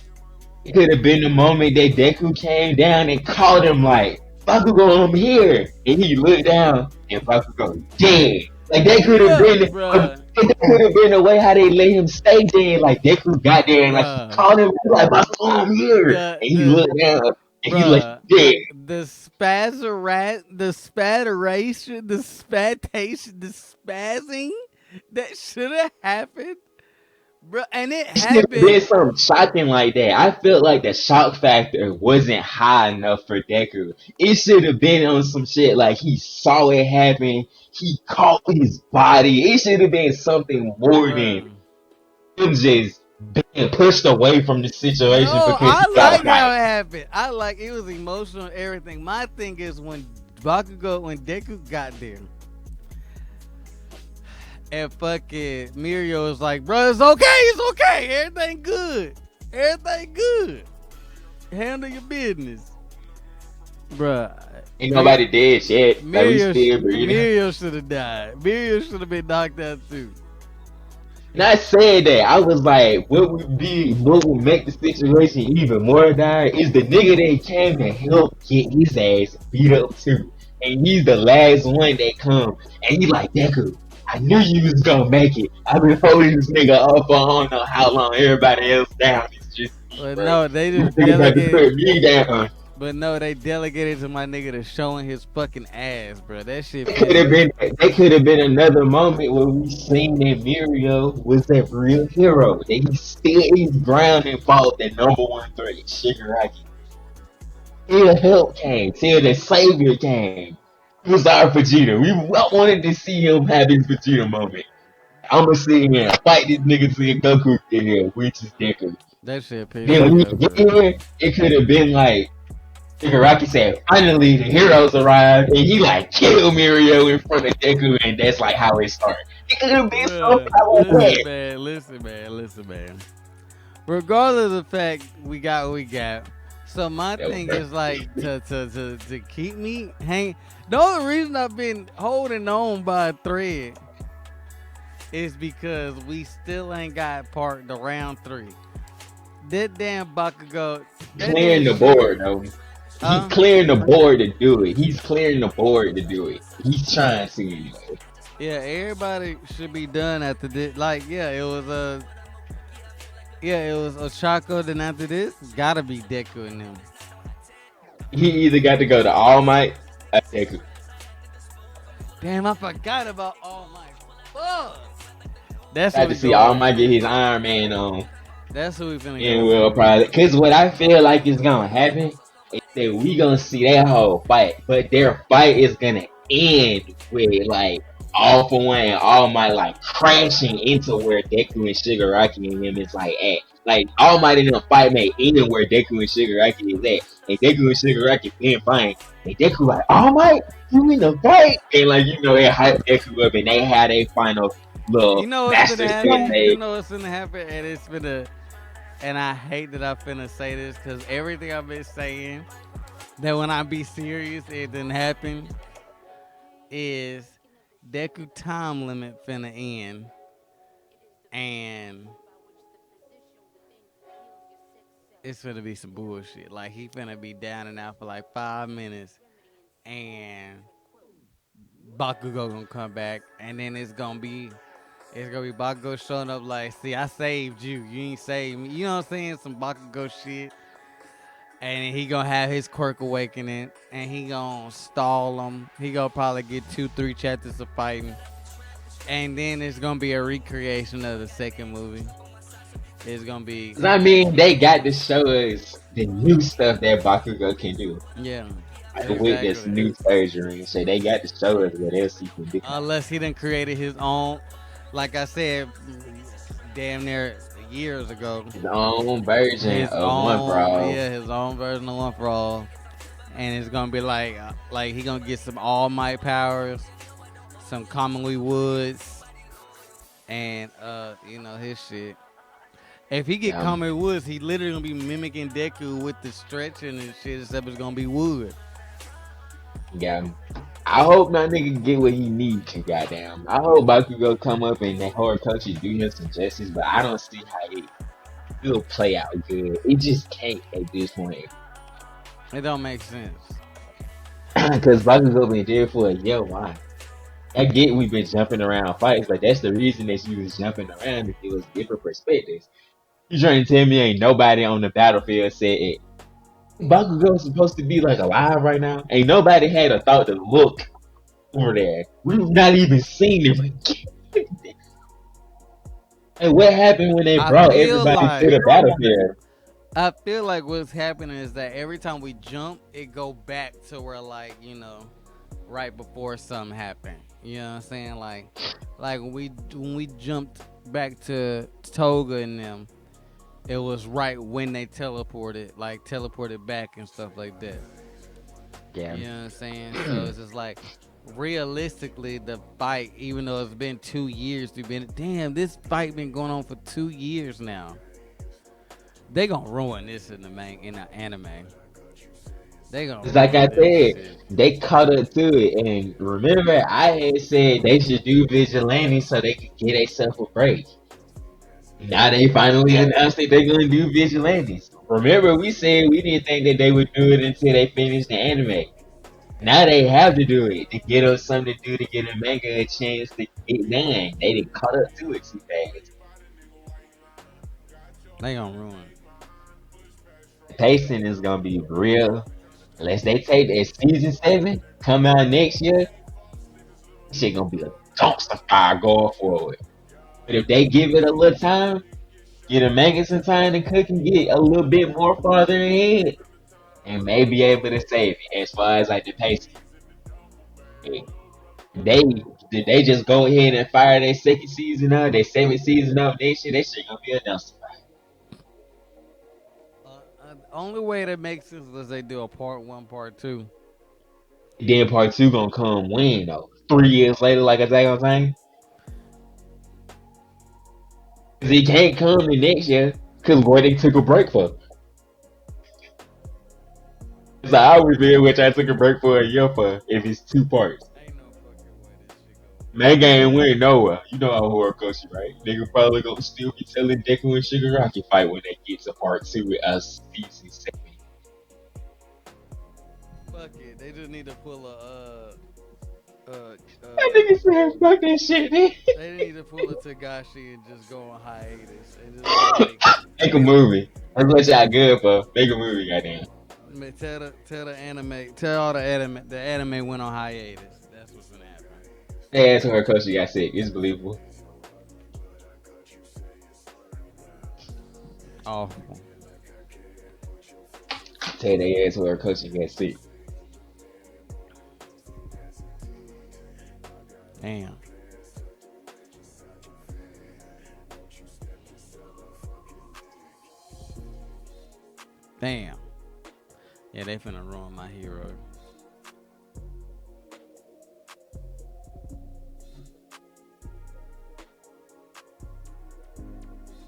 Speaker 1: it could have been the moment that Deku came down and called him like, Bakugo, I'm here. And he looked down and Bakugo dead. Like that could have
Speaker 2: Yeah,
Speaker 1: been
Speaker 2: bruh.
Speaker 1: that could have been the way how they let him stay dead. Like Deku got there and like he
Speaker 2: Bruh.
Speaker 1: called him like Bakugo, I'm here.
Speaker 2: The
Speaker 1: And he looked down and he like
Speaker 2: bruh.
Speaker 1: dead.
Speaker 2: The spatteration, the spatation, the spazzing that should have happened, bro, and it
Speaker 1: It should have been
Speaker 2: happened.
Speaker 1: something shocking like that. I felt like the shock factor wasn't high enough for Deku. It should have been on some shit like he saw it happen, he caught his body. It should have been something more than
Speaker 2: Bruh.
Speaker 1: him just being pushed away from the situation
Speaker 2: No,
Speaker 1: because he
Speaker 2: I
Speaker 1: got
Speaker 2: like
Speaker 1: a
Speaker 2: how it
Speaker 1: fight.
Speaker 2: happened. I like it was emotional and everything. My thing is when Deku got there, and fucking Mirio was like, bro, it's okay, everything good, handle your business, bruh.
Speaker 1: Ain't nobody dead shit. Like we
Speaker 2: Mirio,
Speaker 1: still breathing.
Speaker 2: Mirio should have died. Mirio should have been knocked out too.
Speaker 1: Not saying that, I was like, what would make the situation even more dire is the nigga that came to help get his ass beat up too. And he's the last one that come. And he like, Deku, I knew you was gonna make it. I've been holding this nigga up for I don't know how long. Everybody else down. It's just me,
Speaker 2: But
Speaker 1: bro.
Speaker 2: no, they
Speaker 1: This
Speaker 2: just
Speaker 1: nigga about to
Speaker 2: delegated.
Speaker 1: put me down.
Speaker 2: But no, they delegated to my nigga to showing his fucking ass, bro. That shit
Speaker 1: It could
Speaker 2: pissed
Speaker 1: have
Speaker 2: me.
Speaker 1: been. They could have been another moment where we seen that Mirio was that real hero. That he stood his ground and fought the number one threat, Shigaraki. Till help came. Till the savior came. He was our Vegeta. We wanted to see him have his Vegeta moment. I'ma sit here and fight this nigga till Goku get here, which is Deku.
Speaker 2: That shit pissed
Speaker 1: Then
Speaker 2: me
Speaker 1: when
Speaker 2: off,
Speaker 1: he get
Speaker 2: bro.
Speaker 1: here, it could have been like Shigaraki said, finally the heroes arrived, and he like killed Mirio in front of Deku, and that's like how it started. It could have been something
Speaker 2: Bruh,
Speaker 1: like
Speaker 2: listen,
Speaker 1: that.
Speaker 2: man, listen, man, listen, man. Regardless of the fact we got what we got, so my
Speaker 1: Yo,
Speaker 2: thing
Speaker 1: bro.
Speaker 2: is like to keep me hang. The only reason I've been holding on by a thread is because we still ain't got part the round three. That damn Bakugo, that damn
Speaker 1: Clearing the
Speaker 2: sugar,
Speaker 1: board though. He
Speaker 2: huh?
Speaker 1: clearing the board to do it. He's clearing the board to do it. He's trying to anyway.
Speaker 2: Yeah, everybody should be done after this. Like, yeah, it was yeah, it was Ochako. Then after this, gotta be Deku and them.
Speaker 1: He either got to go to All Might or Deku.
Speaker 2: Damn, I forgot about All Might. Fuck. That's
Speaker 1: Got
Speaker 2: what
Speaker 1: to
Speaker 2: we
Speaker 1: see All
Speaker 2: going
Speaker 1: Might get
Speaker 2: for.
Speaker 1: his Iron Man on.
Speaker 2: That's what we finna
Speaker 1: And
Speaker 2: go
Speaker 1: we'll
Speaker 2: for.
Speaker 1: probably, cause what I feel like is gonna happen is that we gonna see that whole fight, but their fight is gonna end with like All For One and All Might like crashing into where Deku and Shigaraki and him is like at. Like All Might in the fight may end where Deku and Shigaraki is at, and Deku and Shigaraki been fighting, and Deku like All Might, you in the fight, and like they hype Deku up and they had a final
Speaker 2: You
Speaker 1: little
Speaker 2: know what's
Speaker 1: master
Speaker 2: finna
Speaker 1: split.
Speaker 2: happen? You know what's finna happen? And it's finna. And I hate that I finna say this because everything I've been saying that when I be serious it didn't happen is Deku time limit finna end and it's finna be some bullshit. Like he finna be down and out for like 5 minutes and Bakugo gonna come back and then it's gonna be Bakugo showing up like, see, I saved you. You ain't saved me. You know what I'm saying? Some Bakugo shit. And he gonna have his quirk awakening, and he gonna stall him. He gonna probably get 2, 3 chapters of fighting, and then it's gonna be a recreation of the second movie. It's gonna be,
Speaker 1: 'Cause I mean, they got to show us the new stuff that Bakugo can do.
Speaker 2: yeah,
Speaker 1: Like with this
Speaker 2: exactly.
Speaker 1: new surgery and shit, they got to show us what else he can do.
Speaker 2: Unless he done created his own, like I said, damn near years ago,
Speaker 1: His own version
Speaker 2: his
Speaker 1: of One For
Speaker 2: own,
Speaker 1: All.
Speaker 2: yeah, his own version of One for All, and it's gonna be like he gonna get some All Might powers, some commonly woods, and his shit. If he get
Speaker 1: Yeah,
Speaker 2: common woods, he literally gonna be mimicking Deku with the stretching and shit, except it's gonna be wood.
Speaker 1: yeah. I hope my nigga get what he need to goddamn. I hope Bakugo come up and that horror culture do him some justice, but I don't see how it'll play out good. It just can't at this point.
Speaker 2: It don't make sense.
Speaker 1: Cause Bakugo been there for a year. Why? I get we've been jumping around fights, but that's the reason that you was jumping around. If it was different perspectives. You trying to tell me ain't nobody on the battlefield said it? Bakugo's supposed to be like alive right now. Ain't nobody had a thought to look over there. We've not even seen him. And what happened when they
Speaker 2: I
Speaker 1: brought
Speaker 2: feel
Speaker 1: everybody to
Speaker 2: like
Speaker 1: the battlefield?
Speaker 2: I feel like what's happening is that every time we jump, it go back to where right before something happened. You know what I'm saying? Like when we jumped back to Toga and them, it was right when they teleported back and stuff like that.
Speaker 1: Yeah.
Speaker 2: You know what I'm saying? So it's just like realistically the fight, even though it's been 2 years, this fight been going on for 2 years now. They gonna ruin this in the anime. They gonna
Speaker 1: It's like I
Speaker 2: ruin this
Speaker 1: said,
Speaker 2: shit.
Speaker 1: they caught up to it. And remember, I had said they should do vigilante so they could get themselves a break. Now they finally announced that they're gonna do vigilantes. Remember, we said we didn't think that they would do it until they finished the anime. Now they have to do it to get us something to do to get a manga a chance to get done. They didn't caught up to it too fast.
Speaker 2: They gonna ruin.
Speaker 1: The pacing is gonna be real. Unless they take that season 7, come out next year, shit gonna be a dumpster fire going forward. But if they give it a little time, get a manga some time to cook and get a little bit more farther ahead, and may be able to save it as far as like the pacing. They did they just go ahead and fire their second season up, their seventh season up, that shit gonna be a dumpster fire.
Speaker 2: Only way that makes sense is they do a part one, part two.
Speaker 1: Then part two gonna come when though? 3 years later, like Attack on Titan? Cause it can't come in next year. Cause boy, they took a break for. So I was there, which I took a break for a year for. If it's 2 parts,
Speaker 2: Ain't no fucking way this shit go.
Speaker 1: man, game went nowhere. You know how horror culture, right? Nigga probably gonna still be telling Deku and Shigaraki fight when they get to part two with us season 7.
Speaker 2: Fuck it. They just need to pull a
Speaker 1: That nigga said, "Fuck that shit, man."
Speaker 2: they need to pull a Tagashi and just go on hiatus and just
Speaker 1: Make a
Speaker 2: be like,
Speaker 1: movie. That's what y'all good for. Make a movie, goddamn.
Speaker 2: tell the anime, tell all the anime went on hiatus. That's what's gonna happen.
Speaker 1: They asked her because she got sick. It's believable.
Speaker 2: Awful.
Speaker 1: Tell they asked her because she got sick.
Speaker 2: Damn. Damn. Yeah, they finna ruin my hero.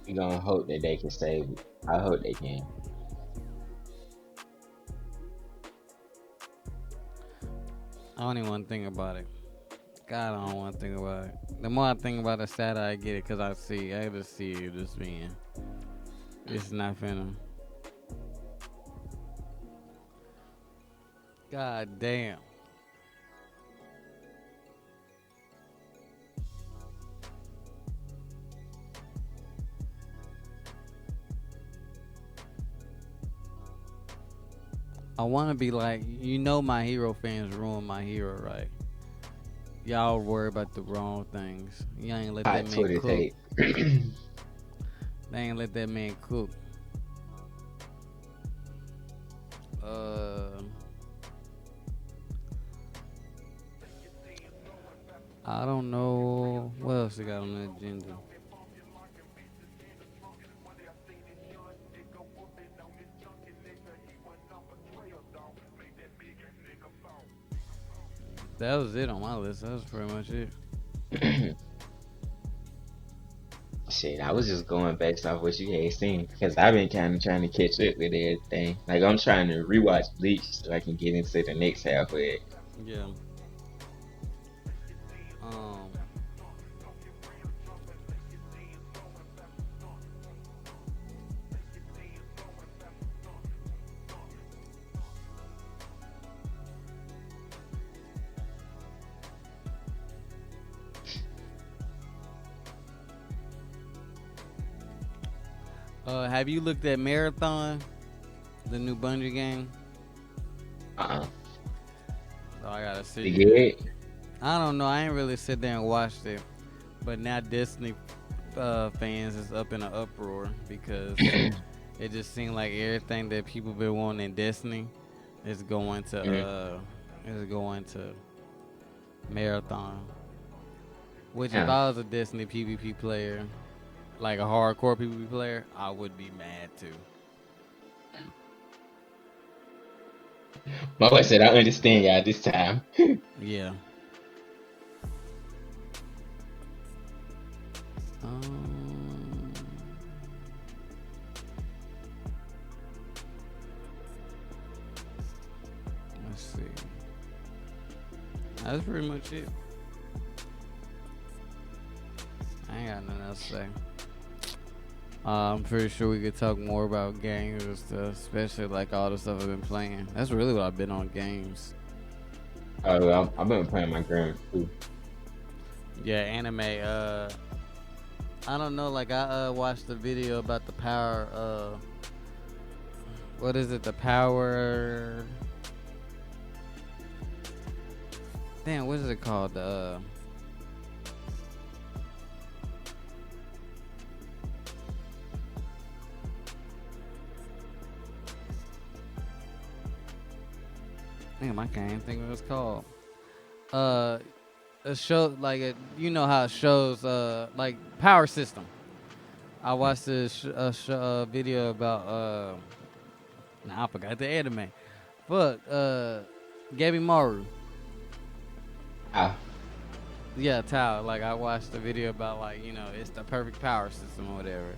Speaker 1: We gonna hope that they can save it. I hope they can.
Speaker 2: I don't even want to think about it. God, I don't want to think about it. The more I think about it, the sadder I get it, cause I just see it just being. It's not finna. God damn. I want to be like, my hero fans ruin my hero, right? Y'all worry about the wrong things. You ain't let that
Speaker 1: Hot
Speaker 2: man
Speaker 1: Twitter
Speaker 2: cook.
Speaker 1: take.
Speaker 2: They ain't let that man cook. I don't know what else they got on the agenda. That was it on my list. That was pretty much it.
Speaker 1: Shit, I was just going based off what you had seen because I've been kind of trying to catch up with everything. Like I'm trying to rewatch Bleach so I can get into the next half of it.
Speaker 2: Yeah. Have you looked at Marathon, the new Bungie game?
Speaker 1: Uh-uh.
Speaker 2: Oh, I gotta see.
Speaker 1: You get?
Speaker 2: I don't know. I ain't really sit there and watched it, but now Destiny fans is up in an uproar because it just seemed like everything that people been wanting in Destiny is going to Marathon. Which if I was a Destiny PvP player, like a hardcore PvP player, I would be mad too.
Speaker 1: My boy said, I understand y'all this time.
Speaker 2: Yeah. Let's see. That's pretty much it. I ain't got nothing else to say. I'm pretty sure we could talk more about games and stuff, especially like all the stuff I've been playing. That's really what I've been on games.
Speaker 1: Oh, I've been playing my game too.
Speaker 2: Yeah, anime. I don't know. Like I watched the video about the power. What is it? The power. damn, what is it called? Damn, I can't even think of what it's called. Uh, a show like you know how it shows like Power System. I watched this video about nah, I forgot the anime. Fuck, Gaby Maru.
Speaker 1: Ah,
Speaker 2: Yeah, Tao. Like I watched the video about like it's the perfect power system or whatever.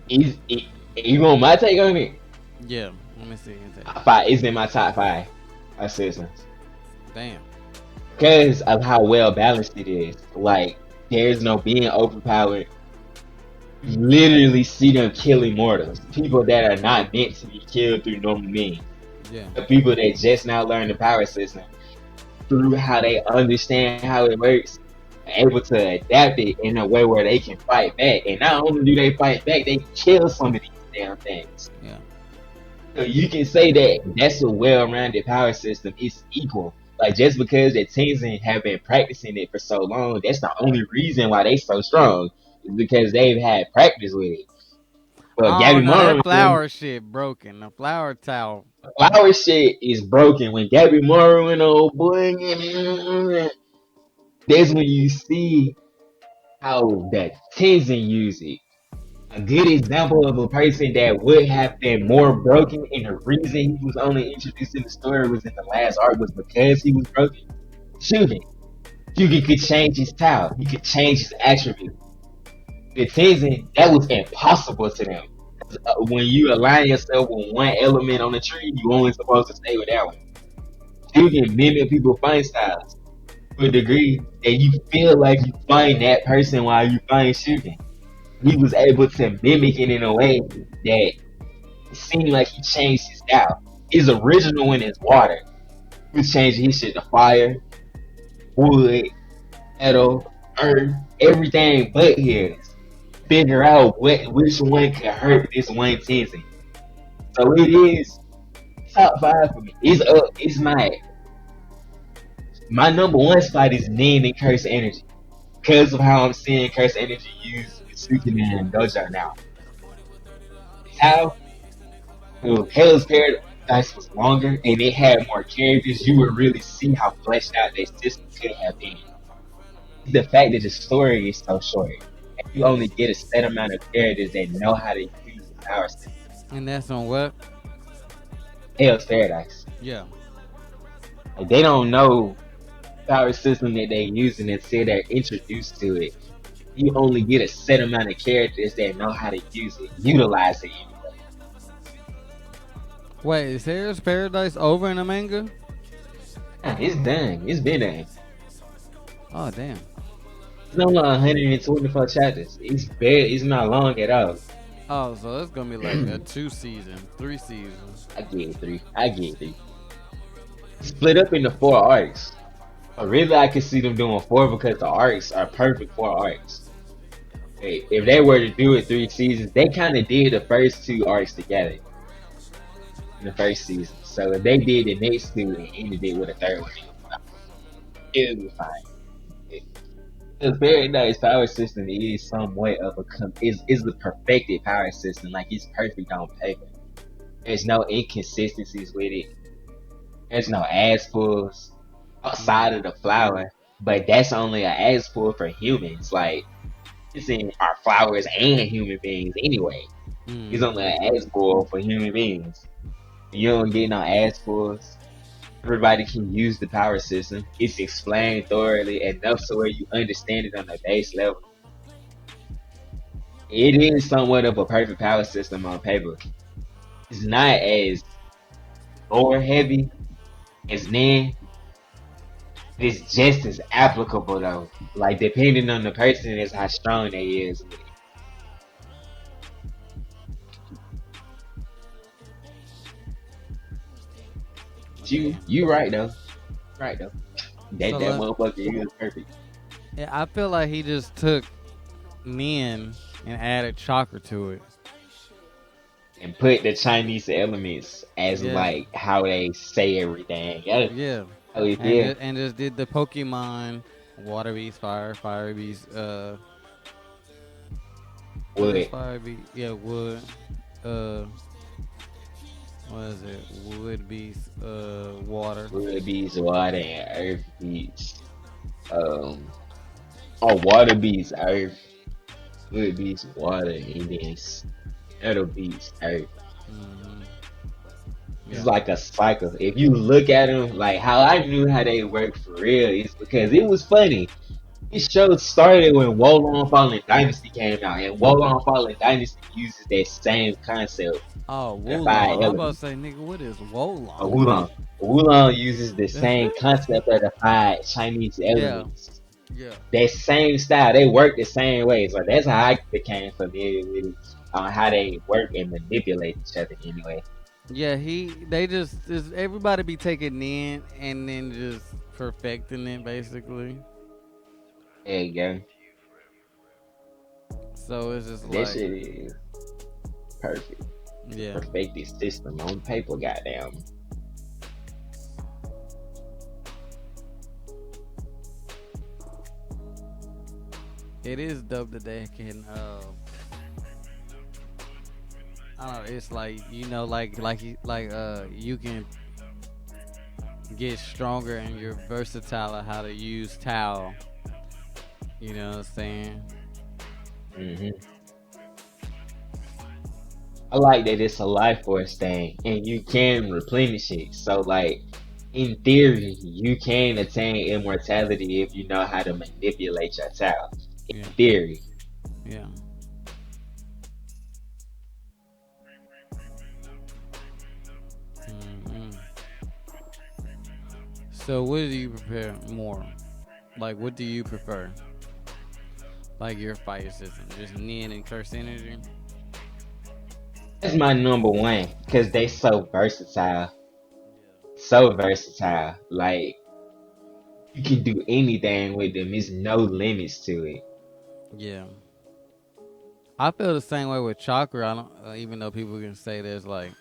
Speaker 1: you want my take on it?
Speaker 2: Yeah, let me see.
Speaker 1: Five is in my top five assistants
Speaker 2: Damn.
Speaker 1: because of how well balanced it is. Like, there's no being overpowered. You literally see them killing mortals, people that are not meant to be killed through normal means.
Speaker 2: Yeah.
Speaker 1: The people that just now learn the power system through how they understand how it works, are able to adapt it in a way where they can fight back. And not only do they fight back, they kill some of these damn things.
Speaker 2: Yeah.
Speaker 1: So you can say that that's a well-rounded power system. It's equal. Like, just because the Tenzin have been practicing it for so long, that's the only reason why they so strong. Is because they've had practice with it. But
Speaker 2: Oh
Speaker 1: Gabby
Speaker 2: no, that
Speaker 1: Moro,
Speaker 2: flower shit broken. The flower towel.
Speaker 1: flower shit is broken. When Gabby Moro and old boy, that's when you see how that Tenzin use it. A good example of a person that would have been more broken, and the reason he was only introduced in the story was in the last arc was because he was broken. Shooting. Yugi could change his style. He could change his attribute. The Tenzin, that was impossible to them. When you align yourself with one element on the tree, you only supposed to stay with that one. You can mimic people's fight styles to a degree that you feel like you find that person while you find shooting. He was able to mimic it in a way that it seemed like he changed his style. His original one is water. He was changing his shit to fire, wood, metal, earth, everything but his. Figure out which one could hurt this one Tenzin. So it is top five for me. It's up. It's my number one spot is Nin and Curse Energy because of how I'm seeing Curse Energy used with Superman and Dojo now. How Hell's Paradise was longer and it had more characters, you would really see how fleshed out their system could have been. The fact that the story is so short, and you only get a set amount of characters that know how to use the power system.
Speaker 2: And that's on what?
Speaker 1: Hell's Paradise.
Speaker 2: Yeah.
Speaker 1: Like, they don't know power system that they're using until they're introduced to it. You only get a set amount of characters that know how to use it, utilize it.
Speaker 2: Wait, is Harris Paradise over in the manga?
Speaker 1: It's done. It's been done.
Speaker 2: Oh damn.
Speaker 1: It's only 124 chapters. It's bad. It's not long at all.
Speaker 2: Oh, so it's gonna be like a 3 seasons.
Speaker 1: I get three. I get three. Split up into 4 arcs. But really, I could see them doing 4 because the arcs are perfect 4 arcs. Hey, if they were to do it 3 seasons, they kind of did the first 2 arcs together in the first season. So if they did the next 2 and ended it with a third one, it would be fine. It's very nice power system is somewhat of is the perfected power system. Like, it's perfect on paper. There's no inconsistencies with it. There's no ass pulls outside of the flower, but that's only an ass pull for humans. Like, it's in our flowers and human beings anyway. It's only an ass pull for human beings. You don't get no ass pulls. Everybody can use the power system. It's explained thoroughly enough so where you understand it on the base level. It is somewhat of a perfect power system on paper. It's not as lore heavy as Nin. It's just as applicable though. Like, depending on the person is how strong they is. You right though. Right though. That
Speaker 2: So
Speaker 1: motherfucker is perfect.
Speaker 2: yeah, I feel like he just took Nin and added chakra to it.
Speaker 1: And put the Chinese elements as
Speaker 2: Yeah.
Speaker 1: like how they say everything. Yeah,
Speaker 2: Yeah.
Speaker 1: Oh yeah,
Speaker 2: and just did the Pokemon Water Beast, Fire Beast, was this
Speaker 1: wood,
Speaker 2: Fire Beast? Yeah, Wood. Uh, what is it? Wood Beast, Water.
Speaker 1: wood beats water, and earth beats um. Oh, water beats earth, wood beats water, and then metal beats earth.
Speaker 2: Hmm.
Speaker 1: It's
Speaker 2: Yeah.
Speaker 1: like a cycle. If you look at them, like how I knew how they work for real, is because it was funny. This show started when Wolong Fallen Dynasty came out, and Wolong Fallen Dynasty uses that same concept
Speaker 2: Oh,
Speaker 1: for the five
Speaker 2: Wulong. I'm about to
Speaker 1: elements.
Speaker 2: say, nigga, what is Wulong?
Speaker 1: Wulong. Wulong uses the same concept of the five Chinese
Speaker 2: Yeah.
Speaker 1: elements.
Speaker 2: Yeah.
Speaker 1: That same style, they work the same way. So that's how I became familiar with it, on how they work and manipulate each other anyway.
Speaker 2: Yeah, they just everybody be taking in and then just perfecting it basically.
Speaker 1: There you go.
Speaker 2: So it's just
Speaker 1: That
Speaker 2: like,
Speaker 1: shit is perfect.
Speaker 2: yeah,
Speaker 1: Perfected system on paper, goddamn.
Speaker 2: it is dope that they can. I don't know. It's like you can get stronger and you're versatile at how to use Tao. You know what I'm saying?
Speaker 1: Hmm. I like that it's a life force thing, and you can replenish it. So, like, in theory, you can attain immortality if you know how to manipulate your Tao.
Speaker 2: Yeah,
Speaker 1: In theory,
Speaker 2: yeah. Hmm. So what do you prepare more? Like, what do you prefer? Like your fire system, just Nin and Curse energy.
Speaker 1: that's my number one because they so versatile, so versatile. Like, you can do anything with them. There's no limits to it.
Speaker 2: Yeah, I feel the same way with chakra. I don't, even though people can say there's like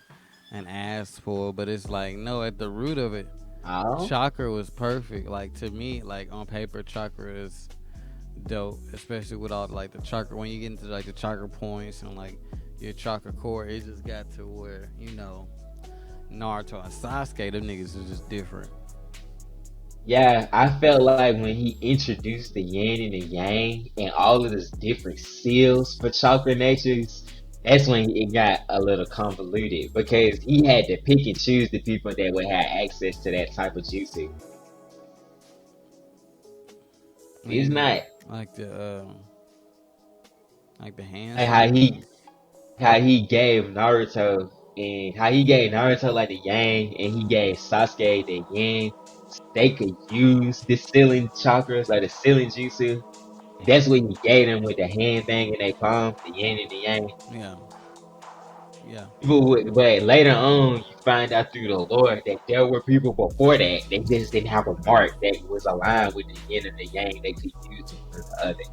Speaker 2: an ass pull, but it's like no, at the root of it,
Speaker 1: Oh,
Speaker 2: chakra was perfect. Like to me, like on paper, chakra is dope, especially with all like the chakra. When you get into like the chakra points and like your chakra core, it just got to where Naruto and Sasuke, them niggas is just different.
Speaker 1: yeah, I felt like when he introduced the yin and the yang and all of these different seals for chakra natures, that's when it got a little convoluted because he had to pick and choose the people that would have access to that type of jutsu. It's
Speaker 2: Meaning
Speaker 1: not
Speaker 2: like the hand
Speaker 1: like how
Speaker 2: signs.
Speaker 1: he gave Naruto and how he gave Naruto like the yang and he gave Sasuke the yin. They could use the sealing chakras, like the sealing jutsu. That's what he gave them with the hand thing in their palm, the yin and the yang.
Speaker 2: Yeah, yeah,
Speaker 1: People would, but later on, you find out through the lore that there were people before that. They just didn't have a mark that was aligned with the yin and the yang. They could use one or the other.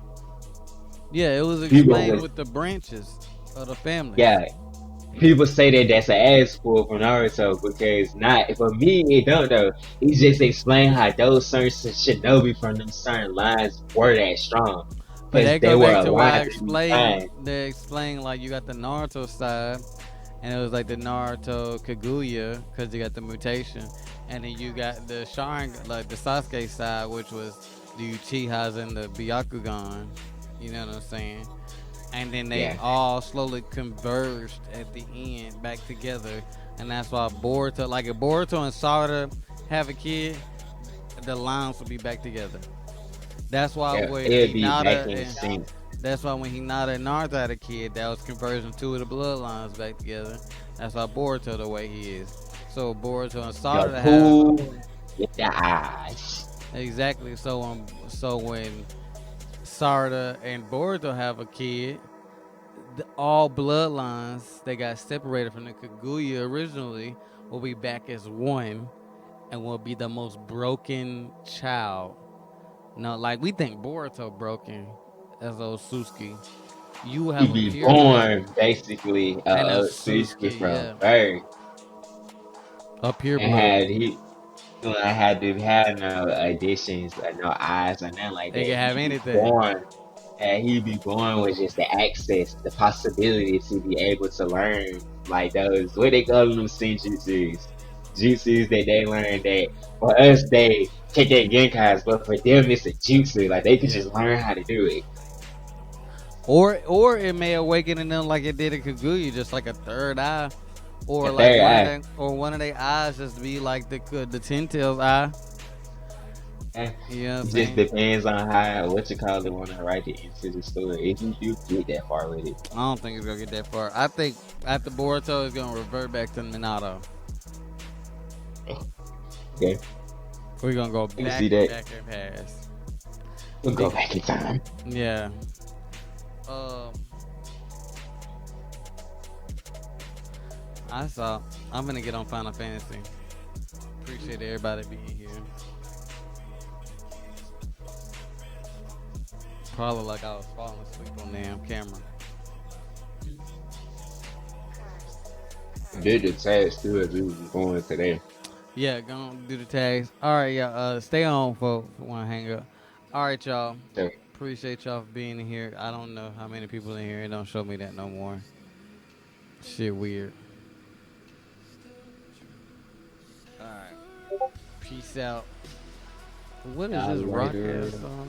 Speaker 2: yeah. It was
Speaker 1: People
Speaker 2: explained
Speaker 1: was,
Speaker 2: with the branches of the families.
Speaker 1: yeah. People say that that's an ass pull for Naruto because not for me it don't though. He just explained how those certain shinobi from them certain lines were that strong
Speaker 2: But
Speaker 1: because
Speaker 2: that
Speaker 1: they
Speaker 2: go
Speaker 1: were
Speaker 2: back to where I
Speaker 1: aligned to these
Speaker 2: explained.
Speaker 1: times.
Speaker 2: They explained like you got the Naruto side, and it was like the Naruto Kaguya because you got the mutation, and then you got the Sharingan, like the Sasuke side, which was the Uchihas and the Byakugan. You know what I'm saying? And then they
Speaker 1: Yeah,
Speaker 2: all slowly converged at the end back together, and that's why Boruto, like if Boruto and Sarada have a kid, the lines will be back together. That's why
Speaker 1: yeah,
Speaker 2: when
Speaker 1: it'll be back
Speaker 2: Hinata
Speaker 1: in
Speaker 2: and
Speaker 1: sync.
Speaker 2: that's why when Hinata and Naruto had a kid, that was converging two of the bloodlines back together. That's why Boruto the way he is. So Boruto and
Speaker 1: The
Speaker 2: Sarada have
Speaker 1: pool with the eyes.
Speaker 2: exactly. So when Sarada and Boruto have a kid, all bloodlines that got separated from the Kaguya originally will be back as one and will be the most broken child. No, like we think Boruto broken as old Suski. You will
Speaker 1: He
Speaker 2: have a
Speaker 1: be
Speaker 2: purebred
Speaker 1: born basically
Speaker 2: and a
Speaker 1: Suzuki
Speaker 2: Suski,
Speaker 1: from
Speaker 2: yeah,
Speaker 1: birth
Speaker 2: a
Speaker 1: and
Speaker 2: pureblood.
Speaker 1: had he I had to have no additions or no eyes or nothing like
Speaker 2: They
Speaker 1: that.
Speaker 2: can have
Speaker 1: He be
Speaker 2: anything.
Speaker 1: born, and he be born with just the access, the possibility to be able to learn like those what they call them senjutsus, jutsus that they learn that for us they take their genkai, but for them it's a jutsu. Like they could
Speaker 2: Yeah.
Speaker 1: just learn how to do it.
Speaker 2: Or it may awaken in them like it did in Kaguya, just like a third eye, or
Speaker 1: A
Speaker 2: like
Speaker 1: third eye.
Speaker 2: one of their eyes just be like the Ten Tails eye.
Speaker 1: Eh,
Speaker 2: You know what I'm
Speaker 1: it just
Speaker 2: saying?
Speaker 1: depends on how what you call it want to write it into the story. If you do get that far with it.
Speaker 2: I don't think it's gonna get that far. I think after Boruto, it's gonna revert back to Minato.
Speaker 1: Okay,
Speaker 2: We're gonna go
Speaker 1: I can
Speaker 2: back
Speaker 1: see
Speaker 2: and
Speaker 1: that.
Speaker 2: back and past.
Speaker 1: We'll go
Speaker 2: Big,
Speaker 1: back in time.
Speaker 2: yeah. Um, I saw. I'm gonna get on Final Fantasy. Appreciate everybody being here. Probably like I was falling asleep on damn camera.
Speaker 1: Did the tags too as we was going today.
Speaker 2: Yeah, gonna do the tags. All right, yeah. Stay on, folks. Want to hang up? All right, y'all.
Speaker 1: So,
Speaker 2: Appreciate y'all for being in here. I don't know how many people in here. It don't show me that no more. Shit, weird. All right. Peace out. What is this rock ass
Speaker 1: later.
Speaker 2: song?